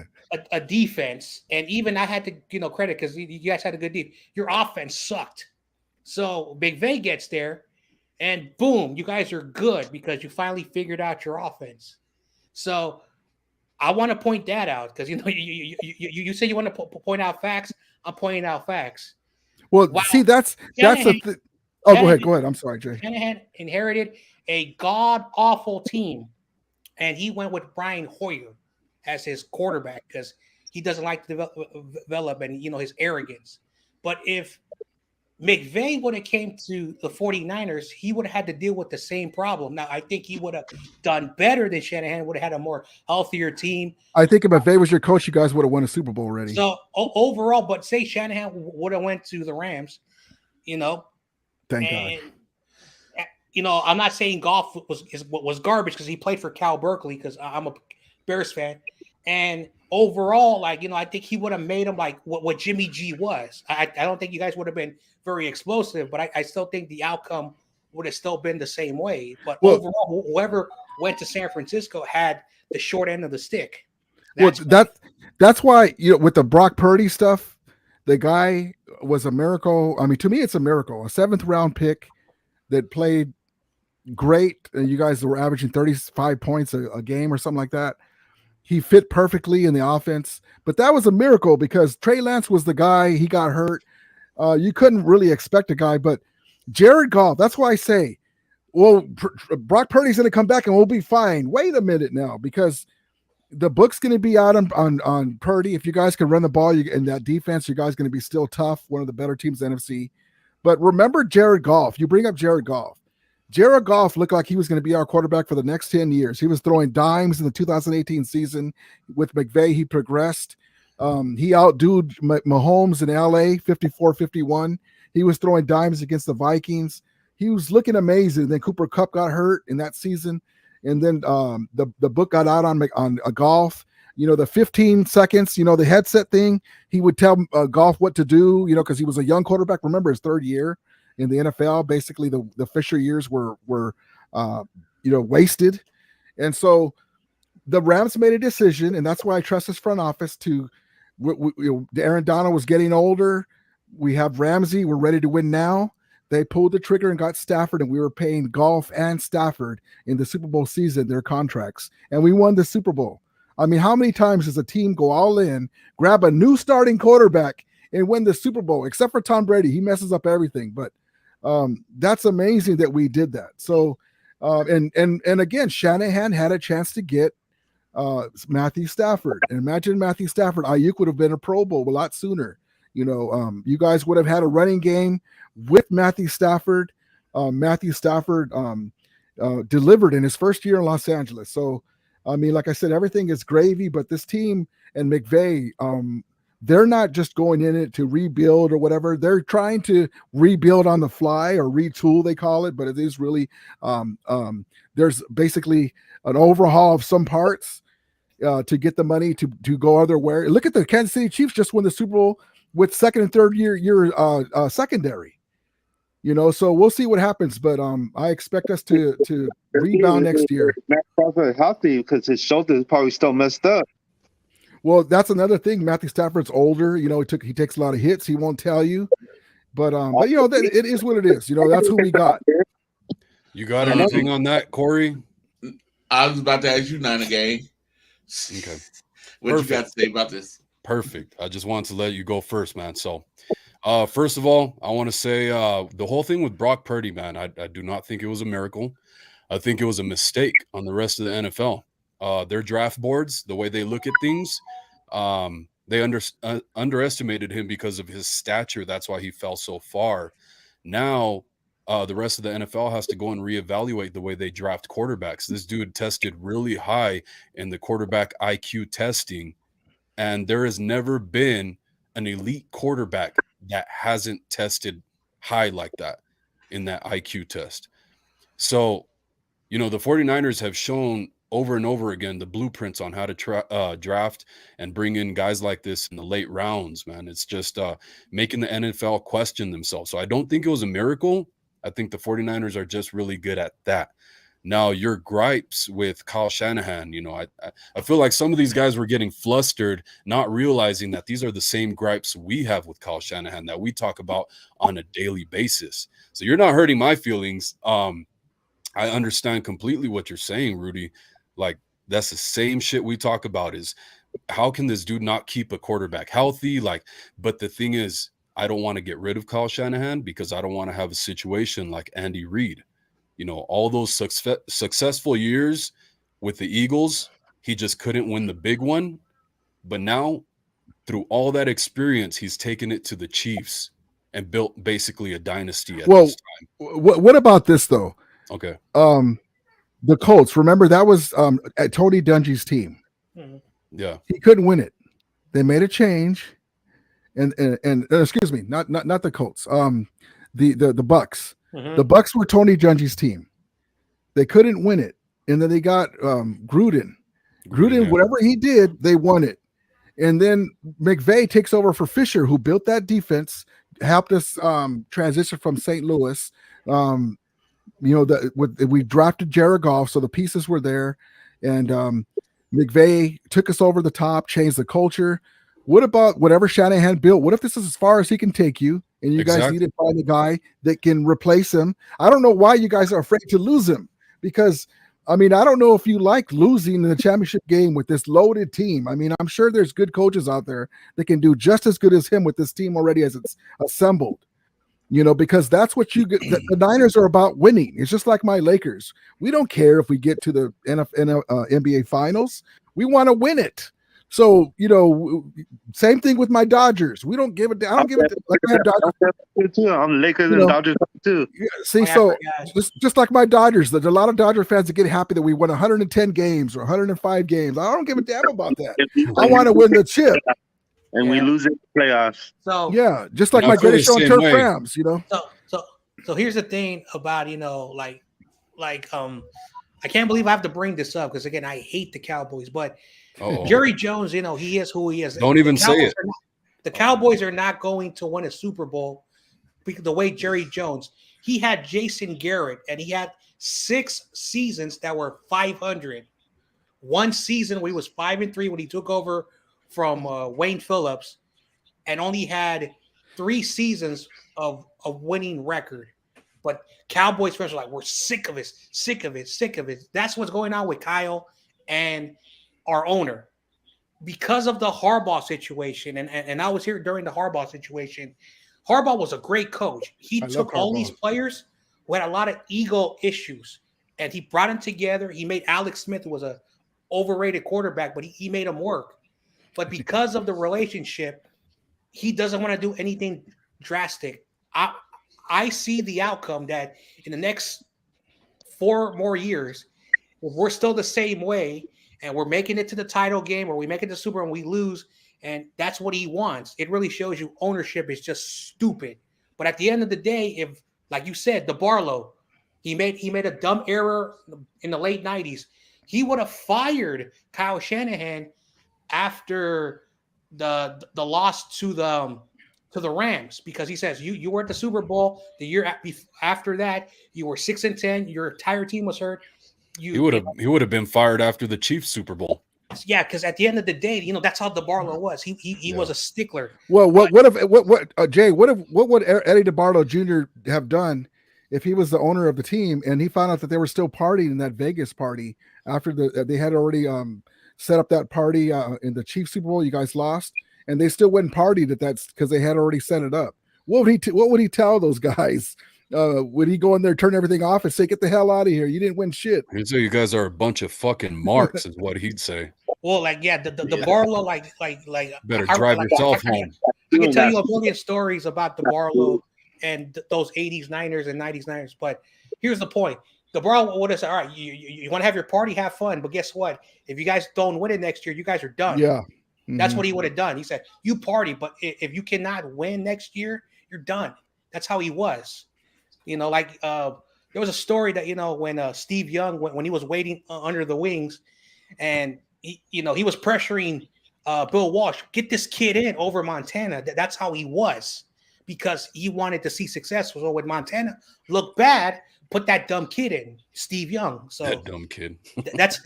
a defense, and even I had to, you know, credit because you guys had a good defense. Your offense sucked. So McVay gets there, and boom, you guys are good because you finally figured out your offense. So I want to point that out because, you know, you say you want to point out facts. I'm pointing out facts. Well, see, that's the thing. Oh, go ahead. I'm sorry, Jay. Shanahan inherited a god-awful team, and he went with Brian Hoyer as his quarterback because he doesn't like to develop and, you know, his arrogance. But if McVay would have came to the 49ers, he would have had to deal with the same problem. Now, I think he would have done better than Shanahan, would have had a more healthier team. I think if McVay was your coach, you guys would have won a Super Bowl already. So overall, but say Shanahan would have went to the Rams, you know. Thank God. You know, I'm not saying Goff was garbage because he played for Cal Berkeley because I'm a Bears fan. And overall, like, you know, I think he would have made him like what Jimmy G was. I don't think you guys would have been very explosive, but I still think the outcome would have still been the same way. But overall, whoever went to San Francisco had the short end of the stick. That's why, you know, with the Brock Purdy stuff, the guy was a miracle. I mean, to me, it's a miracle. A 7th round pick that played great. And you guys were averaging 35 points a game or something like that. He fit perfectly in the offense, but that was a miracle because Trey Lance was the guy. He got hurt. You couldn't really expect a guy, but Jared Goff, that's why I say, well, Brock Purdy's going to come back and we'll be fine. Wait a minute now, because the book's going to be out on Purdy. If you guys can run the ball in that defense, you guys going to be still tough. One of the better teams in the NFC. But remember Jared Goff. You bring up Jared Goff. Jared Goff looked like he was going to be our quarterback for the next 10 years. He was throwing dimes in the 2018 season. With McVay, he progressed. He outdoed Mahomes in LA 54-51. He was throwing dimes against the Vikings. He was looking amazing. Then Cooper Kupp got hurt in that season. And then the book got out on Goff. You know, the 15 seconds, you know, the headset thing, he would tell Goff what to do, you know, because he was a young quarterback. Remember, his 3rd year in the NFL. Basically, the Fisher years were wasted. And so the Rams made a decision, and that's why I trust this front office to Aaron Donald was getting older. We have Ramsey. We're ready to win now. They pulled the trigger and got Stafford, and we were paying Goff and Stafford in the Super Bowl season their contracts, and we won the Super Bowl. I mean, how many times does a team go all in, grab a new starting quarterback, and win the Super Bowl? Except for Tom Brady, he messes up everything. But that's amazing that we did that. So, and again, Shanahan had a chance to get Matthew Stafford, and imagine Matthew Stafford. Ayuk would have been a Pro Bowl a lot sooner. You guys would have had a running game with Matthew Stafford. Matthew Stafford delivered in his first year in Los Angeles. So, I mean, like I said, everything is gravy, but this team and McVay, they're not just going in it to rebuild or whatever. They're trying to rebuild on the fly or retool, they call it, but it is really there's basically an overhaul of some parts to get the money to go otherwhere. Look at the Kansas City Chiefs just won the Super Bowl with second and third year secondary. So we'll see what happens, but I expect us to rebound next year. Matt Stafford healthy because his shoulder is probably still messed up. Well, that's another thing. Matthew Stafford's older. He takes a lot of hits. He won't tell you, but it is what it is. That's who we got. You got anything on that, Corey? I was about to ask you, Niner Gang. Okay. What you got to say about this? Perfect. I just wanted to let you go first, man. So, first of all, I want to say the whole thing with Brock Purdy, man, I do not think it was a miracle. I think it was a mistake on the rest of the NFL. Their draft boards, the way they look at things, they underestimated him because of his stature. That's why he fell so far. Now, the rest of the NFL has to go and reevaluate the way they draft quarterbacks. This dude tested really high in the quarterback IQ testing, and there has never been an elite quarterback that hasn't tested high like that in that IQ test. So, the 49ers have shown over and over again the blueprints on how to draft and bring in guys like this in the late rounds, man. It's just making the NFL question themselves. So I don't think it was a miracle. I think the 49ers are just really good at that. Now, your gripes with Kyle Shanahan, I feel like some of these guys were getting flustered, not realizing that these are the same gripes we have with Kyle Shanahan that we talk about on a daily basis. So you're not hurting my feelings. I understand completely what you're saying, Rudy. Like, that's the same shit we talk about is how can this dude not keep a quarterback healthy? But the thing is, I don't want to get rid of Kyle Shanahan because I don't want to have a situation like Andy Reid. All those successful years with the Eagles, he just couldn't win the big one. But now, through all that experience, he's taken it to the Chiefs and built basically a dynasty at this time. What about this, though? Okay. The Colts, remember that was at Tony Dungy's team. Yeah. He couldn't win it. They made a change. And excuse me, not the Colts. The Bucks. The Bucks were Tony Dungy's team. They couldn't win it, and then they got Gruden. Gruden, whatever he did, they won it. And then McVay takes over for Fisher, who built that defense, helped us transition from St. Louis. We drafted Jared Goff, so the pieces were there, and McVay took us over the top, changed the culture. What about whatever Shanahan built? What if this is as far as he can take you, and you guys need to find a guy that can replace him? I don't know why you guys are afraid to lose him, because, I don't know if you like losing in the championship game with this loaded team. I'm sure there's good coaches out there that can do just as good as him with this team already as it's assembled. Because that's what you get. The Niners are about winning. It's just like my Lakers. We don't care if we get to the NBA Finals. We want to win it. So, same thing with my Dodgers. We don't give it. I don't give it. Like I have Dodgers. I'm Lakers and Dodgers too. Yeah, see, so just like my Dodgers, there's a lot of Dodger fans that get happy that we won 110 games or 105 games. I don't give a damn about that. I want to win the chip. And we lose in the playoffs. So yeah, just like my Greatest Show on Turf Rams, So here's the thing about I can't believe I have to bring this up because again I hate the Cowboys, but Jerry Jones, he is who he is. Don't even say it. The Cowboys are not going to win a Super Bowl because the way Jerry Jones, he had Jason Garrett and he had 6 seasons that were 500. One season where he was 5-3 when he took over from Wayne Phillips, and only had 3 seasons of a winning record. But Cowboys fans are like, we're sick of it. That's what's going on with Kyle and our owner. Because of the Harbaugh situation, and I was here during the Harbaugh situation, Harbaugh was a great coach. He took all these players who had a lot of ego issues, and he brought them together. He made Alex Smith, who was a overrated quarterback, but he made him work. But because of the relationship, he doesn't want to do anything drastic. I see the outcome that in the next 4 more years, if we're still the same way and we're making it to the title game or we make it to Super and we lose, and that's what he wants, it really shows you ownership is just stupid. But at the end of the day, if, like you said, the Barlow, he made a dumb error in the late 90s. He would have fired Kyle Shanahan after the loss to the Rams, because he says you were at the Super Bowl the year after that. You were 6-10. Your entire team was hurt. He would have been fired after the Chiefs Super Bowl. Yeah, because at the end of the day, that's how DeBarlo was. He was a stickler. Well, what Jay? What would Eddie DeBarlo Jr. have done if he was the owner of the team and he found out that they were still partying in that Vegas party after they had already set up that party in the Chiefs Super Bowl? You guys lost, and they still went and partied at that because they had already set it up. What would he tell those guys? Would he go in there, turn everything off, and say, "Get the hell out of here! You didn't win shit"? He'd say you guys are a bunch of fucking marks, is what he'd say. Well, the Barlow, like better drive yourself home. I can tell you a million stories about the Barlow and those 80s Niners and 90s Niners, but here's the point. The Barlow would have said, all right, you want to have your party, have fun, but guess what? If you guys don't win it next year, you guys are done. Yeah. That's what he would have done. He said, you party, but if you cannot win next year, you're done. That's how he was. There was a story that, when Steve Young, when he was waiting under the wings, and he was pressuring Bill Walsh, get this kid in over Montana. That's how he was, because he wanted to see success. So with Montana look bad, put that dumb kid in, Steve Young. So that dumb kid. that's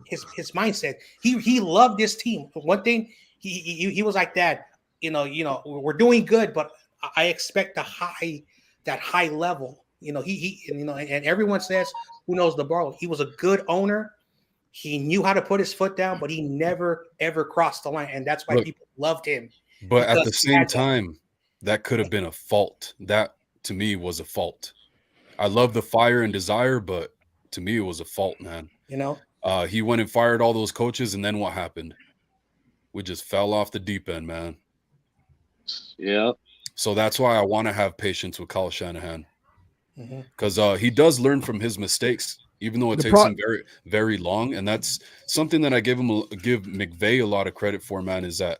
his mindset. He loved this team. One thing he was like that. We're doing good, but I expect that high level. And everyone says, who knows the Barlow? He was a good owner. He knew how to put his foot down, but he never, ever crossed the line. And that's why people loved him. But at the same time, that could have been a fault. That, to me, was a fault. I love the fire and desire, but to me, it was a fault, man. He went and fired all those coaches, and then what happened? We just fell off the deep end, man. Yeah. So that's why I want to have patience with Kyle Shanahan, because he does learn from his mistakes, even though it takes him very, very long. And that's something that I give McVay a lot of credit for, man, is that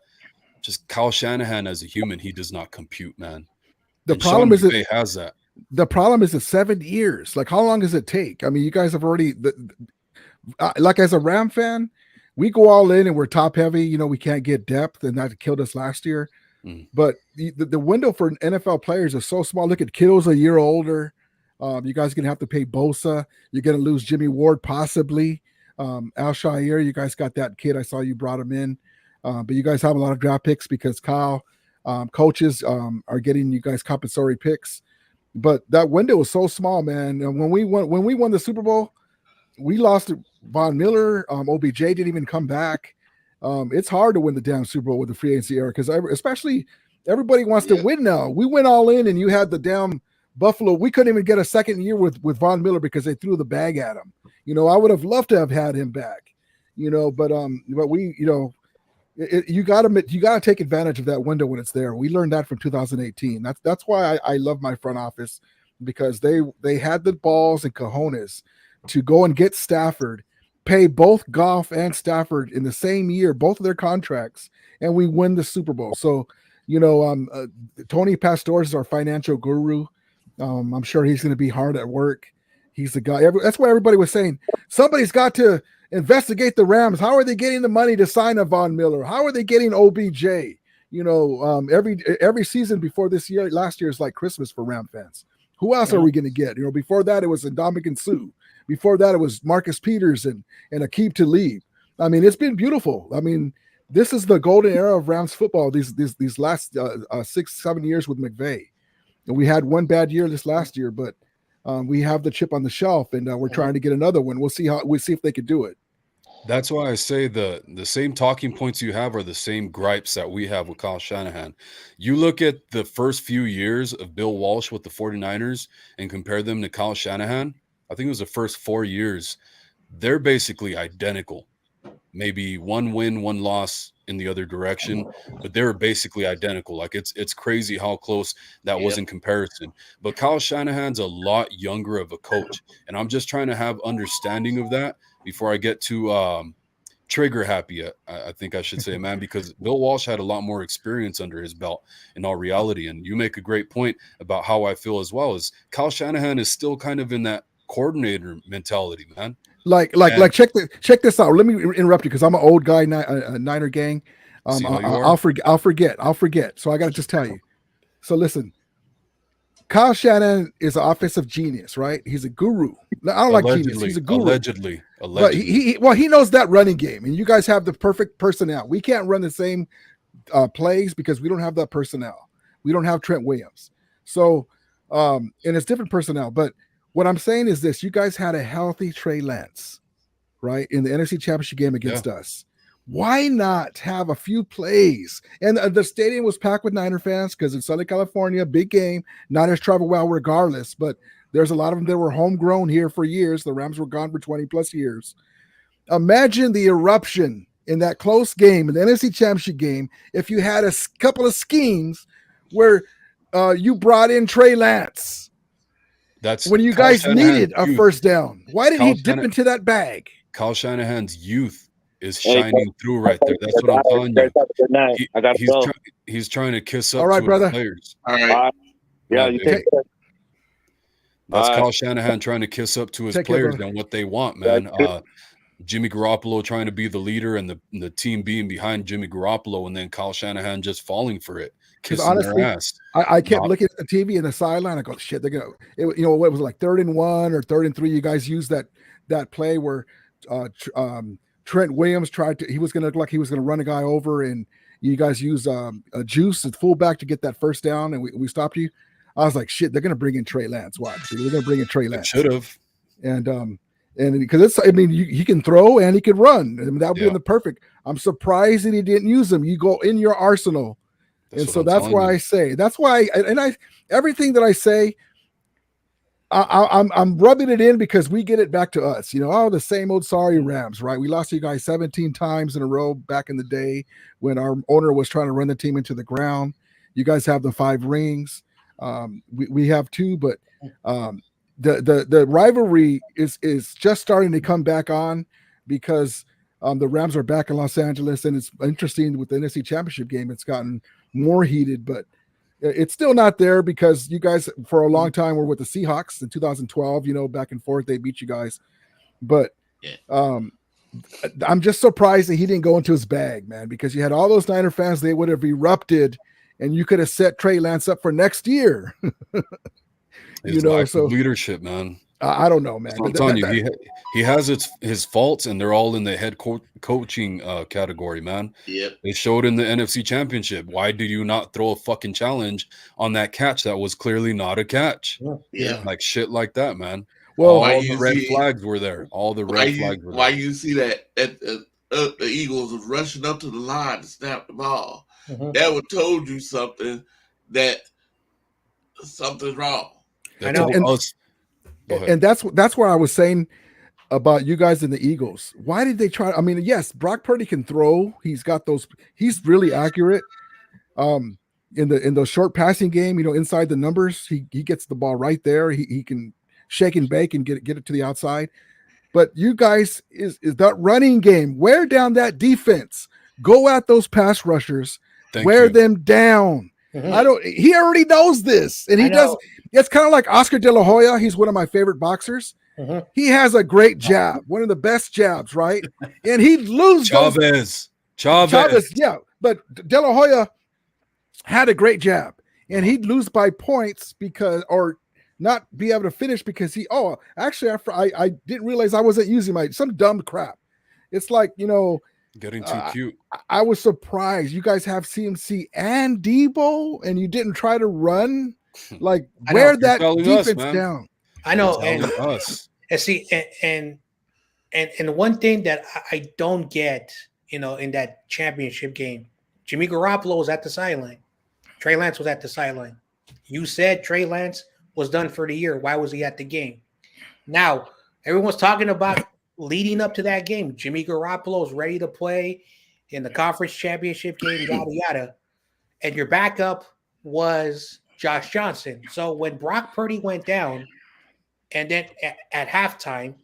just Kyle Shanahan as a human, he does not compute, man. The problem is McVay has that. The problem is it's 7 years. Like, how long does it take? I mean, you guys have already, like, as a Ram fan, we go all in and we're top heavy. We can't get depth, and that killed us last year. But the window for NFL players is so small. Look at Kittle's a year older. You guys are going to have to pay Bosa. You're going to lose Jimmy Ward, possibly. Al-Shaair, you guys got that kid. I saw you brought him in. But you guys have a lot of draft picks because Kyle, coaches are getting you guys compensatory picks. But that window was so small, man. And when we won the Super Bowl, we lost to Von Miller. OBJ didn't even come back. It's hard to win the damn Super Bowl with the free agency era, because especially everybody wants to win now. We went all in, and you had the damn Buffalo. We couldn't even get a second year with Von Miller because they threw the bag at him. I would have loved to have had him back. But we, you got to take advantage of that window when it's there. We learned that from 2018. That's why I love my front office, because they had the balls and cojones to go and get Stafford, pay both Goff and Stafford in the same year, both of their contracts, and we win the Super Bowl. So, Tony Pastor is our financial guru. I'm sure he's going to be hard at work. He's the guy. That's why everybody was saying somebody's got to investigate the Rams. How are they getting the money to sign a Von Miller? How are they getting OBJ? Every season before last year is like Christmas for Ram fans. Who else are we going to get? Before that it was Ndamukong Suh. Before that it was Marcus Peters and Aqib Talib. I mean, it's been beautiful. I mean, this is the golden era of Rams football. These last 6-7 years with McVay. And we had one bad year this last year, but we have the chip on the shelf, and we're trying to get another one. We'll see if they could do it. That's why I say the same talking points you have are the same gripes that we have with Kyle Shanahan. You look at the first few years of Bill Walsh with the 49ers and compare them to Kyle Shanahan. I think it was the first 4 years. They're basically identical. maybe one win, one loss in the other direction, but they were basically identical. Like it's crazy how close that was in comparison. But Kyle Shanahan's a lot younger of a coach, and I'm just trying to have understanding of that before I get to trigger happy, I think I should say, man, because Bill Walsh had a lot more experience under his belt in all reality. And you make a great point about how I feel as well. Is Kyle Shanahan is still kind of in that coordinator mentality, man. Like check this out. Let me interrupt you because I'm an old guy, Niner gang. I'll forget. So I got to just tell you. So listen, Kyle Shanahan is an offensive genius, right? He's a guru. I don't like genius. He's a guru. Allegedly. But he knows that running game, and you guys have the perfect personnel. We can't run the same plays because we don't have that personnel. We don't have Trent Williams. So, and it's different personnel. But what I'm saying is this: you guys had a healthy Trey Lance, right, in the NFC Championship game against us. Why not have a few plays? And the stadium was packed with Niner fans because in Southern California, big game. Niners travel well regardless, but there's a lot of them that were homegrown here for years. The Rams were gone for 20 plus years. Imagine the eruption in that close game, in the NFC Championship game, if you had a couple of schemes where you brought in Trey Lance. That's when you guys needed a first down. Why did he dip into that bag? Kyle Shanahan's youth is shining through right there. That's what I'm telling you. He's trying to kiss up to his players. All right. Yeah, you take it. That's Kyle Shanahan trying to kiss up to his players and what they want, man. Jimmy Garoppolo trying to be the leader and the team being behind Jimmy Garoppolo, and then Kyle Shanahan just falling for it, kissing honestly, their ass. I kept looking at the TV in the sideline. I go, shit, they're gonna. What was it, like 3rd and 1 or 3rd and 3? You guys used that play where Trent Williams he was going to look like he was going to run a guy over, and you guys used a juice at fullback to get that first down, and we stopped you. I was like, shit, they're going to bring in Trey Lance. Watch, they're going to bring in Trey Lance. Should have. And because he can throw and he can run. I mean, that would be the perfect. I'm surprised that he didn't use him. You go in your arsenal, that's why everything that I say. I'm rubbing it in because we get it back to us. The same old sorry Rams, right? We lost you guys 17 times in a row back in the day when our owner was trying to run the team into the ground. You guys have the 5 rings. We have 2, but the rivalry is just starting to come back on because the Rams are back in Los Angeles, and it's interesting with the NFC Championship game. It's gotten more heated, but it's still not there because you guys for a long time were with the Seahawks in 2012, back and forth. They beat you guys. But I'm just surprised that he didn't go into his bag, man, because you had all those Niner fans. They would have erupted and you could have set Trey Lance up for next year. So leadership, man. I don't know, man. I'm telling you, he has his faults, and they're all in the head coaching category, man. Yep. They showed in the NFC Championship. Why did you not throw a fucking challenge on that catch that was clearly not a catch? Yeah. Like shit like that, man. Well, all the red flags were there. All the red flags were there. Why you see that the Eagles was rushing up to the line to snap the ball? That would told you something that something's wrong. I know. And that's where I was saying about you guys and the Eagles. Why did they try? I mean, yes, Brock Purdy can throw. He's got those. He's really accurate. In the short passing game, inside the numbers, he gets the ball right there. He can shake and bake and get it to the outside. But you guys is that running game. Wear down that defense. Go at those pass rushers. Wear them down. He already knows this, and he does. It's kind of like Oscar De La Hoya. He's one of my favorite boxers. He has a great jab, one of the best jabs, right? And he loses Chavez. Yeah, but De La Hoya had a great jab, and he'd lose by points or not be able to finish because I didn't realize I wasn't using some dumb crap. It's like getting too cute. I was surprised. You guys have CMC and Debo, and you didn't try to run. Like, wear that defense down. I know, and see, and one thing that I don't get, in that championship game, Jimmy Garoppolo was at the sideline. Trey Lance was at the sideline. You said Trey Lance was done for the year. Why was he at the game? Now, everyone's talking about leading up to that game, Jimmy Garoppolo is ready to play in the conference championship game, yada yada, and your backup was Josh Johnson. So when Brock Purdy went down, and then at halftime,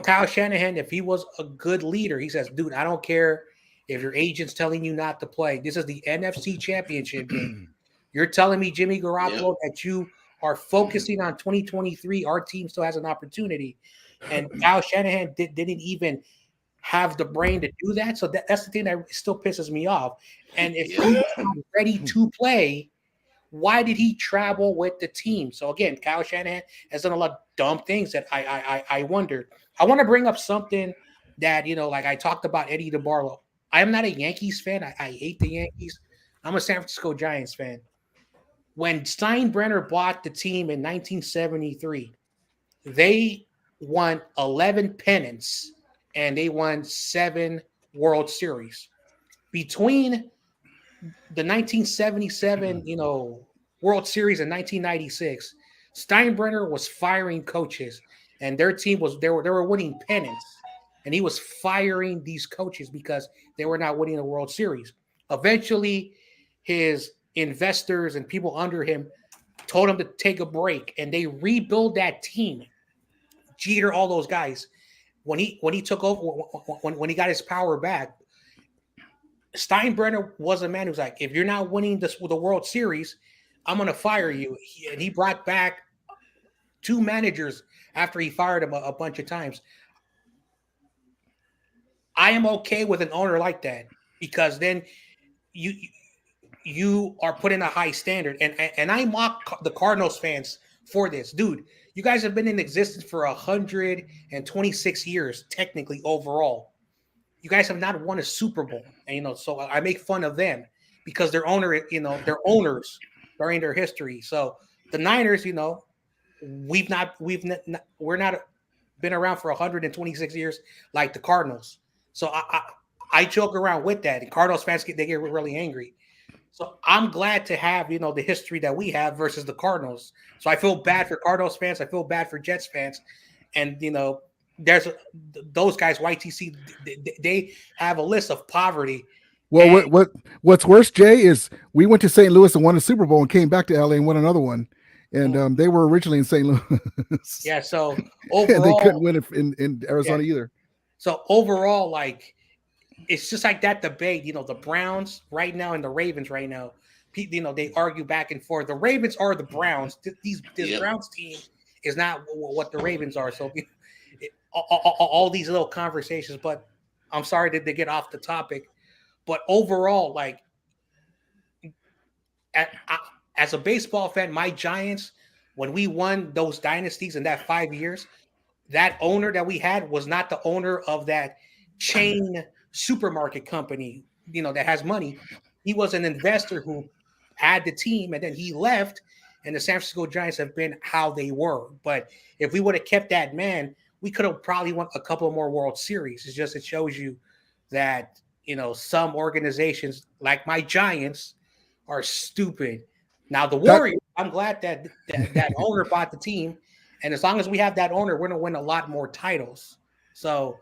Kyle Shanahan, if he was a good leader, he says, "Dude, I don't care if your agent's telling you not to play. This is the NFC Championship game. You're telling me, Jimmy Garoppolo, that you are focusing on 2023. Our team still has an opportunity." And Kyle Shanahan didn't even have the brain to do that. So that's the thing that still pisses me off. And if he was ready to play, why did he travel with the team? So again, Kyle Shanahan has done a lot of dumb things that I wondered. I want to bring up something that, like I talked about Eddie DeBarlo. I am not a Yankees fan. I hate the Yankees. I'm a San Francisco Giants fan. When Steinbrenner bought the team in 1973, they won 11 pennants and they won 7 World Series. Between the 1977, World Series in 1996, Steinbrenner was firing coaches, and their team they were winning pennants, and he was firing these coaches because they were not winning the World Series. Eventually, his investors and people under him told him to take a break, and they rebuild that team. Jeter, all those guys. When he took over, when he got his power back, Steinbrenner was a man who's like, if you're not winning the World Series, I'm going to fire you. And he brought back 2 managers after he fired him a bunch of times. I am okay with an owner like that because then you are putting a high standard. And I mock the Cardinals fans for this. Dude, you guys have been in existence for 126 years, technically, overall. You guys have not won a Super Bowl. And, so I make fun of them because their owner, their owners during their history. So the Niners, we're not been around for 126 years like the Cardinals. So I joke around with that, and Cardinals fans get really angry. So I'm glad to have the history that we have versus the Cardinals. So I feel bad for Cardinals fans. I feel bad for Jets fans, and there's those guys. YTC, they have a list of poverty. Well, what's worse, Jay, is we went to St. Louis and won a Super Bowl and came back to LA and won another one. And they were originally in St. Louis. Yeah, so overall, and they couldn't win it in Arizona either. So overall, it's just like that debate. The Browns right now and the Ravens right now. They argue back and forth. The Ravens are the Browns. This Browns team is not what the Ravens are. So all these little conversations. But I'm sorry that they get off the topic. But overall, as a baseball fan, my Giants, when we won those dynasties in that 5 years, that owner that we had was not the owner of that chain supermarket company, that has money. He was an investor who had the team, and then he left, and the San Francisco Giants have been how they were. But if we would have kept that man, we could have probably won a couple more World Series. It shows you that, some organizations like my Giants are stupid. Now the Warriors, I'm glad that owner bought the team, and as long as we have that owner, we're going to win a lot more titles. So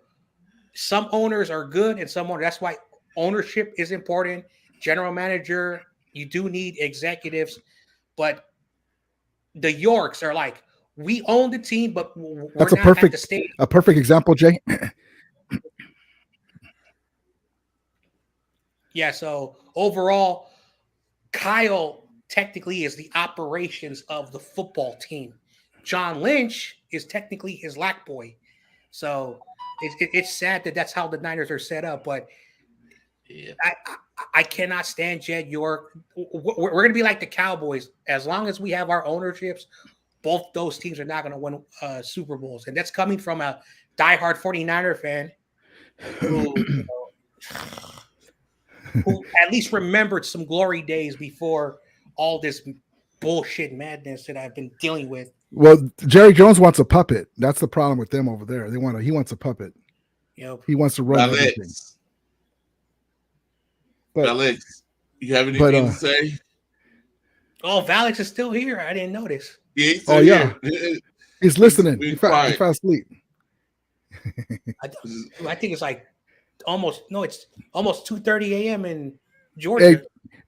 some owners are good, and some owners. That's why ownership is important. General manager, you do need executives, but the Yorks are like, we own the team, but we're That's not at the stage. A perfect example, Jay. Yeah. So overall, Kyle technically is the operations of the football team. John Lynch is technically his lack boy. So it's sad that that's how the Niners are set up. But I cannot stand Jed York. We're going to be like the Cowboys. As long as we have our ownerships, both those teams are not going to win Super Bowls. And that's coming from a diehard 49er fan who at least remembered some glory days before all this bullshit madness that I've been dealing with. Well, Jerry Jones wants a puppet. That's the problem with them over there. He wants a puppet. Yep. He wants to run everything. But Alex, you have anything to say? Oh, Valix is still here. I didn't notice. Yeah, He's listening. He fell asleep. I think it's like almost 2:30 a.m. in Georgia. Hey,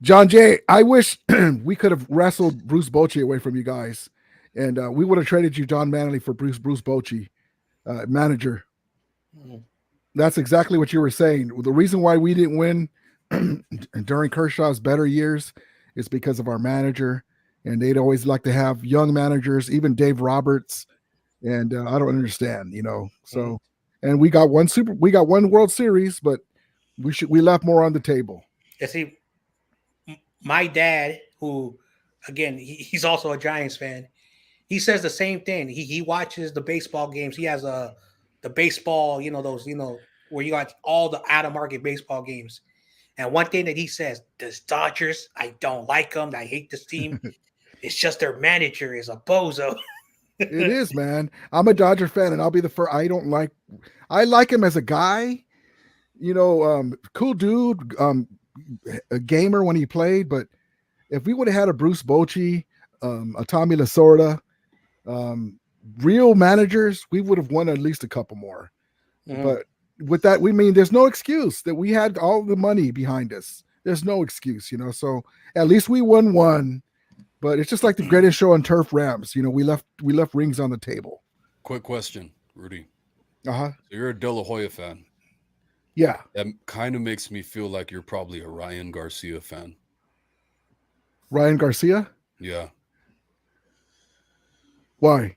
John Jay, I wish we could have wrestled Bruce Bochy away from you guys, and we would have traded you John Manley for Bruce Bochy, manager. That's exactly what you were saying. The reason why we didn't win during Kershaw's better years is because of our manager, and they'd always like to have young managers, even Dave Roberts, and I don't understand, So, and we got one World Series, but we left more on the table. You see, my dad, who again he's also a Giants fan, he says the same thing. He watches the baseball games. He has the baseball, those, where you got all the out of market baseball games. And one thing that he says, the Dodgers, I don't like them. I hate this team. It's just their manager is a bozo. It is, man. I'm a Dodger fan, and I'll be the first. I like him as a guy, cool dude, a gamer when he played. But if we would have had a Bruce Bochy, a Tommy Lasorda, real managers, we would have won at least a couple more. But with that, there's no excuse that we had all the money behind us. There's no excuse, So at least we won one. But it's just like the Greatest Show on Turf Rams. We left rings on the table. Quick question, Rudy. So you're a De La Hoya fan. Yeah. That kind of makes me feel like you're probably a Ryan Garcia fan. Ryan Garcia? Yeah. Why?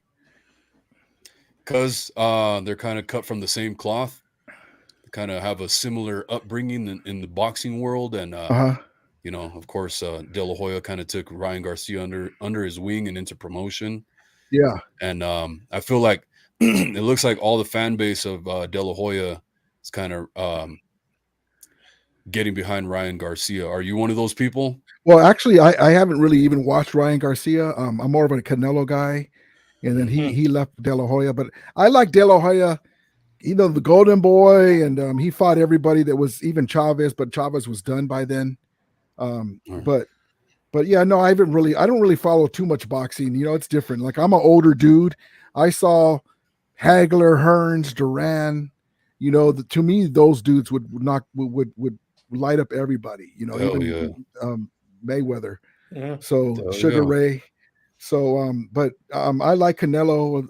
Because they're kind of cut from the same cloth. They kind of have a similar upbringing in the boxing world. And, of course, De La Hoya kind of took Ryan Garcia under his wing and into promotion. Yeah. And I feel like it looks like all the fan base of De La Hoya is kind of getting behind Ryan Garcia. Are you one of those people? Well, actually, I haven't really even watched Ryan Garcia. I'm more of a Canelo guy. And then he left De La Hoya. But I like De La Hoya, the Golden Boy, and he fought everybody that was even Chavez, but Chavez was done by then. But yeah, no, I don't really follow too much boxing. It's different. Like, I'm an older dude. I saw Hagler, Hearns, Duran. To me, those dudes would light up everybody. Mayweather. So Sugar Ray. So, but I like Canelo.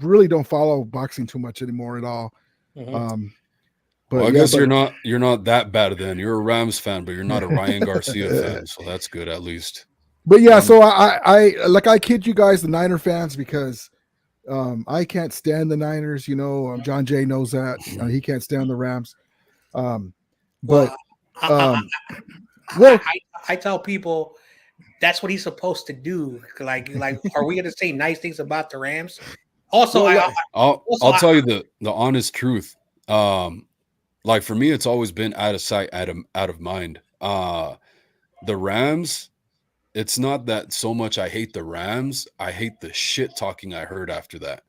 Really don't follow boxing too much anymore at all. But I guess you're not that bad then. You're a Rams fan, but you're not a Ryan Garcia fan, so that's good at least. But yeah, so I kid you guys, the Niner fans, because I can't stand the Niners. John Jay knows that. He can't stand the Rams. But I tell people that's what he's supposed to do. Like, are we going to say nice things about the Rams? Also, I'll tell you the honest truth. Like, for me, it's always been out of sight, out of mind. The Rams, it's not that so much I hate the Rams. I hate the shit talking I heard after that.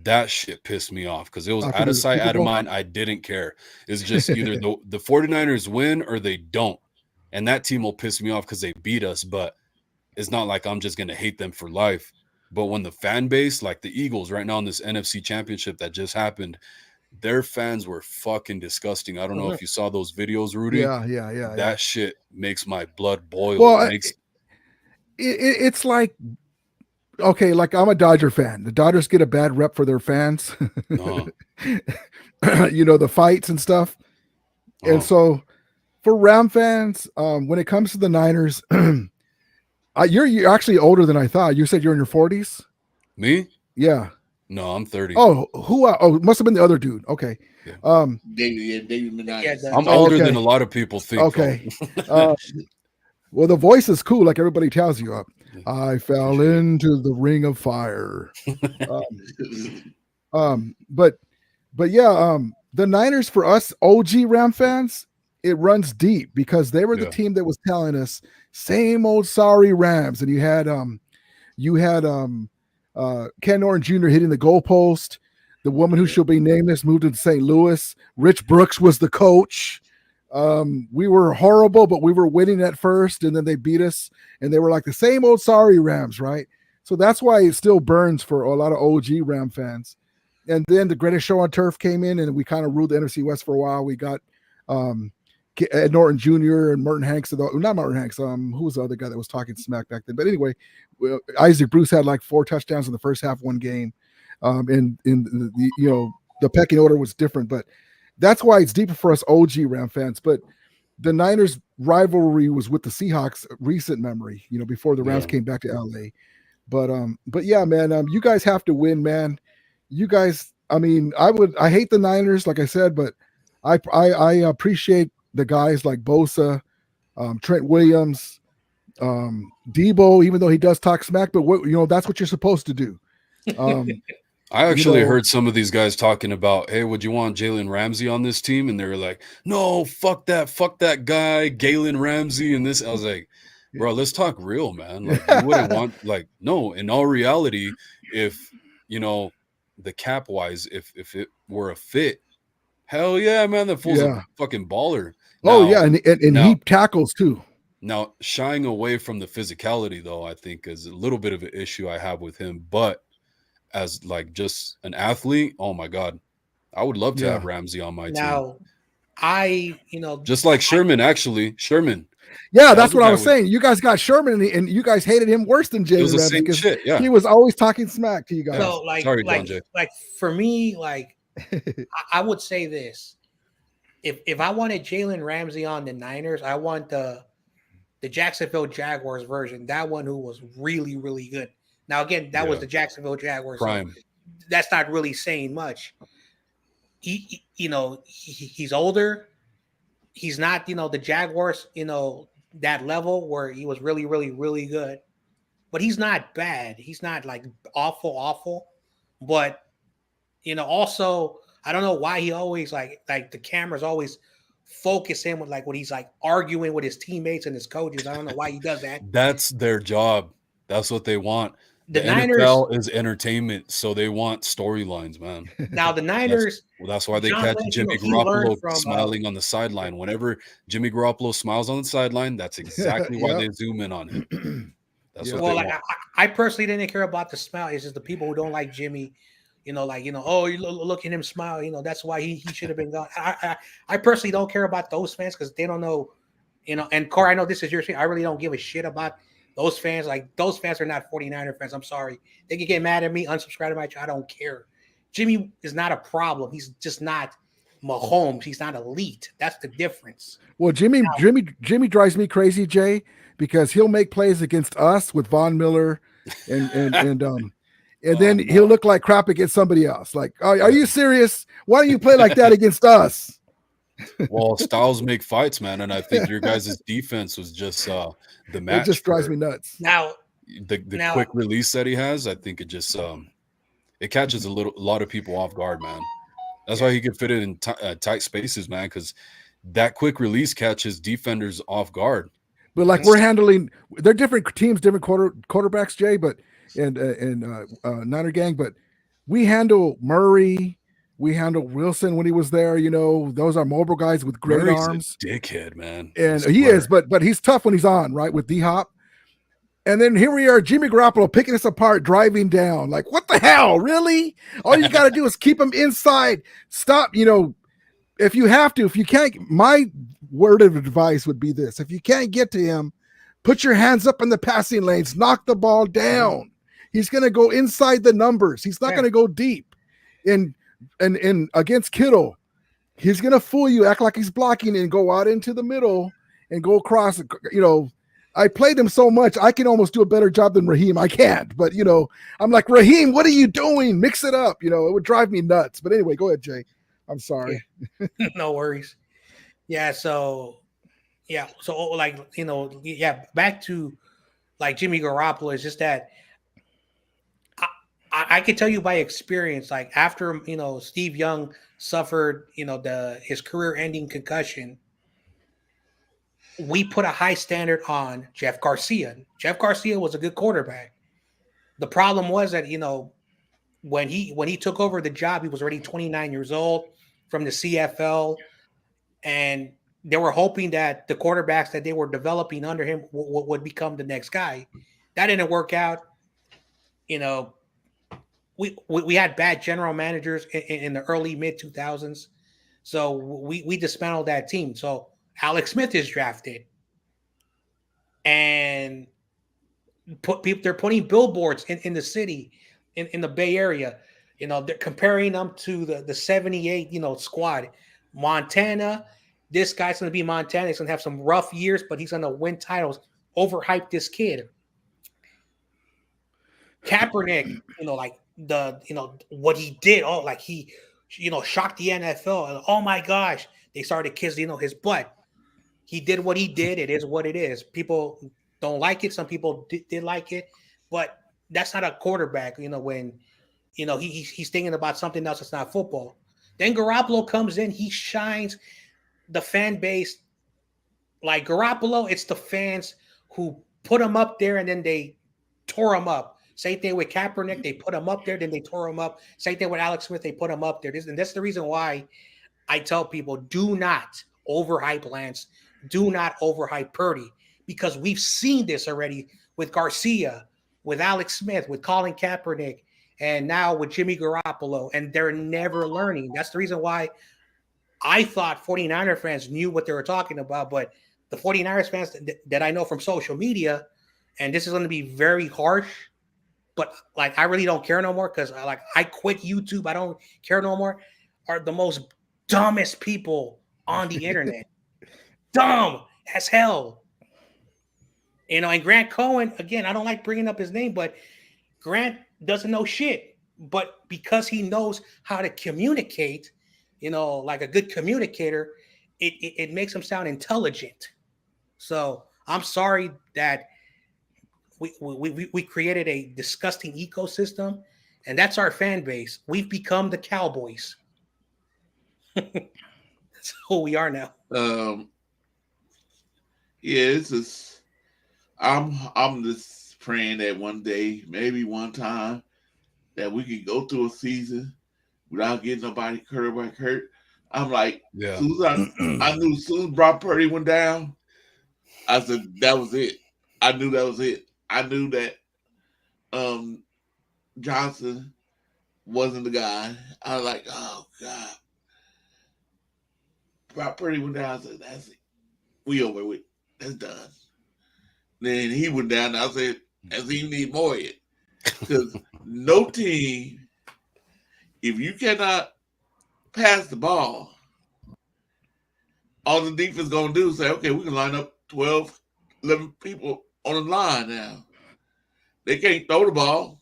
That shit pissed me off because it was out of sight, out of mind. I didn't care. It's just either the 49ers win or they don't. And that team will piss me off because they beat us, but it's not like I'm just going to hate them for life. But when the fan base, like the Eagles right now in this NFC championship that just happened, their fans were fucking disgusting. I don't know if you saw those videos, Rudy. Yeah. That shit makes my blood boil. Well, it's like, okay, like I'm a Dodger fan. The Dodgers get a bad rep for their fans. The fights and stuff. And so for Ram fans, when it comes to the Niners, you're actually older than I thought. You said you're in your 40s? Me? Yeah. No, I'm 30. Oh, it must have been the other dude. Okay. Yeah. David I'm older than a lot of people think. Okay. Well, the voice is cool, like everybody tells you. I fell into the ring of fire. But yeah, the Niners, for us OG Ram fans, it runs deep because they were the team that was telling us same old sorry Rams, and you had Ken Norton Jr. hitting the goalpost. The woman who shall be nameless moved to St. Louis. Rich Brooks was the coach. We were horrible, but we were winning at first, and then they beat us, and they were like the same old sorry Rams, right? So that's why it still burns for a lot of OG Ram fans. And then the Greatest Show on Turf came in, and we kind of ruled the NFC West for a while. We got Ed Norton Jr. and Merton Hanks. Not Merton Hanks. Who was the other guy that was talking smack back then? But anyway, Isaac Bruce had like 4 touchdowns in the first half, one game. And in the pecking order was different, but that's why it's deeper for us OG Ram fans. But the Niners rivalry was with the Seahawks, recent memory, before the Rams came back to LA. But yeah, man, you guys have to win, man. You guys, I hate the Niners, like I said, but I appreciate the guys like Bosa, Trent Williams, Debo, even though he does talk smack, but that's what you're supposed to do. I actually heard some of these guys talking about, hey, would you want Jalen Ramsey on this team? And they were like, no, fuck that guy, Galen Ramsey, and this. I was like, bro, let's talk real, man. Like, you wouldn't want, no, in all reality, if, the cap wise, if it were a fit, hell yeah, man, that fool's a fucking baller. And he tackles too. Now, shying away from the physicality, though, I think is a little bit of an issue I have with him, but as just an athlete, oh my God, I would love to have Ramsey on my team. Now, just like Sherman, actually. Sherman. Yeah, that's what I was saying. You guys got Sherman, and you guys hated him worse than Jalen Ramsey because he was always talking smack to you guys. So, Sorry, John Jay. For me, I would say this: if I wanted Jalen Ramsey on the Niners, I want the Jacksonville Jaguars version, that one who was really, really good. Now, again, that was the Jacksonville Jaguars. Prime. So that's not really saying much. He's older. He's not, the Jaguars, that level where he was really, really, really good. But he's not bad. He's not awful. But, also, I don't know why he always like the cameras always focus him with when he's arguing with his teammates and his coaches. I don't know why he does that. That's their job. That's what they want. The Niners, NFL is entertainment, so they want storylines, man. Now the Niners. That's why they catch Jimmy Garoppolo smiling on the sideline. Whenever Jimmy Garoppolo smiles on the sideline, that's exactly why they zoom in on him. That's what they want. I personally didn't care about the smile. It's just the people who don't like Jimmy. Oh, you look at him smile. That's why he should have been gone. I personally don't care about those fans because they don't know. And Corey, I know this is your shit. I really don't give a shit about those fans. Those fans are not 49er fans. I'm sorry. They can get mad at me, unsubscribe to my channel. I don't care. Jimmy is not a problem. He's just not Mahomes. He's not elite. That's the difference. Well, Jimmy drives me crazy, Jay, because he'll make plays against us with Von Miller and then he'll look like crap against somebody else. Are you serious? Why don't you play like that against us? Well, styles make fights, man, and I think your guys' defense was just the match. It just drives me nuts. Now, the quick release that he has, I think it just it catches a lot of people off guard, man. That's why he could fit it in tight spaces, man, because that quick release catches defenders off guard. But we're handling, they're different teams, different quarterbacks, Jay, but and Niner gang, but we handle Murray. We handled Wilson when he was there. Those are mobile guys with great Murray's arms. A dickhead, man. And he is, but he's tough when he's on, right? With D-Hop. And then here we are, Jimmy Garoppolo picking us apart, driving down. What the hell? Really? All you got to do is keep him inside. Stop, if you have to, if you can't, my word of advice would be this. If you can't get to him, put your hands up in the passing lanes, knock the ball down. He's going to go inside the numbers. He's not going to go deep. And against Kittle, he's going to fool you, act like he's blocking and go out into the middle and go across. I played him so much, I can almost do a better job than Raheem. I can't, but I'm like, Raheem, what are you doing? Mix it up. It would drive me nuts. But anyway, go ahead, Jay. I'm sorry. Yeah. No worries. Yeah. So, back to Jimmy Garoppolo is just that I can tell you by experience, after, Steve Young suffered, his career-ending concussion, we put a high standard on Jeff Garcia. Jeff Garcia was a good quarterback. The problem was that, when he took over the job, he was already 29 years old from the CFL, and they were hoping that the quarterbacks that they were developing under him would become the next guy. That didn't work out. we had bad general managers in the early mid 2000s, so we dismantled that team. So Alex Smith is drafted, and they're putting billboards in the city, in the Bay Area. They're comparing them to the 78 squad. Montana, this guy's going to be Montana. He's going to have some rough years, but he's going to win titles. Overhype this kid. Kaepernick, like what he did. Oh, like he shocked the NFL. Oh my gosh, they started to kiss his butt. He did what he did. It is what it is. People don't like it. Some people did like it, but that's not a quarterback. When he's thinking about something else that's not football. Then Garoppolo comes in. He shines. The fan base, like Garoppolo, it's the fans who put him up there and then they tore him up. Same thing with Kaepernick. They put him up there, then they tore him up. Same thing with Alex Smith. They put him up there. And that's the reason why I tell people, do not overhype Lance. Do not overhype Purdy, because we've seen this already with Garcia, with Alex Smith, with Colin Kaepernick, and now with Jimmy Garoppolo, and they're never learning. That's the reason why I thought 49er fans knew what they were talking about, but the 49ers fans that I know from social media, and this is going to be very harsh, but like I really don't care no more because I quit YouTube. I don't care no more. Are the most dumbest people on the internet. Dumb as hell. And Grant Cohen, again, I don't like bringing up his name, but Grant doesn't know shit. But because he knows how to communicate, like a good communicator, it makes him sound intelligent. So I'm sorry that we created a disgusting ecosystem, and that's our fan base. We've become the Cowboys. That's who we are now. Yeah, it's just I'm just praying that one day, maybe one time, that we could go through a season without getting nobody quarterback hurt. I'm like, Yeah. I knew as soon as Brock Purdy went down, I said that was it. I knew that was it. I knew that Johnson wasn't the guy. I was like, oh God. Brock Purdy went down. I said, that's it. We over with. That's done. Then he went down. I said, as you need more of it. Because no team, if you cannot pass the ball, all the defense going to do is say, okay, we can line up 12, 11 people on the line now. They can't throw the ball.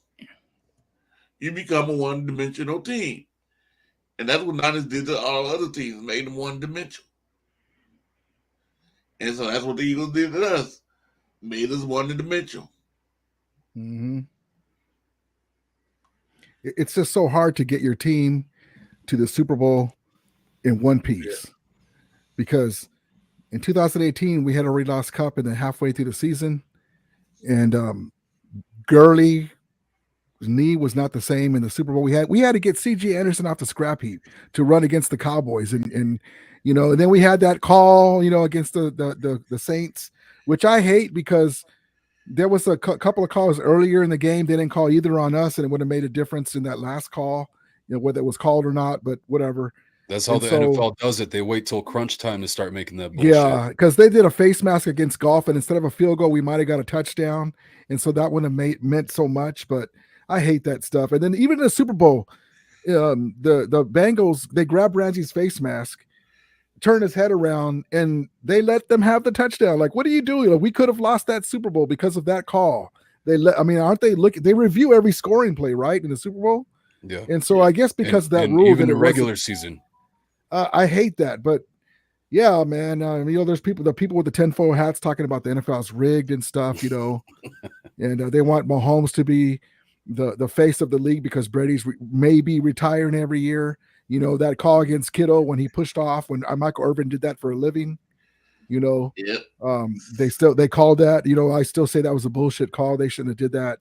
You become a one-dimensional team. And that's what Niners did to all other teams, made them one-dimensional. And so that's what the Eagles did to us, made us one-dimensional. Mm-hmm. It's just so hard to get your team to the Super Bowl in one piece. Yeah. Because in 2018, we had already lost Cup and then halfway through the season. And Gurley's knee was not the same in the Super Bowl. We had to get C.J. Anderson off the scrap heap to run against the Cowboys. And then we had that call, against the Saints, which I hate because there was a couple of calls earlier in the game. They didn't call either on us, and it would have made a difference in that last call, whether it was called or not, but whatever. That's how NFL does it. They wait till crunch time to start making that bullshit. Yeah, because they did a face mask against golf, and instead of a field goal, we might have got a touchdown. And so that wouldn't have meant so much, but I hate that stuff. And then even in the Super Bowl, the Bengals, they grabbed Ramsey's face mask, turned his head around, and they let them have the touchdown. Like, what are you doing? We could have lost that Super Bowl because of that call. Aren't they looking? They review every scoring play, right, in the Super Bowl? Yeah. And so I guess because of that rule, even the regular season. I hate that, but yeah, man. There's the people with the tinfoil hats talking about the NFL's rigged and stuff, and they want Mahomes to be the face of the league because Brady's maybe retiring every year. That call against Kittle when he pushed off when Michael Irvin did that for a living. Yep. They called that. I still say that was a bullshit call. They shouldn't have did that.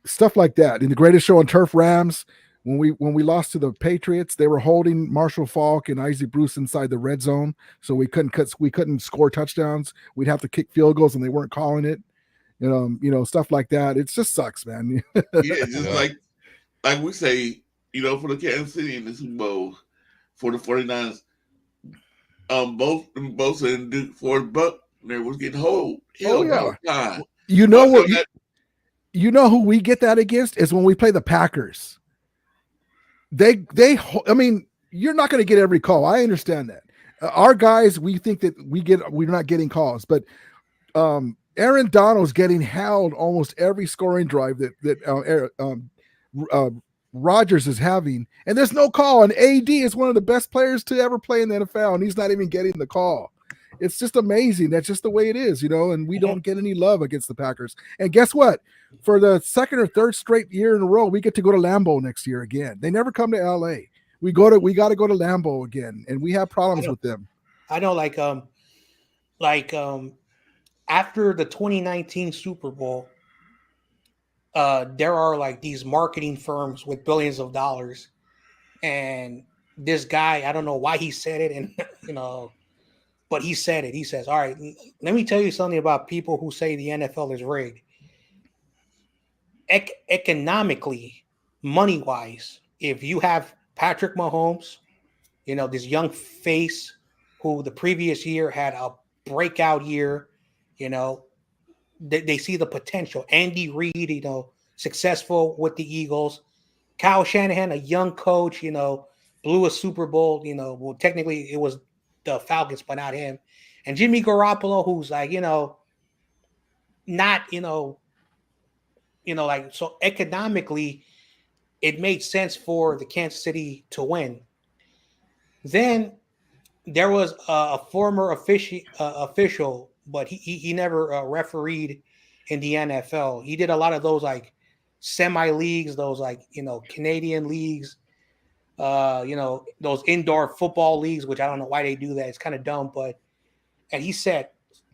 Stuff like that. In the Greatest Show on Turf, Rams. When we lost to the Patriots, they were holding Marshall Faulk and Isaac Bruce inside the red zone, so we couldn't score touchdowns. We'd have to kick field goals, and they weren't calling it. stuff like that. It just sucks, man. Yeah, just like we say, for the Kansas City in the Super Bowl, for the 49ers, both and Duke Ford Buckner was getting held all the time. You know what? You know who we get that against is when we play the Packers. I mean, you're not going to get every call. I understand that. Our guys, we think that we're not getting calls, but Aaron Donald's getting held almost every scoring drive that Rodgers is having, and there's no call. And AD is one of the best players to ever play in the NFL, and he's not even getting the call. It's just amazing. That's just the way it is, and we don't get any love against the Packers. And guess what? For the second or third straight year in a row, we get to go to Lambeau next year again. They never come to LA. We got to go to Lambeau again, and we have problems with them. I know, after the 2019 Super Bowl, there are like these marketing firms with billions of dollars, and this guy, I don't know why he said it, and but he said it. He says, "All right, let me tell you something about people who say the NFL is rigged. Economically, money-wise, if you have Patrick Mahomes, this young face who the previous year had a breakout year, they see the potential. Andy Reid, successful with the Eagles. Kyle Shanahan, a young coach, blew a Super Bowl. Well, technically it was the Falcons, but not him. And Jimmy Garoppolo, who's like, not, so economically, it made sense for the Kansas City to win. Then there was a former official, but he never refereed in the NFL. He did a lot of those like semi-leagues, those Canadian leagues, those indoor football leagues, which I don't know why they do that. It's kind of dumb, and he said,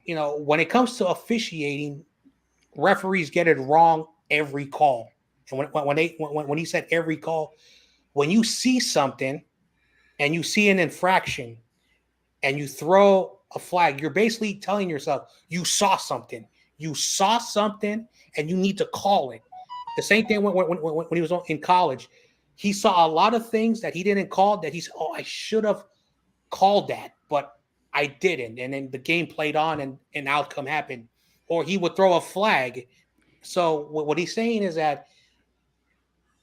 when it comes to officiating, referees get it wrong every call. And when he said every call, when you see something and you see an infraction and you throw a flag, you're basically telling yourself you saw something. You saw something and you need to call it. The same thing when he was in college. He saw a lot of things that he didn't call that he said, oh, I should have called that, but I didn't. And then the game played on and an outcome happened. Or he would throw a flag. So what he's saying is that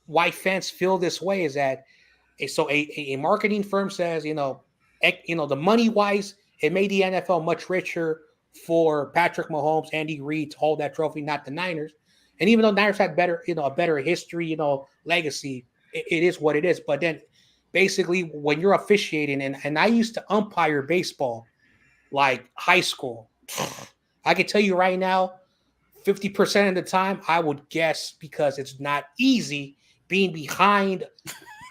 why fans feel this way is that a marketing firm says, the money wise, it made the NFL much richer for Patrick Mahomes, Andy Reid to hold that trophy, not the Niners. And even though Niners had a better history, legacy, it is what it is. But then basically when you're officiating, and I used to umpire baseball like high school, I can tell you right now, 50% of the time I would guess, because it's not easy being behind,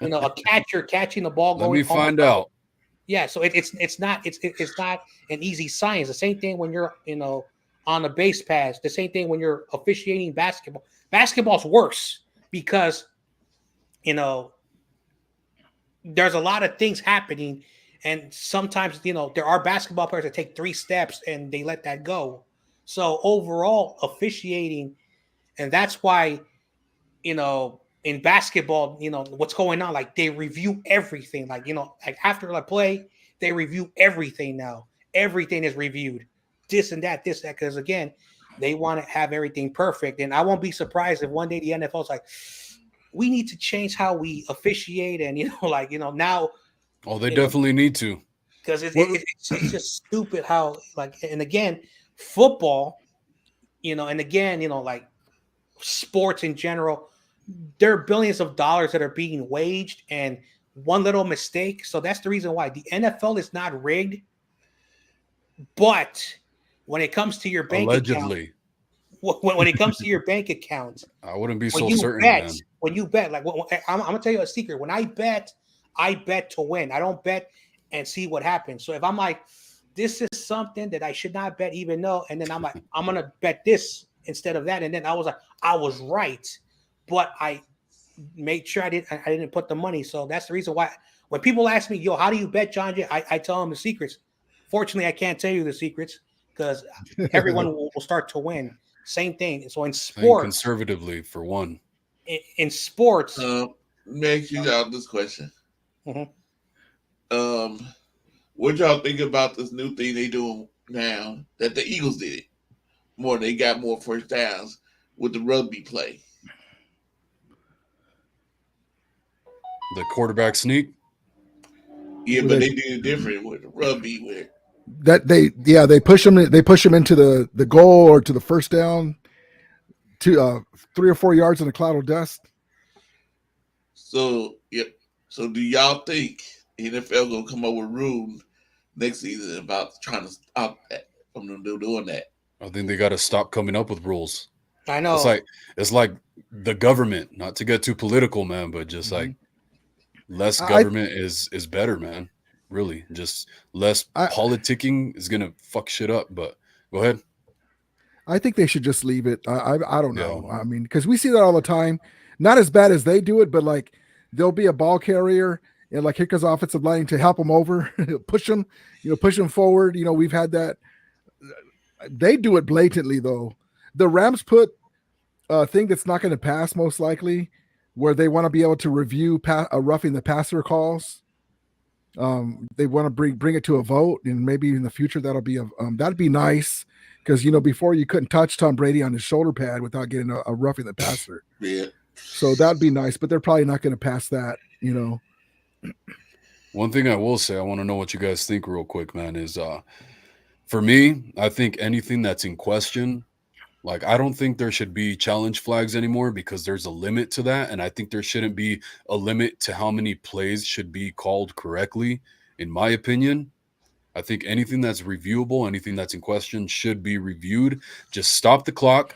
a catcher catching the ball. Let me find out. Yeah, so it's not an easy science. The same thing when you're on a base pass. The same thing when you're officiating basketball. Basketball's worse because there's a lot of things happening, and sometimes there are basketball players that take 3 steps and they let that go. So overall, officiating, and that's why in basketball, what's going on, like they review everything, like after a play, they review everything now. Everything is reviewed, this and that, because again, they want to have everything perfect. And I won't be surprised if one day the NFL's like, we need to change how we officiate, and now. Oh, they definitely need to, because it's just stupid how and again, football, and again, sports in general. There are billions of dollars that are being waged, and one little mistake. So that's the reason why the NFL is not rigged. But when it comes to your bank allegedly, when it comes to your bank account, I wouldn't be so certain. When you bet, I'm gonna tell you a secret. When I bet to win. I don't bet and see what happens. So if I'm like, this is something that I should not bet, even though, and then I'm like, I'm gonna bet this instead of that, and then I was like, I was right. But I made sure I didn't put the money. So that's the reason why when people ask me, yo, how do you bet, John Jay? I tell them the secrets. Fortunately, I can't tell you the secrets because everyone will start to win. Same thing. So in Think sports, conservatively for one. in sports, Let me ask you all this question. Mhm. What y'all think about this new thing they doing now that the Eagles did? They got more first downs with the rugby play. The quarterback sneak. Yeah, Well, but they did it different with the rugby. Where that they push them into the goal or to the first down, to 3 or 4 yards in a cloud of dust. So So do y'all think NFL gonna come up with rules next season about trying to stop that from them doing that? I think they got to stop coming up with rules. I know. It's like the government. Not to get too political, man, but just like less government is better, man. Really, just less politicking is gonna fuck shit up. But go ahead. I think they should just leave it. I don't know. I mean, because we see that all the time. Not as bad as they do it, but like there'll be a ball carrier and like here comes offensive line to help them over, push them forward. We've had that. They do it blatantly though. The Rams put a thing that's not going to pass most likely, where they want to be able to review roughing the passer calls. They want to bring it to a vote, and maybe in the future that'll be that'd be nice. Because before you couldn't touch Tom Brady on his shoulder pad without getting a roughing the passer. Yeah. So that'd be nice, but they're probably not going to pass that. One thing I will say, I want to know what you guys think real quick, man. Is for me, I think anything that's in question, like I don't think there should be challenge flags anymore because there's a limit to that, and I think there shouldn't be a limit to how many plays should be called correctly. In my opinion. I think anything that's reviewable, anything that's in question should be reviewed. Just stop the clock.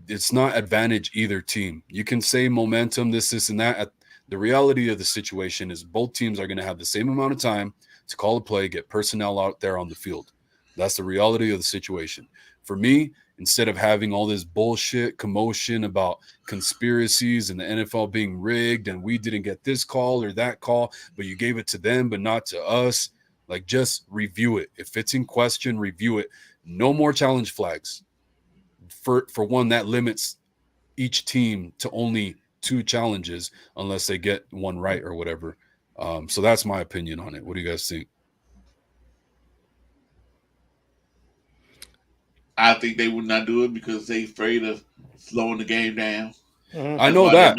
It's not advantage either team. You can say momentum, this, and that. The reality of the situation is both teams are going to have the same amount of time to call a play, get personnel out there on the field. That's the reality of the situation. For me, instead of having all this bullshit commotion about conspiracies and the NFL being rigged and we didn't get this call or that call, but you gave it to them but not to us, like, just review it. If it's in question, review it. No more challenge flags. For one, that limits each team to only 2 challenges unless they get one right or whatever. So that's my opinion on it. What do you guys think? I think they would not do it because they afraid of slowing the game down. I know that.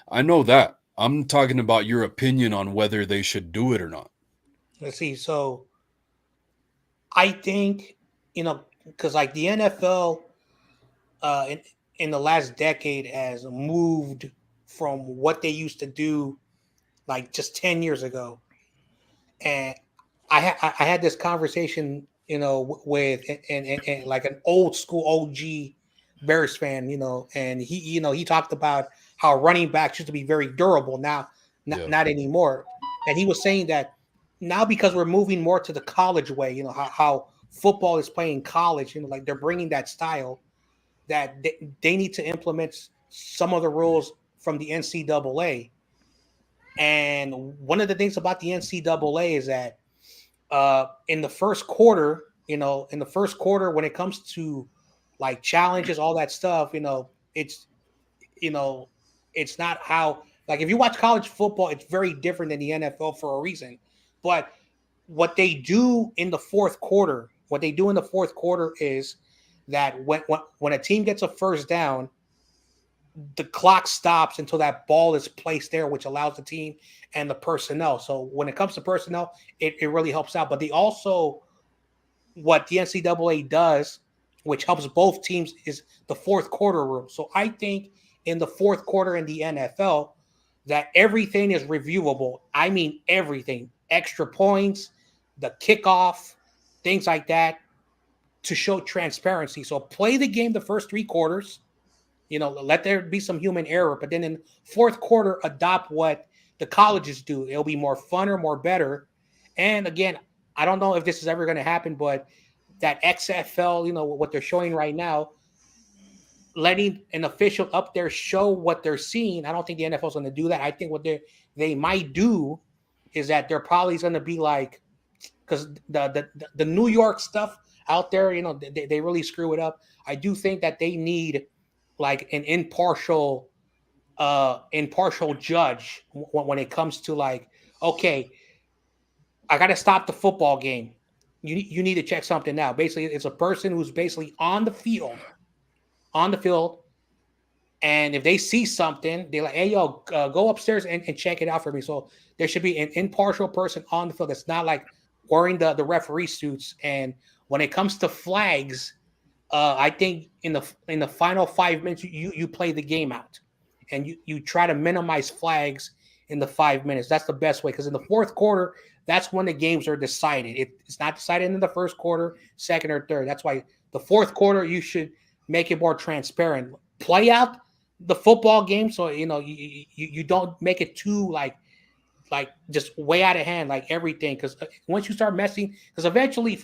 I know that. I'm talking about your opinion on whether they should do it or not. Let's see. So I think, because like the NFL in the last decade has moved from what they used to do like just 10 years ago. And I had this conversation, with and like an old school OG Bears fan, and he talked about how running backs used to be very durable. Now, not anymore. And he was saying that now because we're moving more to the college way, how football is playing college, like they're bringing that style, that they need to implement some of the rules from the NCAA. And one of the things about the NCAA is that in the first quarter, when it comes to like challenges, all that stuff, it's not how, like if you watch college football, it's very different than the NFL for a reason. But what they do in the fourth quarter is that when a team gets a first down, the clock stops until that ball is placed there, which allows the team and the personnel. So when it comes to personnel, it really helps out. But they also, what the NCAA does, which helps both teams, is the fourth quarter rule. So I think in the fourth quarter in the NFL, that everything is reviewable. I mean, everything, extra points, the kickoff, things like that, to show transparency. So play the game the first 3 quarters, let there be some human error, but then in fourth quarter, adopt what the colleges do. It'll be more funner, more better. And again, I don't know if this is ever going to happen, but that XFL, what they're showing right now, letting an official up there show what they're seeing. I don't think the NFL is going to do that. I think what they might do is that they're probably going to be like, because the New York stuff out there, they really screw it up. I do think that they need like an impartial judge when it comes to like, okay, I got to stop the football game. You need to check something out. Basically, it's a person who's basically on the field, and if they see something, they're like, hey, yo, go upstairs and check it out for me. So there should be an impartial person on the field that's not like wearing the referee suits. And when it comes to flags, I think in the final 5 minutes, you play the game out, and you try to minimize flags in the 5 minutes. That's the best way, because in the fourth quarter, that's when the games are decided. It's not decided in the first quarter, second or third. That's why the fourth quarter you should make it more transparent. Play out the football game, so you don't make it too like just way out of hand, like everything. Because once you start messing, because eventually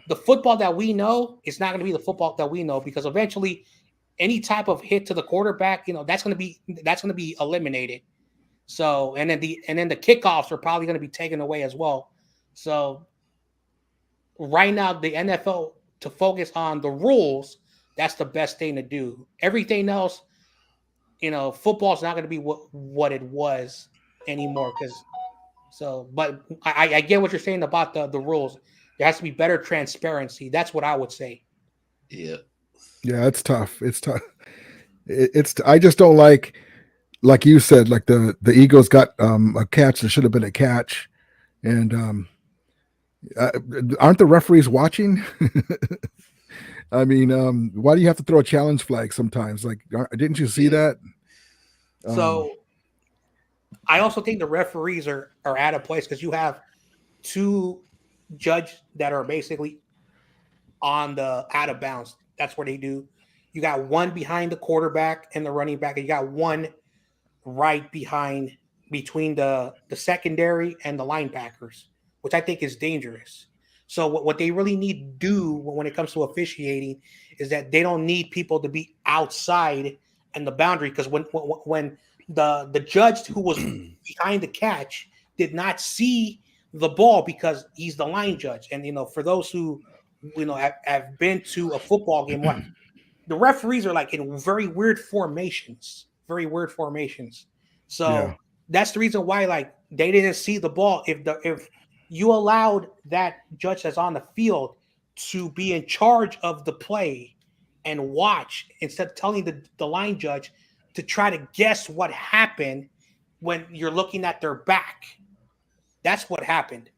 the football that we know is not going to be the football that we know, because eventually any type of hit to the quarterback, that's going to be eliminated. So and then the kickoffs are probably going to be taken away as well. So right now the NFL to focus on the rules, that's the best thing to do. Everything else, football is not going to be what it was anymore. But I get what you're saying about the rules. There has to be better transparency. That's what I would say. Yeah. Yeah, it's tough. It's tough. I just don't like you said, like the Eagles got a catch that should have been a catch, and aren't the referees watching? I mean, why do you have to throw a challenge flag sometimes? Like, didn't you see that? So I also think the referees are out of place, because you have two judges that are basically on the out of bounds. That's what they do. You got one behind the quarterback and the running back, and you got one right between the secondary and the linebackers, which I think is dangerous. So what they really need to do when it comes to officiating is that they don't need people to be outside and the boundary, because when the judge who was behind the catch did not see the ball, because he's the line judge. And for those who have been to a football game, what the referees are like in very weird formations. So that's the reason why like they didn't see the ball. If you allowed that judge that's on the field to be in charge of the play and watch, instead of telling the line judge to try to guess what happened when you're looking at their back, that's what happened.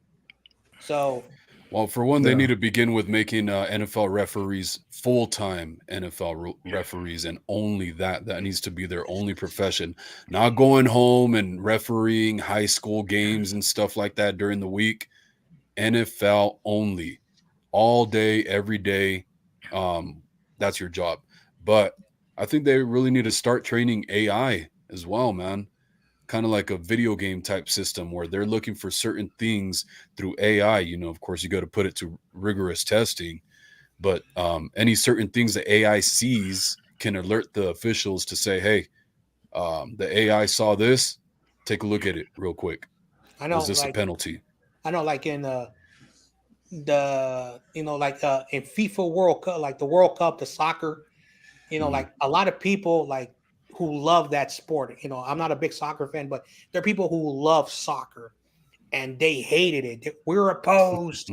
So, well, for one, they need to begin with making NFL referees full-time NFL referees, and only that needs to be their only profession. Not going home and refereeing high school games and stuff like that during the week. NFL only, all day, every day. That's your job. But I think they really need to start training AI as well, man. Kind of like a video game type system where they're looking for certain things through AI. Of course, you got to put it to rigorous testing, but any certain things that AI sees can alert the officials to say, hey, the AI saw this, take a look at it real quick. I know, was this like, a penalty? I know, like in in FIFA World Cup, like the World Cup, the soccer, like a lot of people like who love that sport. I'm not a big soccer fan, but there are people who love soccer and they hated it. We're opposed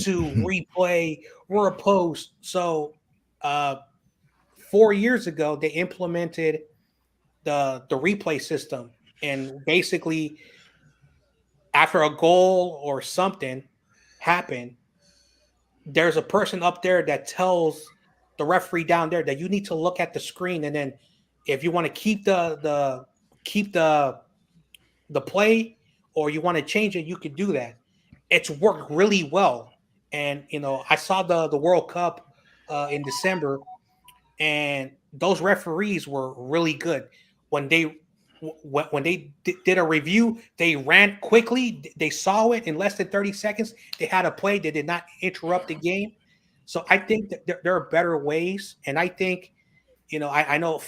to replay. We're opposed. So 4 years ago, they implemented the replay system, and basically after a goal or something happened, there's a person up there that tells the referee down there that you need to look at the screen, and then if you want to keep the play or you want to change it, you could do that. It's worked really well. And I saw the World Cup in December, and those referees were really good. When they did a review, they ran quickly. They saw it in less than 30 seconds. They had a play. They did not interrupt the game. So I think that there are better ways. And I think, I know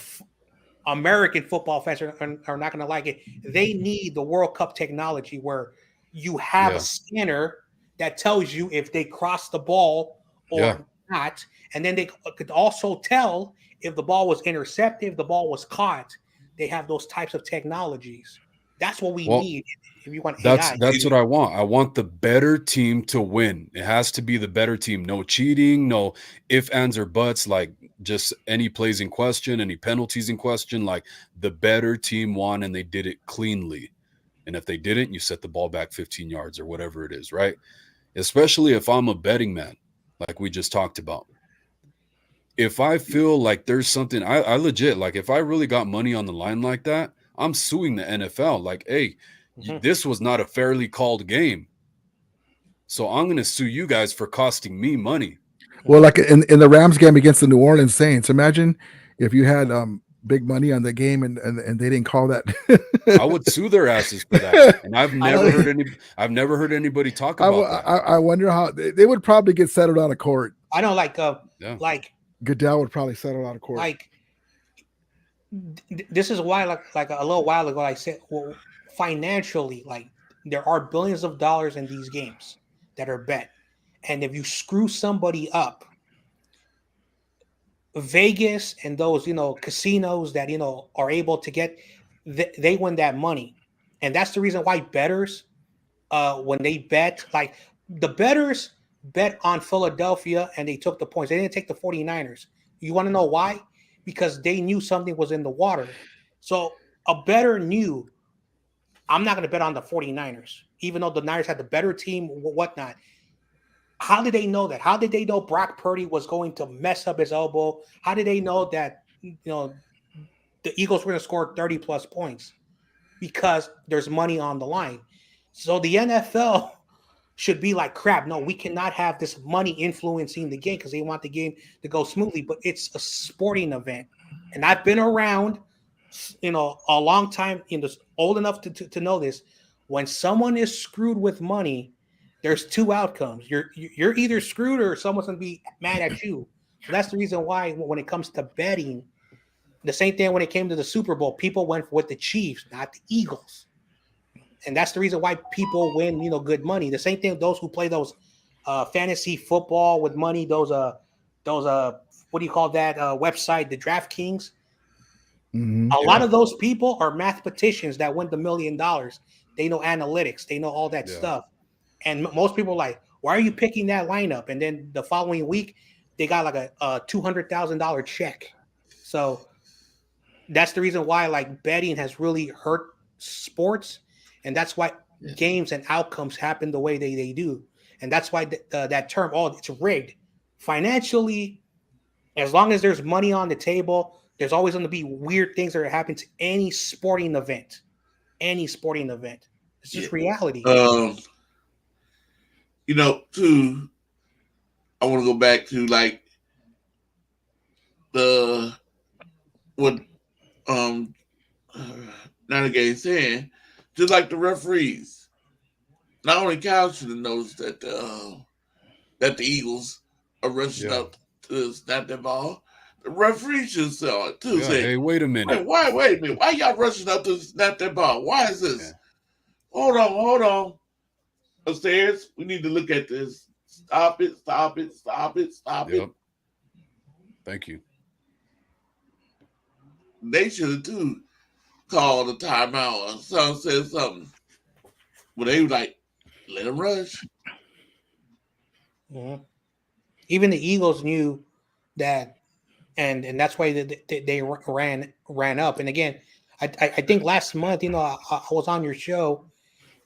American football fans are not going to like it. They need the World Cup technology where you have a scanner that tells you if they cross the ball or not. And then they could also tell if the ball was intercepted, if the ball was caught. They have those types of technologies. That's what we need if you want AI. That's what I want. I want the better team to win. It has to be the better team. No cheating, no ifs, ands, or buts, like just any plays in question, any penalties in question. Like the better team won and they did it cleanly. And if they didn't, you set the ball back 15 yards or whatever it is, right? Especially if I'm a betting man, like we just talked about. If I feel like there's something, I legit, like if I really got money on the line like that, I'm suing the NFL. Like, hey, this was not a fairly called game. So I'm going to sue you guys for costing me money. Well, like in the Rams game against the New Orleans Saints, imagine if you had big money on the game and they didn't call that. I would sue their asses for that. And I've never heard anybody talk about that. I wonder how they would probably get settled out of court. I know, like Goodell would probably settle out of court. Like this is why, like a little while ago, I said, well, financially, like there are billions of dollars in these games that are bet, and if you screw somebody up, Vegas and those casinos that are able to get, they win that money, and that's the reason why bettors, when they bet, like the bettors bet on Philadelphia and they took the points. They didn't take the 49ers. You want to know why? Because they knew something was in the water. So a bettor knew, I'm not going to bet on the 49ers, even though the Niners had the better team, whatnot. How did they know that? How did they know Brock Purdy was going to mess up his elbow? How did they know that the Eagles were going to score 30 plus points? Because there's money on the line. So the NFL should be like, crap, no, we cannot have this money influencing the game because they want the game to go smoothly. But it's a sporting event. And I've been around, a long time, old enough to know this. When someone is screwed with money, there's two outcomes. You're either screwed or someone's going to be mad at you. So that's the reason why when it comes to betting, the same thing when it came to the Super Bowl, people went with the Chiefs, not the Eagles. And that's the reason why people win, good money. The same thing, those who play those fantasy football with money, those what do you call that website, the DraftKings? Mm-hmm. A lot of those people are mathematicians that win the $1 million. They know analytics. They know all that stuff. And most people are like, why are you picking that lineup? And then the following week, they got like a $200,000 check. So that's the reason why like betting has really hurt sports. And that's why games and outcomes happen the way they do. And that's why that term, it's rigged. Financially, as long as there's money on the table, there's always going to be weird things that are happening to any sporting event. Any sporting event. It's just reality. Too, I want to go back to like what Nanagay saying, just like the referees. Not only Kyle should have noticed that the Eagles are rushing up to snap that ball, the referees should saw it too. Say, hey, wait a minute. Wait a minute. Why y'all rushing up to snap that ball? Why is this? Yeah. Hold on. Upstairs, we need to look at this. Stop it. Thank you. They should have too called a timeout or someone said something. But they were like, let him rush. Mm-hmm. Even the Eagles knew that, and that's why they ran up. And again, I think last month, I was on your show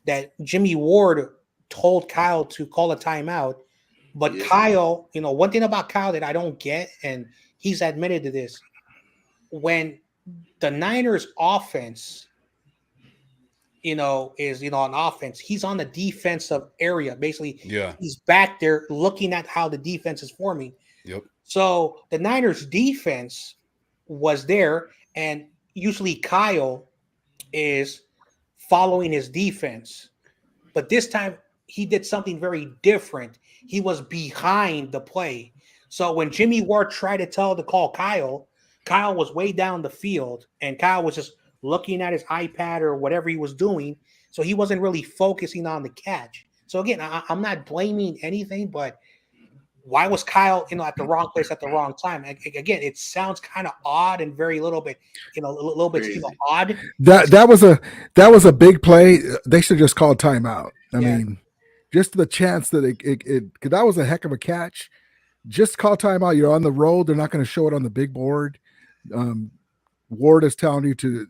that Jimmy Ward told Kyle to call a timeout. But Kyle, one thing about Kyle that I don't get, and he's admitted to this, when the Niners offense, is on offense, he's on the defensive area. Basically, he's back there looking at how the defense is forming. Yep. So the Niners defense was there, and usually Kyle is following his defense. But this time he did something very different. He was behind the play. So when Jimmy Ward tried to call Kyle was way down the field, and Kyle was just looking at his iPad or whatever he was doing. So he wasn't really focusing on the catch. So again, I'm not blaming anything, but why was Kyle, at the wrong place at the wrong time? Again, it sounds kind of odd and very little bit, a little bit, odd. That was a big play. They should just call timeout. I mean, just the chance that because that was a heck of a catch. Just call timeout. You're on the road. They're not going to show it on the big board. Ward is telling you to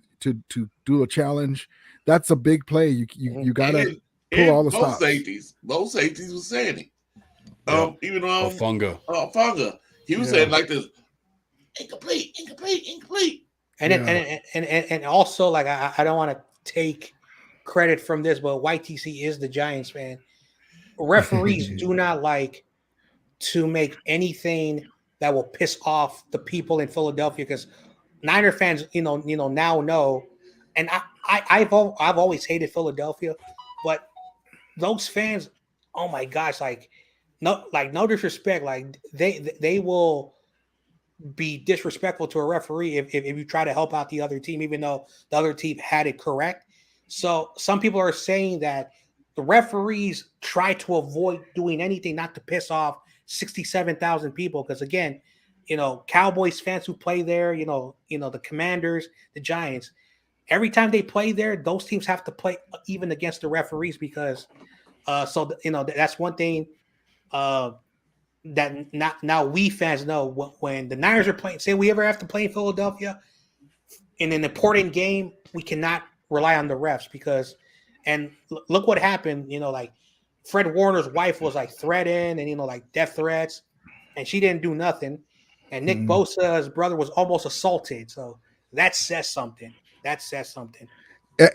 do a challenge. That's a big play. You got to pull all the stops. Both safeties was saying it. Even Funga. Funga. He was saying like this, incomplete. And also, like, I don't want to take credit from this, but YTC is the Giants fan. Referees do not like to make anything that will piss off the people in Philadelphia, because Niner fans, now know. And I've always hated Philadelphia, but those fans, oh my gosh, no disrespect, like they will be disrespectful to a referee if you try to help out the other team, even though the other team had it correct. So some people are saying that the referees try to avoid doing anything not to piss off 67,000 people, because again, Cowboys fans who play there, the Commanders, the Giants, every time they play there, those teams have to play even against the referees, because that's one thing that now we fans know. When the Niners are playing, say we ever have to play in Philadelphia in an important game, we cannot rely on the refs, and look what happened, like Fred Warner's wife was like threatened and like death threats, and she didn't do nothing. And Nick Bosa's brother was almost assaulted. So that says something.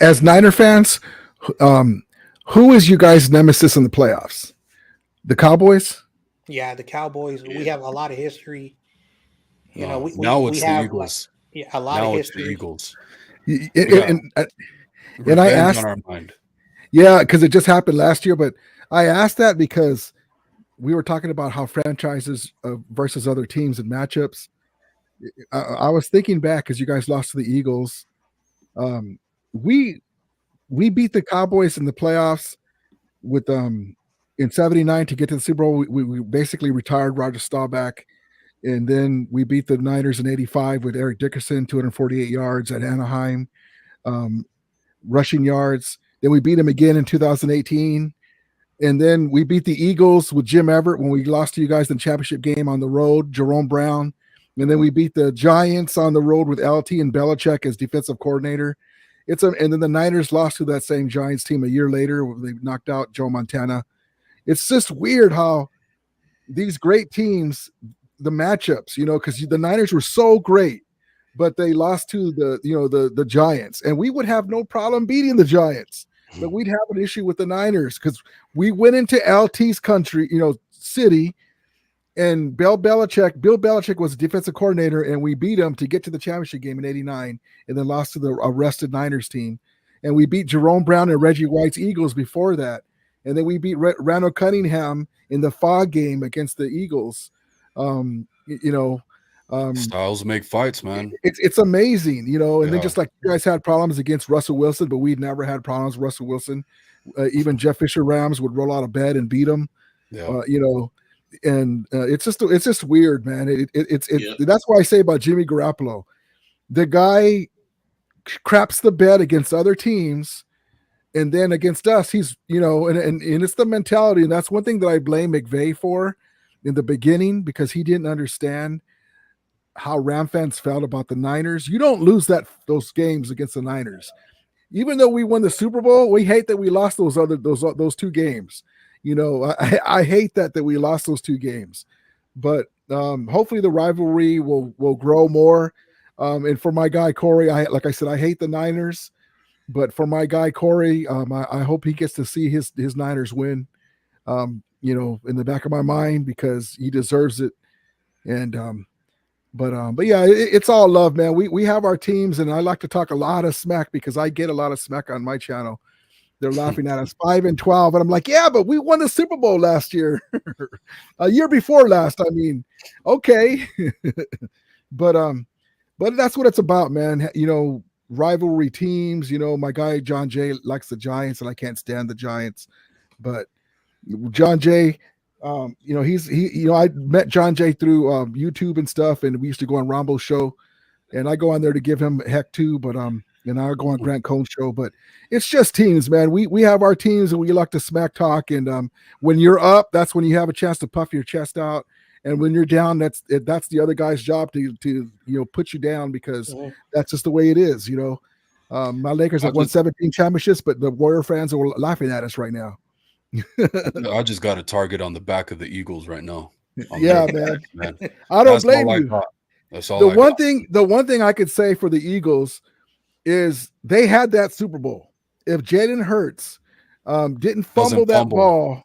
As Niner fans, who is you guys' nemesis in the playoffs? The Cowboys? Yeah, the Cowboys. We have a lot of history. Now it's we the have Eagles. A lot of history. It's the Eagles. And I asked, on our mind. Yeah, because it just happened last year. But I asked that because we were talking about how franchises versus other teams and matchups. I was thinking back because you guys lost to the Eagles. We beat the Cowboys in the playoffs with in '79 to get to the Super Bowl. We basically retired Roger Staubach, and then we beat the Niners in '85 with Eric Dickerson, 248 yards at Anaheim, rushing yards. Then we beat him again in 2018. And then we beat the Eagles with Jim Everett when we lost to you guys in the championship game on the road, Jerome Brown. And then we beat the Giants on the road with LT and Belichick as defensive coordinator. And then the Niners lost to that same Giants team a year later. They knocked out Joe Montana. It's just weird how these great teams, the matchups, because the Niners were so great, but they lost to the Giants. And we would have no problem beating the Giants. But we'd have an issue with the Niners because we went into LT's country, city, and Bill Belichick was defensive coordinator, and we beat him to get to the championship game in '89, and then lost to the arrested Niners team. And we beat Jerome Brown and Reggie White's Eagles before that. And then we beat Randall Cunningham in the fog game against the Eagles. Styles make fights, man. It's amazing, and then just like you guys had problems against Russell Wilson, but we'd never had problems with Russell Wilson. Even Jeff Fisher Rams would roll out of bed and beat him. And it's just weird, man. That's why I say about Jimmy Garoppolo, the guy craps the bed against other teams, and then against us, he's and it's the mentality, and that's one thing that I blame McVay for in the beginning, because he didn't understand how Ram fans felt about the Niners. You don't lose those games against the Niners. Even though we won the Super Bowl, we hate that we lost those two games. I hate that we lost those two games. But hopefully the rivalry will grow more. And for my guy Corey, like I said, I hate the Niners. But for my guy Corey, I hope he gets to see his Niners win. In the back of my mind, because he deserves it. And But yeah, it's all love, man. We have our teams, and I like to talk a lot of smack because I get a lot of smack on my channel. They're laughing at us 5-12, and I'm like, yeah, but we won the Super Bowl last year, a year before last. I mean, okay, but that's what it's about, man. Rivalry teams. My guy John Jay likes the Giants, and I can't stand the Giants, but John Jay, I met John Jay through YouTube and stuff, and we used to go on Rombo's show, and I go on there to give him heck too. But and I go on Grant Cohn's show. But it's just teams, man. We have our teams, and we like to smack talk. And when you're up, that's when you have a chance to puff your chest out. And when you're down, that's the other guy's job to put you down, because that's just the way it is. My Lakers have won 17 championships, but the Warrior fans are laughing at us right now. I just got a target on the back of the Eagles right now. Yeah, man. I don't blame you. That's all. The one thing I could say for the Eagles is they had that Super Bowl. If Jalen Hurts didn't fumble that ball,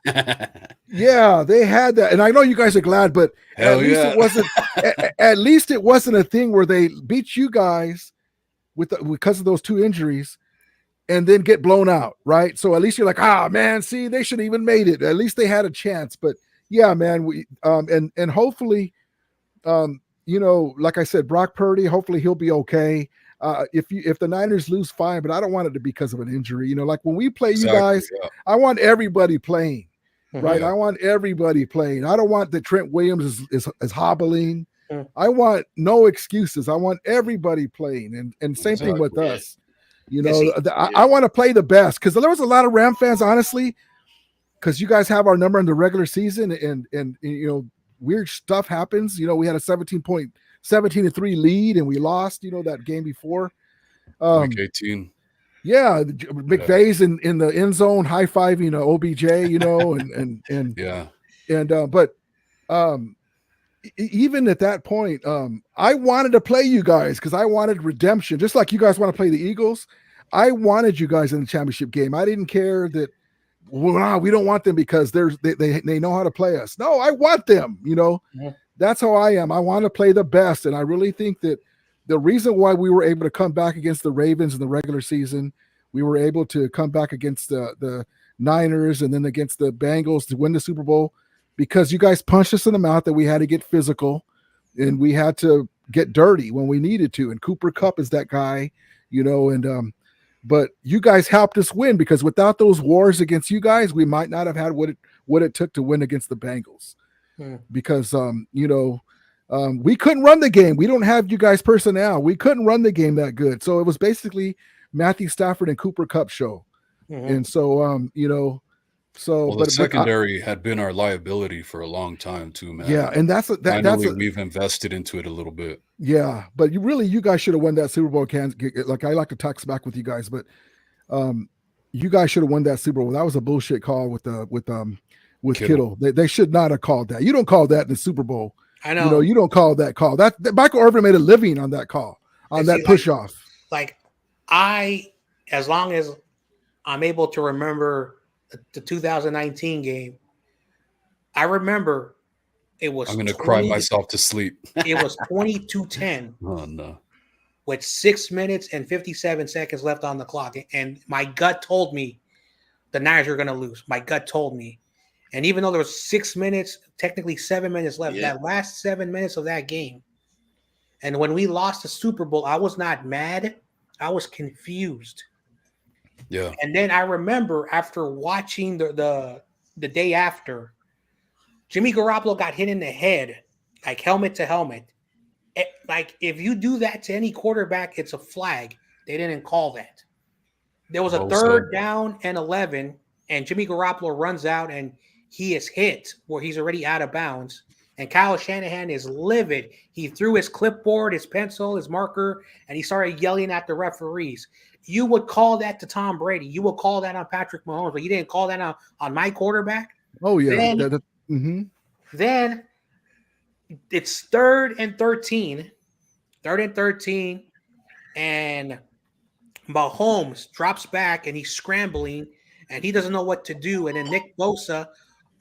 yeah, they had that. And I know you guys are glad, but at least it wasn't. At least it wasn't a thing where they beat you guys because of those two injuries, and then get blown out, right? So at least you're like, man, see, they should have even made it. At least they had a chance. But yeah, man, we and hopefully, like I said, Brock Purdy, hopefully he'll be okay. If the Niners lose, fine, but I don't want it to be because of an injury. Like when we play you guys, I want everybody playing, right? I want everybody playing. I don't want that Trent Williams is hobbling. I want no excuses. I want everybody playing, and same thing with us. I want to play the best, because there was a lot of Ram fans, honestly, because you guys have our number in the regular season, and weird stuff happens. We had a 17-3 lead, and we lost, that game before. Week 18. Yeah, McVay's in the end zone high-fiving OBJ, but even at that point, I wanted to play you guys because I wanted redemption, just like you guys want to play the Eagles. I wanted you guys in the championship game. I didn't care that we don't want them because they know how to play us. No, I want them. That's how I am. I want to play the best, and I really think that the reason why we were able to come back against the Ravens in the regular season, we were able to come back against the Niners and then against the Bengals to win the Super Bowl, because you guys punched us in the mouth that we had to get physical and we had to get dirty when we needed to. And Cooper Kupp is that guy, but you guys helped us win, because without those wars against you guys, we might not have had what it took to win against the Bengals. Because, we couldn't run the game. We don't have you guys personnel. We couldn't run the game that good. So it was basically Matthew Stafford and Cooper Kupp show. And so, the secondary had been our liability for a long time too, man. Yeah, and we've invested into it a little bit. Yeah, but you guys should have won that Super Bowl. Like, I like to talk back with you guys, but you guys should have won that Super Bowl. That was a bullshit call with Kittle. They should not have called that. You don't call that in the Super Bowl. I know. You don't call that call. That Michael Irvin made a living on that call, on that push off. Like, as long as I'm able to remember the 2019 game, I remember it was. I'm going to cry myself to sleep. It was 22-10. Oh no! With 6 minutes and 57 seconds left on the clock, and my gut told me the Niners were going to lose. My gut told me, and even though there was 6 minutes, technically 7 minutes left, that last 7 minutes of that game, and when we lost the Super Bowl, I was not mad. I was confused. Yeah. And then I remember after watching the day after, Jimmy Garoppolo got hit in the head, like helmet to helmet. Like, if you do that to any quarterback, it's a flag. They didn't call that. There was a third down and 11, and Jimmy Garoppolo runs out, and he is hit where he's already out of bounds. And Kyle Shanahan is livid. He threw his clipboard, his pencil, his marker, and he started yelling at the referees. You would call that to Tom Brady. You would call that on Patrick Mahomes, but you didn't call that on my quarterback. Oh, yeah. Then it's 3rd and 13. 3rd and 13. And Mahomes drops back, and he's scrambling, and he doesn't know what to do. And then Nick Bosa,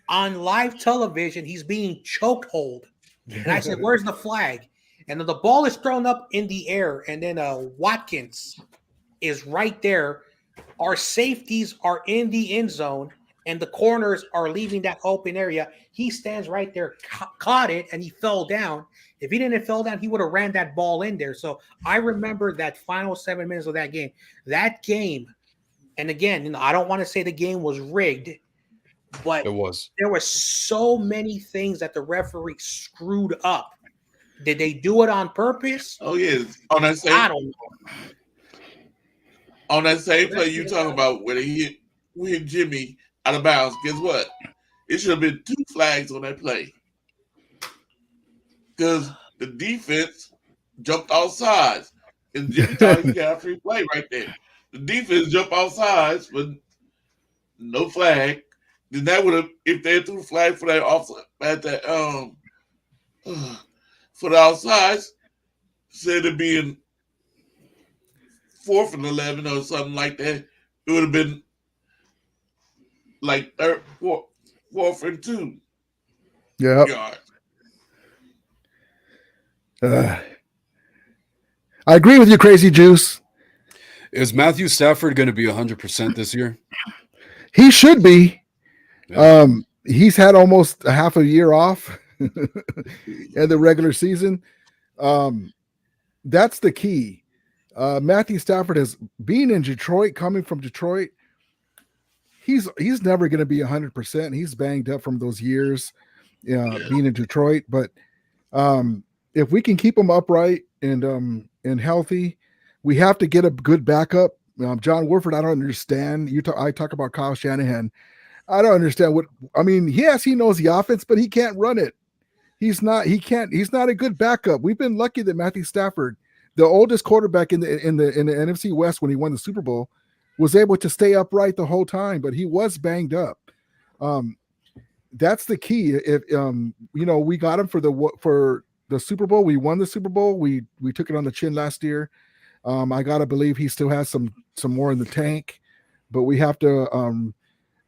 on live television, he's being chokehold. And I said, where's the flag? And then the ball is thrown up in the air, and then Watkins is right there. Our safeties are in the end zone, and the corners are leaving that open area. He stands right there, caught it, and he fell down. If he didn't fall down, he would have ran that ball in there. So I remember that final 7 minutes of that game. That game, and again, I don't want to say the game was rigged, But It was. there were so many things that the referee screwed up. Did they do it on purpose? Oh yeah, on that same. I don't know. On that same play you talking about where they hit Jimmy out of bounds. Guess what? It should have been 2 flags on that play because the defense jumped off sides, and Jimmy thought he got a free play right there. The defense jumped off sides, but no flag. Then that would have, if they threw the flag for that offside at that for the outsides, said it being 4th and 11 or something like that, it would have been like 4th and 2 yards. I agree with you, Crazy Juice. Is Matthew Stafford going to be 100% this year? He should be. Yeah. He's had almost a half a year off in the regular season. That's the key. Matthew Stafford has been in Detroit, coming from Detroit. He's never going to be 100%. He's banged up from those years being in Detroit. But if we can keep him upright and healthy, we have to get a good backup. John Wolford, I don't understand. I talk about Kyle Shanahan. I don't understand yes, he knows the offense, but he can't run it. He's not a good backup. We've been lucky that Matthew Stafford, the oldest quarterback in the NFC West when he won the Super Bowl, was able to stay upright the whole time, but he was banged up. That's the key. If we got him for the Super Bowl. We won the Super Bowl. We took it on the chin last year. I gotta believe he still has some more in the tank, but we have to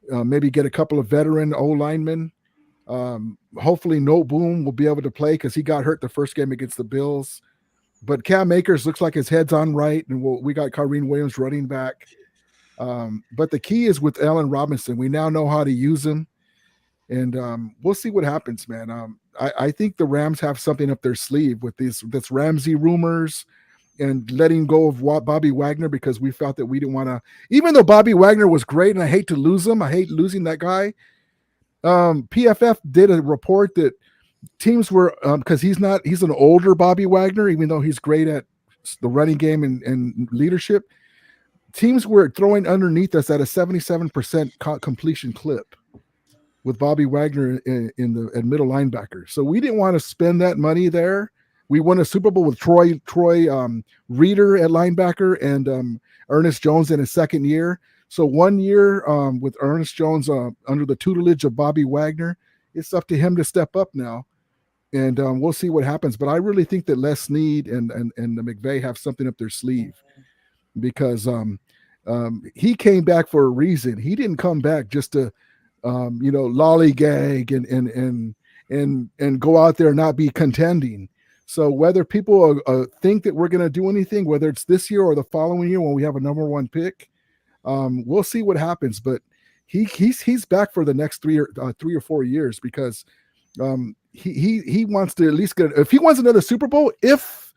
maybe get a couple of veteran O-linemen. Hopefully No Boom will be able to play because he got hurt the first game against the Bills. But Cam Akers looks like his head's on right, and we got Kyren Williams running back. But the key is with Allen Robinson. We now know how to use him, and we'll see what happens, man. I think the Rams have something up their sleeve with this Ramsey rumors and letting go of Bobby Wagner because we felt that we didn't want to, even though Bobby Wagner was great and I hate to lose him. I hate losing that guy. PFF did a report that teams were, because he's an older Bobby Wagner, even though he's great at the running game and leadership. Teams were throwing underneath us at a 77% completion clip with Bobby Wagner at middle linebacker. So we didn't want to spend that money there. We won a Super Bowl with Troy Reeder at linebacker and Ernest Jones in his second year. So 1 year with Ernest Jones under the tutelage of Bobby Wagner, it's up to him to step up now. And we'll see what happens. But I really think that Les Snead and the McVay have something up their sleeve because he came back for a reason. He didn't come back just to lollygag and go out there and not be contending. So whether people think that we're going to do anything, whether it's this year or the following year when we have a number 1 pick, we'll see what happens. But he's back for the next 3 or 4 years because he wants to at least get. If he wants another Super Bowl, if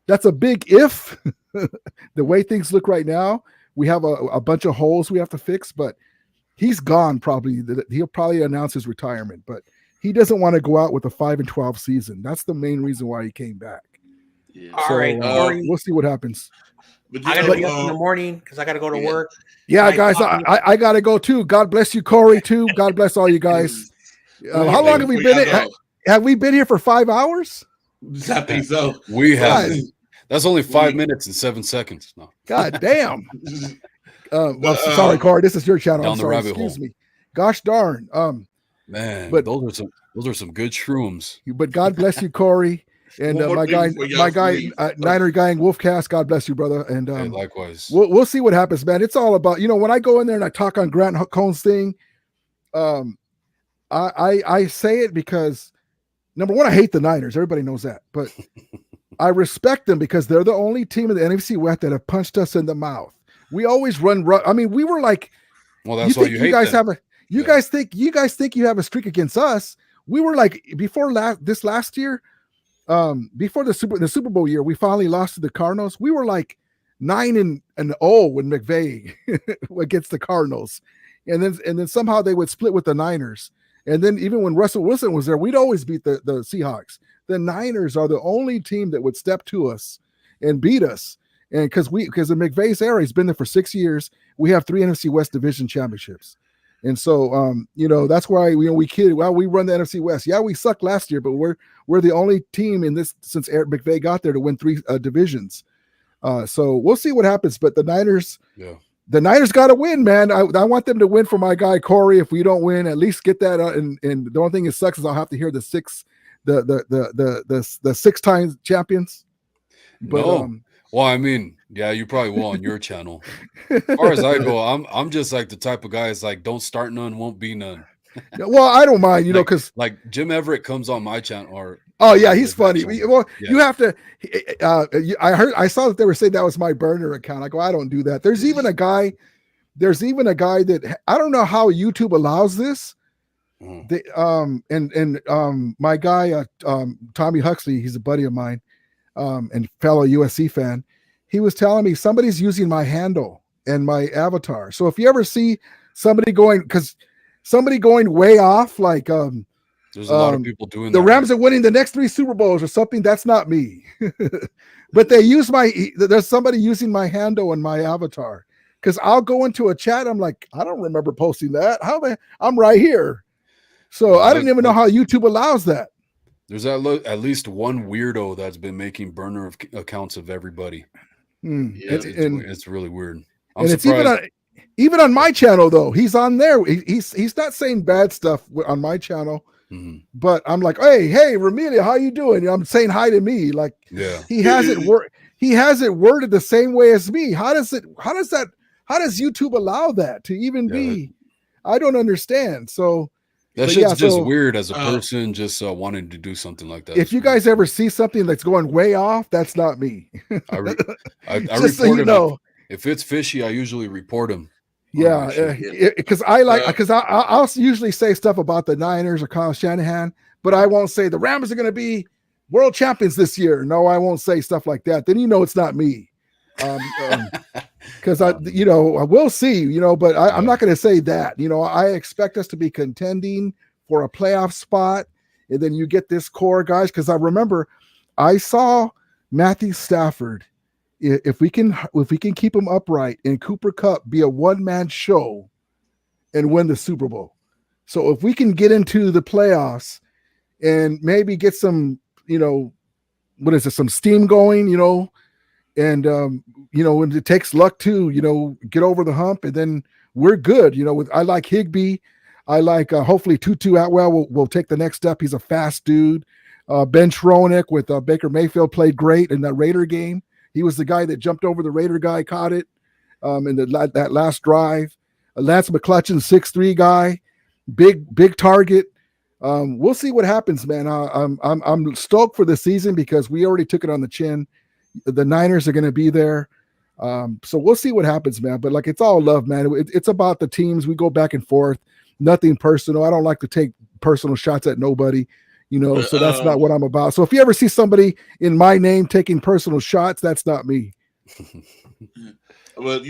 that's a big if, the way things look right now, we have a bunch of holes we have to fix. But he's gone. Probably he'll probably announce his retirement, but he doesn't want to go out with a 5-12 season. That's the main reason why he came back. Yeah. All right, Corey, we'll see what happens. I gotta get up in the morning because I gotta go to work. Yeah, guys, I gotta go too. God bless you, Corey, too. God bless all you guys. How long have we been? Have we been here for 5 hours? I think so. We have. That's only 5 minutes and 7 seconds. No. God damn. Sorry, Corey. This is your channel. Down I'm the sorry. rabbit Excuse hole. me. Gosh darn. Man, but those are some good shrooms. But God bless you, Corey, and my guy, Niner Gang Wolfcast. God bless you, brother. And hey, likewise. We'll see what happens, man. It's all about when I go in there and I talk on Grant Cohn's thing. I say it because number one, I hate the Niners. Everybody knows that, but I respect them because they're the only team in the NFC West that have punched us in the mouth. We always run. I mean, we were like, well, that's why you hate guys them. have a. You guys think you have a streak against us? We were like before this last year, before the Super Bowl year, we finally lost to the Cardinals. We were like 9-0 when McVay against the Cardinals. and then somehow they would split with the Niners. And then even when Russell Wilson was there, we'd always beat the Seahawks. The Niners are the only team that would step to us and beat us. And because in McVay's era, he's been there for 6 years, we have 3 NFC West division championships. And so, that's why we run the NFC West. Yeah, we sucked last year, but we're the only team in this since Eric McVay got there to win 3 divisions. So we'll see what happens. But the Niners got to win, man. I want them to win for my guy Corey. If we don't win, at least get that. And the only thing that sucks is I'll have to hear the 6 times champions. But no. Well, I mean, yeah, you probably will on your channel. As far as I go, I'm just like the type of guy is like, don't start none, won't be none. Well, I don't mind, because like Jim Everett comes on my channel. Or he's funny. You have to. I saw that they were saying that was my burner account. I go, I don't do that. There's even a guy that I don't know how YouTube allows this. My guy Tommy Huxley, he's a buddy of mine. And fellow USC fan, he was telling me somebody's using my handle and my avatar. So if you ever see somebody going way off, like there's a lot of people doing the that. Rams are winning the next 3 Super Bowls or something, that's not me. But there's somebody using my handle and my avatar. Because I'll go into a chat, I'm like, I don't remember posting that. I'm right here. So I didn't even know how YouTube allows that. There's at least one weirdo that's been making burner accounts of everybody. It's really weird. I'm surprised. It's even on my channel though. He's on there. He's not saying bad stuff on my channel, but I'm like, hey, Ramelia, how you doing? I'm saying hi to me. Like, he has it worded the same way as me. How does YouTube allow that to even be? I don't understand. So. That shit's just weird as a person just wanting to do something like that. If you guys ever see something that's going way off, that's not me. I just so you know. If it's fishy, I usually report them. Yeah, because I'll usually say stuff about the Niners or Kyle Shanahan, but I won't say the Rams are going to be world champions this year. No, I won't say stuff like that. Then it's not me. Because we'll see, but I'm not going to say that. I expect us to be contending for a playoff spot, and then you get this core guys. Because I remember I saw Matthew Stafford. If we can keep him upright and Cooper Kupp be a one-man show and win the Super Bowl. So if we can get into the playoffs and maybe get some, some steam going, and when it takes luck too, get over the hump, and then we're good. I like Higbee. I like hopefully Tutu Atwell will take the next step. He's a fast dude. Ben Schroenick with Baker Mayfield played great in that Raider game. He was the guy that jumped over the Raider guy, caught it in that last drive. Lance McCutcheon, 6'3" guy, big target. We'll see what happens, man. I'm stoked for the season because we already took it on the chin. The Niners are going to be there. So we'll see what happens, man. But it's all love, man. It's about the teams. We go back and forth. Nothing personal. I don't like to take personal shots at nobody, so that's not what I'm about. So if you ever see somebody in my name taking personal shots, that's not me. Well,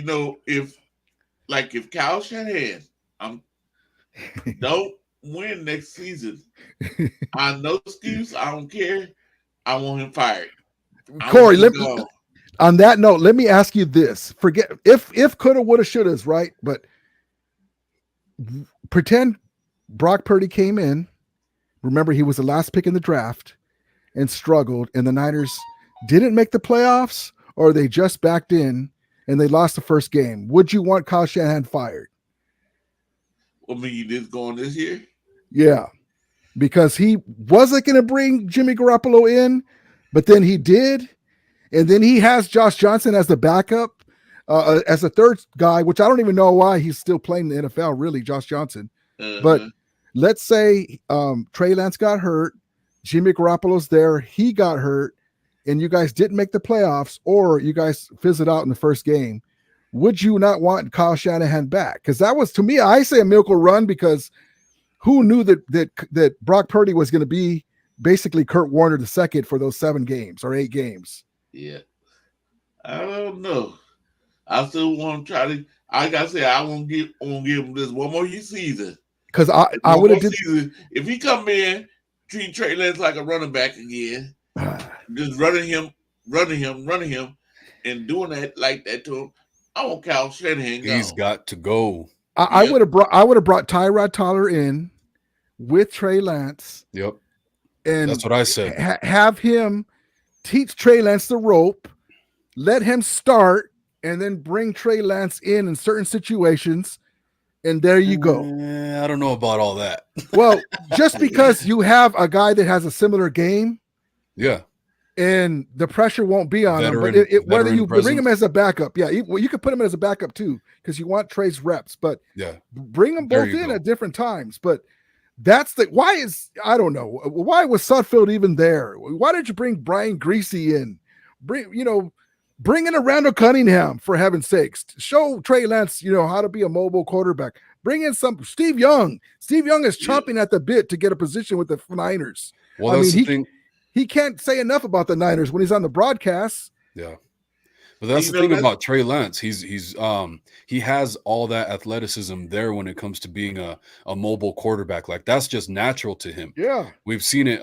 if Kyle Shanahan don't win next season, I no excuse. I don't care. I want him fired. Corey, on that note, let me ask you this. Forget if coulda, woulda, shouldas, right? But pretend Brock Purdy came in. Remember, he was the last pick in the draft and struggled, and the Niners didn't make the playoffs, or they just backed in and they lost the first game. Would you want Kyle Shanahan fired? I mean, you did going this year? Yeah, because he wasn't going to bring Jimmy Garoppolo in, but then he did. And then he has Josh Johnson as the backup, as a third guy, which I don't even know why he's still playing in the NFL, really, Josh Johnson. But let's say Trey Lance got hurt, Jimmy Garoppolo's there, he got hurt, and you guys didn't make the playoffs, or you guys fizzled out in the first game. Would you not want Kyle Shanahan back? Because that was, to me, I say a miracle run, because who knew that Brock Purdy was going to be basically Kurt Warner II for those 7 games or 8 games? Yeah. I don't know. I still want to try to I gotta say, I won't give him this one more season. Because I would have did. Season. If he come in, treat Trey Lance like a running back again, just running him, and doing that like that to him, I want Kyle Shanahan gone. He's got to go. I would have brought Tyrod Taylor in with Trey Lance. Yep. And that's what I said. Have him teach Trey Lance the rope, let him start, and then bring Trey Lance in certain situations, and there you go. I don't know about all that. Well, just because you have a guy that has a similar game, yeah, and the pressure won't be on him. But whether you bring him as a backup, yeah, you could put him as a backup too, because you want Trey's reps. But yeah, bring them both in at different times. But that's I don't know, why was Sudfeld even there? Why did you bring Brian Greasy in? Bring in a Randall Cunningham, for heaven's sakes. Show Trey Lance, how to be a mobile quarterback. Bring in some Steve Young. Steve Young is chomping at the bit to get a position with the Niners. Well, that's the thing. He can't say enough about the Niners when he's on the broadcast. Yeah. But that's the thing about Trey Lance. He has all that athleticism there when it comes to being a mobile quarterback. Like, that's just natural to him. Yeah. We've seen it.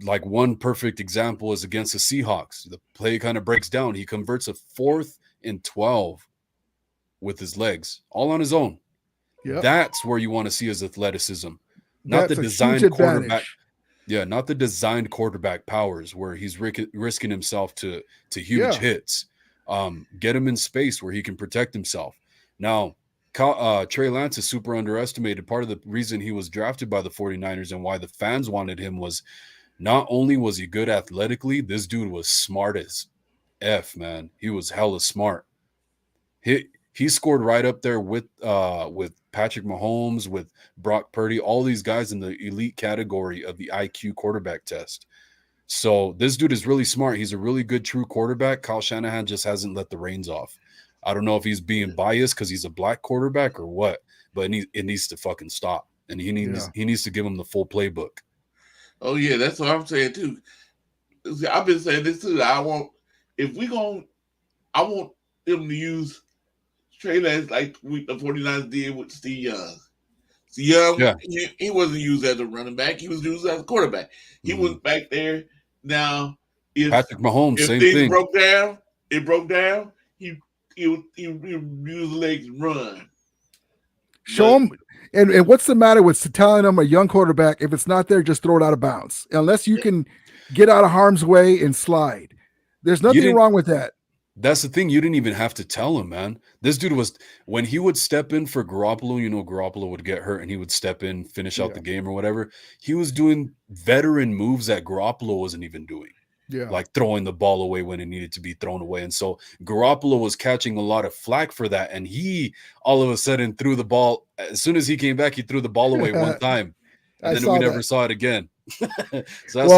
Like, one perfect example is against the Seahawks. The play kind of breaks down. He converts a 4th and 12 with his legs, all on his own. Yep. That's where you want to see his athleticism, not the designed quarterback. Yeah, not the designed quarterback powers where he's risking himself to huge hits. Get him in space where he can protect himself. Now, Trey Lance is super underestimated. Part of the reason he was drafted by the 49ers and why the fans wanted him was not only was he good athletically, this dude was smart as F, man. He was hella smart. He scored right up there with Patrick Mahomes, with Brock Purdy, all these guys in the elite category of the IQ quarterback test. So this dude is really smart. He's a really good true quarterback. Kyle Shanahan just hasn't let the reins off. I don't know if he's being biased because he's a black quarterback or what, but it needs to fucking stop. And he needs to give him the full playbook. Oh yeah, that's what I'm saying too. I've been saying this too. I want them to use Trey Lance like the 49ers did with Steve Young. Steve Young, he wasn't used as a running back. He was used as a quarterback. He was back there. Now, if Patrick Mahomes, if same things thing. broke down, he use the legs and run. Show him. And what's the matter with telling him a young quarterback, if it's not there, just throw it out of bounds, unless you can get out of harm's way and slide. There's nothing wrong with that. That's the thing. You didn't even have to tell him, man. This dude when he would step in for Garoppolo, Garoppolo would get hurt and he would step in, finish out the game or whatever. He was doing veteran moves that Garoppolo wasn't even doing. Yeah. Like throwing the ball away when it needed to be thrown away. And so Garoppolo was catching a lot of flack for that. And he all of a sudden threw the ball. As soon as he came back, he threw the ball away one time. And then we never saw it again. So that's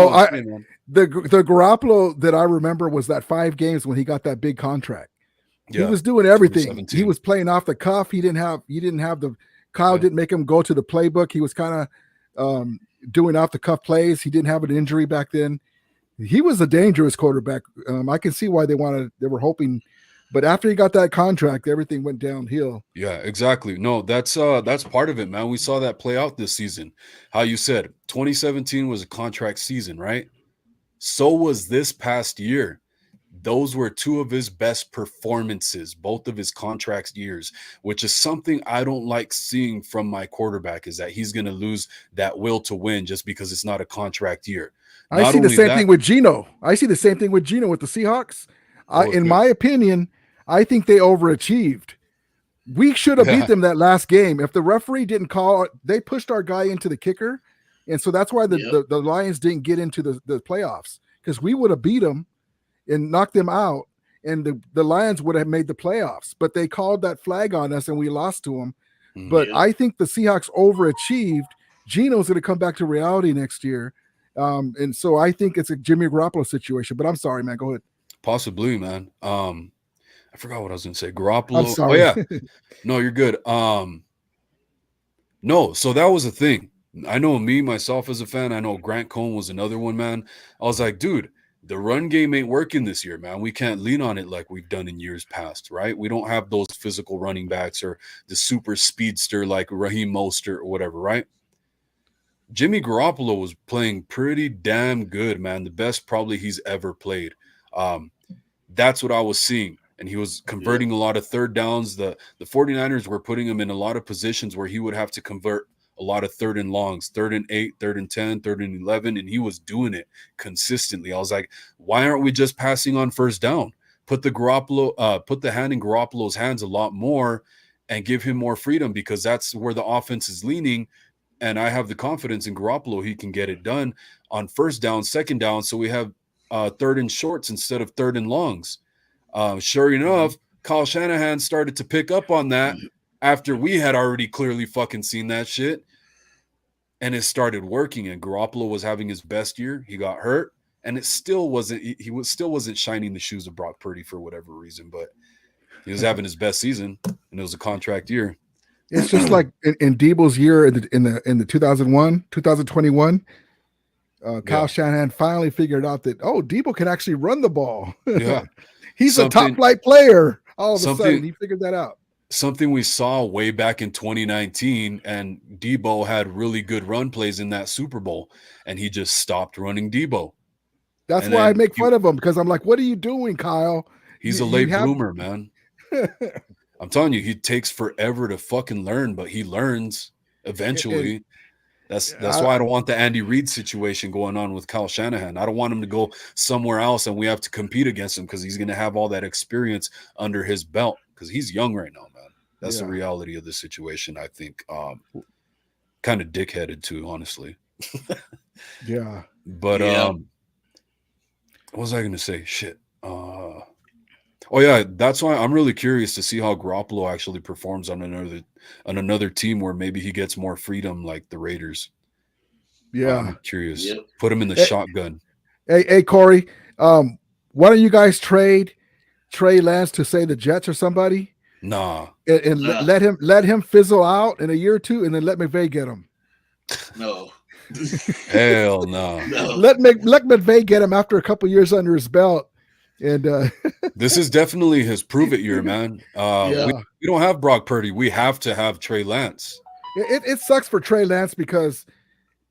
the Garoppolo that I remember was that 5 games when he got that big contract. He was doing everything. He was playing off the cuff. He didn't have Kyle didn't make him go to the playbook. He was kind of doing off the cuff plays. He didn't have an injury back then. He was a dangerous quarterback. I can see why they were hoping, but after he got that contract, everything went downhill. Yeah, exactly. No, that's part of it, man. We saw that play out this season. How you said 2017 was a contract season, right? So was this past year. Those were 2 of his best performances, both of his contract years, which is something I don't like seeing from my quarterback, is that he's going to lose that will to win just because it's not a contract year. I see the same thing with Geno. I see the same thing with Geno with the Seahawks. In my opinion, I think they overachieved. We should have beat them that last game. If the referee didn't call, they pushed our guy into the kicker. And so that's why the Lions didn't get into the playoffs, because we would have beat them and knocked them out, and the Lions would have made the playoffs. But they called that flag on us and we lost to them. But I think the Seahawks overachieved. Geno's going to come back to reality next year. And so I think it's a Jimmy Garoppolo situation, but I'm sorry, man. Go ahead. Possibly, man. I forgot what I was going to say. Garoppolo. I'm sorry. Oh, yeah. No, you're good. No, so that was a thing. I know myself as a fan. I know Grant Cohn was another one, man. I was like, dude, the run game ain't working this year, man. We can't lean on it like we've done in years past, right? We don't have those physical running backs or the super speedster like Raheem Mostert or whatever, right? Jimmy Garoppolo was playing pretty damn good, man. The best probably he's ever played. That's what I was seeing. And he was converting a lot of third downs. The 49ers were putting him in a lot of positions where he would have to convert a lot of third and longs, 3rd and 8, 3rd and 10, 3rd and 11, and he was doing it consistently. I was like, why aren't we just passing on first down? Put the hand in Garoppolo's hands a lot more and give him more freedom, because that's where the offense is leaning. And I have the confidence in Garoppolo he can get it done on first down, second down, so we have 3rd and shorts instead of 3rd and longs. Sure enough, Kyle Shanahan started to pick up on that after we had already clearly fucking seen that shit. And it started working, and Garoppolo was having his best year. He got hurt, and it still wasn't, he still wasn't shining the shoes of Brock Purdy for whatever reason, but he was having his best season, and it was a contract year. It's just like in Debo's year in the 2021, Kyle Shanahan finally figured out that, Debo can actually run the ball. Yeah. He's a top flight player. All of a sudden, he figured that out. Something we saw way back in 2019, and Debo had really good run plays in that Super Bowl, and he just stopped running Debo. That's why I make fun of him, because I'm like, what are you doing, Kyle? He's a late bloomer, man. I'm telling you, he takes forever to fucking learn, but he learns eventually. That's why I don't want the Andy Reid situation going on with Kyle Shanahan. I don't want him to go somewhere else and we have to compete against him, because he's going to have all that experience under his belt, because he's young right now, man. That's the reality of the situation, I think. Kind of dickheaded too, honestly. Yeah. But what was I going to say? Shit. Oh yeah, that's why I'm really curious to see how Garoppolo actually performs on another team where maybe he gets more freedom, like the Raiders. Yeah, I'm curious. Yep. Put him in the shotgun. Hey, Corey, why don't you guys trade Trey Lance to, say, the Jets or somebody? Nah, and let him fizzle out in a year or two, and then let McVay get him. No. Hell no. Let McVay get him after a couple years under his belt. And this is definitely his prove it year, man. We don't have Brock Purdy. We have to have Trey Lance. It sucks for Trey Lance, because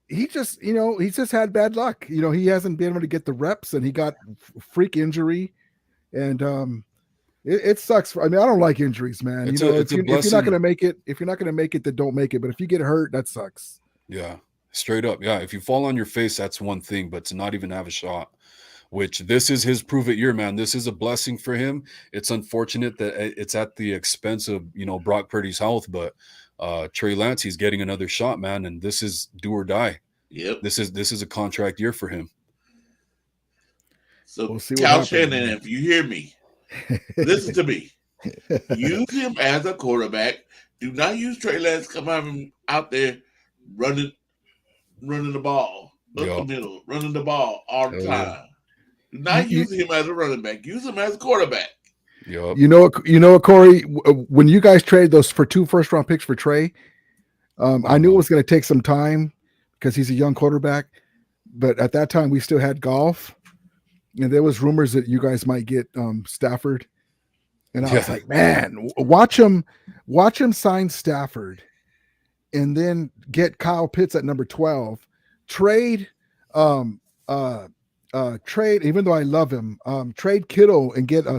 he just, he's just had bad luck. He hasn't been able to get the reps, and he got freak injury, and it sucks. I don't like injuries, man. If you're not going to make it, then don't make it. But if you get hurt, that sucks. Yeah, straight up. Yeah, if you fall on your face, that's one thing, but to not even have a shot. Which this is his prove it year, man. This is a blessing for him. It's unfortunate that it's at the expense of, Brock Purdy's health, but Trey Lance, he's getting another shot, man. And this is do or die. Yep. This is a contract year for him. So Kyle Shanahan, if you hear me, listen to me. Use him as a quarterback. Do not use Trey Lance come out there running the ball up the middle, running the ball all the time. Do not use him as a running back. Use him as a quarterback. Yep. You know, Corey, when you guys traded those for 2 first-round picks for Trey, I knew it was going to take some time because he's a young quarterback. But at that time, we still had golf, and there was rumors that you guys might get Stafford. And I was like, man, watch him sign Stafford, and then get Kyle Pitts at number 12. Trade, even though I love him, trade Kittle and get a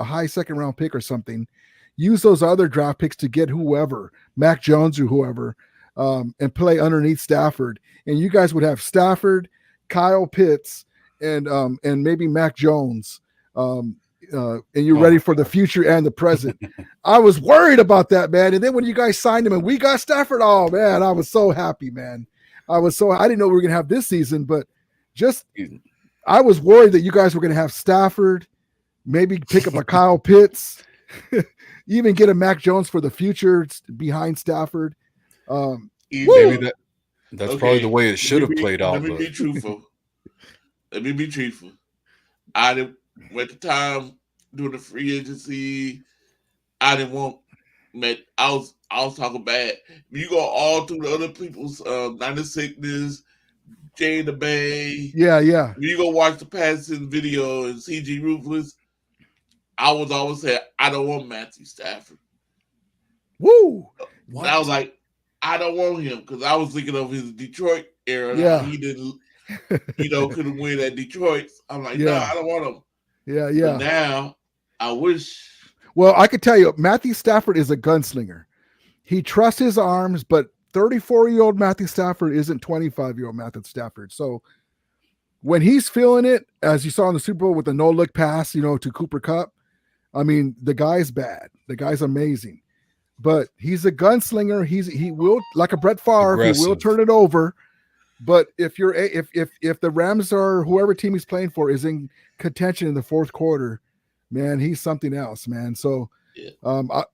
high second round pick or something. Use those other draft picks to get whoever, Mac Jones or whoever, and play underneath Stafford. And you guys would have Stafford, Kyle Pitts, and maybe Mac Jones. And you're ready for the future and the present. I was worried about that, man. And then when you guys signed him and we got Stafford, oh man, I was so happy, man. I didn't know we were gonna have this season, but I was worried that you guys were going to have Stafford, maybe pick up a Kyle Pitts, even get a Mac Jones for the future behind Stafford. Maybe that's probably the way it should have played out. Let me be truthful. I didn't, at the time doing the free agency, I didn't want I was talking bad. You go all through the other people's 96ness, Jay the Bay. Yeah, yeah. When you go watch the passing video and CG Ruthless, I was always saying, I don't want Matthew Stafford. Woo! But I was like, I don't want him because I was thinking of his Detroit era and Yeah. how he didn't, couldn't win at Detroit. I'm like, no, Yeah. I don't want him. Yeah, But yeah. now I wish. Well, I could tell you, Matthew Stafford is a gunslinger. He trusts his arms, but 34-year-old Matthew Stafford isn't 25-year-old Matthew Stafford. So when he's feeling it, as you saw in the Super Bowl with the no-look pass, to Cooper Kupp, I mean, the guy's bad. The guy's amazing. But he's a gunslinger. He will, like a Brett Favre, he will Aggressive. turn it over. But if the Rams or whoever team he's playing for is in contention in the fourth quarter, man, he's something else, man. So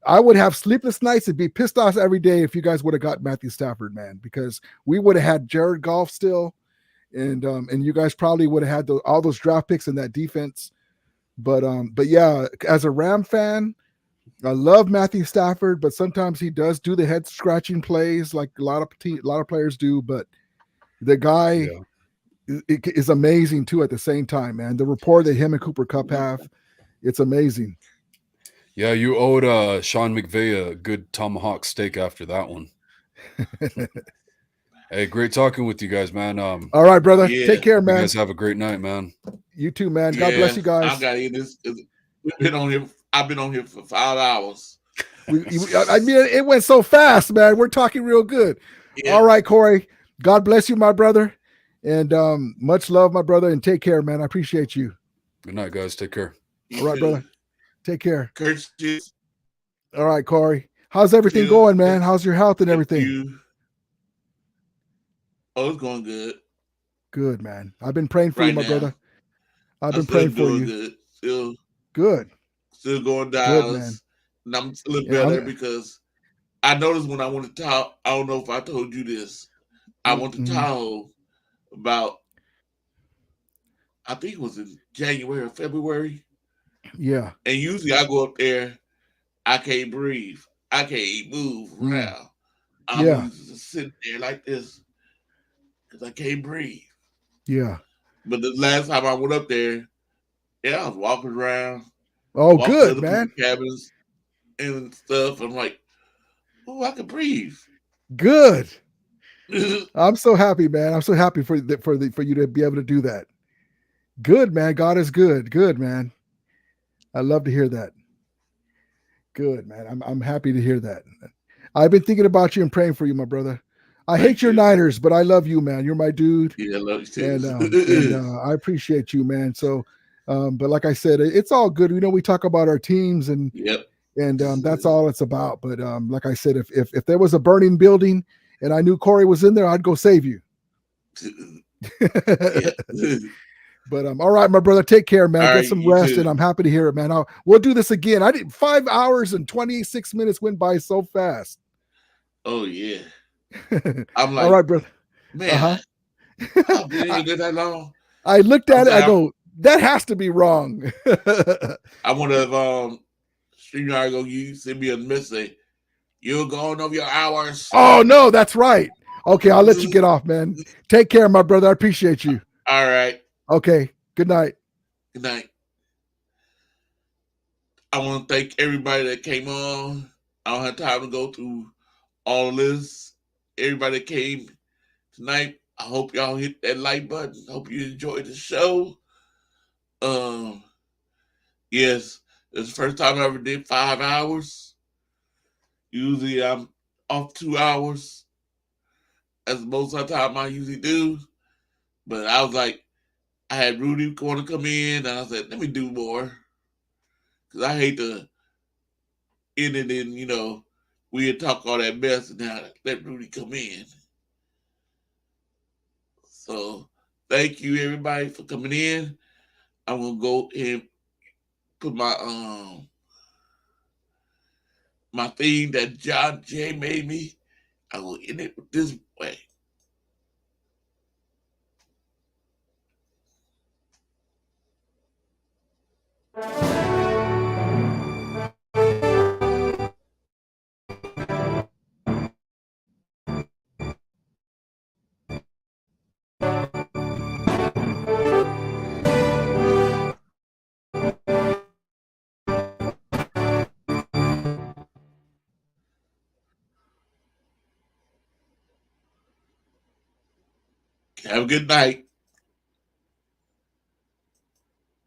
I would have sleepless nights and be pissed off every day if you guys would have got Matthew Stafford, man, because we would have had Jared Goff still, and you guys probably would have had all those draft picks in that defense. But yeah, as a Ram fan, I love Matthew Stafford, but sometimes he does do the head scratching plays like a lot of players do. But the guy is amazing too at the same time, man. The rapport that him and Cooper Kupp have, it's amazing. Yeah, you owed Sean McVay a good tomahawk steak after that one. Hey, great talking with you guys, man. All right, brother. Take care, man. You guys have a great night, man. You too, man. God bless you guys. I got in this. We've been on here. I've been on here for 5 hours. I mean, it went so fast, man. We're talking real good. Yeah. All right, Corey. God bless you, my brother. And much love, my brother. And take care, man. I appreciate you. Good night, guys. Take care. All right, brother. Take care. Curtis. All right, Corey. How's everything going, man? How's your health and everything? Oh, it's going good. Good, man. I've been praying for you, my brother. I've been praying for you. Good. Still going down. And I'm feeling better because I noticed when I went to Tahoe, I don't know if I told you this. I went to Tahoe about, I think it was in January or February. Yeah. And usually I go up there, I can't breathe. I can't move around. I'm just sitting there like this because I can't breathe. Yeah. But the last time I went up there, I was walking around. Oh, good, man. Cabins and stuff. I'm like, oh, I can breathe. Good. I'm so happy, man. I'm so happy for you to be able to do that. Good, man. God is good. Good, man. I love to hear that. Good, man. I'm happy to hear that. I've been thinking about you and praying for you, my brother. I hate your Niners, but I love you, man. You're my dude. Yeah, I love you too. And I appreciate you, man. So, but like I said, it's all good. We talk about our teams and that's all it's about. But like I said, if there was a burning building and I knew Corey was in there, I'd go save you. But all right, my brother, take care, man. Get some rest, and I'm happy to hear it, man. We'll do this again. 5 hours and 26 minutes went by so fast. Oh yeah. I'm like, all right, brother. Man, I've been here that long. I looked at it. I go, that has to be wrong. I wonder if StreamYard you send me a message. You're going over your hours. Oh no, that's right. Okay, I'll let you get off, man. Take care, my brother. I appreciate you. All right. Okay. Good night. Good night. I want to thank everybody that came on. I don't have time to go through all of this. Everybody that came tonight, I hope y'all hit that like button. Hope you enjoyed the show. Yes, it's the first time I ever did 5 hours. Usually I'm off 2 hours, as most of the time I usually do. But I was like, I had Rudy going to come in, and I said, let me do more. Because I hate to end it in, we had talk all that mess, and now let Rudy come in. So thank you, everybody, for coming in. I'm going to go and put my my theme that John Jay made me. I will end it this way. Have a good night.